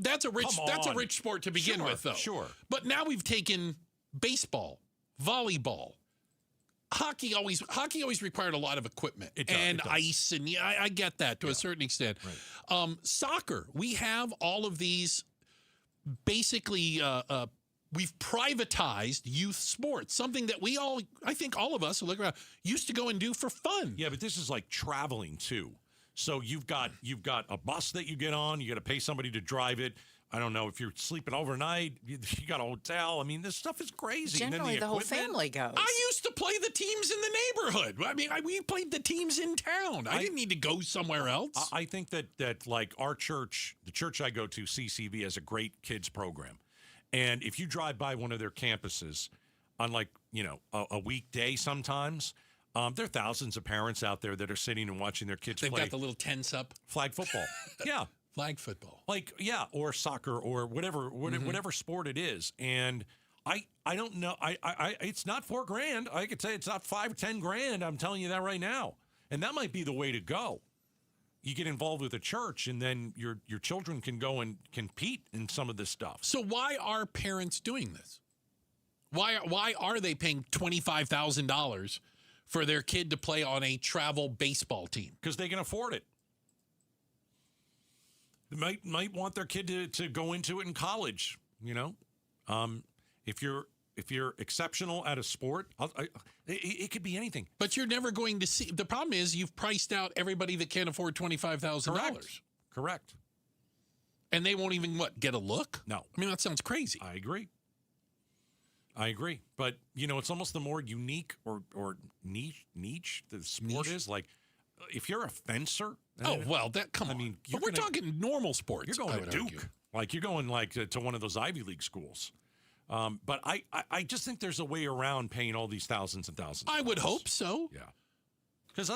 [SPEAKER 14] That's a rich sport to begin with, though.
[SPEAKER 13] Sure.
[SPEAKER 14] But now we've taken baseball, volleyball. Hockey always required a lot of equipment and ice, and I get that to a certain extent. Right. Soccer, we have all of these. Basically, we've privatized youth sports, something that I think all of us who look around used to go and do for fun.
[SPEAKER 13] Yeah, but this is like traveling too. So you've got a bus that you get on. You got to pay somebody to drive it. I don't know if you're sleeping overnight. You got a hotel. I mean, this stuff is crazy.
[SPEAKER 3] Generally, the whole family goes.
[SPEAKER 14] I used to play the teams in the neighborhood. I mean, we played the teams in town. I didn't need to go somewhere else.
[SPEAKER 13] I think that like our church, the church I go to, CCV, has a great kids program. And if you drive by one of their campuses on a weekday sometimes, There are thousands of parents out there that are sitting and watching their kids
[SPEAKER 14] They've
[SPEAKER 13] play.
[SPEAKER 14] got the little tents up.
[SPEAKER 13] Flag football. Yeah.
[SPEAKER 14] Flag football.
[SPEAKER 13] Or soccer or whatever sport it is. And I don't know. It's not $4,000. I could say it's not $5,000 or $10,000. I'm telling you that right now. And that might be the way to go. You get involved with a church, and then your children can go and compete in some of this stuff.
[SPEAKER 14] So why are parents doing this? Why are they paying $25,000 for their kid to play on a travel baseball team?
[SPEAKER 13] Because they can afford it. They might want their kid to go into it in college. If you're exceptional at a sport, it could be anything.
[SPEAKER 14] But you're never going to see. The problem is you've priced out everybody that can't afford $25,000.
[SPEAKER 13] Correct.
[SPEAKER 14] And they won't even get a look?
[SPEAKER 13] No.
[SPEAKER 14] I mean, that sounds crazy.
[SPEAKER 13] I agree. But it's almost the more unique or niche the sport is. Like, if you're a fencer.
[SPEAKER 14] Come on. I mean, but we're talking normal sports.
[SPEAKER 13] You're going to Duke. Argue. Like, you're going to one of those Ivy League schools. But I just think there's a way around paying all these thousands and thousands.
[SPEAKER 14] I would hope so.
[SPEAKER 13] Yeah. Because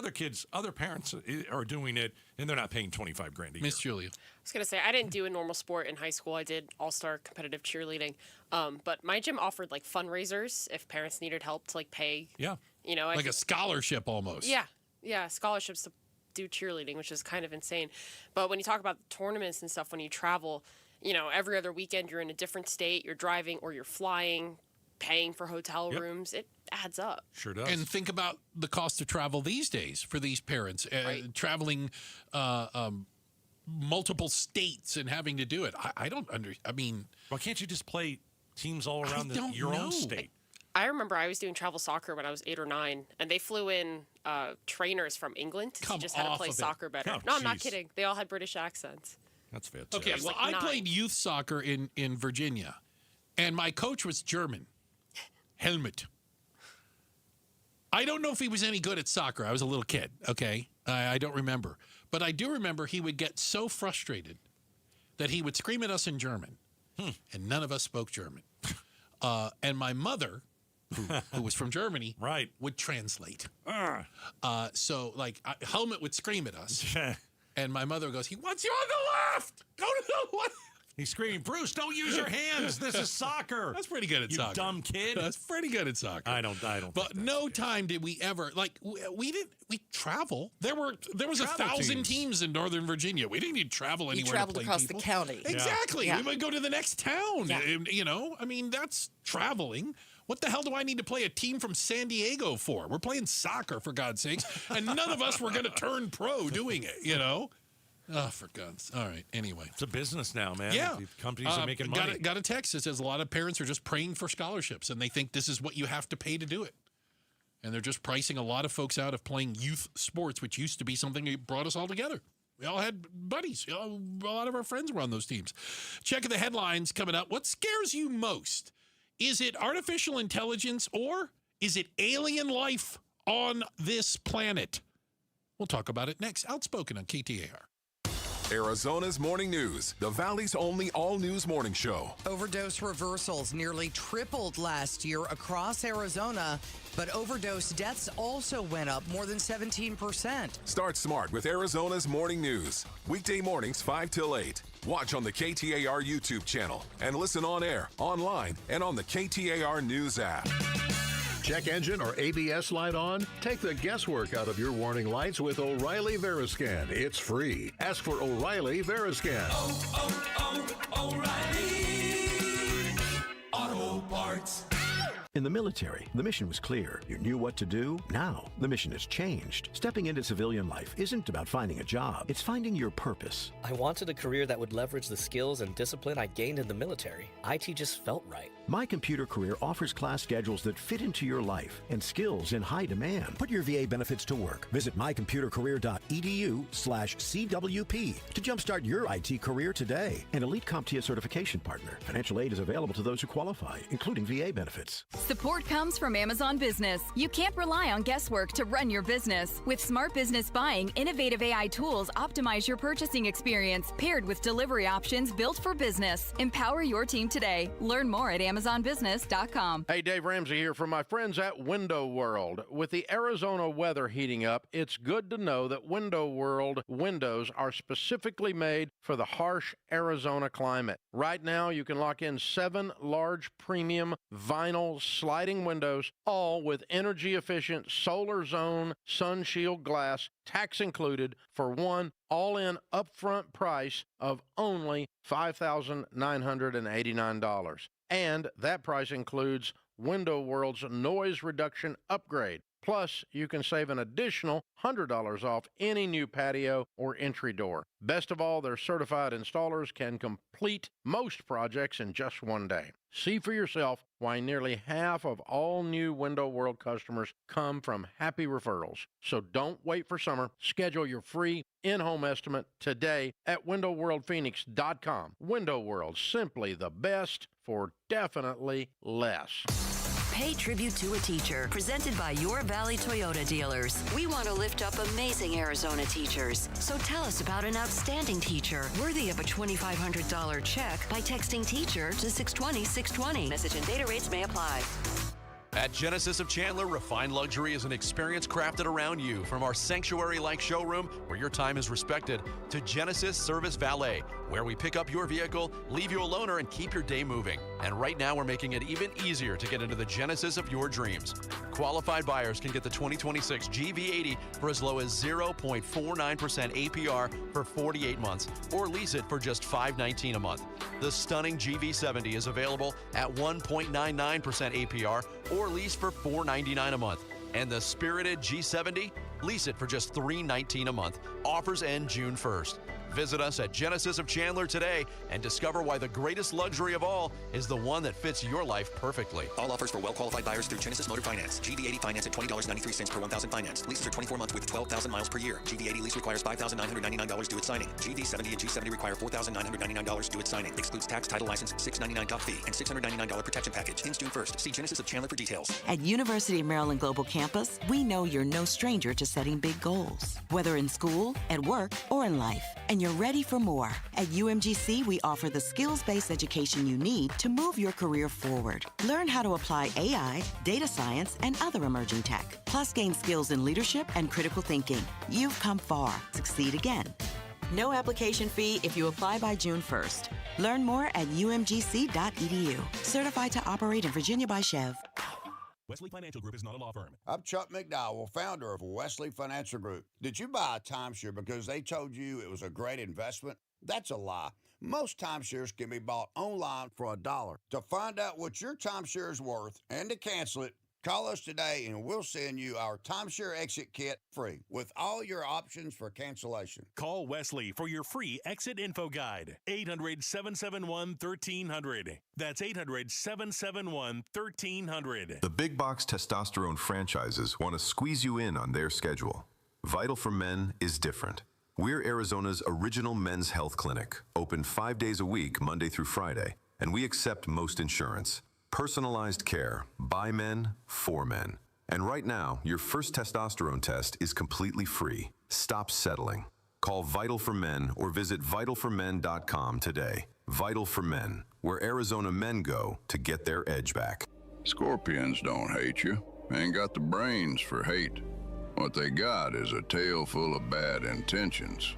[SPEAKER 13] other parents are doing it, and they're not paying $25,000 a year.
[SPEAKER 14] Miss Julia.
[SPEAKER 10] I was going to say, I didn't do a normal sport in high school. I did all-star competitive cheerleading. But my gym offered, fundraisers if parents needed help to, pay.
[SPEAKER 13] Yeah.
[SPEAKER 14] Like a scholarship almost.
[SPEAKER 10] Yeah. Yeah, scholarships to do cheerleading, which is kind of insane. But when you talk about tournaments and stuff, when you travel, every other weekend you're in a different state, you're driving or you're flying, paying for hotel rooms. It adds up.
[SPEAKER 13] Sure does.
[SPEAKER 14] And think about the cost of travel these days for these parents, traveling multiple states and having to do it. I don't I mean,
[SPEAKER 13] why can't you just play teams all around your own state?
[SPEAKER 10] I remember I was doing travel soccer when I was 8 or 9, and they flew in trainers from England to teach us how to play soccer better. No, I'm not kidding. They all had British accents.
[SPEAKER 13] That's fantastic.
[SPEAKER 14] Okay, well, I played youth soccer in Virginia, and my coach was German. Helmut. I don't know if he was any good at soccer. I was a little kid, okay? I don't remember. But I do remember he would get so frustrated that he would scream at us in German, and none of us spoke German. And my mother, who was from Germany, would translate. So, Helmut would scream at us. And my mother goes, he wants you on the left. Go to the left.
[SPEAKER 13] He's screaming, Bruce, don't use your hands. This is soccer.
[SPEAKER 14] That's pretty good at soccer.
[SPEAKER 13] You dumb kid.
[SPEAKER 14] That's pretty good at soccer.
[SPEAKER 13] I don't.
[SPEAKER 14] But no time did we ever we travel. There was 1,000 teams in Northern Virginia. We didn't need to travel anywhere.
[SPEAKER 3] You traveled
[SPEAKER 14] to play
[SPEAKER 3] across
[SPEAKER 14] people.
[SPEAKER 3] the county.
[SPEAKER 14] Exactly.
[SPEAKER 3] Yeah.
[SPEAKER 14] We would go to the next town.
[SPEAKER 3] Yeah.
[SPEAKER 14] I mean, that's traveling. What the hell do I need to play a team from San Diego for? We're playing soccer, for God's sakes. And none of us were going to turn pro doing it, Oh, for God's. All right. Anyway.
[SPEAKER 13] It's a business now, man.
[SPEAKER 14] Yeah.
[SPEAKER 13] These companies are making money.
[SPEAKER 14] Got a text that says a lot of parents are just praying for scholarships, and they think this is what you have to pay to do it. And they're just pricing a lot of folks out of playing youth sports, which used to be something that brought us all together. We all had buddies. A lot of our friends were on those teams. Check the headlines coming up. What scares you most? Is it artificial intelligence or is it alien life on this planet? We'll talk about it next. Outspoken on KTAR.
[SPEAKER 11] Arizona's Morning News, the Valley's only all-news morning show.
[SPEAKER 12] Overdose reversals nearly tripled last year across Arizona, but overdose deaths also went up more than 17%.
[SPEAKER 11] Start smart with Arizona's Morning News. Weekday mornings 5 till 8. Watch on the KTAR YouTube channel and listen on air, online, and on the KTAR News app.
[SPEAKER 15] Check engine or ABS light on? Take the guesswork out of your warning lights with O'Reilly Veriscan. It's free. Ask for O'Reilly Veriscan.
[SPEAKER 16] O'Reilly Auto Parts.
[SPEAKER 17] In the military, the mission was clear. You knew what to do. Now, the mission has changed. Stepping into civilian life isn't about finding a job. It's finding your purpose.
[SPEAKER 18] I wanted a career that would leverage the skills and discipline I gained in the military. IT just felt right.
[SPEAKER 17] My Computer Career offers class schedules that fit into your life and skills in high demand.
[SPEAKER 20] Put your VA benefits to work. Visit mycomputercareer.edu
[SPEAKER 17] Cardinal.edu/CWP to jumpstart your IT career today. An elite CompTIA certification partner. Financial aid is available to those who qualify, including VA benefits.
[SPEAKER 19] Support comes from Amazon Business. You can't rely on guesswork to run your business. With Smart Business Buying, innovative AI tools optimize your purchasing experience, paired with delivery options built for business. Empower your team today. Learn more at AmazonBusiness.com.
[SPEAKER 20] Hey, Dave Ramsey here from my friends at Window World. With the Arizona weather heating up, it's good to know that Window World windows are specifically made for the harsh Arizona climate. Right now, you can lock in 7 large premium vinyl sliding windows, all with energy-efficient solar zone sun shield glass, tax included, for one all-in upfront price of only $5,989. And that price includes Window World's noise reduction upgrade. Plus, you can save an additional $100 off any new patio or entry door. Best of all, their certified installers can complete most projects in just one day. See for yourself why nearly half of all new Window World customers come from happy referrals. So don't wait for summer. Schedule your free in-home estimate today at windowworldphoenix.com. Window World, simply the best for definitely less.
[SPEAKER 21] Pay tribute to a teacher, presented by Your Valley Toyota dealers. We want to lift up amazing Arizona teachers. So tell us about an outstanding teacher worthy of a $2,500 check by texting teacher to 620-620. Message and data rates may apply.
[SPEAKER 22] At Genesis of Chandler, refined luxury is an experience crafted around you. From our sanctuary-like showroom, where your time is respected, to Genesis Service Valet, where we pick up your vehicle, leave you a loaner, and keep your day moving. And right now, we're making it even easier to get into the Genesis of your dreams. Qualified buyers can get the 2026 GV80 for as low as 0.49% APR for 48 months, or lease it for just $519 a month. The stunning GV70 is available at 1.99% APR, or lease for $499 a month. And the spirited G70, lease it for just $319 a month. Offers end June 1st. Visit us at Genesis of Chandler today and discover why the greatest luxury of all is the one that fits your life perfectly.
[SPEAKER 19] All offers for well-qualified buyers through Genesis Motor Finance. GV80 finance at $20.93 per 1,000 finance. Leases are 24 months with 12,000 miles per year. GV80 lease requires $5,999 due at signing. GV70 and G70 require $4,999 due at signing. Excludes tax, title, license, $699 top fee, and $699 protection package. Ends June 1st. See Genesis of Chandler for details.
[SPEAKER 24] At University of Maryland Global Campus, we know you're no stranger to setting big goals, whether in school, at work, or in life. And you're ready for more. At UMGC, we offer the skills-based education you need to move your career forward. Learn how to apply AI, data science, and other emerging tech. Plus, gain skills in leadership and critical thinking. You've come far. Succeed again. No application fee if you apply by June 1st. Learn more at umgc.edu. Certified to operate in Virginia by Chev.
[SPEAKER 25] Wesley Financial Group is not a law firm.
[SPEAKER 26] I'm Chuck McDowell, founder of Wesley Financial Group. Did you buy a timeshare because they told you it was a great investment? That's a lie. Most timeshares can be bought online for $1. To find out what your timeshare is worth and to cancel it, call us today and we'll send you our timeshare exit kit free with all your options for cancellation.
[SPEAKER 25] Call Wesley for your free exit info guide. 800-771-1300. That's 800-771-1300.
[SPEAKER 27] The big box testosterone franchises want to squeeze you in on their schedule. Vital for Men is different. We're Arizona's original men's health clinic, open 5 days a week, Monday through Friday, and we accept most insurance. Personalized care, by men, for men. And right now, your first testosterone test is completely free. Stop settling. Call Vital for Men or visit vitalformen.com today. Vital for Men, where Arizona men go to get their edge back.
[SPEAKER 28] Scorpions don't hate you. Ain't got the brains for hate. What they got is a tail full of bad intentions.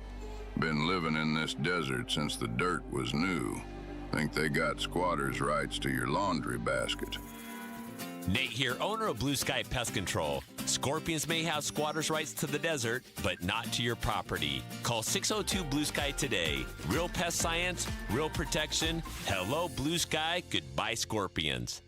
[SPEAKER 28] Been living in this desert since the dirt was new. Think they got squatters' rights to your laundry basket.
[SPEAKER 29] Nate here, owner of Blue Sky Pest Control. Scorpions may have squatters' rights to the desert, but not to your property. Call 602 Blue Sky today. Real pest science, real protection. Hello, Blue Sky. Goodbye, Scorpions.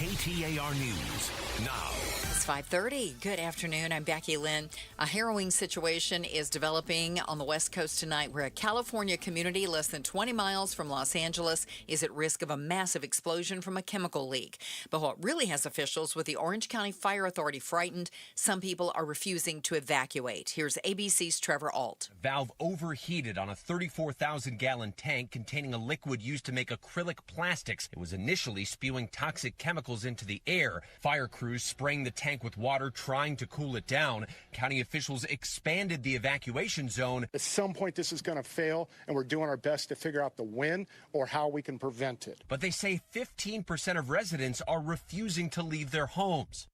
[SPEAKER 1] KTAR News now.
[SPEAKER 3] It's 5:30. Good afternoon. I'm Becky Lynn. A harrowing situation is developing on the West Coast tonight where a California community less than 20 miles from Los Angeles is at risk of a massive explosion from a chemical leak. But what really has officials with the Orange County Fire Authority frightened, some people are refusing to evacuate. Here's ABC's Trevor Alt.
[SPEAKER 2] Valve overheated on a 34,000-gallon tank containing a liquid used to make acrylic plastics. It was initially spewing toxic chemicals into the air. Fire crews spraying the tank with water, trying to cool it down. County officials expanded the evacuation zone.
[SPEAKER 4] At some point, this is going to fail, and we're doing our best to figure out the when or how we can prevent it.
[SPEAKER 2] But they say 15% of residents are refusing to leave their homes.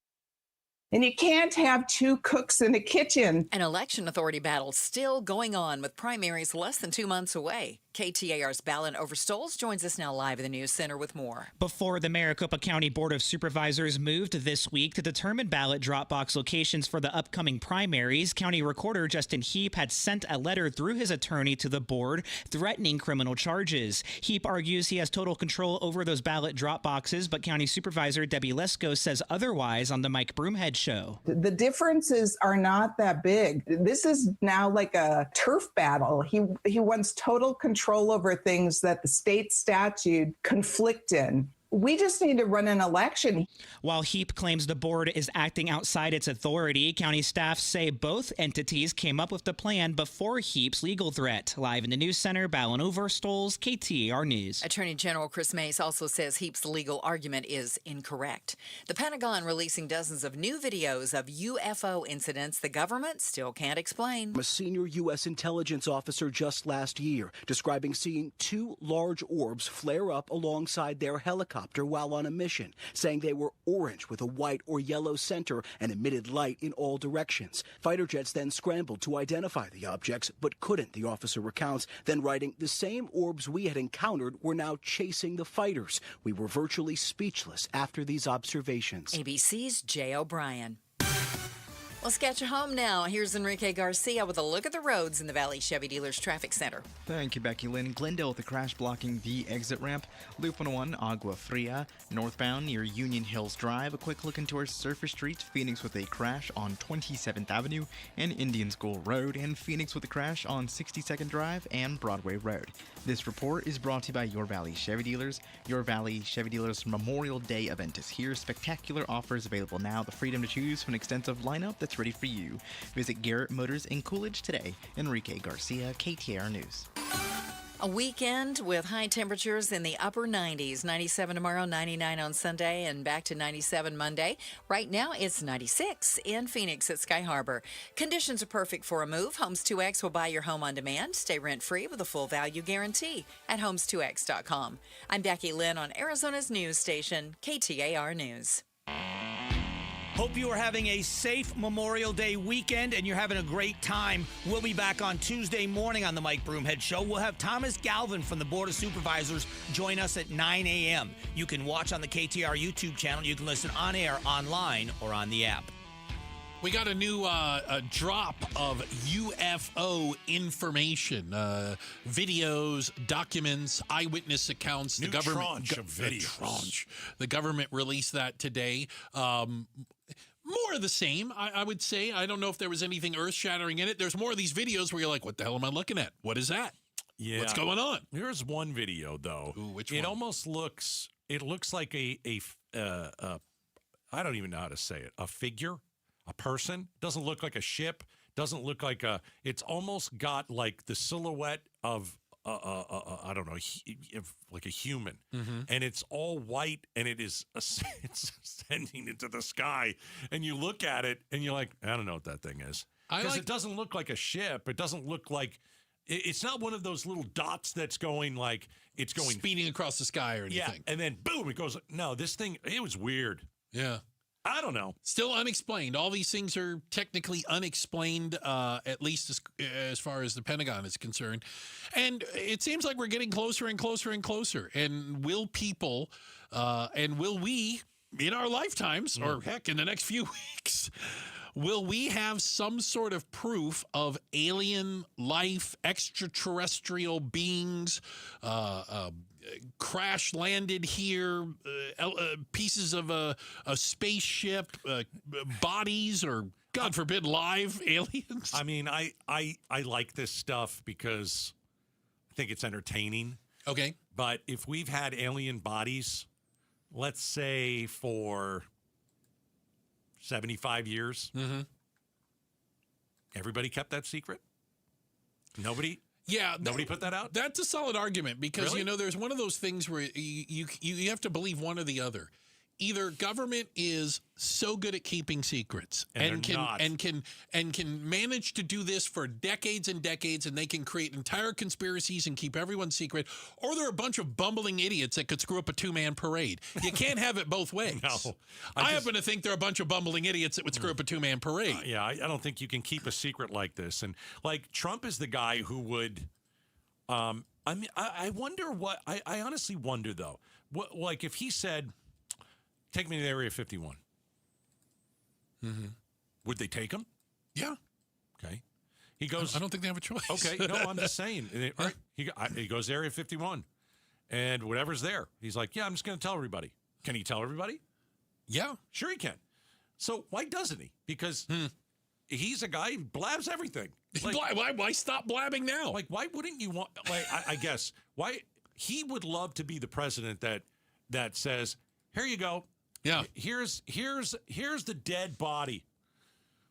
[SPEAKER 5] And you can't have two cooks in a kitchen.
[SPEAKER 3] An election authority battle still going on with primaries less than 2 months away. KTAR's Ballin Overstoles joins us now live in the News Center with more.
[SPEAKER 6] Before the Maricopa County Board of Supervisors moved this week to determine ballot drop box locations for the upcoming primaries, County Recorder Justin Heap had sent a letter through his attorney to the board threatening criminal charges. Heap argues he has total control over those ballot drop boxes, but County Supervisor Debbie Lesko says otherwise on the Mike Broomhead Show.
[SPEAKER 5] The differences are not that big. This is now like a turf battle. He wants total control over things that the state statute conflict in. We just need to run an election.
[SPEAKER 6] While Heap claims the board is acting outside its authority, county staff say both entities came up with the plan before Heap's legal threat. Live in the News Center, Ballin Overstoles, KTAR News.
[SPEAKER 3] Attorney General Chris Mace also says Heap's legal argument is incorrect. The Pentagon releasing dozens of new videos of UFO incidents the government still can't explain.
[SPEAKER 7] A senior U.S. intelligence officer just last year describing seeing two large orbs flare up alongside their helicopter while on a mission, saying they were orange with a white or yellow center and emitted light in all directions. Fighter jets then scrambled to identify the objects, but couldn't, the officer recounts, then writing, the same orbs we had encountered were now chasing the fighters. We were virtually speechless after these observations.
[SPEAKER 3] ABC's Jay O'Brien. Let's get you home now. Here's Enrique Garcia with a look at the roads in the Valley Chevy Dealers Traffic Center.
[SPEAKER 8] Thank you, Becky Lynn. Glendale with a crash blocking the exit ramp. Loop 101, Agua Fria. Northbound near Union Hills Drive. A quick look into our surface streets. Phoenix with a crash on 27th Avenue and Indian School Road. And Phoenix with a crash on 62nd Drive and Broadway Road. This report is brought to you by Your Valley Chevy Dealers. Your Valley Chevy Dealers Memorial Day event is here. Spectacular offers available now. The freedom to choose from an extensive lineup that's ready for you. Visit Garrett Motors in Coolidge today. Enrique Garcia, KTAR News.
[SPEAKER 3] A weekend with high temperatures in the upper 90s. 97 tomorrow, 99 on Sunday, and back to 97 Monday. Right now, it's 96 in Phoenix at Sky Harbor. Conditions are perfect for a move. Homes 2X will buy your home on demand. Stay rent-free with a full value guarantee at homes2x.com. I'm Becky Lynn on Arizona's news station, KTAR News.
[SPEAKER 9] Hope you are having a safe Memorial Day weekend and you're having a great time. We'll be back on Tuesday morning on the Mike Broomhead Show. We'll have Thomas Galvin from the Board of Supervisors join us at 9 a.m. You can watch on the KTAR YouTube channel. You can listen on air, online, or on the app.
[SPEAKER 14] We got a new drop of UFO information, videos, documents, eyewitness accounts.
[SPEAKER 13] New tranche of videos.
[SPEAKER 14] The government released that today. More of the same, I would say. I don't know if there was anything earth-shattering in it. There's more of these videos where you're like, what the hell am I looking at? What is that?
[SPEAKER 13] Yeah.
[SPEAKER 14] What's going on?
[SPEAKER 13] Here's one video, though.
[SPEAKER 14] Ooh, which
[SPEAKER 13] one? It looks like I don't even know how to say it, a figure, a person. Doesn't look like a ship. Doesn't look like it's almost got like the silhouette of, I don't know, like a human.
[SPEAKER 14] Mm-hmm.
[SPEAKER 13] And it's all white, and it's ascending into the sky. And you look at it, and you're like, I don't know what that thing is. Because it doesn't look like a ship. It doesn't look like, it's not one of those little dots that's going like, it's going.
[SPEAKER 14] Speeding across the sky or anything.
[SPEAKER 13] Yeah, and then boom, it goes. No, this thing, it was weird.
[SPEAKER 14] Yeah.
[SPEAKER 13] I don't know.
[SPEAKER 14] Still unexplained. All these things are technically unexplained, at least as far as the Pentagon is concerned. And it seems like we're getting closer and closer and closer. And will people, and will we, in our lifetimes, or heck, in the next few weeks, will we have some sort of proof of alien life, extraterrestrial beings, crash landed here, pieces of a spaceship, bodies, or God forbid, live aliens?
[SPEAKER 13] I mean, I like this stuff because I think it's entertaining.
[SPEAKER 14] Okay.
[SPEAKER 13] But if we've had alien bodies, let's say for 75 years, everybody kept that secret? Nobody?
[SPEAKER 14] Yeah.
[SPEAKER 13] Nobody put that out?
[SPEAKER 14] That's a solid argument because,
[SPEAKER 13] Really?
[SPEAKER 14] there's one of those things where you have to believe one or the other. Either government is so good at keeping secrets and can manage to do this for decades and decades, and they can create entire conspiracies and keep everyone secret, or they're a bunch of bumbling idiots that could screw up a two-man parade. You can't have it both ways.
[SPEAKER 13] No.
[SPEAKER 14] I happen to think they're a bunch of bumbling idiots that would screw up a two-man parade.
[SPEAKER 13] Yeah, I don't think you can keep a secret like this. And like Trump is the guy who would. I mean, I wonder what. I honestly wonder though. What, like if he said, "Take me to Area 51." Would they take him?
[SPEAKER 14] Yeah.
[SPEAKER 13] Okay. He goes.
[SPEAKER 14] I don't think they have a choice.
[SPEAKER 13] Okay. No, I'm just saying. All right. He goes to Area 51, and whatever's there, he's like, "Yeah, I'm just going to tell everybody." Can he tell everybody?
[SPEAKER 14] Yeah.
[SPEAKER 13] Sure, he can. So why doesn't he? Because he's a guy who blabs everything. Like,
[SPEAKER 14] why stop blabbing now?
[SPEAKER 13] Like, why wouldn't you want? Like, I guess why he would love to be the president that says, "Here you go.
[SPEAKER 14] Yeah.
[SPEAKER 13] Here's the dead body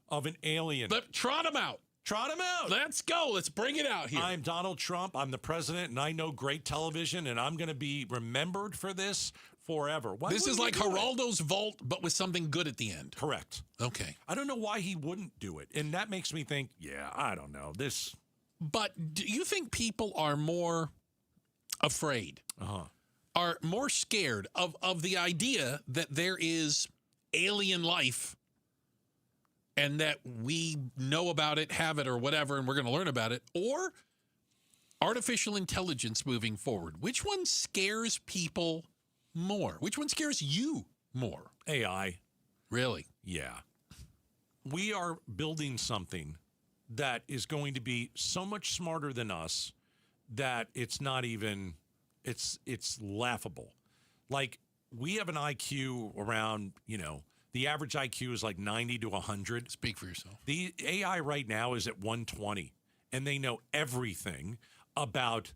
[SPEAKER 13] of an alien.
[SPEAKER 14] Trot him out.
[SPEAKER 13] Trot him out.
[SPEAKER 14] Let's go. Let's bring it out here.
[SPEAKER 13] I'm Donald Trump. I'm the president, and I know great television, and I'm going to be remembered for this forever."
[SPEAKER 14] This is like Geraldo's Vault, but with something good at the end.
[SPEAKER 13] Correct.
[SPEAKER 14] Okay.
[SPEAKER 13] I don't know why he wouldn't do it, and that makes me think, yeah, I don't know.
[SPEAKER 14] But do you think people are more afraid, are more scared of the idea that there is alien life and that we know about it, have it, or whatever, and we're going to learn about it, or artificial intelligence moving forward? Which one scares people more? Which one scares you more?
[SPEAKER 13] AI.
[SPEAKER 14] Really?
[SPEAKER 13] Yeah. We are building something that is going to be so much smarter than us that it's not even, it's laughable. Like, we have an IQ around, the average IQ is like 90 to 100.
[SPEAKER 14] Speak for yourself.
[SPEAKER 13] The AI right now is at 120, and they know everything about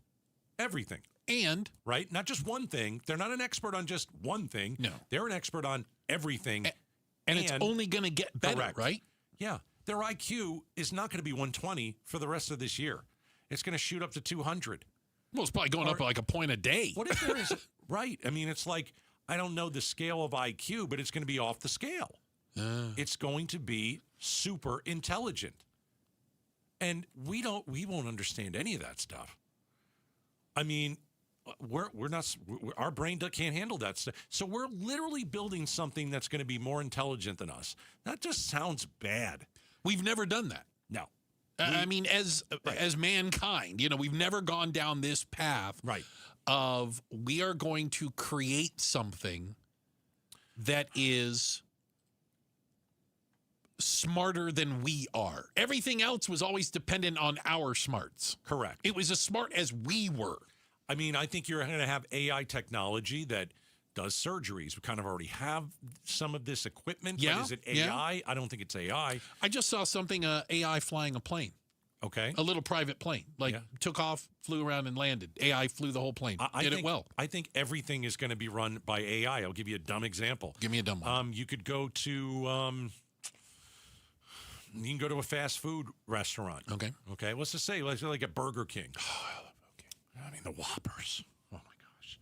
[SPEAKER 13] everything.
[SPEAKER 14] And
[SPEAKER 13] right, not just one thing. They're not an expert on just one thing.
[SPEAKER 14] No,
[SPEAKER 13] they're an expert on everything,
[SPEAKER 14] and it's only going to get better.
[SPEAKER 13] Correct.
[SPEAKER 14] Right?
[SPEAKER 13] Yeah, their IQ is not going to be 120 for the rest of this year. It's going to shoot up to 200.
[SPEAKER 14] Well, it's probably going up like a point a day.
[SPEAKER 13] What if there is right? I mean, it's like, I don't know the scale of IQ, but it's going to be off the scale. It's going to be super intelligent, and we won't understand any of that stuff. I mean, we're not, our brain can't handle that stuff. So we're literally building something that's going to be more intelligent than us. That just sounds bad.
[SPEAKER 14] We've never done that.
[SPEAKER 13] No.
[SPEAKER 14] I mean, as mankind, we've never gone down this path of we are going to create something that is smarter than we are. Everything else was always dependent on our smarts.
[SPEAKER 13] Correct.
[SPEAKER 14] It was as smart as we were.
[SPEAKER 13] I mean, I think you're going to have AI technology that does surgeries. We kind of already have some of this equipment.
[SPEAKER 14] Yeah.
[SPEAKER 13] But is it AI? Yeah. I don't think it's AI.
[SPEAKER 14] I just saw something, AI flying a plane.
[SPEAKER 13] Okay.
[SPEAKER 14] A little private plane. Took off, flew around, and landed. AI flew the whole plane. Did it well.
[SPEAKER 13] I think everything is going to be run by AI. I'll give you a dumb example.
[SPEAKER 14] Give me a dumb one.
[SPEAKER 13] You could go to... you can go to a fast food restaurant.
[SPEAKER 14] Okay.
[SPEAKER 13] Okay. Let's just say, like at Burger King. Oh, I love Burger King. I mean, the Whoppers. Oh, my gosh.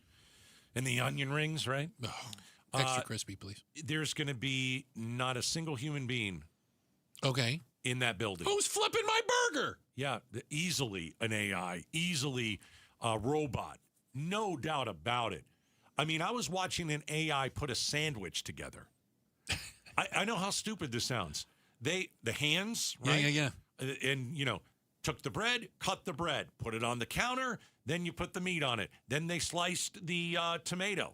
[SPEAKER 13] And the onion rings, right?
[SPEAKER 14] Oh, extra crispy, please.
[SPEAKER 13] There's going to be not a single human being.
[SPEAKER 14] Okay.
[SPEAKER 13] In that building.
[SPEAKER 14] Who's flipping my burger?
[SPEAKER 13] Yeah. Easily an AI. Easily a robot. No doubt about it. I mean, I was watching an AI put a sandwich together. I know how stupid this sounds. The hands, right?
[SPEAKER 14] Yeah.
[SPEAKER 13] And, took the bread, cut the bread, put it on the counter, then you put the meat on it. Then they sliced the tomato.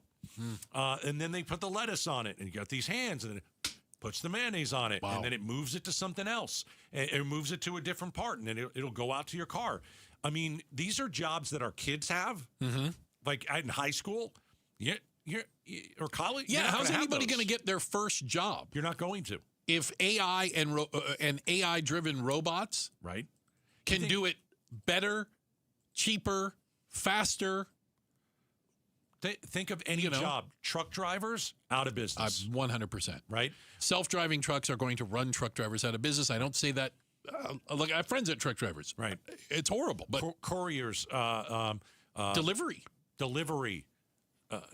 [SPEAKER 13] And then they put the lettuce on it. And you got these hands, and then it puts the mayonnaise on it.
[SPEAKER 14] Wow.
[SPEAKER 13] And then it moves it to something else. And it moves it to a different part, and then it'll go out to your car. I mean, these are jobs that our kids have. Like in high school, or college.
[SPEAKER 14] Yeah, how's anybody going to get their first job?
[SPEAKER 13] You're not going to.
[SPEAKER 14] If AI and AI-driven robots can do it better, cheaper, faster.
[SPEAKER 13] Think of any job. Truck drivers, out of business.
[SPEAKER 14] 100%.
[SPEAKER 13] Right?
[SPEAKER 14] Self-driving trucks are going to run truck drivers out of business. I don't say that. Look, I have friends at truck drivers.
[SPEAKER 13] Right.
[SPEAKER 14] It's horrible. But
[SPEAKER 13] couriers.
[SPEAKER 14] Delivery.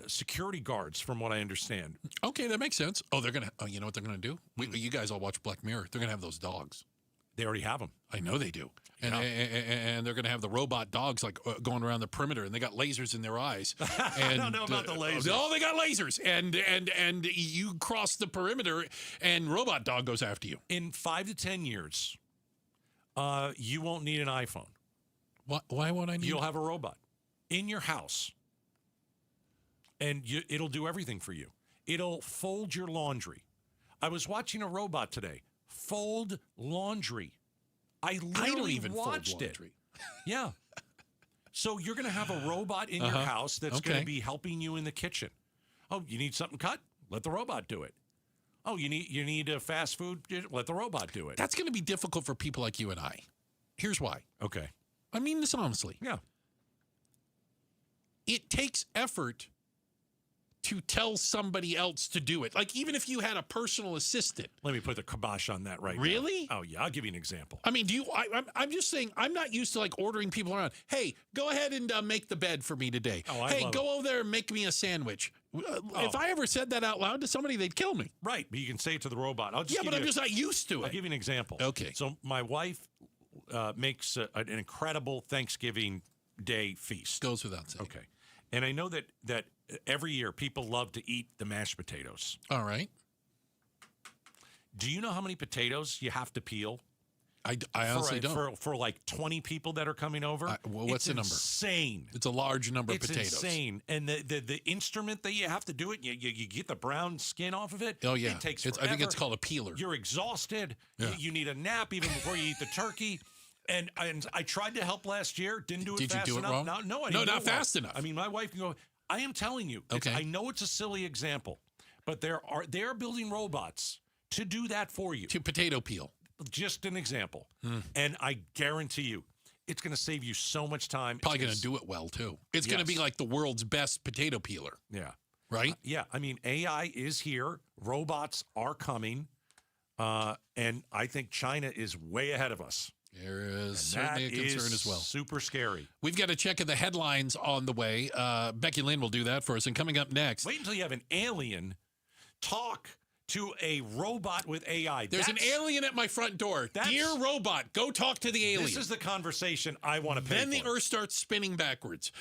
[SPEAKER 13] Security guards, from what I understand.
[SPEAKER 14] Okay, that makes sense. Oh, they're going to, you know what they're going to do? You guys all watch Black Mirror. They're going to have those dogs.
[SPEAKER 13] They already have them.
[SPEAKER 14] I know they do. And they're going to have the robot dogs going around the perimeter, and they got lasers in their eyes. And,
[SPEAKER 13] I don't know about the lasers.
[SPEAKER 14] Oh, they got lasers. And you cross the perimeter, and robot dog goes after you.
[SPEAKER 13] In 5 to 10 years, you won't need an iPhone.
[SPEAKER 14] Why won't I need?
[SPEAKER 13] You'll have a robot in your house, and it'll do everything for you. It'll fold your laundry. I was watching a robot today fold laundry. I literally watched it. Yeah. So you're going to have a robot in your house that's going to be helping you in the kitchen. Oh, you need something cut? Let the robot do it. Oh, you need fast food? Let the robot do it.
[SPEAKER 14] That's going to be difficult for people like you and I. Here's why.
[SPEAKER 13] Okay.
[SPEAKER 14] I mean this honestly.
[SPEAKER 13] Yeah.
[SPEAKER 14] It takes effort to tell somebody else to do it. Like, even if you had a personal assistant.
[SPEAKER 13] Let me put the kibosh on that now.
[SPEAKER 14] Really?
[SPEAKER 13] Oh, yeah. I'll give you an example.
[SPEAKER 14] I mean, I'm just saying, I'm not used to, like, ordering people around. Hey, go ahead and make the bed for me today.
[SPEAKER 13] Oh,
[SPEAKER 14] hey, go over there and make me a sandwich. If I ever said that out loud to somebody, they'd kill me.
[SPEAKER 13] Right, but you can say it to the robot.
[SPEAKER 14] I'm just not used to it.
[SPEAKER 13] I'll give you an example.
[SPEAKER 14] Okay.
[SPEAKER 13] So my wife makes an incredible Thanksgiving Day feast.
[SPEAKER 14] Goes without saying.
[SPEAKER 13] Okay. And I know that every year people love to eat the mashed potatoes.
[SPEAKER 14] All right.
[SPEAKER 13] Do you know how many potatoes you have to peel?
[SPEAKER 14] I honestly don't.
[SPEAKER 13] For like 20 people that are coming over?
[SPEAKER 14] What's the number?
[SPEAKER 13] It's insane.
[SPEAKER 14] It's a large number of potatoes.
[SPEAKER 13] It's insane. And the instrument that you have to do it, you get the brown skin off of it.
[SPEAKER 14] Oh, yeah.
[SPEAKER 13] It takes forever.
[SPEAKER 14] I think it's called a peeler.
[SPEAKER 13] You're exhausted.
[SPEAKER 14] Yeah.
[SPEAKER 13] You need a nap even before you eat the turkey. And I tried to help last year. Didn't do it fast enough.
[SPEAKER 14] Did you do it wrong?
[SPEAKER 13] No, I didn't.
[SPEAKER 14] No, not fast enough.
[SPEAKER 13] I mean, my wife can go, I am telling you.
[SPEAKER 14] Okay.
[SPEAKER 13] I know it's a silly example, but they are building robots to do that for you.
[SPEAKER 14] To potato peel.
[SPEAKER 13] Just an example. And I guarantee you, it's going to save you so much time.
[SPEAKER 14] Probably going to do it well, too. It's going to be like the world's best potato peeler.
[SPEAKER 13] Yeah.
[SPEAKER 14] Right?
[SPEAKER 13] Yeah. I mean, AI is here. Robots are coming. And I think China is way ahead of us.
[SPEAKER 14] There is certainly a concern as well.
[SPEAKER 13] Super scary.
[SPEAKER 14] We've got a check of the headlines on the way. Becky Lynn will do that for us. And coming up next.
[SPEAKER 13] Wait until you have an alien talk to a robot with AI.
[SPEAKER 14] There's an alien at my front door. Dear robot, go talk to the alien.
[SPEAKER 13] This is the conversation I want to pay
[SPEAKER 14] Then
[SPEAKER 13] for.
[SPEAKER 14] the Earth starts spinning backwards.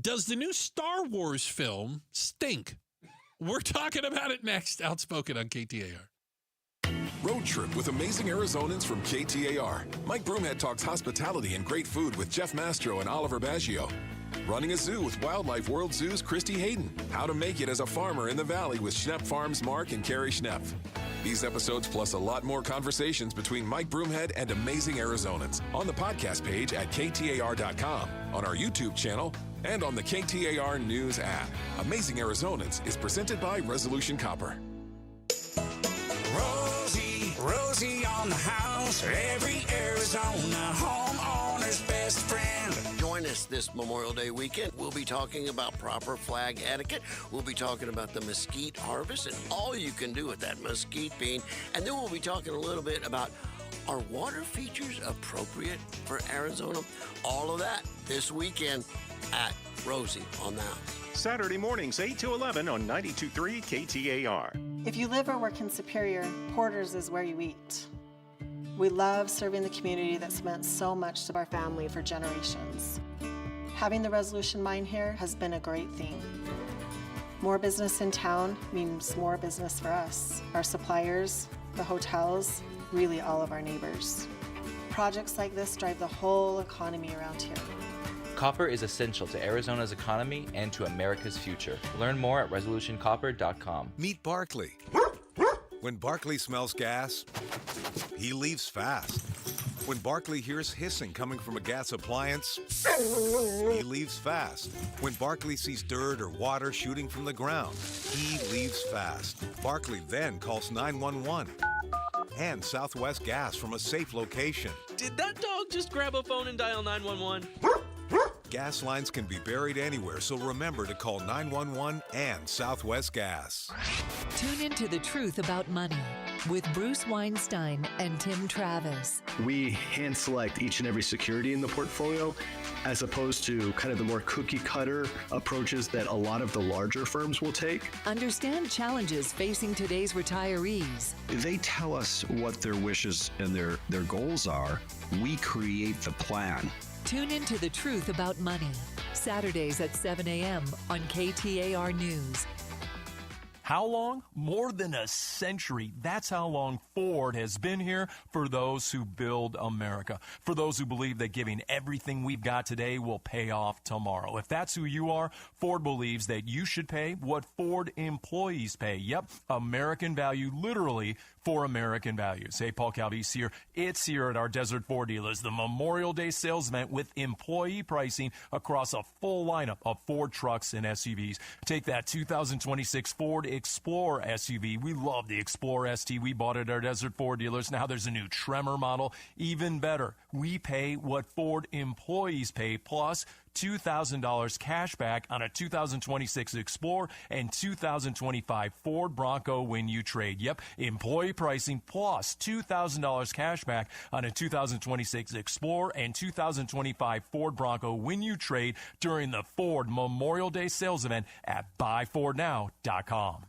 [SPEAKER 14] Does the new Star Wars film stink? We're talking about it next. Outspoken on KTAR.
[SPEAKER 10] Road Trip with amazing Arizonans from KTAR. Mike Broomhead talks hospitality and great food with Jeff Mastro and Oliver Baggio. Running a zoo with Wildlife World Zoo's Christy Hayden. How to make it as a farmer in the valley with Schnepp Farms Mark and Carrie Schnepp. These episodes plus a lot more conversations between Mike Broomhead and amazing Arizonans on the podcast page at KTAR.com, on our YouTube channel, and on the KTAR News app. Amazing Arizonans is presented by Resolution Copper.
[SPEAKER 11] Rosie on the house, every Arizona homeowner's best friend.
[SPEAKER 12] Join us this Memorial Day weekend. We'll be talking about proper flag etiquette. We'll be talking about the mesquite harvest and all you can do with that mesquite bean. And then we'll be talking a little bit about, are water features appropriate for Arizona? All of that this weekend at Rosie on the house.
[SPEAKER 15] Saturday mornings 8 to 11 on 92.3 KTAR.
[SPEAKER 16] If you live or work in Superior, Porter's is where you eat. We love serving the community that's meant so much to our family for generations. Having the Resolution Mine here has been a great thing. More business in town means more business for us, our suppliers, the hotels, really all of our neighbors. Projects like this drive the whole economy around here.
[SPEAKER 17] Copper is essential to Arizona's economy and to America's future. Learn more at resolutioncopper.com.
[SPEAKER 18] Meet Barkley. When Barkley smells gas, he leaves fast. When Barkley hears hissing coming from a gas appliance, he leaves fast. When Barkley sees dirt or water shooting from the ground, he leaves fast. Barkley then calls 911 and Southwest Gas from a safe location.
[SPEAKER 19] Did that dog just grab a phone and dial 911?
[SPEAKER 18] Gas lines can be buried anywhere, so remember to call 911 and Southwest Gas.
[SPEAKER 20] Tune into The Truth About Money with Bruce Weinstein and Tim Travis.
[SPEAKER 21] We hand select each and every security in the portfolio, as opposed to kind of the more cookie cutter approaches that a lot of the larger firms will take.
[SPEAKER 20] Understand challenges facing today's retirees.
[SPEAKER 21] They tell us what their wishes and their goals are. We create the plan.
[SPEAKER 20] Tune into The Truth About Money, Saturdays at 7 a.m. on KTAR News.
[SPEAKER 22] How long? More than a century. That's how long Ford has been here for those who build America, for those who believe that giving everything we've got today will pay off tomorrow. If that's who you are, Ford believes that you should pay what Ford employees pay. Yep, American value, literally for American values. Hey, Paul Calvese here. It's here at our Desert Ford dealers, the Memorial Day sales event with employee pricing across a full lineup of Ford trucks and SUVs. Take that 2026 Ford Explorer SUV. We love the Explorer ST. We bought it at our Desert Ford dealers. Now there's a new Tremor model. Even better, we pay what Ford employees pay, plus $2,000 cash back on a 2026 Explorer and 2025 Ford Bronco when you trade. Yep, employee pricing plus $2,000 cash back on a 2026 Explorer and 2025 Ford Bronco when you trade during the Ford Memorial Day sales event at buyfordnow.com.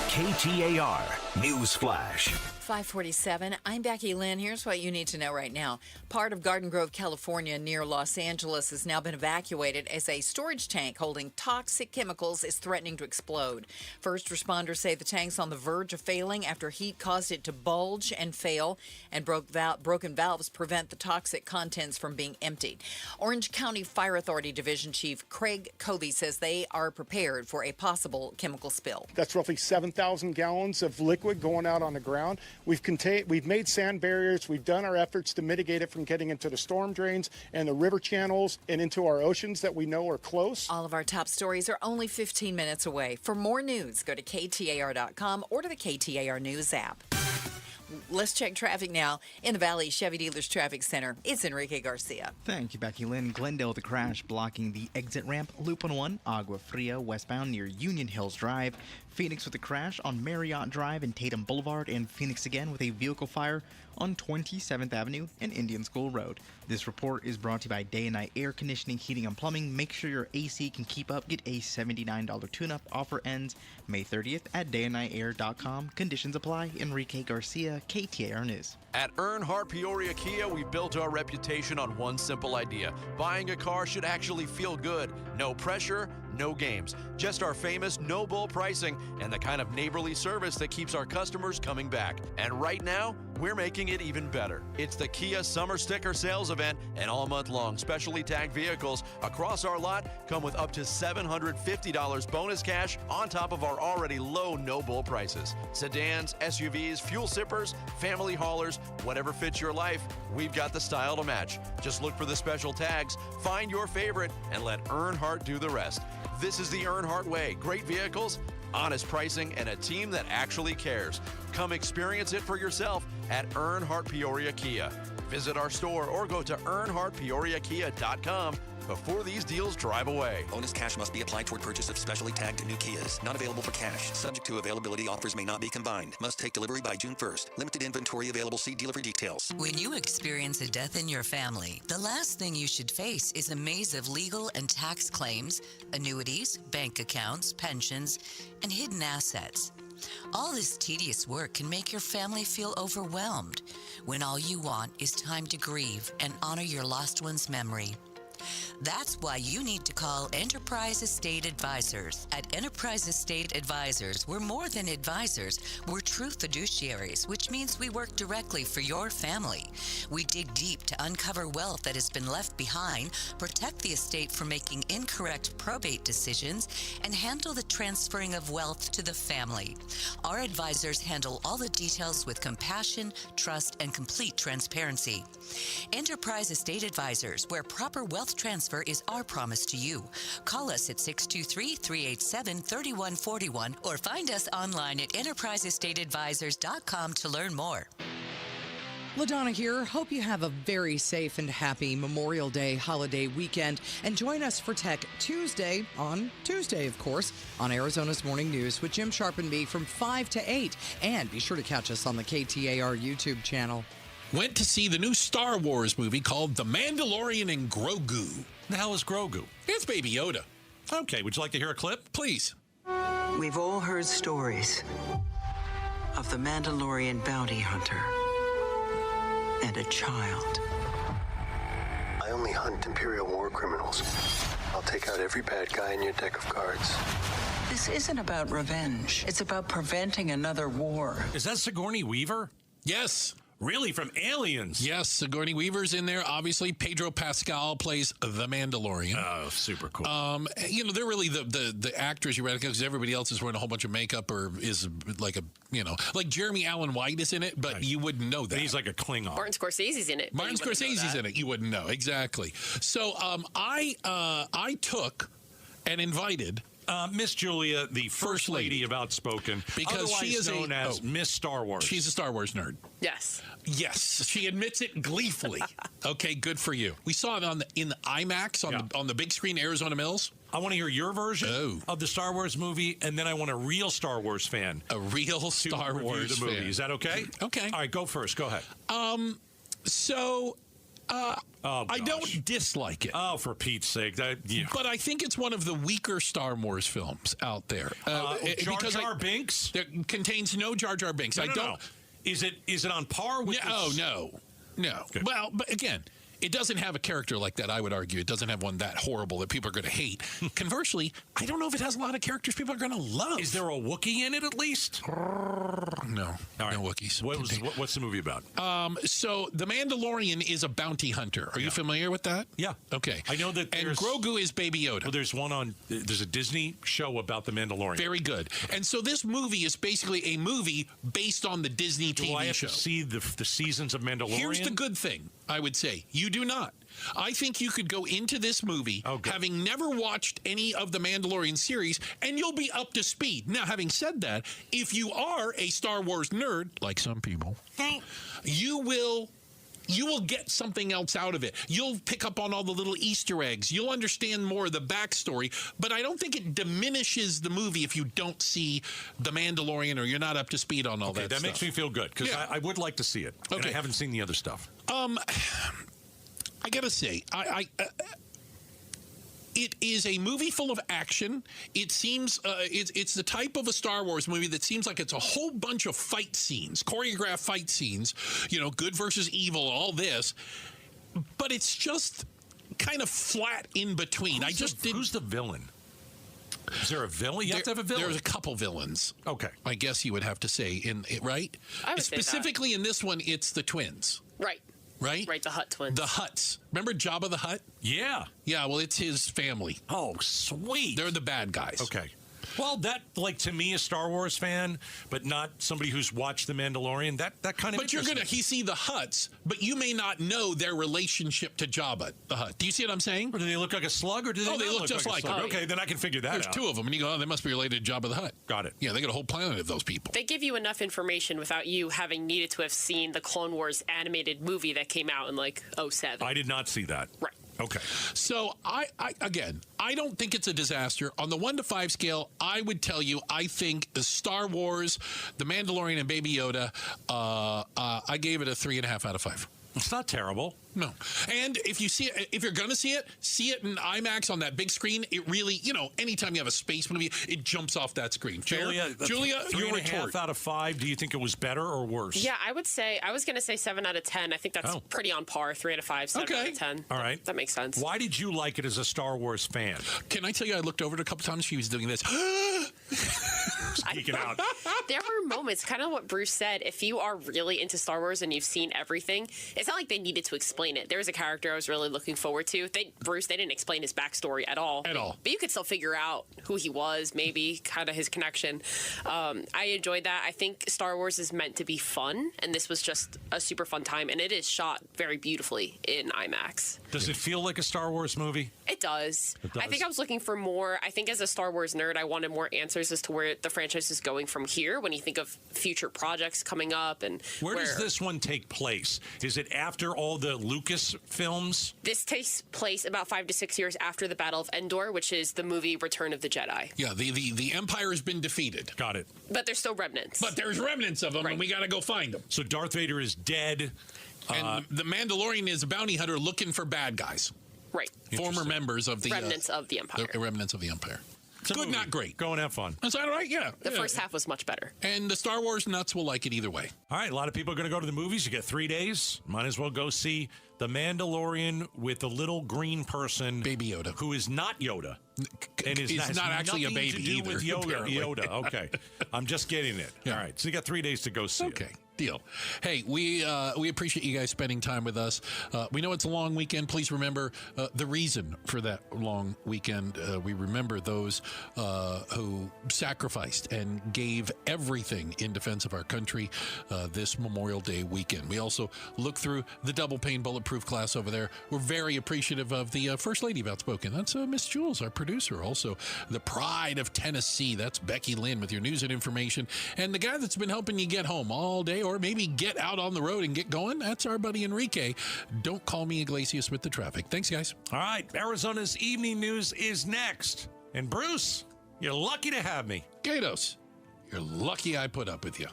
[SPEAKER 1] KTAR News Flash.
[SPEAKER 3] 547. I'm Becky Lynn. Here's what you need to know right now. Part of Garden Grove, California, near Los Angeles, has now been evacuated as a storage tank holding toxic chemicals is threatening to explode. First responders say the tank's on the verge of failing after heat caused it to bulge and fail, and broken valves prevent the toxic contents from being emptied. Orange County Fire Authority Division Chief Craig Covey says they are prepared for a possible chemical spill.
[SPEAKER 4] That's roughly 7,000 gallons of liquid going out on the ground. We've made sand barriers. We've done our efforts to mitigate it from getting into the storm drains and the river channels and into our oceans that we know are close.
[SPEAKER 3] All of our top stories are only 15 minutes away. For more news, go to KTAR.com or to the KTAR News app. Let's check traffic now. In the Valley Chevy Dealers Traffic Center, it's Enrique Garcia.
[SPEAKER 8] Thank you, Becky Lynn. Glendale, the crash blocking the exit ramp. Loop 101, Agua Fria, westbound near Union Hills Drive. Phoenix with a crash on Marriott Drive and Tatum Boulevard. And Phoenix again with a vehicle fire on 27th Avenue and Indian School Road. This report is brought to you by Day and Night Air Conditioning, Heating, and Plumbing. Make sure your AC can keep up. Get a $79 tune-up. Offer ends May 30th at dayandnightair.com. Conditions apply. Enrique Garcia, KTAR News.
[SPEAKER 23] At Earnhardt Peoria Kia, we built our reputation on one simple idea. Buying a car should actually feel good. No pressure, no games. Just our famous no bull pricing and the kind of neighborly service that keeps our customers coming back. And right now, we're making it even better. It's the Kia Summer Sticker Sales Event, and all month long, specially tagged vehicles across our lot come with up to $750 bonus cash on top of our already low no bull prices. Sedans, SUVs, fuel sippers, family haulers, whatever fits your life, we've got the style to match. Just look for the special tags, find your favorite, and let Earnhardt do the rest. This is the Earnhardt way. Great vehicles, honest pricing, and a team that actually cares. Come experience it for yourself at Earnhardt Peoria Kia. Visit our store or go to earnhardtpeoriakia.com before these deals drive away.
[SPEAKER 24] Bonus cash must be applied toward purchase of specially tagged new Kias. Not available for cash. Subject to availability. Offers may not be combined. Must take delivery by June 1st. Limited inventory available. See dealer for details.
[SPEAKER 20] When you experience a death in your family, the last thing you should face is a maze of legal and tax claims, annuities, bank accounts, pensions, and hidden assets. All this tedious work can make your family feel overwhelmed when all you want is time to grieve and honor your lost one's memory. That's why you need to call Enterprise Estate Advisors. At Enterprise Estate Advisors, we're more than advisors. We're true fiduciaries, which means we work directly for your family. We dig deep to uncover wealth that has been left behind, protect the estate from making incorrect probate decisions, and handle the transferring of wealth to the family. Our advisors handle all the details with compassion, trust, and complete transparency. Enterprise Estate Advisors, where proper wealth transfer is our promise to you. Call us at 623-387-3141 or find us online at enterpriseestateadvisors.com to learn more.
[SPEAKER 2] LaDonna here. Hope you have a very safe and happy Memorial Day holiday weekend. And join us for Tech Tuesday, on Tuesday, of course, on Arizona's Morning News with Jim Sharp and me from 5 to 8. And be sure to catch us on the KTAR YouTube channel.
[SPEAKER 14] Went to see the new Star Wars movie called The Mandalorian and Grogu.
[SPEAKER 13] The hell is Grogu?
[SPEAKER 14] It's Baby Yoda.
[SPEAKER 13] Okay, would you like to hear a clip?
[SPEAKER 14] Please.
[SPEAKER 5] We've all heard stories of the Mandalorian bounty hunter and a child.
[SPEAKER 6] I only hunt Imperial war criminals. I'll take out every bad guy in your deck of cards.
[SPEAKER 5] This isn't about revenge. It's about preventing another war.
[SPEAKER 13] Is that Sigourney Weaver?
[SPEAKER 14] Yes.
[SPEAKER 13] Really? From Aliens?
[SPEAKER 14] Yes, Sigourney Weaver's in there. Obviously, Pedro Pascal plays the Mandalorian.
[SPEAKER 13] Oh, super cool.
[SPEAKER 14] They're really the actors you recognize because everybody else is wearing a whole bunch of makeup or is like like Jeremy Allen White is in it, but you wouldn't know that.
[SPEAKER 13] He's like a Klingon.
[SPEAKER 7] Martin Scorsese's in it.
[SPEAKER 14] Martin Scorsese's in it. You wouldn't know. Exactly. So I took and invited
[SPEAKER 13] Miss Julia, the first lady of Outspoken,
[SPEAKER 14] because she is
[SPEAKER 13] known as Miss Star Wars.
[SPEAKER 14] She's a Star Wars nerd.
[SPEAKER 7] Yes.
[SPEAKER 14] Yes, she admits it gleefully. Okay, good for you. We saw it in the IMAX on the big screen, Arizona Mills.
[SPEAKER 13] I want to hear your version of the Star Wars movie, and then I want a real Star Wars fan.
[SPEAKER 14] A real Star Wars
[SPEAKER 13] the movie.
[SPEAKER 14] fan.
[SPEAKER 13] Is that okay?
[SPEAKER 14] Okay.
[SPEAKER 13] All right, go first. Go ahead.
[SPEAKER 14] I don't dislike it.
[SPEAKER 13] Oh, for Pete's sake.
[SPEAKER 14] But I think it's one of the weaker Star Wars films out there.
[SPEAKER 13] Jar Jar Binks?
[SPEAKER 14] That contains no Jar Jar Binks.
[SPEAKER 13] No. Is it on par with
[SPEAKER 14] No. Okay. Well, but again, it doesn't have a character like that, I would argue. It doesn't have one that horrible that people are going to hate. Conversely, I don't know if it has a lot of characters people are going to love.
[SPEAKER 13] Is there a Wookiee in it at least?
[SPEAKER 14] No.
[SPEAKER 13] All right.
[SPEAKER 14] No Wookiees.
[SPEAKER 13] What's the movie about?
[SPEAKER 14] So The Mandalorian is a bounty hunter. Are you familiar with that?
[SPEAKER 13] Yeah.
[SPEAKER 14] Okay.
[SPEAKER 13] I know that
[SPEAKER 14] And Grogu is Baby Yoda.
[SPEAKER 13] Well, there's a Disney show about the Mandalorian.
[SPEAKER 14] Very good. And so this movie is basically a movie based on the Disney TV show.
[SPEAKER 13] Do I have to see the seasons of Mandalorian?
[SPEAKER 14] Here's the good thing, I would say. You do not. I think you could go into this movie having never watched any of the Mandalorian series, and you'll be up to speed. Now, having said that, if you are a Star Wars nerd, like some people, you will get something else out of it. You'll pick up on all the little Easter eggs. You'll understand more of the backstory, but I don't think it diminishes the movie if you don't see The Mandalorian or you're not up to speed on all that stuff.
[SPEAKER 13] That makes me feel good, because I would like to see it, and I haven't seen the other stuff.
[SPEAKER 14] I gotta say, it is a movie full of action. It seems it's the type of a Star Wars movie that seems like it's a whole bunch of fight scenes, choreographed fight scenes, good versus evil, all this. But it's just kind of flat in between.
[SPEAKER 13] Who's the villain? Is there a villain? You have to have a villain.
[SPEAKER 14] There's a couple villains.
[SPEAKER 13] Okay.
[SPEAKER 14] I guess you would have to say, right?
[SPEAKER 7] I would say
[SPEAKER 14] Specifically in this one, it's the twins.
[SPEAKER 7] Right.
[SPEAKER 14] Right?
[SPEAKER 7] Right, the Hutt twins.
[SPEAKER 14] The Hutts. Remember Jabba the Hutt?
[SPEAKER 13] Yeah.
[SPEAKER 14] Yeah, well, it's his family.
[SPEAKER 13] Oh, sweet.
[SPEAKER 14] They're the bad guys.
[SPEAKER 13] Okay. Well, that, to me, a Star Wars fan, but not somebody who's watched The Mandalorian, that kind of.
[SPEAKER 14] But you're going to see the Hutts, but you may not know their relationship to Jabba the Hutt. Do you see what I'm saying?
[SPEAKER 13] Or do they look like a slug, or do they
[SPEAKER 14] they look just like
[SPEAKER 13] a slug? Okay, then I can figure that out.
[SPEAKER 14] There's two of them, and you go, they must be related to Jabba the Hutt.
[SPEAKER 13] Got it.
[SPEAKER 14] Yeah, they got a whole planet of those people.
[SPEAKER 7] They give you enough information without you having needed to have seen the Clone Wars animated movie that came out in 2007.
[SPEAKER 13] I did not see that.
[SPEAKER 7] Right.
[SPEAKER 13] Okay.
[SPEAKER 14] So, I don't think it's a disaster. On the 1 to 5 scale, I would tell you, I think Star Wars, The Mandalorian, and Baby Yoda, I gave it a 3.5 out of 5.
[SPEAKER 13] It's not terrible.
[SPEAKER 14] No. And if you're going to see it in IMAX on that big screen. It really, anytime you have a space movie, it jumps off that screen.
[SPEAKER 13] Julia,
[SPEAKER 14] your retort.
[SPEAKER 13] 3.5 out of 5. Do you think it was better or worse?
[SPEAKER 7] Yeah, I was going to say 7 out of 10. I think that's pretty on par. 3 out of 5, 7 out of 10.
[SPEAKER 13] All right.
[SPEAKER 7] That makes sense.
[SPEAKER 13] Why did you like it as a Star Wars fan?
[SPEAKER 14] Can I tell you, I looked over it a couple times. She was doing this.
[SPEAKER 13] Geeking out.
[SPEAKER 7] There were moments, kind of what Bruce said. If you are really into Star Wars and you've seen everything, it's not like they needed to explain it. There was a character I was really looking forward to. They didn't explain his backstory at all. But you could still figure out who he was, maybe kind of his connection. I enjoyed that. I think Star Wars is meant to be fun, and this was just a super fun time, and it is shot very beautifully in IMAX.
[SPEAKER 13] Does it feel like a Star Wars movie?
[SPEAKER 7] It does. I think I was looking for more. I think as a Star Wars nerd, I wanted more answers as to where the franchise is going from here when you think of future projects coming up. And
[SPEAKER 13] where does this one take place? Is it after all the Lucas films?
[SPEAKER 7] This takes place about 5 to 6 years after the Battle of Endor, which is the movie Return of the Jedi.
[SPEAKER 14] Yeah, the Empire has been defeated.
[SPEAKER 13] Got it.
[SPEAKER 7] But there's still remnants.
[SPEAKER 14] But there's remnants of them, and we got to go find them.
[SPEAKER 13] So Darth Vader is dead.
[SPEAKER 14] And the Mandalorian is a bounty hunter looking for bad guys.
[SPEAKER 7] Right.
[SPEAKER 14] Former members of the...
[SPEAKER 7] remnants of the Empire.
[SPEAKER 14] The remnants of the Empire. Good, not great.
[SPEAKER 13] Go and have fun.
[SPEAKER 14] Is that right? Yeah.
[SPEAKER 7] The first half was much better.
[SPEAKER 14] And the Star Wars nuts will like it either way.
[SPEAKER 13] All right, a lot of people are going to go to the movies. You get 3 days. Might as well go see The Mandalorian with the little green person.
[SPEAKER 14] Baby Yoda.
[SPEAKER 13] Who is not Yoda. And
[SPEAKER 14] he's not actually a baby
[SPEAKER 13] to do
[SPEAKER 14] either.
[SPEAKER 13] With Yoda. Okay. I'm just getting it. Yeah. All right. So you got 3 days to go see it.
[SPEAKER 14] Okay. Deal. Hey, we appreciate you guys spending time with us. We know it's a long weekend. Please remember the reason for that long weekend. We remember those who sacrificed and gave everything in defense of our country this Memorial Day weekend. We also look through the double pane bulletproof class over there. We're very appreciative of the First Lady of Outspoken. That's Miss Jules, our producer. Also, the pride of Tennessee. That's Becky Lynn with your news and information. And the guy that's been helping you get home all day, or maybe get out on the road and get going, that's our buddy Enrique. Don't call me Iglesias with the traffic. Thanks, guys.
[SPEAKER 13] All right, Arizona's evening news is next. And Bruce, you're lucky to have me.
[SPEAKER 14] Gatos, you're lucky I put up with you.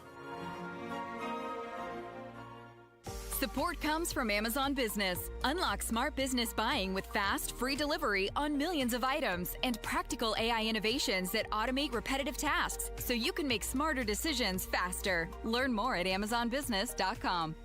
[SPEAKER 9] Support comes from Amazon Business. Unlock smart business buying with fast, free delivery on millions of items and practical AI innovations that automate repetitive tasks so you can make smarter decisions faster. Learn more at AmazonBusiness.com.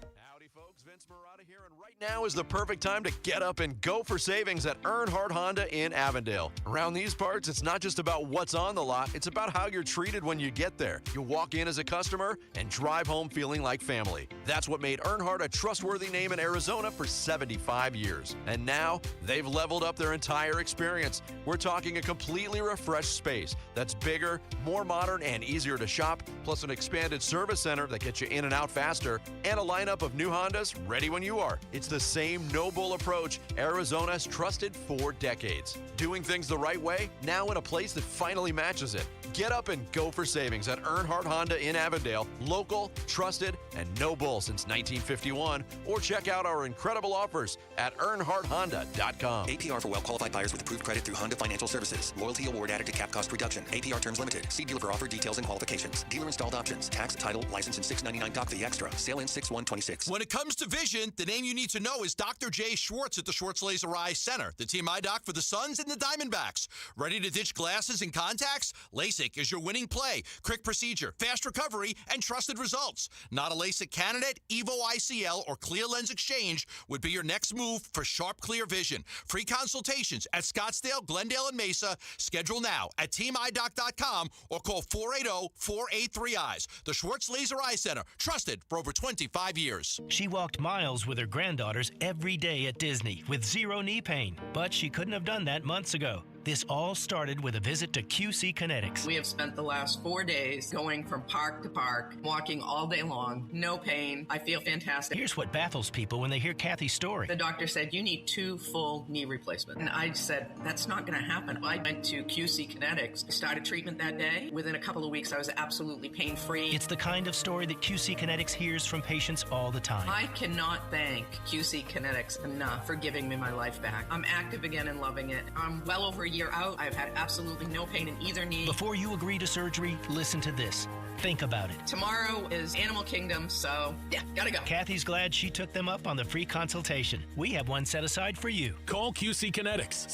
[SPEAKER 23] Now is the perfect time to get up and go for savings at Earnhardt Honda in Avondale. Around these parts, it's not just about what's on the lot, it's about how you're treated when you get there. You walk in as a customer and drive home feeling like family. That's what made Earnhardt a trustworthy name in Arizona for 75 years. And now, they've leveled up their entire experience. We're talking a completely refreshed space that's bigger, more modern, and easier to shop, plus an expanded service center that gets you in and out faster, and a lineup of new Hondas ready when you are. It's the same no-bull approach Arizona's trusted for decades. Doing things the right way, now in a place that finally matches it. Get up and go for savings at Earnhardt Honda in Avondale. Local, trusted, and no bull since 1951. Or check out our incredible offers at EarnhardtHonda.com.
[SPEAKER 24] APR for well-qualified buyers with approved credit through Honda Financial Services. Loyalty award added to cap cost reduction. APR terms limited. See dealer for offer details and qualifications. Dealer installed options. Tax, title, license, and $6.99 doc fee extra. Sale ends 6/1/26.
[SPEAKER 10] When it comes to vision, the name you need to know is Dr. Jay Schwartz at the Schwartz Laser Eye Center, the team eye doc for the Suns and the Diamondbacks. Ready to ditch glasses and contacts? LASIK is your winning play. Quick procedure, fast recovery, and trusted results. Not a LASIK candidate? Evo ICL or Clear Lens Exchange would be your next move for sharp, clear vision. Free consultations at Scottsdale, Glendale, and Mesa. Schedule now at teamidoc.com or call 480-483-EYES. The Schwartz Laser Eye Center, trusted for over 25 years.
[SPEAKER 11] She walked miles with her granddaughters every day at Disney with zero knee pain, but she couldn't have done that months ago. This all started with a visit to QC Kinetics.
[SPEAKER 12] We have spent the last 4 days going from park to park, walking all day long, no pain. I feel fantastic.
[SPEAKER 11] Here's what baffles people when they hear Kathy's story.
[SPEAKER 12] The doctor said, you need 2 full knee replacements. And I said, that's not going to happen. I went to QC Kinetics, started treatment that day. Within a couple of weeks, I was absolutely pain-free.
[SPEAKER 11] It's the kind of story that QC Kinetics hears from patients all the time.
[SPEAKER 12] I cannot thank QC Kinetics enough for giving me my life back. I'm active again and loving it. I'm well over a year out. I've had absolutely no pain in either knee.
[SPEAKER 11] Before you agree to surgery, listen to this. Think about it.
[SPEAKER 12] Tomorrow is Animal Kingdom, so yeah, gotta go.
[SPEAKER 11] Kathy's glad she took them up on the free consultation. We have one set aside for you.
[SPEAKER 15] Call QC Kinetics,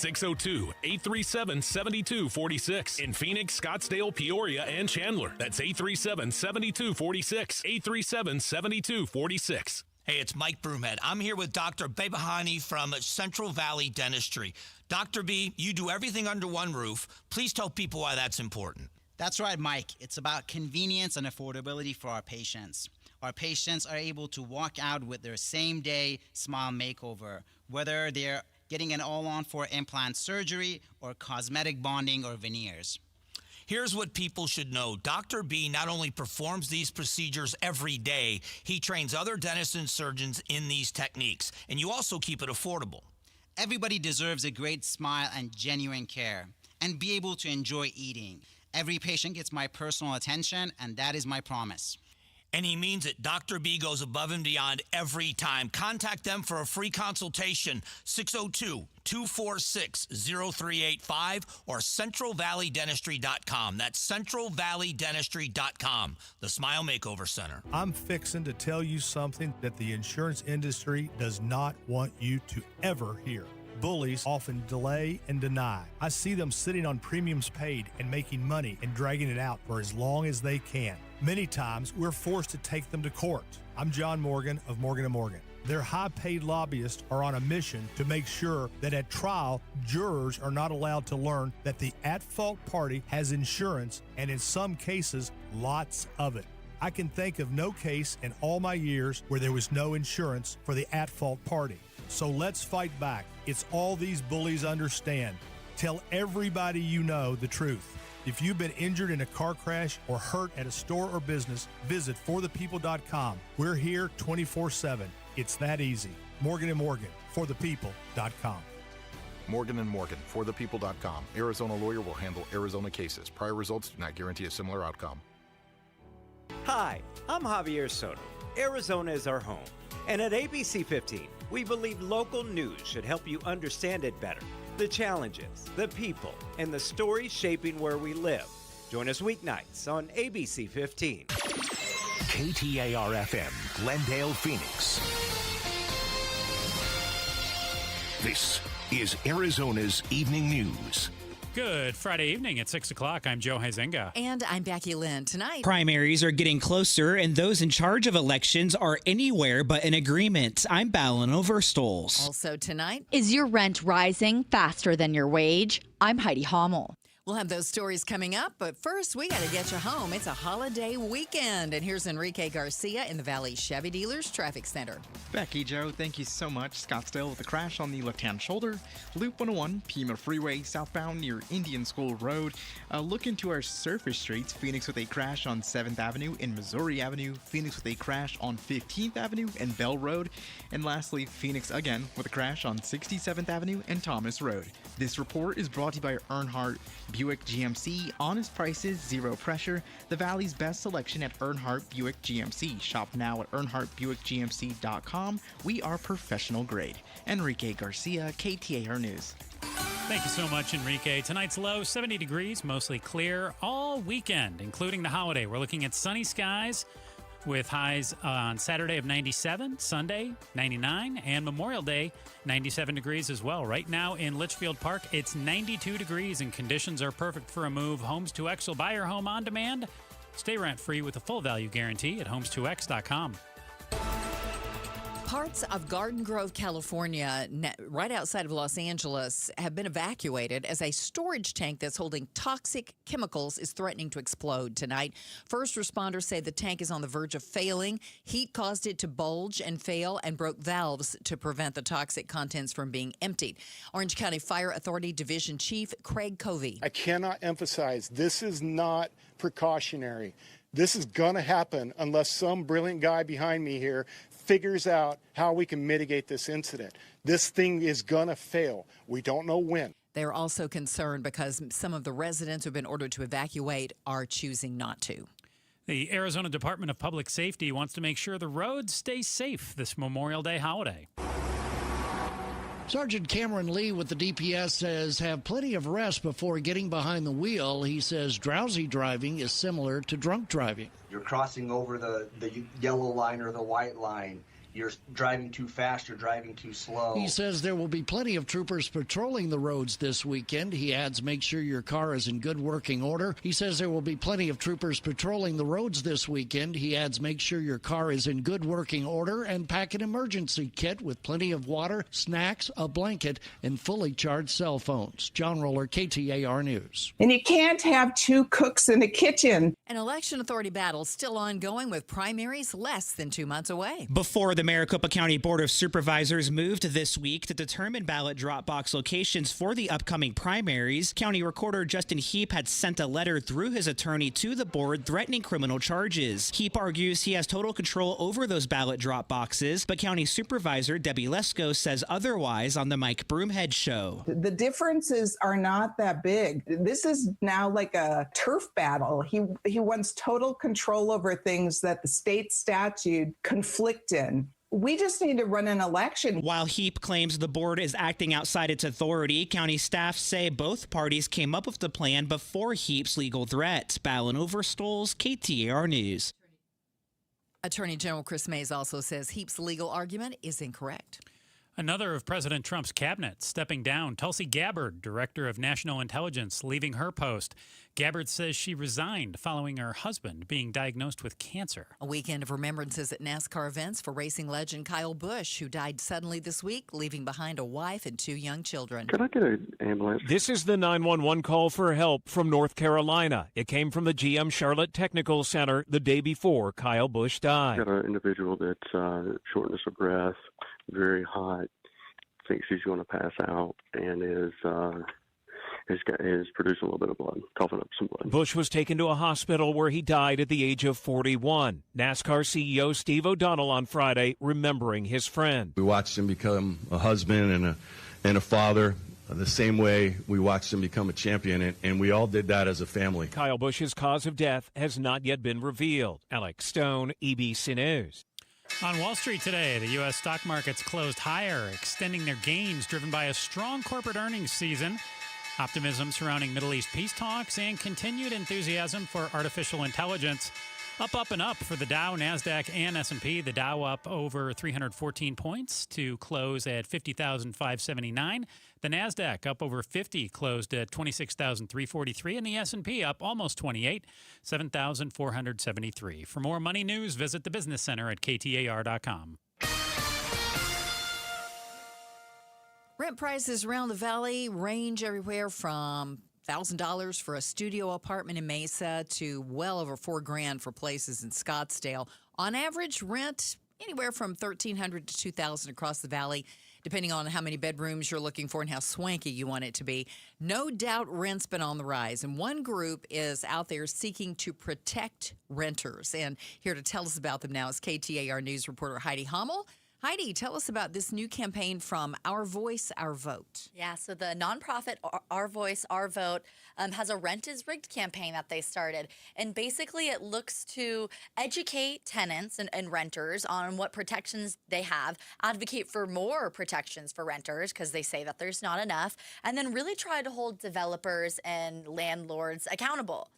[SPEAKER 15] 602-837-7246. In Phoenix, Scottsdale, Peoria, and Chandler. That's 837-7246. 837-7246.
[SPEAKER 16] Hey, it's Mike Broomhead. I'm here with Dr. Bebahani from Central Valley Dentistry. Dr. B, you do everything under one roof. Please tell people why that's important.
[SPEAKER 17] That's right, Mike. It's about convenience and affordability for our patients. Our patients are able to walk out with their same-day smile makeover, whether they're getting an all-on for implant surgery or cosmetic bonding or veneers.
[SPEAKER 16] Here's what people should know. Dr. B not only performs these procedures every day, he trains other dentists and surgeons in these techniques. And you also keep it affordable.
[SPEAKER 17] Everybody deserves a great smile and genuine care, and be able to enjoy eating. Every patient gets my personal attention, and that is my promise.
[SPEAKER 16] And he means it. Dr. B goes above and beyond every time. Contact them for a free consultation, 602-246-0385 or centralvalleydentistry.com. That's centralvalleydentistry.com, the Smile Makeover Center.
[SPEAKER 19] I'm fixing to tell you something that the insurance industry does not want you to ever hear. Bullies often delay and deny. I see them sitting on premiums paid and making money and dragging it out for as long as they can. Many times, we're forced to take them to court. I'm John Morgan of Morgan & Morgan. Their high-paid lobbyists are on a mission to make sure that at trial, jurors are not allowed to learn that the at-fault party has insurance, and in some cases, lots of it. I can think of no case in all my years where there was no insurance for the at-fault party. So let's fight back. It's all these bullies understand. Tell everybody you know the truth. If you've been injured in a car crash or hurt at a store or business, visit forthepeople.com. We're here 24/7. It's that easy. Morgan & Morgan, forthepeople.com.
[SPEAKER 25] Morgan & Morgan, forthepeople.com. Arizona lawyer will handle Arizona cases. Prior results do not guarantee a similar outcome.
[SPEAKER 26] Hi, I'm Javier Soto. Arizona is our home. And at ABC 15, we believe local news should help you understand it better. The challenges, the people, and the stories shaping where we live. Join us weeknights on ABC 15.
[SPEAKER 1] KTAR-FM, Glendale, Phoenix. This is Arizona's Evening News.
[SPEAKER 27] Good Friday evening at 6 o'clock. I'm Joe Huizenga.
[SPEAKER 3] And I'm Becky Lynn. Tonight,
[SPEAKER 28] primaries are getting closer, and those in charge of elections are anywhere but in agreement. I'm Balino Verstols.
[SPEAKER 3] Also tonight,
[SPEAKER 29] is your rent rising faster than your wage? I'm Heidi Hommel.
[SPEAKER 3] We'll have those stories coming up, but first we got to get you home. It's a holiday weekend, and here's Enrique Garcia in the Valley Chevy Dealers Traffic Center.
[SPEAKER 8] Becky, Joe, thank you so much. Scottsdale with a crash on the left-hand shoulder. Loop 101, Pima Freeway, southbound near Indian School Road. Look into our surface streets. Phoenix with a crash on 7th Avenue and Missouri Avenue. Phoenix with a crash on 15th Avenue and Bell Road. And lastly, Phoenix again with a crash on 67th Avenue and Thomas Road. This report is brought to you by Earnhardt Buick GMC. Honest prices, zero pressure. The Valley's best selection at Earnhardt Buick GMC. Shop now at EarnhardtBuickGMC.com. We are professional grade. Enrique Garcia, KTAR News.
[SPEAKER 27] Thank you so much, Enrique. Tonight's low, 70 degrees, mostly clear all weekend, including the holiday. We're looking at sunny skies with highs on Saturday of 97, Sunday 99, and Memorial Day 97 degrees as well. Right now in Litchfield Park, it's 92 degrees and conditions are perfect for a move. Homes2X will buy your home on demand. Stay rent-free with a full value guarantee at homes2x.com.
[SPEAKER 3] Parts of Garden Grove, California, right outside of Los Angeles, have been evacuated as a storage tank that's holding toxic chemicals is threatening to explode tonight. First responders say the tank is on the verge of failing. Heat caused it to bulge and fail and broke valves to prevent the toxic contents from being emptied. Orange County Fire Authority Division Chief Craig Covey.
[SPEAKER 4] I cannot emphasize, this is not precautionary. This is going to happen unless some brilliant guy behind me here figures out how we can mitigate this incident. This thing is going to fail. We don't know when.
[SPEAKER 3] They're also concerned because some of the residents who have been ordered to evacuate are choosing not to.
[SPEAKER 27] The Arizona Department of Public Safety wants to make sure the roads stay safe this Memorial Day holiday.
[SPEAKER 2] Sergeant Cameron Lee with the DPS says have plenty of rest before getting behind the wheel. He says drowsy driving is similar to drunk driving.
[SPEAKER 5] You're crossing over the yellow line or the white line. You're driving too fast, you're driving too slow.
[SPEAKER 2] He says there will be plenty of troopers patrolling the roads this weekend. He adds, make sure your car is in good working order. He says there will be plenty of troopers patrolling the roads this weekend. He adds, make sure your car is in good working order and pack an emergency kit with plenty of water, snacks, a blanket, and fully charged cell phones. John Roller, KTAR News.
[SPEAKER 6] And you can't have two cooks in a kitchen.
[SPEAKER 3] An election authority battle still ongoing with primaries less than 2 months away.
[SPEAKER 28] Before the Maricopa County Board of Supervisors moved this week to determine ballot drop box locations for the upcoming primaries, County Recorder Justin Heap had sent a letter through his attorney to the board threatening criminal charges. Heap argues he has total control over those ballot drop boxes, but County Supervisor Debbie Lesko says otherwise on the Mike Broomhead Show.
[SPEAKER 6] The differences are not that big. This is now like a turf battle. He wants total control over things that the state statute conflict in. We just need to run an election.
[SPEAKER 28] While Heap claims the board is acting outside its authority, county staff say both parties came up with the plan before Heap's legal threat. Ballin Overstoles, KTAR News.
[SPEAKER 3] Attorney General Chris Mays also says Heap's legal argument is incorrect.
[SPEAKER 27] Another of President Trump's cabinet stepping down, Tulsi Gabbard, Director of National Intelligence, leaving her post. Gabbard says she resigned following her husband being diagnosed with cancer.
[SPEAKER 3] A weekend of remembrances at NASCAR events for racing legend Kyle Busch, who died suddenly this week, leaving behind a wife and 2 young children.
[SPEAKER 7] Could I get an ambulance?
[SPEAKER 13] This is the 911 call for help from North Carolina. It came from the GM Charlotte Technical Center the day before Kyle Busch died.
[SPEAKER 7] Got an individual that's shortness of breath, very hot, thinks he's going to pass out, and is producing a little bit of blood, coughing up some blood.
[SPEAKER 13] Busch was taken to a hospital where he died at the age of 41. NASCAR CEO Steve O'Donnell on Friday remembering his friend.
[SPEAKER 18] We watched him become a husband and a father, the same way we watched him become a champion, and we all did that as a family.
[SPEAKER 13] Kyle Busch's cause of death has not yet been revealed. Alex Stone, EBC News.
[SPEAKER 27] On Wall Street today, the U.S. stock markets closed higher, extending their gains driven by a strong corporate earnings season, optimism surrounding Middle East peace talks, and continued enthusiasm for artificial intelligence. Up, and up for the Dow, NASDAQ, and S&P. The Dow up over 314 points to close at 50,579. The NASDAQ up over 50, closed at 26,343. And the S&P up almost 28, 7,473. For more money news, visit the Business Center at KTAR.com.
[SPEAKER 3] Rent prices around the valley range everywhere from $1,000 for a studio apartment in Mesa to well over $4,000 for places in Scottsdale. On average, rent anywhere from $1,300 to $2,000 across the valley, depending on how many bedrooms you're looking for and how swanky you want it to be. No doubt rent's been on the rise, and one group is out there seeking to protect renters. And here to tell us about them now is KTAR News reporter Heidi Hummel. Heidi, tell us about this new campaign from Our Voice, Our Vote.
[SPEAKER 20] Yeah, so the nonprofit Our Voice, Our Vote has a Rent is Rigged campaign that they started. And basically it looks to educate tenants and renters on what protections they have, advocate for more protections for renters because they say that there's not enough, and then really try to hold developers and landlords accountable.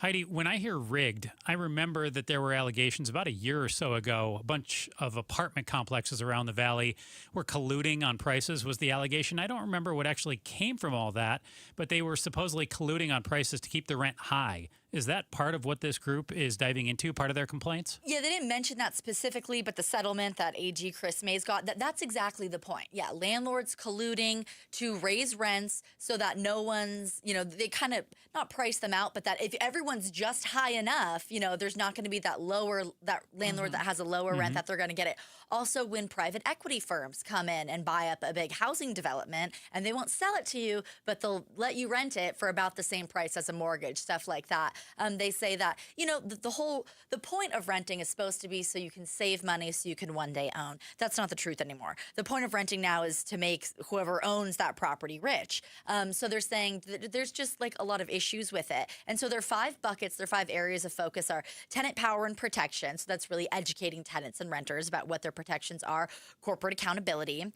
[SPEAKER 27] Heidi, when I hear rigged, I remember that there were allegations about a year or so ago. A bunch of apartment complexes around the valley were colluding on prices, was the allegation. I don't remember what actually came from all that, but they were supposedly colluding on prices to keep the rent high. Is that part of what this group is diving into, part of their complaints?
[SPEAKER 20] Yeah, they didn't mention that specifically, but the settlement that AG Chris Mays got, that's exactly the point. Yeah, landlords colluding to raise rents so that no one's, they kind of not price them out, but that if everyone's just high enough, there's not going to be that landlord that has a lower rent that they're going to get it. Also, when private equity firms come in and buy up a big housing development and they won't sell it to you, but they'll let you rent it for about the same price as a mortgage, stuff like that. They say that, the point of renting is supposed to be so you can save money so you can one day own. That's not the truth anymore. The point of renting now is to make whoever owns that property rich. So they're saying that there's just like a lot of issues with it. And so their 5 buckets, their 5 areas of focus are tenant power and protection. So that's really educating tenants and renters about what their protections are, corporate accountability,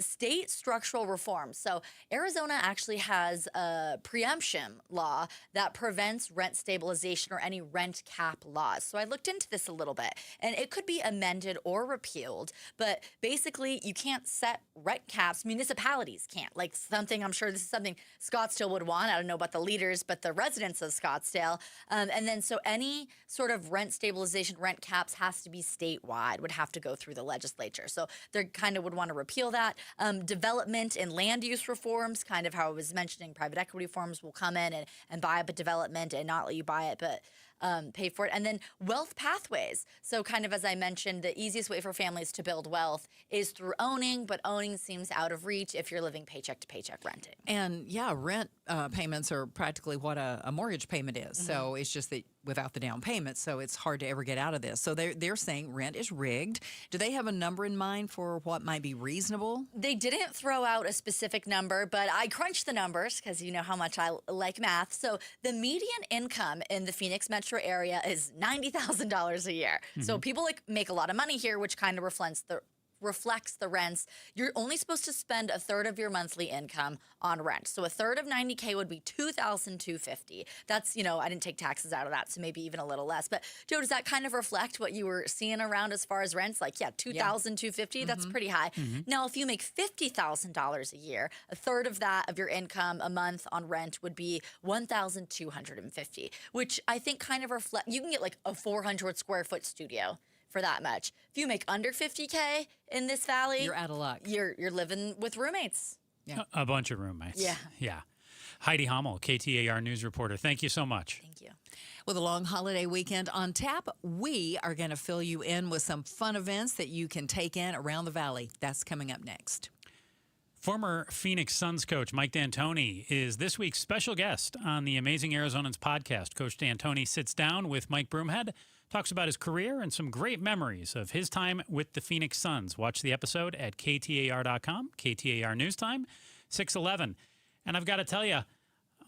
[SPEAKER 20] state structural reform. So Arizona actually has a preemption law that prevents rent stabilization or any rent cap laws. So I looked into this a little bit, and it could be amended or repealed, but basically you can't set rent caps. Municipalities can't. Like something, I'm sure this is something Scottsdale would want. I don't know about the leaders, but the residents of Scottsdale. And then so any sort of rent stabilization, rent caps has to be statewide, would have to go through the legislature. So they kind of would want to repeal that. Development and land use reforms, kind of how I was mentioning, private equity firms will come in and buy up a development and not let you buy it, but pay for it. And then wealth pathways. So kind of as I mentioned, the easiest way for families to build wealth is through owning, but owning seems out of reach if you're living paycheck to paycheck renting.
[SPEAKER 9] And yeah, rent payments are practically what a mortgage payment is. Mm-hmm. So it's just that without the down payment, so it's hard to ever get out of this. So they're saying rent is rigged. Do they have a number in mind for what might be reasonable?
[SPEAKER 20] They didn't throw out a specific number, but I crunched the numbers because you know how much I like math. So the median income in the Phoenix metro area is $90,000 a year. Mm-hmm. So people make a lot of money here, which kind of reflects the rents. You're only supposed to spend a third of your monthly income on rent. So a third of $90K would be $2,250. That's, I didn't take taxes out of that, so maybe even a little less. But Joe, does that kind of reflect what you were seeing around as far as rents? Like, yeah, $2,250, mm-hmm. That's pretty high. Mm-hmm. Now, if you make $50,000 a year, a third of that of your income a month on rent would be $1,250, which I think kind of reflect. You can get like a 400 square foot studio for that much. If you make under $50K in this valley,
[SPEAKER 9] you're out of luck.
[SPEAKER 20] You're living with roommates.
[SPEAKER 27] Yeah. A bunch of roommates.
[SPEAKER 20] Yeah.
[SPEAKER 27] Yeah. Heidi Hummel, KTAR news reporter. Thank you so much.
[SPEAKER 20] Thank you.
[SPEAKER 9] With a long holiday weekend on tap, we are going to fill you in with some fun events that you can take in around the valley. That's coming up next.
[SPEAKER 27] Former Phoenix Suns coach Mike D'Antoni is this week's special guest on the Amazing Arizonans podcast. Coach D'Antoni sits down with Mike Broomhead, talks about his career and some great memories of his time with the Phoenix Suns. Watch the episode at KTAR.com, KTAR News Time, 6:11. And I've got to tell you,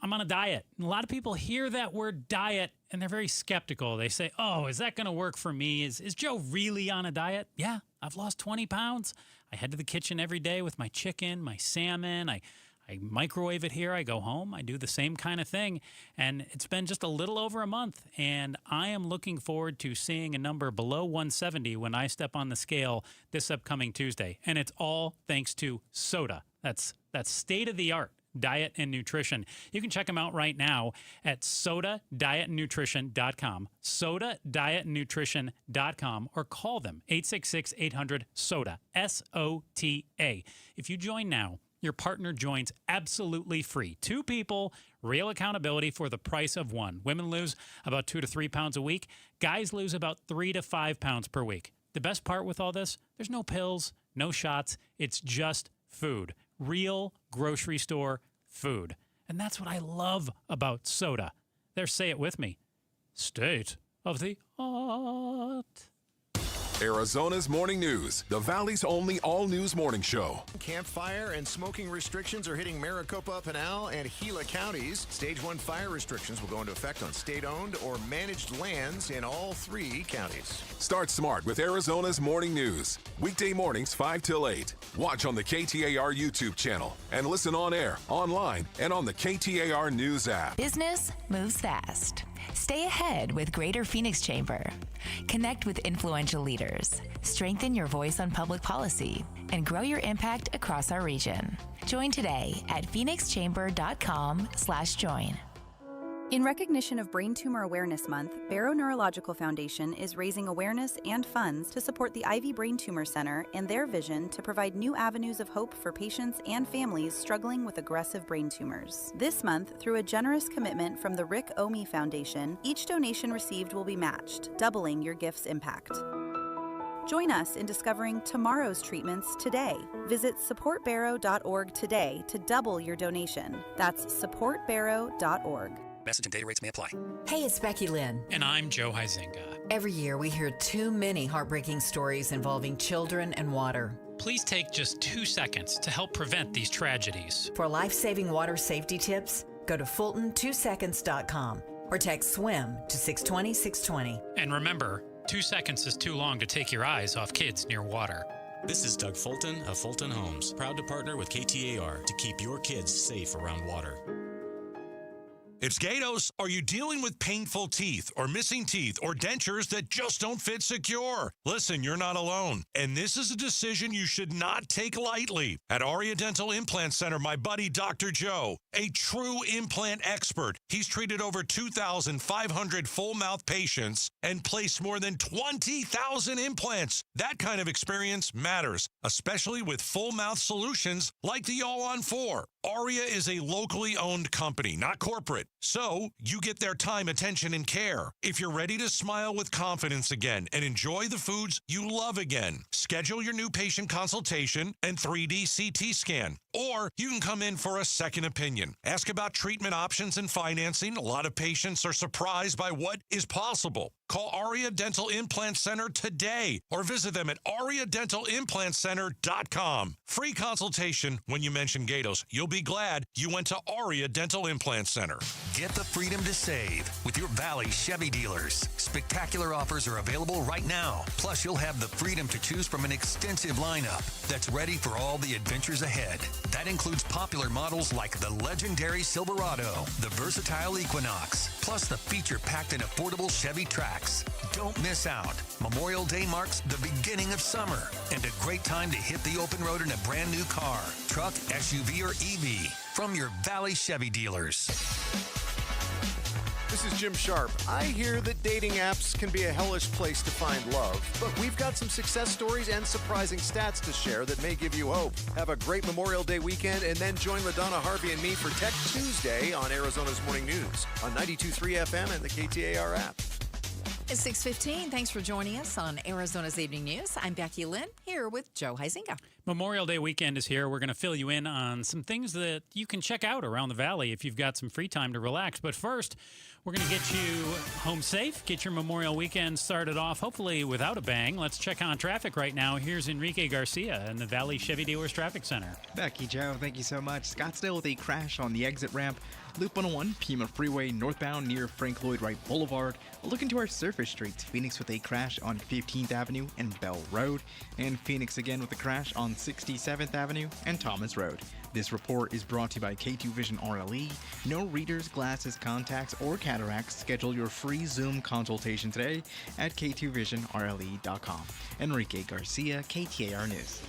[SPEAKER 27] I'm on a diet. And a lot of people hear that word diet and they're very skeptical. They say, oh, is that going to work for me? Is Joe really on a diet? Yeah, I've lost 20 pounds. I head to the kitchen every day with my chicken, my salmon. I microwave it here. I go home. I do the same kind of thing. And it's been just a little over a month. And I am looking forward to seeing a number below 170 when I step on the scale this upcoming Tuesday. And it's all thanks to soda. That's state-of-the-art diet and nutrition. You can check them out right now at sodadietnutrition.com, sodadietnutrition.com, or call them 866-800-SODA, SOTA. If you join now, your partner joins absolutely free. 2 people, real accountability for the price of 1. Women lose about 2 to 3 pounds a week. Guys lose about 3 to 5 pounds per week. The best part with all this, there's no pills, no shots. It's just food. Real grocery store food. And that's what I love about soda. There, say it with me. State of the art.
[SPEAKER 10] Arizona's Morning News, the Valley's only all-news morning show.
[SPEAKER 11] Campfire and smoking restrictions are hitting Maricopa, Pinal, and Gila counties. Stage 1 fire restrictions will go into effect on state-owned or managed lands in all 3 counties.
[SPEAKER 10] Start smart with Arizona's Morning News. Weekday mornings 5 till 8. Watch on the KTAR YouTube channel and listen on air, online, and on the KTAR News app.
[SPEAKER 12] Business moves fast. Stay ahead with Greater Phoenix Chamber. Connect with influential leaders, strengthen your voice on public policy, and grow your impact across our region. Join today at phoenixchamber.com/join.
[SPEAKER 14] In recognition of Brain Tumor Awareness Month, Barrow Neurological Foundation is raising awareness and funds to support the Ivy Brain Tumor Center and their vision to provide new avenues of hope for patients and families struggling with aggressive brain tumors. This month, through a generous commitment from the Rick Omi Foundation, each donation received will be matched, doubling your gift's impact. Join us in discovering tomorrow's treatments today. Visit supportbarrow.org today to double your donation. That's supportbarrow.org.
[SPEAKER 15] Message and data rates may apply.
[SPEAKER 3] Hey, it's Becky Lynn.
[SPEAKER 27] And I'm Joe Huizinga.
[SPEAKER 3] Every year we hear too many heartbreaking stories involving children and water.
[SPEAKER 27] Please take just 2 seconds to help prevent these tragedies.
[SPEAKER 3] For life-saving water safety tips, go to Fulton2seconds.com or text SWIM to 620-620.
[SPEAKER 27] And remember, 2 seconds is too long to take your eyes off kids near water.
[SPEAKER 16] This is Doug Fulton of Fulton Homes, proud to partner with KTAR to keep your kids safe around water.
[SPEAKER 17] It's Gatos. Are you dealing with painful teeth or missing teeth or dentures that just don't fit secure? Listen, you're not alone. And this is a decision you should not take lightly. At Aria Dental Implant Center, my buddy Dr. Joe, a true implant expert. He's treated over 2,500 full mouth patients and placed more than 20,000 implants. That kind of experience matters, especially with full mouth solutions like the All-on-4. Aria is a locally owned company, not corporate. So you get their time, attention, and care. If you're ready to smile with confidence again and enjoy the foods you love again, schedule your new patient consultation and 3D CT scan. Or you can come in for a second opinion. Ask about treatment options and financing. A lot of patients are surprised by what is possible. Call Aria Dental Implant Center today or visit them at ariadentalimplantscenter.com. Free consultation when you mention Gatos. You'll be glad you went to Aria Dental Implant Center.
[SPEAKER 19] Get the freedom to save with your Valley Chevy dealers. Spectacular offers are available right now. Plus, you'll have the freedom to choose from an extensive lineup that's ready for all the adventures ahead. That includes popular models like the legendary Silverado, the versatile Equinox, plus the feature-packed and affordable Chevy Trax. Don't miss out. Memorial Day marks the beginning of summer and a great time to hit the open road in a brand new car, truck, SUV, or EV from your Valley Chevy dealers.
[SPEAKER 11] This is Jim Sharp. I hear that dating apps can be a hellish place to find love, but we've got some success stories and surprising stats to share that may give you hope. Have a great Memorial Day weekend and then join LaDonna, Harvey, and me for Tech Tuesday on Arizona's Morning News on 92.3 FM and the KTAR app.
[SPEAKER 9] It's 6:15. Thanks for joining us on Arizona's Evening News. I'm Becky Lynn, here with Joe Huizinga.
[SPEAKER 27] Memorial Day weekend is here. We're going to fill you in on some things that you can check out around the valley if you've got some free time to relax. But first, we're going to get you home safe, get your Memorial weekend started off, hopefully without a bang. Let's check on traffic right now. Here's Enrique Garcia in the Valley Chevy Dealers Traffic Center.
[SPEAKER 8] Becky, Joe, thank you so much. Scottsdale with a crash on the exit ramp. Loop 101, Pima Freeway, northbound near Frank Lloyd Wright Boulevard. Looking to our surface streets, Phoenix with a crash on 15th Avenue and Bell Road. And Phoenix again with a crash on 67th Avenue and Thomas Road. This report is brought to you by K2 Vision RLE. No readers, glasses, contacts, or cataracts. Schedule your free Zoom consultation today at k2visionrle.com. Enrique Garcia, KTAR News.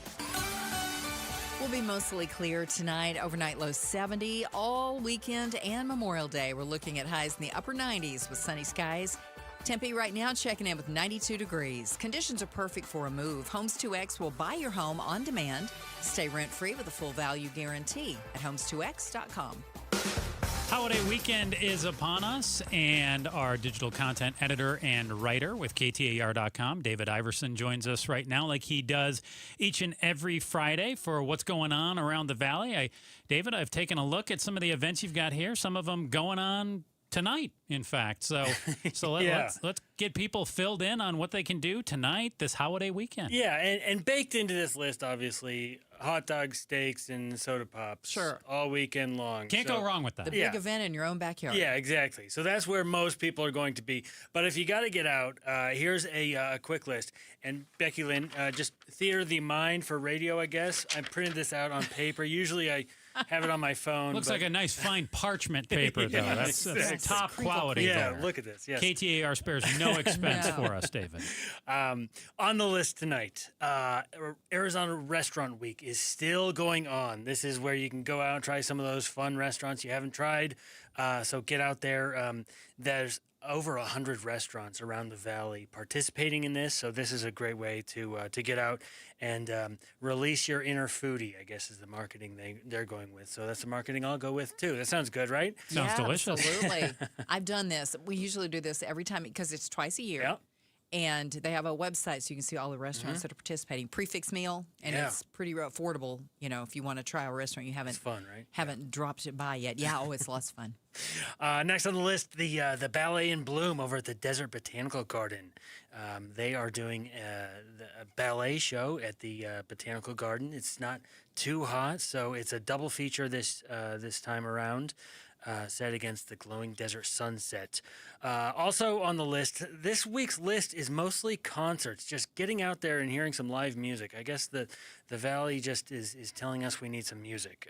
[SPEAKER 9] Will be mostly clear tonight. Overnight low 70 all weekend and Memorial Day. We're looking at highs in the upper 90s with sunny skies. Tempe right now checking in with 92 degrees. Conditions are perfect for a move. Homes 2X will buy your home on demand. Stay rent-free with a full value guarantee at homes2x.com.
[SPEAKER 27] Holiday weekend is upon us, and our digital content editor and writer with KTAR.com, David Iverson, joins us right now like he does each and every Friday for what's going on around the valley. David, I've taken a look at some of the events you've got here, some of them going on tonight, in fact. So let's get people filled in on what they can do tonight, this holiday weekend.
[SPEAKER 21] Yeah, and baked into this list, obviously, hot dogs, steaks, and soda pops.
[SPEAKER 9] Sure.
[SPEAKER 21] All weekend long.
[SPEAKER 27] Can't go wrong with that.
[SPEAKER 9] The big event in your own backyard.
[SPEAKER 21] Yeah, exactly. So that's where most people are going to be. But if you got to get out, here's a quick list. And Becky Lynn, just theater of the mind for radio, I guess. I printed this out on paper. Usually I have it on my phone.
[SPEAKER 27] Looks like a nice fine parchment paper, though.
[SPEAKER 21] Yeah,
[SPEAKER 27] that's top quality.
[SPEAKER 21] Yeah,
[SPEAKER 27] there.
[SPEAKER 21] look at this. Yes.
[SPEAKER 27] KTAR spares no expense for us, David.
[SPEAKER 21] On the list tonight, Arizona Restaurant Week is still going on. This is where you can go out and try some of those fun restaurants you haven't tried. So get out there. There's over 100 restaurants around the valley participating in this, so this is a great way to get out and release your inner foodie, I guess is the marketing they're going with. So that's the marketing I'll go with, too. That sounds good, right?
[SPEAKER 27] Sounds delicious.
[SPEAKER 9] Absolutely. I've done this. We usually do this every time because it's twice a year.
[SPEAKER 21] Yep.
[SPEAKER 9] And they have a website so you can see all the restaurants that are participating. Prefix meal, and it's pretty affordable. You know, if you want to try a restaurant you haven't,
[SPEAKER 21] it's fun, right?
[SPEAKER 9] Haven't dropped it by yet. Yeah, it's lots of fun.
[SPEAKER 21] Next on the list, the Ballet in Bloom over at the Desert Botanical Garden. They are doing a ballet show at the Botanical Garden. It's not too hot, so it's a double feature this time around. Set against the glowing desert sunset. Also on the list, this week's list is mostly concerts, just getting out there and hearing some live music. I guess the Valley just is telling us we need some music.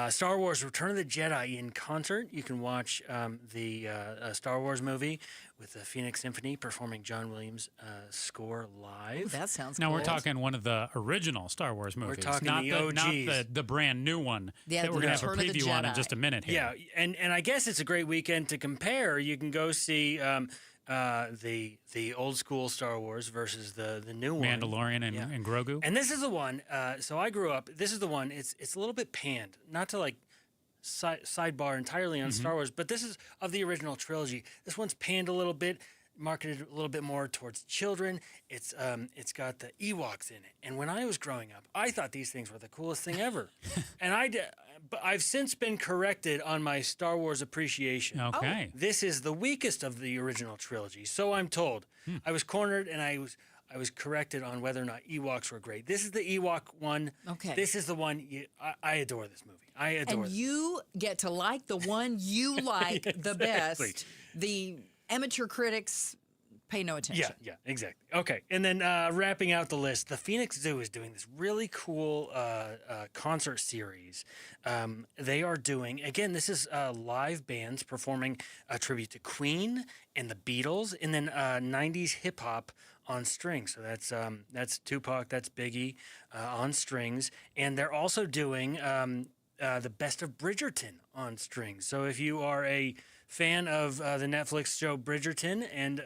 [SPEAKER 21] Star Wars Return of the Jedi in concert. You can watch the Star Wars movie with the Phoenix Symphony performing John Williams' score live.
[SPEAKER 9] Ooh, that sounds
[SPEAKER 27] Now
[SPEAKER 9] cool.
[SPEAKER 27] we're talking one of the original Star Wars movies.
[SPEAKER 21] We're talking
[SPEAKER 27] not
[SPEAKER 21] the
[SPEAKER 27] OGs.
[SPEAKER 21] OGs.
[SPEAKER 27] The brand new one
[SPEAKER 9] Yeah,
[SPEAKER 27] that we're going to have a
[SPEAKER 9] Return of the
[SPEAKER 27] preview on in
[SPEAKER 9] Jedi.
[SPEAKER 27] just a minute here.
[SPEAKER 21] Yeah, and I guess it's a great weekend to compare. You can go see the old school Star Wars versus the new one,
[SPEAKER 27] Mandalorian and Grogu.
[SPEAKER 21] And this is the one. So I grew up. This is the one. It's a little bit panned. Not to like sidebar entirely on Star Wars, but this is of the original trilogy. This one's panned a little bit, marketed a little bit more towards children. It's got the Ewoks in it. And when I was growing up, I thought these things were the coolest thing ever. And but I've since been corrected on my Star Wars appreciation.
[SPEAKER 27] Okay.
[SPEAKER 21] This is the weakest of the original trilogy, so I'm told. I was cornered, and I was corrected on whether or not Ewoks were great. This is the Ewok one.
[SPEAKER 9] Okay.
[SPEAKER 21] This is the one. I adore this movie. I adore
[SPEAKER 9] And
[SPEAKER 21] it.
[SPEAKER 9] you get to like the one you like the
[SPEAKER 21] Exactly.
[SPEAKER 9] best. The amateur critics pay no attention.
[SPEAKER 21] Yeah, exactly. Okay, and then wrapping out the list, the Phoenix Zoo is doing this really cool concert series. They are doing, again, this is live bands performing a tribute to Queen and the Beatles, and then 90s hip-hop on strings. So that's Tupac, that's Biggie on strings, and they're also doing the Best of Bridgerton on strings. So if you are a fan of the Netflix show Bridgerton and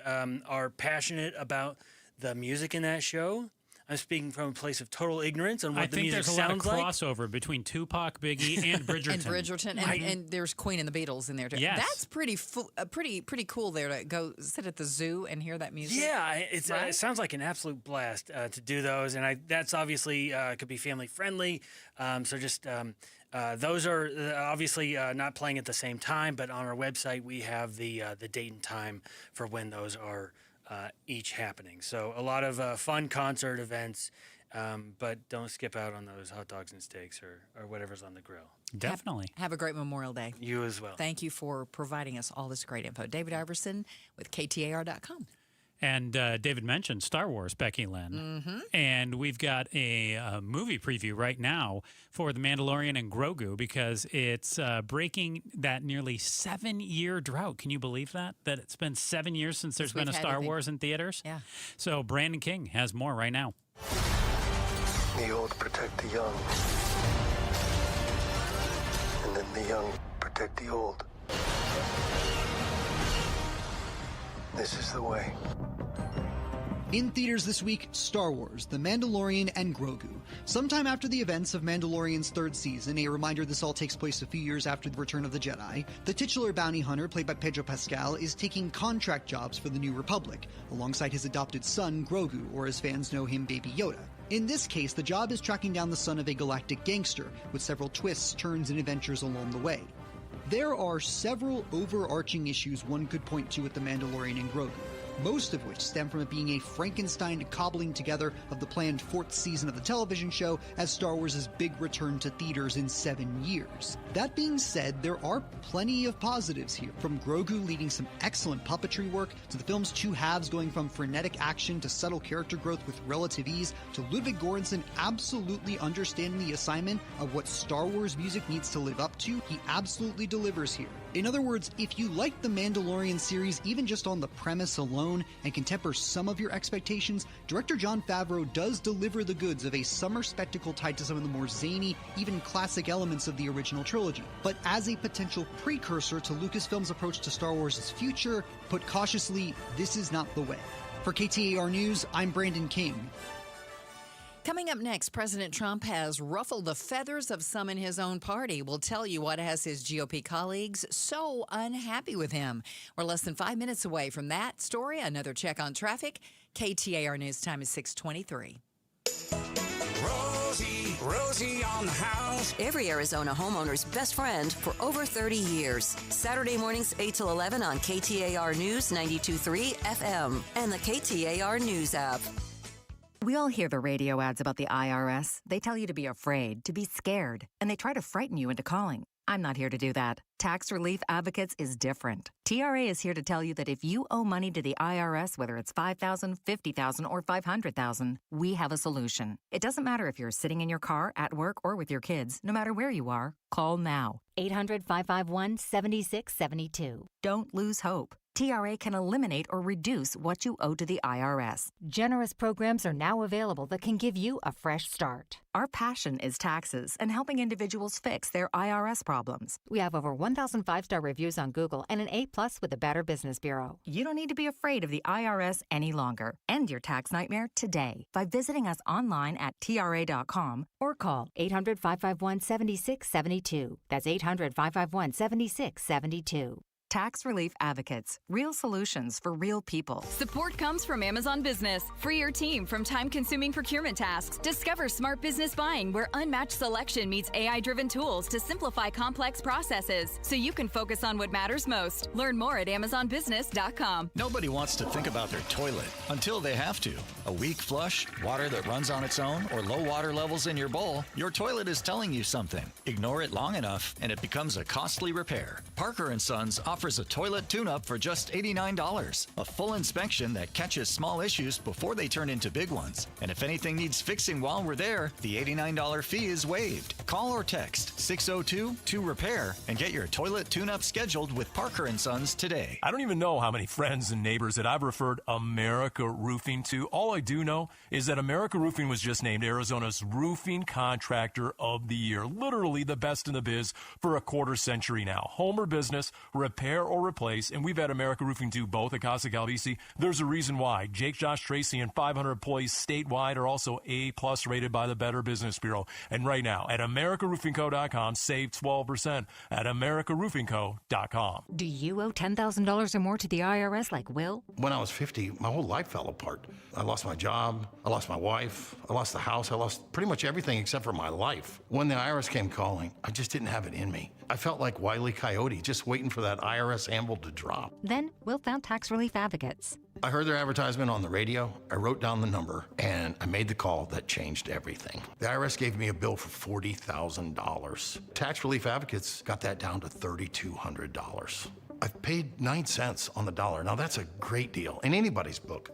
[SPEAKER 21] are passionate about the music in that show, I'm speaking from a place of total ignorance on what the music sounds like.
[SPEAKER 27] I think there's a lot of crossover between Tupac, Biggie, and Bridgerton.
[SPEAKER 9] And Bridgerton, and there's Queen and the Beatles in there too.
[SPEAKER 27] Yes.
[SPEAKER 9] That's pretty cool there to go sit at the zoo and hear that music.
[SPEAKER 21] Yeah, it sounds like an absolute blast to do those, and that's obviously could be family friendly. So just those are obviously not playing at the same time, but on our website we have the date and time for when those are each happening. So a lot of fun concert events, but don't skip out on those hot dogs and steaks or whatever's on the grill.
[SPEAKER 27] Definitely.
[SPEAKER 9] Have a great Memorial Day.
[SPEAKER 21] You as well.
[SPEAKER 9] Thank you for providing us all this great info. David Iverson with KTAR.com.
[SPEAKER 27] And David mentioned Star Wars, Becky Lynn. And we've got a movie preview right now for The Mandalorian and Grogu because it's breaking that nearly 7-year drought. Can you believe that? That it's been 7 years since there's been a Star Wars in theaters?
[SPEAKER 9] Yeah.
[SPEAKER 27] So Brandon King has more right now.
[SPEAKER 1] The old protect the young. And then the young protect the old. This is the way.
[SPEAKER 4] In theaters this week, Star Wars, The Mandalorian and Grogu. Sometime after the events of Mandalorian's third season, a reminder this all takes place a few years after the Return of the Jedi, the titular bounty hunter, played by Pedro Pascal, is taking contract jobs for the New Republic, alongside his adopted son, Grogu, or as fans know him, Baby Yoda. In this case, the job is tracking down the son of a galactic gangster, with several twists, turns, and adventures along the way. There are several overarching issues one could point to with The Mandalorian and Grogu, most of which stem from it being a Frankenstein cobbling together of the planned 4th season of the television show as Star Wars' big return to theaters in 7 years. That being said, there are plenty of positives here, from Grogu leading some excellent puppetry work, to the film's two halves going from frenetic action to subtle character growth with relative ease, to Ludwig Göransson absolutely understanding the assignment of what Star Wars music needs to live up to. He absolutely delivers here. In other words, if you like the Mandalorian series even just on the premise alone and can temper some of your expectations, director Jon Favreau does deliver the goods of a summer spectacle tied to some of the more zany, even classic elements of the original trilogy. But as a potential precursor to Lucasfilm's approach to Star Wars' future, put cautiously, this is not the way. For KTAR News, I'm Brandon King.
[SPEAKER 9] Coming up next, President Trump has ruffled the feathers of some in his own party. We'll tell you what has his GOP colleagues so unhappy with him. We're less than 5 minutes away from that story. Another check on traffic. KTAR News Time is 6:23.
[SPEAKER 2] Rosie on the house. Every Arizona homeowner's best friend for over 30 years. Saturday mornings 8 till 11 on KTAR News 92.3 FM and the KTAR News app.
[SPEAKER 5] We all hear the radio ads about the IRS. They tell you to be afraid, to be scared, and they try to frighten you into calling. I'm not here to do that. Tax Relief Advocates is different. TRA is here to tell you that if you owe money to the IRS, whether it's $5,000, $50,000, or $500,000, we have a solution. It doesn't matter if you're sitting in your car, at work, or with your kids. No matter where you are, call now. 800-551-7672. Don't lose hope. TRA can eliminate or reduce what you owe to the IRS. Generous programs are now available that can give you a fresh start. Our passion is taxes and helping individuals fix their IRS problems. We have over 1,000 5-star reviews on Google and an A+ with the Better Business Bureau. You don't need to be afraid of the IRS any longer. End your tax nightmare today by visiting us online at TRA.com or call 800-551-7672. That's 800-551-7672. Tax Relief Advocates. Real solutions for real people.
[SPEAKER 15] Support comes from Amazon Business. Free your team from time-consuming procurement tasks. Discover smart business buying where unmatched selection meets AI-driven tools to simplify complex processes so you can focus on what matters most. Learn more at amazonbusiness.com.
[SPEAKER 22] Nobody wants to think about their toilet until they have to. A weak flush, water that runs on its own, or low water levels in your bowl, your toilet is telling you something. Ignore it long enough and it becomes a costly repair. Parker & Sons offers a toilet tune-up for just $89. A full inspection that catches small issues before they turn into big ones. And if anything needs fixing while we're there, the $89 fee is waived. Call or text 602-2REPAIR and get your toilet tune-up scheduled with Parker & Sons today.
[SPEAKER 23] I don't even know how many friends and neighbors that I've referred America Roofing to. All I do know is that America Roofing was just named Arizona's Roofing Contractor of the Year. Literally the best in the biz for a quarter century now. Home or business, repair or replace, and we've had America Roofing do both at Casa Calvisi. There's a reason why. Jake, Josh, Tracy, and 500 employees statewide are also A+ rated by the Better Business Bureau. And right now, at AmericaRoofingCo.com, save 12% at AmericaRoofingCo.com.
[SPEAKER 5] Do you owe $10,000 or more to the IRS like Will?
[SPEAKER 24] When I was 50, my whole life fell apart. I lost my job, I lost my wife, I lost the house, I lost pretty much everything except for my life. When the IRS came calling, I just didn't have it in me. I felt like Wile E. Coyote, just waiting for that IRS anvil to drop.
[SPEAKER 5] Then Will found Tax Relief Advocates.
[SPEAKER 24] I heard their advertisement on the radio, I wrote down the number, and I made the call that changed everything. The IRS gave me a bill for $40,000. Tax Relief Advocates got that down to $3,200. I've paid 9 cents on the dollar. Now that's a great deal in anybody's book.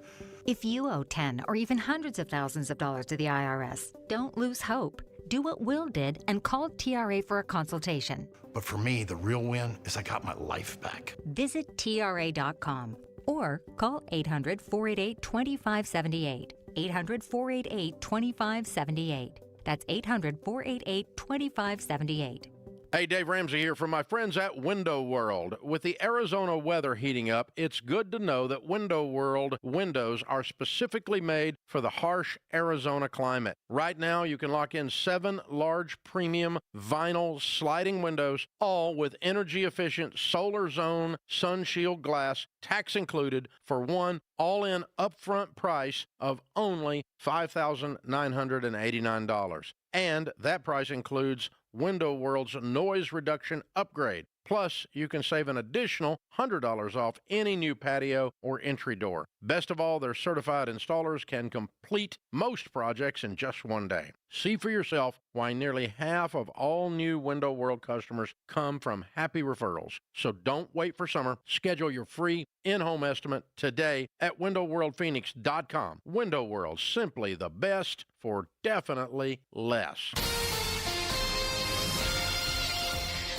[SPEAKER 5] If you owe 10 or even hundreds of thousands of dollars to the IRS, don't lose hope. Do what Will did and call TRA for a consultation.
[SPEAKER 24] But for me, the real win is I got my life back.
[SPEAKER 5] Visit TRA.com or call 800-488-2578. 800-488-2578. That's 800-488-2578.
[SPEAKER 25] Hey, Dave Ramsey here from my friends at Window World. With the Arizona weather heating up, it's good to know that Window World windows are specifically made for the harsh Arizona climate. Right now, you can lock in 7 large premium vinyl sliding windows, all with energy-efficient solar zone sun shield glass, tax included, for one all-in upfront price of only $5,989. And that price includes Window World's noise reduction upgrade. Plus, you can save an additional $100 off any new patio or entry door. Best of all, their certified installers can complete most projects in just one day. See for yourself why nearly half of all new Window World customers come from happy referrals. So don't wait for summer. Schedule your free in-home estimate today at windowworldphoenix.com. Window World, simply the best for definitely less.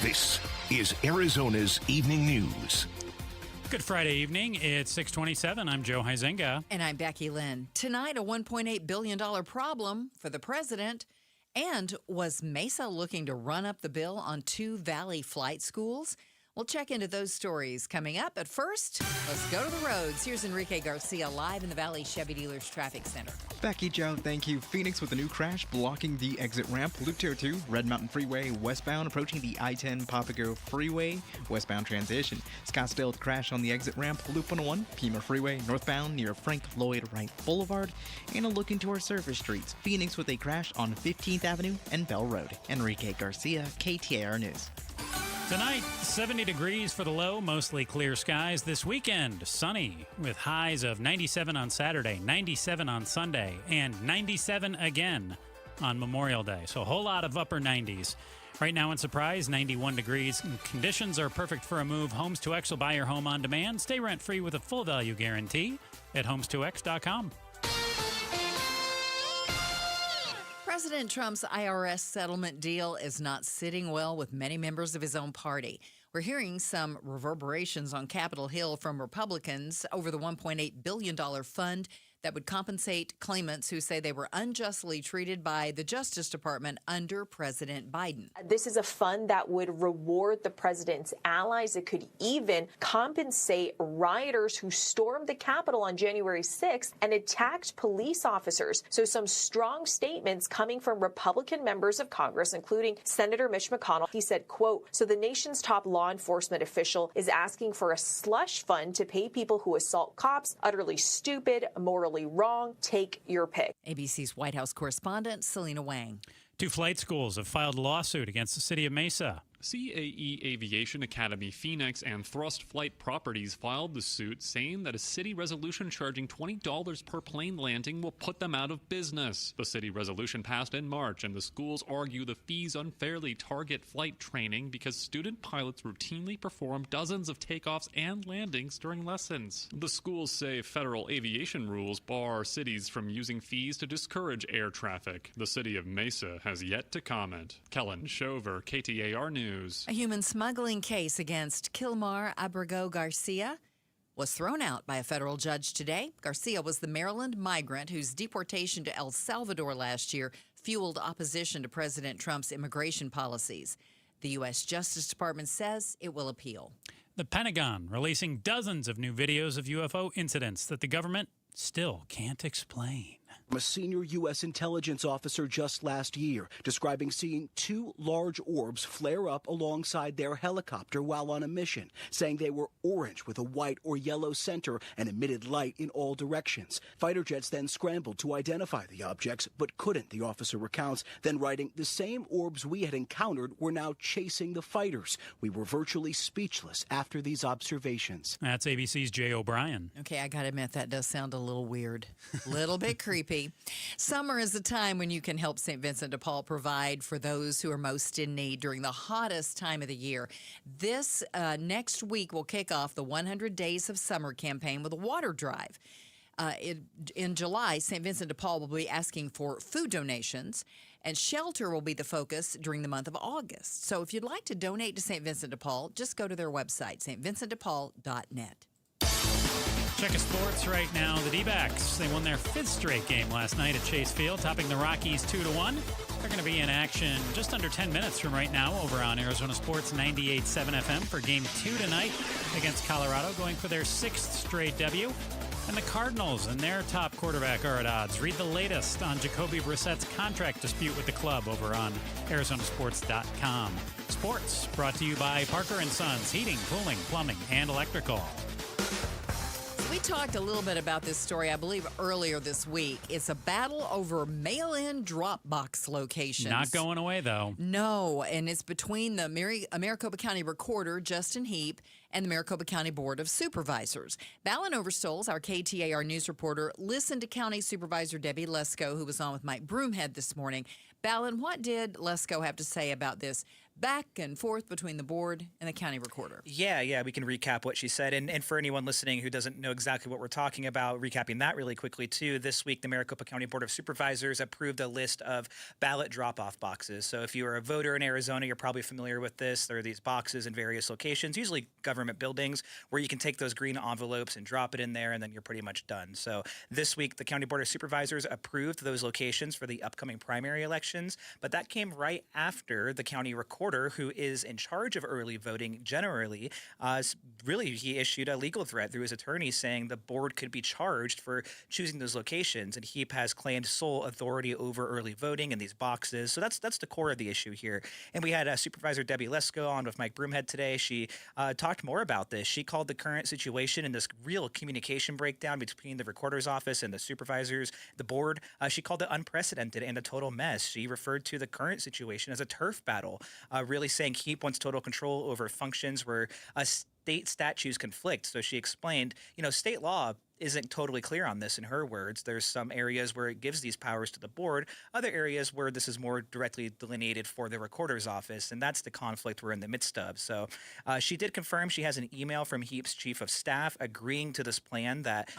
[SPEAKER 26] This is Arizona's Evening News.
[SPEAKER 27] Good Friday evening. It's 6:27. I'm Joe Huizenga.
[SPEAKER 9] And I'm Becky Lynn. Tonight, a $1.8 billion problem for the president. And was Mesa looking to run up the bill on 2 Valley flight schools?
[SPEAKER 3] We'll check into those stories coming up. But first, let's go to the roads. Here's Enrique Garcia live in the Valley Chevy Dealers Traffic Center.
[SPEAKER 8] Becky, Joe, thank you. Phoenix with a new crash blocking the exit ramp. Loop 202, Red Mountain Freeway westbound, approaching the I-10 Papago Freeway westbound transition. Scottsdale crash on the exit ramp. Loop 101, Pima Freeway northbound near Frank Lloyd Wright Boulevard. And a look into our surface streets. Phoenix with a crash on 15th Avenue and Bell Road. Enrique Garcia, KTAR News.
[SPEAKER 27] Tonight, 70 degrees for the low, mostly clear skies. This weekend, sunny with highs of 97 on Saturday, 97 on Sunday, and 97 again on Memorial Day. So a whole lot of upper 90s. Right now in Surprise, 91 degrees. Conditions are perfect for a move. Homes 2X will buy your home on demand. Stay rent-free with a full value guarantee at homes2x.com.
[SPEAKER 3] President Trump's IRS settlement deal is not sitting well with many members of his own party. We're hearing some reverberations on Capitol Hill from Republicans over the $1.8 billion fund that would compensate claimants who say they were unjustly treated by the Justice Department under President Biden.
[SPEAKER 6] This is a fund that would reward the president's allies. It could even compensate rioters who stormed the Capitol on January 6th and attacked police officers. So some strong statements coming from Republican members of Congress, including Senator Mitch McConnell. He said, quote, "So the nation's top law enforcement official is asking for a slush fund to pay people who assault cops. Utterly stupid, morally wrong. Take your pick."
[SPEAKER 3] ABC's White House correspondent, Selena Wang.
[SPEAKER 27] 2 flight schools have filed a lawsuit against the city of Mesa.
[SPEAKER 7] CAE Aviation Academy Phoenix and Thrust Flight Properties filed the suit, saying that a city resolution charging $20 per plane landing will put them out of business. The city resolution passed in March, and the schools argue the fees unfairly target flight training because student pilots routinely perform dozens of takeoffs and landings during lessons. The schools say federal aviation rules bar cities from using fees to discourage air traffic. The city of Mesa has yet to comment. Kellen Shover, KTAR News.
[SPEAKER 3] A human smuggling case against Kilmar Abrego Garcia was thrown out by a federal judge today. Garcia was the Maryland migrant whose deportation to El Salvador last year fueled opposition to President Trump's immigration policies. The U.S. Justice Department says it will appeal.
[SPEAKER 27] The Pentagon releasing dozens of new videos of UFO incidents that the government still can't explain.
[SPEAKER 10] A senior U.S. intelligence officer just last year describing seeing 2 large orbs flare up alongside their helicopter while on a mission, saying they were orange with a white or yellow center and emitted light in all directions. Fighter jets then scrambled to identify the objects, but couldn't, the officer recounts, then writing, "The same orbs we had encountered were now chasing the fighters. We were virtually speechless after these observations."
[SPEAKER 27] That's ABC's Jay O'Brien.
[SPEAKER 3] Okay, I got to admit, that does sound a little weird, a little bit creepy. Summer is a time when you can help St. Vincent de Paul provide for those who are most in need during the hottest time of the year. This next week will kick off the 100 Days of Summer campaign with a water drive. In July, St. Vincent de Paul will be asking for food donations, and shelter will be the focus during the month of August. So if you'd like to donate to St. Vincent de Paul, just go to their website, stvincentdepaul.net.
[SPEAKER 27] Check of sports right now. The D-backs, they won their 5th straight game last night at Chase Field, topping the Rockies 2-1. They're going to be in action just under 10 minutes from right now over on Arizona Sports 98.7 FM for Game 2 tonight against Colorado, going for their 6th straight debut. And the Cardinals and their top quarterback are at odds. Read the latest on Jacoby Brissett's contract dispute with the club over on ArizonaSports.com. Sports brought to you by Parker & Sons, heating, cooling, plumbing, and electrical.
[SPEAKER 3] We talked a little bit about this story, I believe, earlier this week. It's a battle over mail-in drop box locations.
[SPEAKER 27] Not going away, though.
[SPEAKER 3] No, and it's between the Maricopa County Recorder, Justin Heap, and the Maricopa County Board of Supervisors. Ballin Overstoles, our KTAR news reporter, listened to County Supervisor Debbie Lesko, who was on with Mike Broomhead this morning. Ballin, what did Lesko have to say about this back and forth between the board and the county recorder?
[SPEAKER 12] Yeah, we can recap what she said. And for anyone listening who doesn't know exactly what we're talking about, recapping that really quickly, too, this week the Maricopa County Board of Supervisors approved a list of ballot drop-off boxes. So if you are a voter in Arizona, you're probably familiar with this. There are these boxes in various locations, usually government government buildings where you can take those green envelopes and drop it in there, and then you're pretty much done. So this week, the County Board of Supervisors approved those locations for the upcoming primary elections, but that came right after the county recorder, who is in charge of early voting generally, he issued a legal threat through his attorney saying the board could be charged for choosing those locations, and HEAP has claimed sole authority over early voting in these boxes. So that's the core of the issue here. And we had Supervisor Debbie Lesko on with Mike Broomhead today. She talked more about this. She called the current situation and this real communication breakdown between the recorder's office and the supervisors, the board. She called it unprecedented and a total mess. She referred to the current situation as a turf battle, really saying HEAP wants total control over functions where state statutes conflict. So she explained, state law isn't totally clear on this in her words. There's some areas where it gives these powers to the board, other areas where this is more directly delineated for the recorder's office, and that's the conflict we're in the midst of. So she did confirm she has an email from HEAP's chief of staff agreeing to this plan that,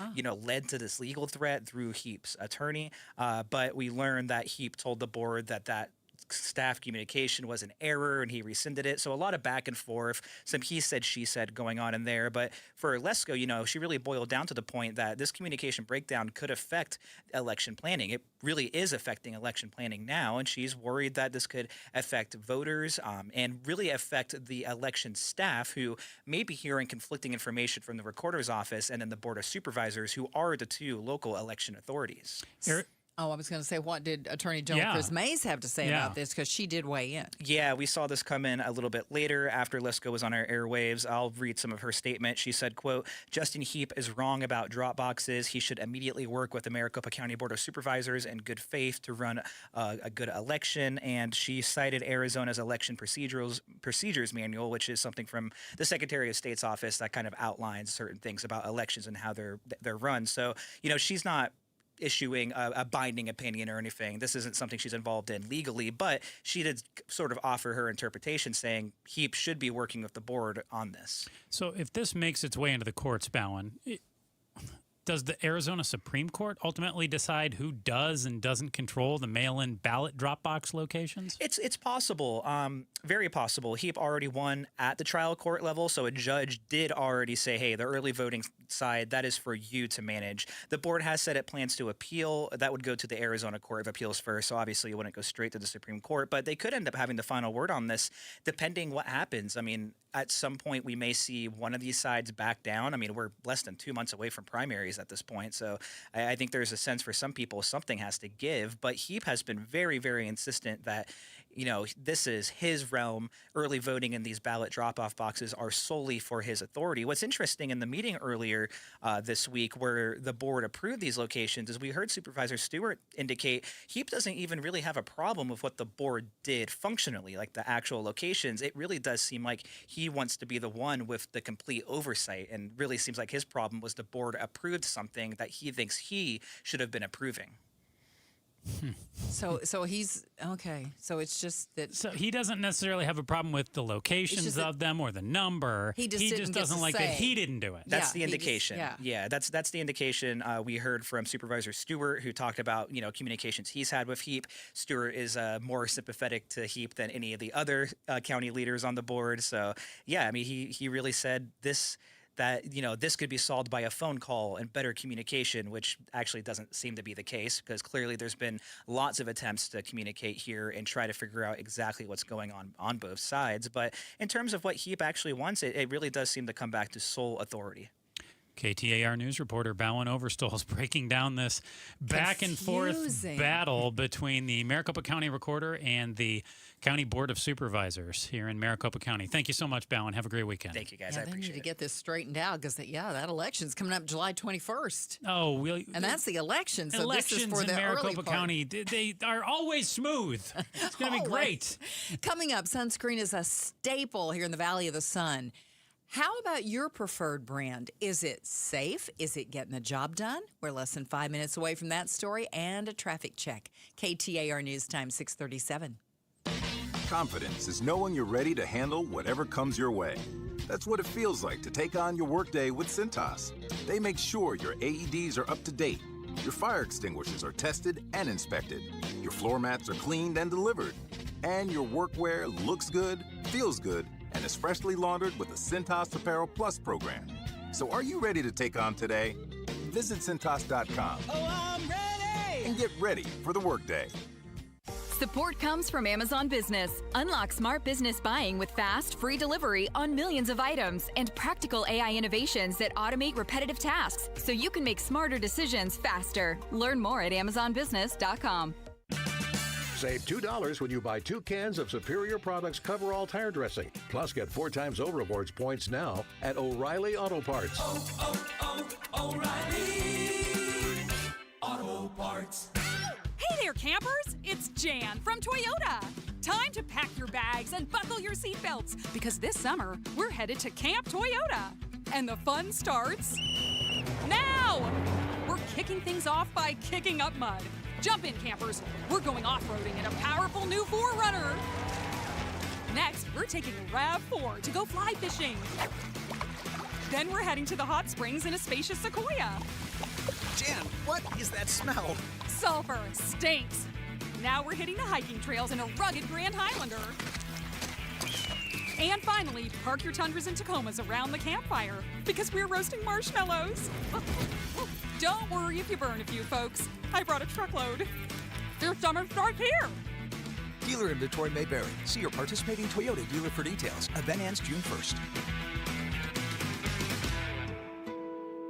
[SPEAKER 12] led to this legal threat through HEAP's attorney. But we learned that HEAP told the board that staff communication was an error and he rescinded it. So a lot of back and forth, some he said, she said going on in there. But for Lesko, she really boiled down to the point that this communication breakdown could affect election planning. It really is affecting election planning now. And she's worried that this could affect voters and really affect the election staff who may be hearing conflicting information from the recorder's office and then the board of supervisors, who are the two local election authorities.
[SPEAKER 9] Oh, I was going to say, what did Attorney General Chris Mays have to say about this? Because she did weigh in.
[SPEAKER 12] Yeah, we saw this come in a little bit later after Lesko was on our airwaves. I'll read some of her statement. She said, quote, Justin Heap is wrong about drop boxes. He should immediately work with the Maricopa County Board of Supervisors in good faith to run a good election. And she cited Arizona's election procedures manual, which is something from the Secretary of State's office that kind of outlines certain things about elections and how they're run. So, she's not issuing a binding opinion or anything. This isn't something she's involved in legally, but she did sort of offer her interpretation saying HEAP should be working with the board on this.
[SPEAKER 27] So if this makes its way into the courts, Bowen, does the Arizona Supreme Court ultimately decide who does and doesn't control the mail-in ballot drop box locations?
[SPEAKER 12] It's possible, very possible. HEAP already won at the trial court level, so a judge did already say, hey, the early voting side, that is for you to manage. The board has said it plans to appeal. That would go to the Arizona Court of Appeals first, so obviously it wouldn't go straight to the Supreme Court, but they could end up having the final word on this depending what happens. I mean, at some point we may see one of these sides back down. I mean, we're less than 2 months away from primaries at this point, so I think there's a sense for some people something has to give, but HEAP has been very, very insistent that this is his realm. Early voting in these ballot drop-off boxes are solely for his authority. What's interesting in the meeting earlier this week where the board approved these locations is we heard Supervisor Stewart indicate HEAP doesn't even really have a problem with what the board did functionally, like the actual locations. It really does seem like he wants to be the one with the complete oversight, and really seems like his problem was the board approved something that he thinks he should have been approving.
[SPEAKER 9] So he's okay. So it's just that.
[SPEAKER 27] So he doesn't necessarily have a problem with the locations of them or the number.
[SPEAKER 9] He just
[SPEAKER 27] doesn't like that he didn't do it.
[SPEAKER 12] That's the indication. That's the indication. We heard from Supervisor Stewart, who talked about communications he's had with HEAP. Stewart is more sympathetic to HEAP than any of the other county leaders on the board. So yeah, I mean he really said this. That this could be solved by a phone call and better communication, which actually doesn't seem to be the case, because clearly there's been lots of attempts to communicate here and try to figure out exactly what's going on both sides. But in terms of what HEAP actually wants, it really does seem to come back to sole authority.
[SPEAKER 27] KTAR News reporter Bowen Overstolz is breaking down this back and forth battle between the Maricopa County Recorder and the County Board of Supervisors here in Maricopa County. Thank you so much, Bowen. Have a great weekend.
[SPEAKER 12] Thank you, guys.
[SPEAKER 9] Yeah,
[SPEAKER 12] I appreciate
[SPEAKER 9] it. They need to get this straightened out because, that election's coming up July 21st.
[SPEAKER 27] Oh,
[SPEAKER 9] and that's the election. So
[SPEAKER 27] elections
[SPEAKER 9] this is for the
[SPEAKER 27] in Maricopa
[SPEAKER 9] early part.
[SPEAKER 27] County, they are always smooth. It's going to be great.
[SPEAKER 9] Coming up, Sunscreen is a staple here in the Valley of the Sun. How about your preferred brand? Is it safe? Is it getting the job done? We're less than 5 minutes away from that story and a traffic check. KTAR News Time 6:37.
[SPEAKER 13] Confidence is knowing you're ready to handle whatever comes your way. That's what it feels like to take on your workday with Cintas. They make sure your AEDs are up to date, your fire extinguishers are tested and inspected, your floor mats are cleaned and delivered, and your workwear looks good, feels good, and and is freshly laundered with the Cintas Apparel Plus program. So are you ready to take on today? Visit Cintas.com.
[SPEAKER 11] Oh, I'm ready!
[SPEAKER 13] And get ready for the workday.
[SPEAKER 15] Support comes from Amazon Business. Unlock smart business buying with fast, free delivery on millions of items and practical AI innovations that automate repetitive tasks so you can make smarter decisions faster. Learn more at AmazonBusiness.com.
[SPEAKER 14] Save $2 when you buy 2 cans of Superior Products Coverall Tire Dressing. Plus, get 4 times O'Rewards points now at O'Reilly Auto Parts.
[SPEAKER 11] O'Reilly Auto Parts.
[SPEAKER 16] Hey there, campers! It's Jan from Toyota. Time to pack your bags and buckle your seatbelts because this summer we're headed to Camp Toyota. And the fun starts now! We're kicking things off by kicking up mud. Jump in, campers. We're going off-roading in a powerful new 4Runner. Next, we're taking a RAV4 to go fly fishing. Then we're heading to the hot springs in a spacious Sequoia.
[SPEAKER 17] Jan, what is that smell?
[SPEAKER 16] Sulfur stinks. Now we're hitting the hiking trails in a rugged Grand Highlander. And finally, park your Tundras and Tacomas around the campfire because we're roasting marshmallows. Don't worry if you burn a few, folks. I brought a truckload. Their summer starts here.
[SPEAKER 17] Dealer inventory may vary. See your participating Toyota dealer for details. Event ends June 1st.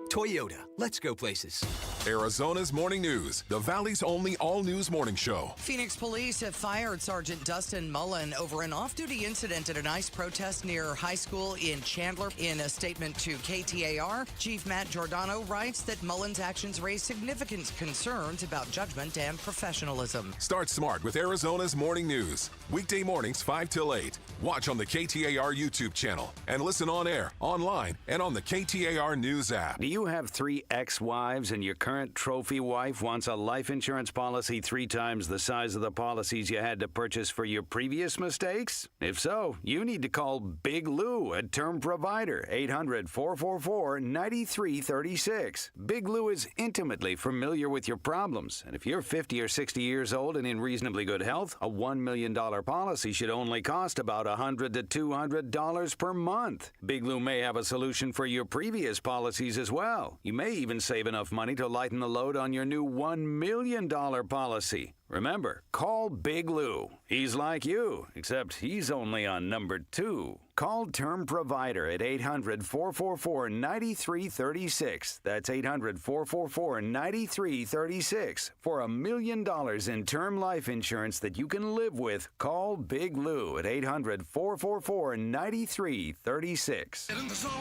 [SPEAKER 18] Toyota, let's go places.
[SPEAKER 19] Arizona's Morning News, the Valley's only all-news morning show.
[SPEAKER 20] Phoenix police have fired Sergeant Dustin Mullen over an off-duty incident at an ICE protest near high school in Chandler. In a statement to KTAR, Chief Matt Giordano writes that Mullen's actions raise significant concerns about judgment and professionalism.
[SPEAKER 19] Start smart with Arizona's Morning News. Weekday mornings 5 till 8. Watch on the KTAR YouTube channel and listen on air, online, and on the KTAR News app.
[SPEAKER 28] Do you have 3 ex-wives and your current trophy wife wants a life insurance policy 3 times the size of the policies you had to purchase for your previous mistakes? If so, you need to call Big Lou, a term provider, 800-444-9336. Big Lou is intimately familiar with your problems, and if you're 50 or 60 years old and in reasonably good health, a $1 million policy should only cost about $100 to $200 per month. Big Lou may have a solution for your previous policies as well. You may even save enough money to lighten the load on your new $1 million policy. Remember, call Big Lou. He's like you, except he's only on number 2. Call Term Provider at 800-444-9336. That's 800-444-9336. For $1 million in term life insurance that you can live with, call Big Lou at 800-444-9336.
[SPEAKER 11] Get in the zone,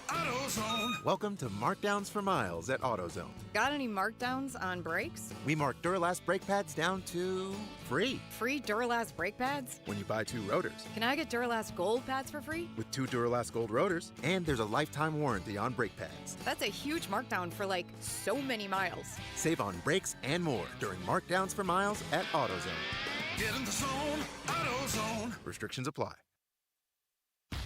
[SPEAKER 11] AutoZone.
[SPEAKER 29] Welcome to Markdowns for Miles at AutoZone.
[SPEAKER 30] Got any markdowns on brakes?
[SPEAKER 29] We mark Duralast brake pads down to free.
[SPEAKER 30] Free Duralast brake pads?
[SPEAKER 29] When you buy 2 rotors.
[SPEAKER 30] Can I get Duralast Gold pads for free?
[SPEAKER 29] With 2 Duralast Gold rotors, and there's a lifetime warranty on brake pads.
[SPEAKER 30] That's a huge markdown for like so many miles.
[SPEAKER 29] Save on brakes and more during Markdowns for Miles at AutoZone.
[SPEAKER 11] Get in the zone, AutoZone.
[SPEAKER 29] Restrictions apply.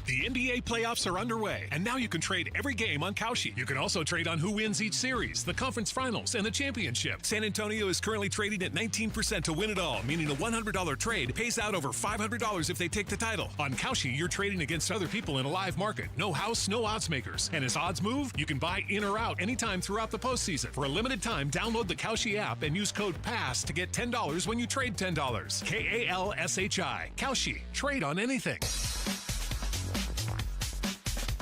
[SPEAKER 23] The NBA playoffs are underway, and now you can trade every game on Kalshi. You can also trade on who wins each series, the conference finals, and the championship. San Antonio is currently trading at 19% to win it all, meaning a $100 trade pays out over $500 if they take the title. On Kalshi, you're trading against other people in a live market. No house, no odds makers. And as odds move, you can buy in or out anytime throughout the postseason. For a limited time, download the Kalshi app and use code PASS to get $10 when you trade $10. Kalshi. Kalshi. Trade on anything.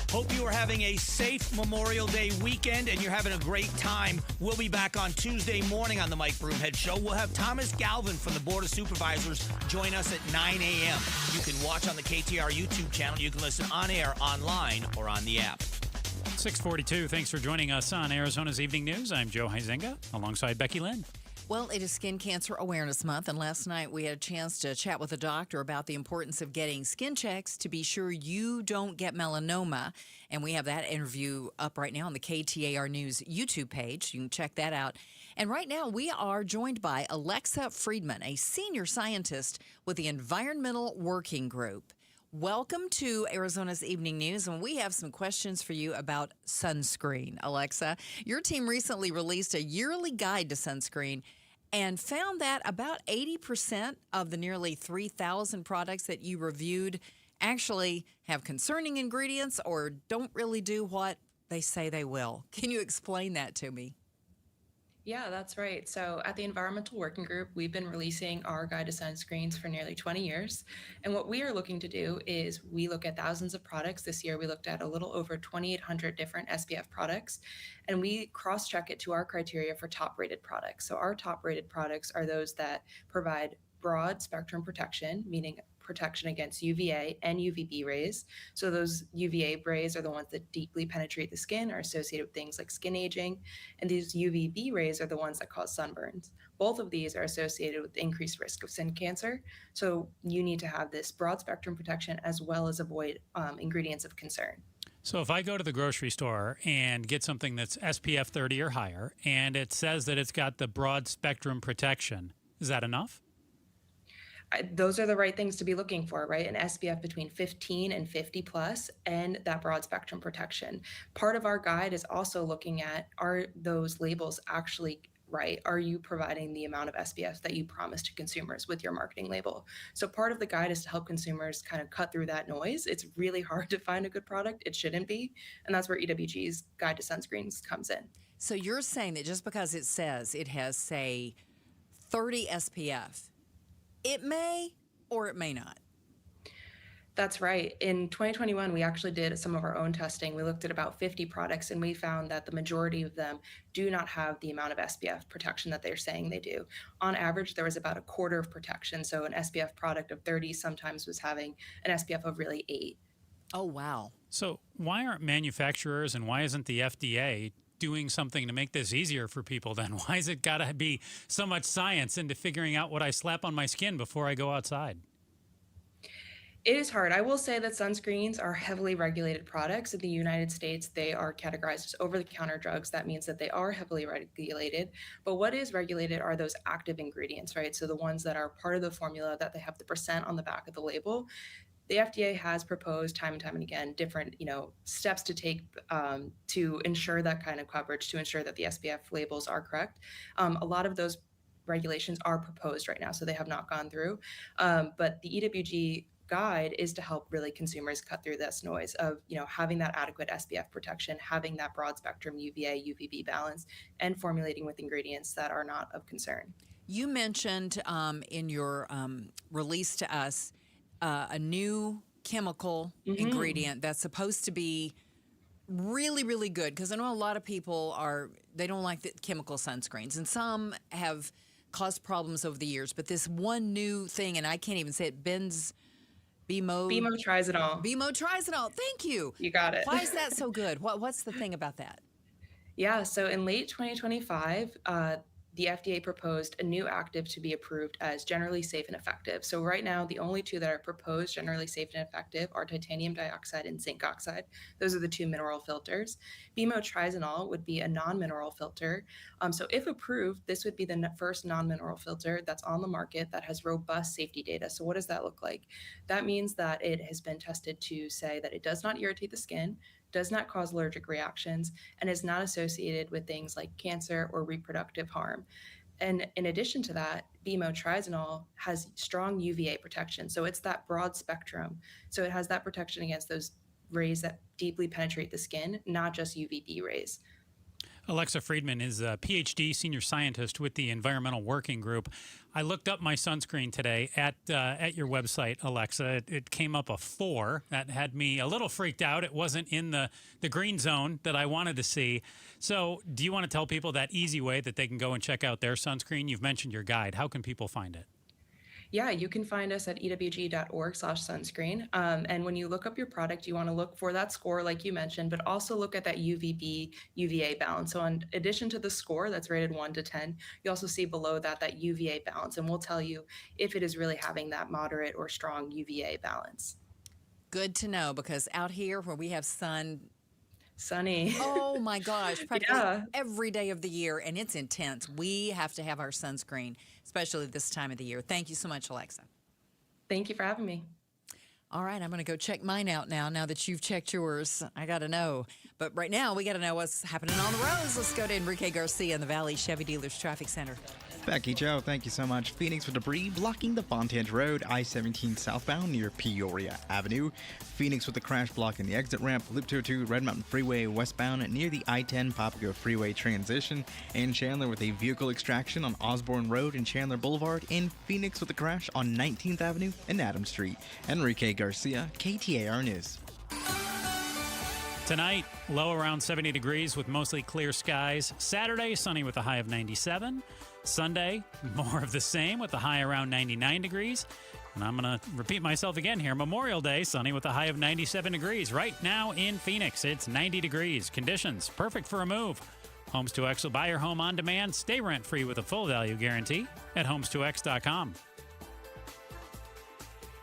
[SPEAKER 31] Hope you are having a safe Memorial Day weekend and you're having a great time. We'll be back on Tuesday morning on the Mike Broomhead Show. We'll have Thomas Galvin from the Board of Supervisors join us at 9 a.m. You can watch on the KTAR YouTube channel. You can listen on air, online, or on the app.
[SPEAKER 27] 642. Thanks for joining us on Arizona's Evening News. I'm Joe Huizenga alongside Becky Lynn.
[SPEAKER 9] Well, it is Skin Cancer Awareness Month, and last night we had a chance to chat with a doctor about the importance of getting skin checks to be sure you don't get melanoma. And we have that interview up right now on the KTAR News YouTube page. You can check that out. And right now we are joined by Alexa Friedman, a senior scientist with the Environmental Working Group. Welcome to Arizona's Evening News, and we have some questions for you about sunscreen. Alexa, your team recently released a yearly guide to sunscreen and found that about 80% of the nearly 3,000 products that you reviewed actually have concerning ingredients or don't really do what they say they will. Can you explain that to me?
[SPEAKER 31] Yeah, that's right. So at the Environmental Working Group, we've been releasing our guide to sunscreens for nearly 20 years. And what we are looking to do is we look at thousands of products. This year, we looked at a little over 2,800 different SPF products, and we cross-check it to our criteria for top-rated products. So our top-rated products are those that provide broad spectrum protection, meaning protection against UVA and UVB rays. So those UVA rays are the ones that deeply penetrate the skin, are associated with things like skin aging, and these UVB rays are the ones that cause sunburns. Both of these are associated with increased risk of skin cancer. So you need to have this broad spectrum protection as well as avoid ingredients of concern.
[SPEAKER 27] So if I go to the grocery store and get something that's SPF 30 or higher, and it says that it's got the broad spectrum protection, is that enough?
[SPEAKER 31] Those are the right things to be looking for, right? An SPF between 15 and 50 plus, and that broad spectrum protection. Part of our guide is also looking at, are those labels actually right? Are you providing the amount of SPF that you promise to consumers with your marketing label? So part of the guide is to help consumers kind of cut through that noise. It's really hard to find a good product. It shouldn't be. And that's where EWG's guide to sunscreens comes in.
[SPEAKER 9] So you're saying that just because it says it has, say, 30 SPF, it may or it may not.
[SPEAKER 31] That's right. In 2021, we actually did some of our own testing. We looked at about 50 products, and we found that the majority of them do not have the amount of SPF protection that they're saying they do. On average, there was about a quarter of protection. So an SPF product of 30 sometimes was having an SPF of really 8.
[SPEAKER 9] Oh, wow.
[SPEAKER 27] So why aren't manufacturers and why isn't the FDA doing something to make this easier for people then? Why has it got to be so much science into figuring out what I slap on my skin before I go outside?
[SPEAKER 31] It is hard. I will say that sunscreens are heavily regulated products. In the United States, they are categorized as over-the-counter drugs. That means that they are heavily regulated. But what is regulated are those active ingredients, right? So the ones that are part of the formula, that they have the percent on the back of the label. The FDA has proposed time and time and again different, steps to take to ensure that kind of coverage, to ensure that the SPF labels are correct. A lot of those regulations are proposed right now, so they have not gone through. But the EWG guide is to help really consumers cut through this noise of, having that adequate SPF protection, having that broad spectrum UVA, UVB balance, and formulating with ingredients that are not of concern.
[SPEAKER 9] You mentioned in your release to us a new chemical ingredient that's supposed to be really, really good, because I know a lot of people they don't like the chemical sunscreens, and some have caused problems over the years, but this one new thing, and I can't even say it,
[SPEAKER 31] Bemotrizinol.
[SPEAKER 9] Bemotrizinol. Thank you.
[SPEAKER 31] You got it.
[SPEAKER 9] Why is that so good? What's the thing about that?
[SPEAKER 31] Yeah, so in late 2025, the FDA proposed a new active to be approved as generally safe and effective. So right now, the only two that are proposed generally safe and effective are titanium dioxide and zinc oxide. Those are the two mineral filters. Bemotrizinol would be a non-mineral filter. So if approved, this would be the first non-mineral filter that's on the market that has robust safety data. So what does that look like? That means that it has been tested to say that it does not irritate the skin, does not cause allergic reactions, and is not associated with things like cancer or reproductive harm. And in addition to that, bemotrizinol has strong UVA protection. So it's that broad spectrum. So it has that protection against those rays that deeply penetrate the skin, not just UVB rays.
[SPEAKER 27] Alexa Friedman is a PhD senior scientist with the Environmental Working Group. I looked up my sunscreen today at your website, Alexa. It came up a 4. That had me a little freaked out. It wasn't in the green zone that I wanted to see. So do you want to tell people that easy way that they can go and check out their sunscreen? You've mentioned your guide. How can people find it?
[SPEAKER 31] Yeah, you can find us at ewg.org/sunscreen. And when you look up your product, you want to look for that score, like you mentioned, but also look at that UVB, UVA balance. So in addition to the score that's rated 1 to 10, you also see below that UVA balance. And we'll tell you if it is really having that moderate or strong UVA balance.
[SPEAKER 9] Good to know, because out here where we have
[SPEAKER 31] sunny.
[SPEAKER 9] Oh my gosh, practically every day of the year, and it's intense. We have to have our sunscreen, especially this time of the year. Thank you so much, Alexa.
[SPEAKER 31] Thank you for having me.
[SPEAKER 9] All right, I'm going to go check mine out now that you've checked yours. I got to know. But right now, we got to know what's happening on the roads. Let's go to Enrique Garcia in the Valley Chevy Dealers Traffic Center.
[SPEAKER 31] Becky Joe, thank you so much. Phoenix with debris blocking the Fontaine Road, I-17 southbound near Peoria Avenue. Phoenix with the crash blocking the exit ramp, Loop 202 Red Mountain Freeway westbound near the I-10 Papago Freeway transition. And Chandler with a vehicle extraction on Osborne Road and Chandler Boulevard. And Phoenix with the crash on 19th Avenue and Adams Street. Enrique Garcia, KTAR News.
[SPEAKER 27] Tonight, low around 70 degrees with mostly clear skies. Saturday, sunny with a high of 97. Sunday, more of the same with a high around 99 degrees. And I'm going to repeat myself again here. Memorial Day, sunny with a high of 97 degrees. Right now in Phoenix, it's 90 degrees. Conditions perfect for a move. Homes2X will buy your home on demand. Stay rent-free with a full value guarantee at homes2x.com.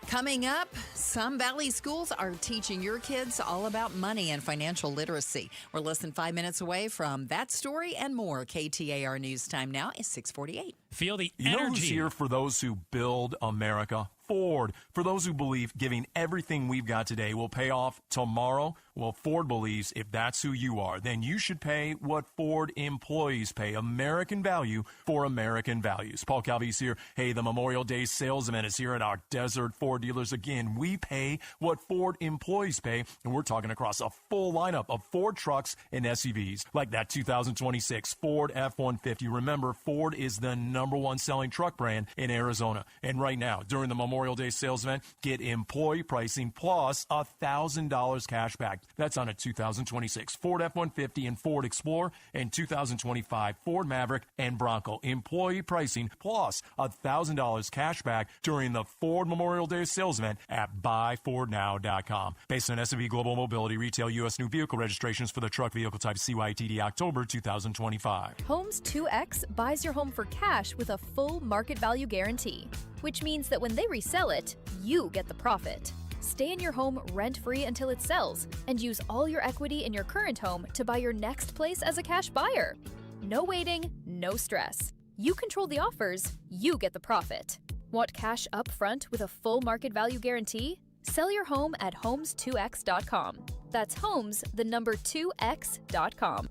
[SPEAKER 9] Coming up, some Valley schools are teaching your kids all about money and financial literacy. We're less than 5 minutes away from that story and more. KTAR News time now is 6:48.
[SPEAKER 27] Feel the
[SPEAKER 23] energy. You know who's here for those who build America? Ford. For those who believe giving everything we've got today will pay off tomorrow, well, Ford believes if that's who you are, then you should pay what Ford employees pay. American value for American values. Paul Calvi's here. Hey, the Memorial Day sales event is here at our Desert Ford dealers again. We pay what Ford employees pay, and we're talking across a full lineup of Ford trucks and SUVs, like that 2026 Ford F-150. Remember, Ford is the #1 selling truck brand in Arizona. And right now, during the Memorial Day sales event, get employee pricing plus $1,000 cash back. That's on a 2026 Ford F-150 and Ford Explorer and 2025 Ford Maverick and Bronco. Employee pricing plus $1,000 cash back during the Ford Memorial Day sales event at buyfordnow.com. Based on S&P Global Mobility, retail U.S. new vehicle registrations for the truck vehicle type CYTD October 2025.
[SPEAKER 1] Homes2X buys your home for cash with a full market value guarantee, which means that when they resell it, you get the profit. Stay in your home rent-free until it sells and use all your equity in your current home to buy your next place as a cash buyer. No waiting, no stress. You control the offers, you get the profit. Want cash up front with a full market value guarantee? Sell your home at homes2x.com. That's homes, the number 2x.com.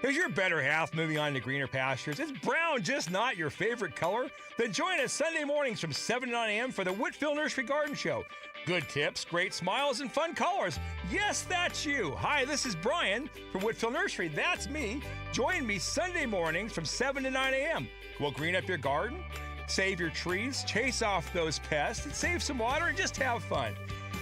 [SPEAKER 2] Is your better half moving on to greener pastures? Is brown just not your favorite color? Then join us Sunday mornings from 7 to 9 a.m. for the Whitfield Nursery Garden Show. Good tips, great smiles, and fun colors. Yes, that's you. Hi, this is Brian from Whitfield Nursery. That's me. Join me Sunday mornings from 7 to 9 a.m. We'll green up your garden, save your trees, chase off those pests, and save some water and just have fun.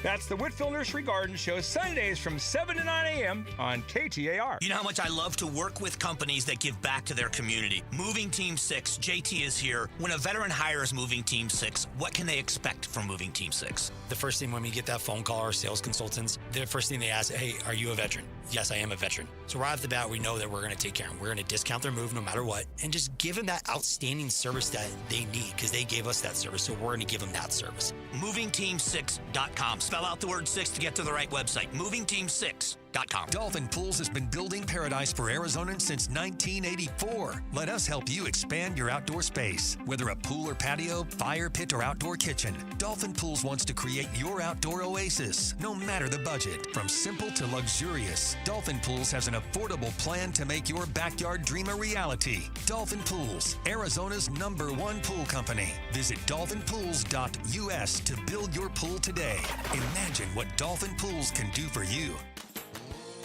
[SPEAKER 2] That's the Whitfield Nursery Garden Show, Sundays from 7 to 9 a.m. on KTAR.
[SPEAKER 4] You know how much I love to work with companies that give back to their community. Moving Team 6, JT is here. When a veteran hires Moving Team 6, what can they expect from Moving Team 6?
[SPEAKER 5] The first thing when we get that phone call, our sales consultants, the first thing they ask, hey, are you a veteran? Yes, I am a veteran. So right off the bat, we know that we're going to take care of them. We're going to discount their move no matter what and just give them that outstanding service that they need because they gave us that service. So we're going to give them that service.
[SPEAKER 4] MovingTeam6.com. Spell out the word 6 to get to the right website. MovingTeam6.com.
[SPEAKER 8] Dolphin Pools has been building paradise for Arizonans since 1984. Let us help you expand your outdoor space. Whether a pool or patio, fire pit or outdoor kitchen, Dolphin Pools wants to create your outdoor oasis, no matter the budget. From simple to luxurious, Dolphin Pools has an affordable plan to make your backyard dream a reality. Dolphin Pools, Arizona's #1 pool company. Visit dolphinpools.us to build your pool today. Imagine what Dolphin Pools can do for you.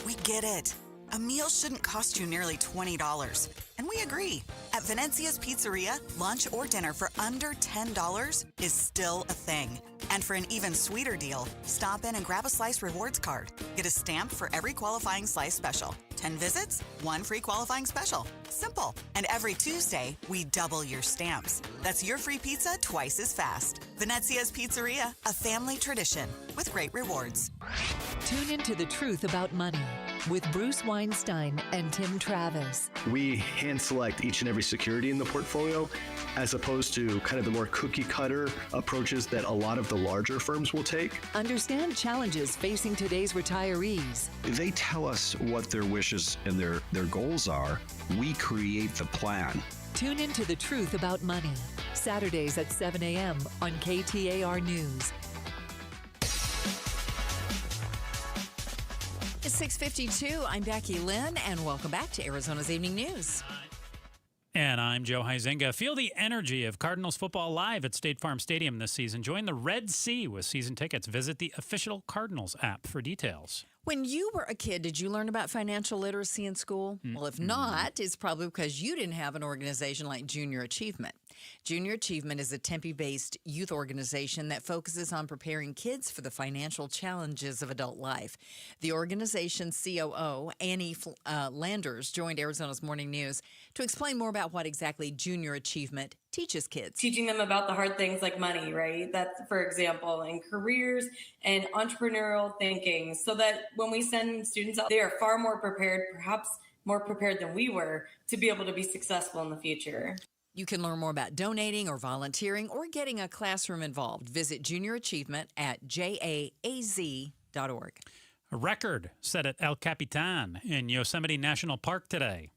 [SPEAKER 18] We get it. A meal shouldn't cost you nearly $20. And we agree. At Venezia's Pizzeria, lunch or dinner for under $10 is still a thing. And for an even sweeter deal, stop in and grab a Slice Rewards card. Get a stamp for every qualifying Slice special. 10 visits, 1 free qualifying special. Simple. And every Tuesday, we double your stamps. That's your free pizza twice as fast. Venezia's Pizzeria, a family tradition with great rewards.
[SPEAKER 21] Tune into The Truth About Money with Bruce Weinstein and Tim Travis.
[SPEAKER 22] We hand select each and every security in the portfolio as opposed to kind of the more cookie cutter approaches that a lot of the larger firms will take.
[SPEAKER 21] Understand challenges facing today's retirees.
[SPEAKER 22] They tell us what their wishes and their goals are. We create the plan.
[SPEAKER 21] Tune into The Truth About Money, Saturdays at 7 a.m. on KTAR News.
[SPEAKER 3] It's 6:52. I'm Becky Lynn, and welcome back to Arizona's Evening News.
[SPEAKER 27] And I'm Joe Huizinga. Feel the energy of Cardinals football live at State Farm Stadium this season. Join the Red Sea with season tickets. Visit the official Cardinals app for details.
[SPEAKER 9] When you were a kid, did you learn about financial literacy in school? Well, if not, it's probably because you didn't have an organization like Junior Achievement. Junior Achievement is a Tempe-based youth organization that focuses on preparing kids for the financial challenges of adult life. The organization's COO, Annie Landers, joined Arizona's Morning News to explain more about what exactly Junior Achievement teaches kids.
[SPEAKER 31] Teaching them about the hard things like money, right? That's, for example, in careers and entrepreneurial thinking, so that when we send students out, they are far more prepared, perhaps more prepared than we were, to be able to be successful in the future.
[SPEAKER 9] You can learn more about donating or volunteering or getting a classroom involved. Visit Junior Achievement at jaaz.org.
[SPEAKER 27] A record set at El Capitan in Yosemite National Park today.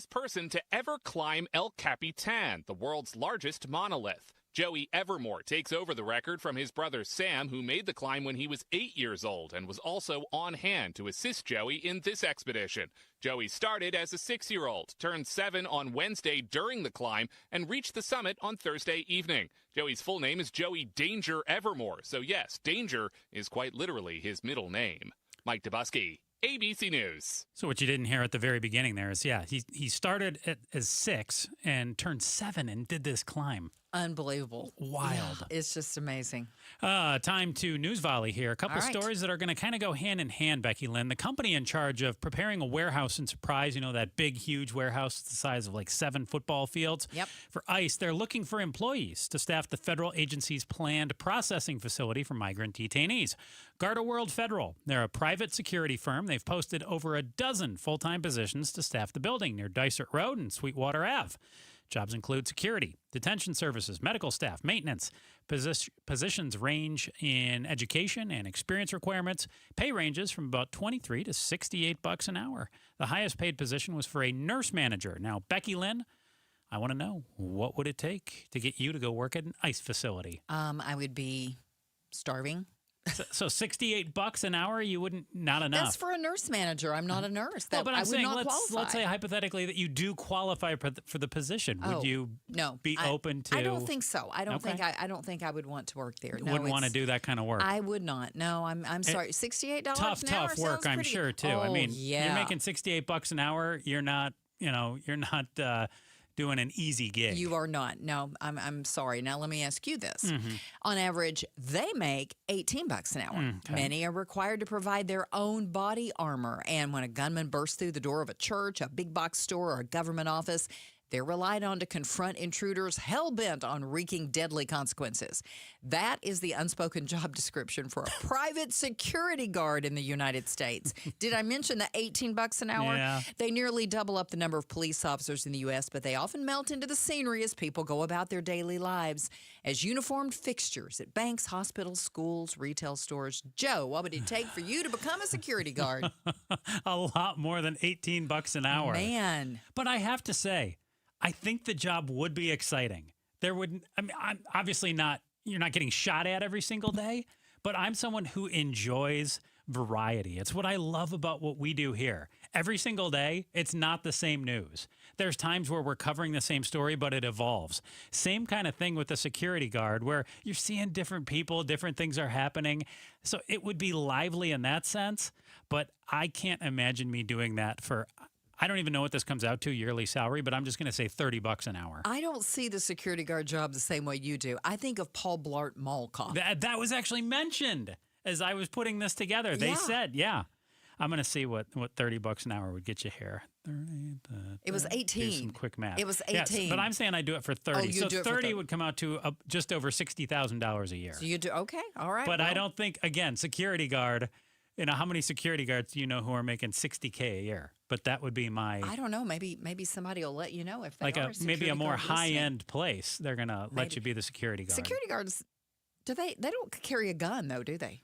[SPEAKER 6] Person to ever climb El Capitan, the world's largest monolith. Joey Evermore takes over the record from his brother Sam, who made the climb when he was 8 years old and was also on hand to assist Joey in this expedition. Joey started as a 6-year-old, turned 7 on Wednesday during the climb, and reached the summit on Thursday evening. Joey's full name is Joey Danger Evermore, so yes, Danger is quite literally his middle name. Mike Dubusky, ABC News.
[SPEAKER 27] So what you didn't hear at the very beginning there is, he started as 6 and turned 7 and did this climb.
[SPEAKER 9] Unbelievable.
[SPEAKER 27] Wild.
[SPEAKER 9] Yeah, it's just amazing.
[SPEAKER 27] Time to News Volley here. A couple
[SPEAKER 9] All right.
[SPEAKER 27] stories that are going to kind of go hand in hand, Becky Lynn. The company in charge of preparing a warehouse in Surprise, that big, huge warehouse the size of like 7 football fields.
[SPEAKER 9] Yep.
[SPEAKER 27] For ICE, they're looking for employees to staff the federal agency's planned processing facility for migrant detainees. Garda World Federal, they're a private security firm. They've posted over a dozen full-time positions to staff the building near Dysart Road and Sweetwater Ave. Jobs include security, detention services, medical staff, maintenance. Positions range in education and experience requirements. Pay ranges from about $23 to $68 an hour. The highest paid position was for a nurse manager. Now, Becky Lynn, I want to know, what would it take to get you to go work at an ICE facility?
[SPEAKER 9] I would be starving.
[SPEAKER 27] So $68 an hour, you wouldn't, not enough.
[SPEAKER 9] That's for a nurse manager. I'm not a nurse.
[SPEAKER 27] Well, but I'm saying,
[SPEAKER 9] qualify.
[SPEAKER 27] let's say hypothetically that you do qualify for the position. Would you be open to?
[SPEAKER 9] I don't think so. I don't
[SPEAKER 27] Okay.
[SPEAKER 9] think I would want to work there.
[SPEAKER 27] You
[SPEAKER 9] No,
[SPEAKER 27] wouldn't want to do that kind of work.
[SPEAKER 9] I would not. No, I'm sorry. $68
[SPEAKER 27] Tough
[SPEAKER 9] an hour
[SPEAKER 27] work,
[SPEAKER 9] sounds
[SPEAKER 27] I'm
[SPEAKER 9] pretty-
[SPEAKER 27] sure too.
[SPEAKER 9] Oh,
[SPEAKER 27] I mean,
[SPEAKER 9] yeah.
[SPEAKER 27] you're making $68 an hour. You're not doing an easy gig.
[SPEAKER 9] You are not. No, I'm sorry. Now let me ask you this.
[SPEAKER 27] Mhm.
[SPEAKER 9] On average, they make $18 an hour.
[SPEAKER 27] Okay.
[SPEAKER 9] Many are required to provide their own body armor. And when a gunman bursts through the door of a church, a big box store, or a government office, they're relied on to confront intruders hell-bent on wreaking deadly consequences. That is the unspoken job description for a private security guard in the United States. Did I mention the $18 an hour?
[SPEAKER 27] Yeah.
[SPEAKER 9] They nearly double up the number of police officers in the U.S., but they often melt into the scenery as people go about their daily lives as uniformed fixtures at banks, hospitals, schools, retail stores. Joe, what would it take for you to become a security guard?
[SPEAKER 27] A lot more than $18 an hour.
[SPEAKER 9] Man.
[SPEAKER 27] But I have to say, I think the job would be exciting. There would, I'm obviously not, you're not getting shot at every single day, but I'm someone who enjoys variety. It's what I love about what we do here. Every single day, it's not the same news. There's times where we're covering the same story, but it evolves. Same kind of thing with the security guard, where you're seeing different people, different things are happening. So it would be lively in that sense, but I can't imagine me doing that for, I don't even know what this comes out to, yearly salary, but I'm just going to say $30 an hour.
[SPEAKER 9] I don't see the security guard job the same way you do. I think of Paul Blart Mall Cop.
[SPEAKER 27] That was actually mentioned as I was putting this together. They said, I'm going to see what $30 an hour would get you here. 30,
[SPEAKER 9] It was 18.
[SPEAKER 27] Do some quick math.
[SPEAKER 9] It was 18.
[SPEAKER 27] Yes, but I'm saying I do it for 30.
[SPEAKER 9] Oh, you
[SPEAKER 27] so
[SPEAKER 9] do it for
[SPEAKER 27] 30
[SPEAKER 9] 30.
[SPEAKER 27] would come out to just over $60,000 a year.
[SPEAKER 9] So you do, okay, all right.
[SPEAKER 27] But I
[SPEAKER 9] well.
[SPEAKER 27] don't think, again, security guard, how many security guards do you know who are making $60K a year? But that would be my...
[SPEAKER 9] I don't know. Maybe somebody will let you know if they
[SPEAKER 27] like
[SPEAKER 9] are
[SPEAKER 27] maybe a more
[SPEAKER 9] security guard listening.
[SPEAKER 27] high-end place. They're going to let you be the security guard.
[SPEAKER 9] Security guards, they don't carry a gun, though, do they?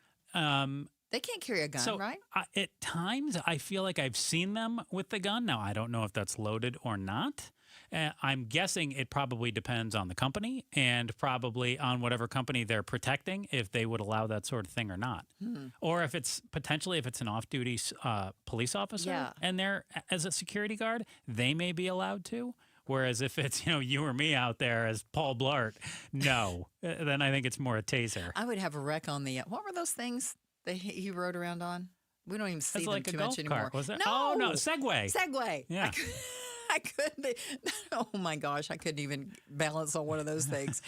[SPEAKER 9] They can't carry a gun, right?
[SPEAKER 27] At times, I feel like I've seen them with the gun. Now, I don't know if that's loaded or not, I'm guessing it probably depends on the company and probably on whatever company they're protecting, if they would allow that sort of thing or not. Or if it's potentially, if it's an off-duty police officer and they're as a security guard, they may be allowed to. Whereas if it's, you or me out there as Paul Blart, no. Then I think it's more a taser.
[SPEAKER 9] I would have a wreck on the, what were those things that he rode around on? We don't even see them
[SPEAKER 27] like
[SPEAKER 9] too
[SPEAKER 27] a golf
[SPEAKER 9] much anymore.
[SPEAKER 27] cart, was it?
[SPEAKER 9] No.
[SPEAKER 27] Oh, no, Segway.
[SPEAKER 9] Segway.
[SPEAKER 27] Yeah.
[SPEAKER 9] I couldn't. Oh my gosh, I couldn't even balance on one of those things.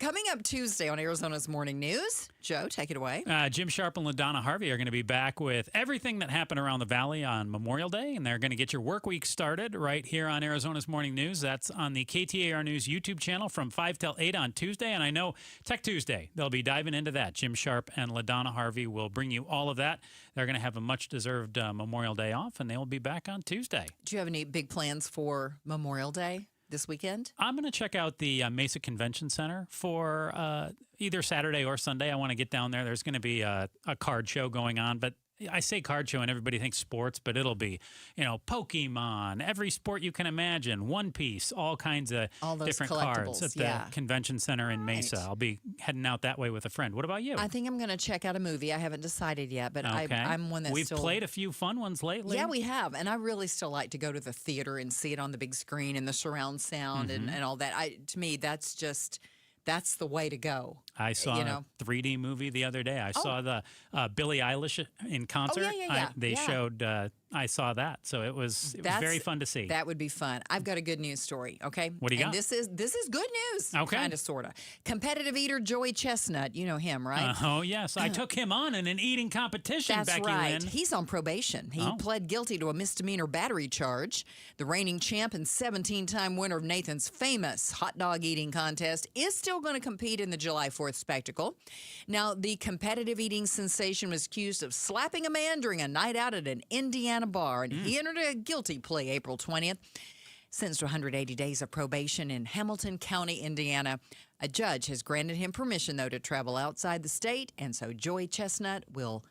[SPEAKER 9] Coming up Tuesday on Arizona's Morning News, Joe, take it away.
[SPEAKER 27] Jim Sharp and LaDonna Harvey are going to be back with everything that happened around the Valley on Memorial Day, and they're going to get your work week started right here on Arizona's Morning News. That's on the KTAR News YouTube channel from 5 till 8 on Tuesday, and I know Tech Tuesday, they'll be diving into that. Jim Sharp and LaDonna Harvey will bring you all of that. They're going to have a much-deserved Memorial Day off, and they will be back on Tuesday.
[SPEAKER 9] Do you have any big plans for Memorial Day this weekend?
[SPEAKER 27] I'm going to check out the Mesa Convention Center for either Saturday or Sunday. I want to get down there. There's going to be a card show going on, but I say card show and everybody thinks sports, but it'll be, Pokemon, every sport you can imagine, One Piece, all kinds of different cards at the convention center in Mesa. I'll be heading out that way with a friend. What about you?
[SPEAKER 9] I think I'm going to check out a movie. I haven't decided yet, but
[SPEAKER 27] okay.
[SPEAKER 9] I'm one that's
[SPEAKER 27] We've played a few fun ones lately.
[SPEAKER 9] Yeah, we have. And I really still like to go to the theater and see it on the big screen and the surround sound and all that. To me, that's the way to go.
[SPEAKER 27] I saw a 3D movie the other day. I saw the Billie Eilish in concert. They showed, I saw that. So it was very fun to see.
[SPEAKER 9] That would be fun. I've got a good news story, okay?
[SPEAKER 27] What do you got?
[SPEAKER 9] This is good news.
[SPEAKER 27] Okay.
[SPEAKER 9] Kind of, sort of. Competitive eater Joey Chestnut, you know him, right?
[SPEAKER 27] Oh, yes. I took him on in an eating competition,
[SPEAKER 9] That's
[SPEAKER 27] Becky
[SPEAKER 9] right.
[SPEAKER 27] Lynn.
[SPEAKER 9] He's on probation. He pled guilty to a misdemeanor battery charge. The reigning champ and 17-time winner of Nathan's famous hot dog eating contest is still going to compete in the July 4th spectacle. Now, the competitive eating sensation was accused of slapping a man during a night out at an Indiana bar, and he entered a guilty plea April 20th. Sentenced to 180 days of probation in Hamilton County, Indiana. A judge has granted him permission, though, to travel outside the state, and so Joey Chestnut will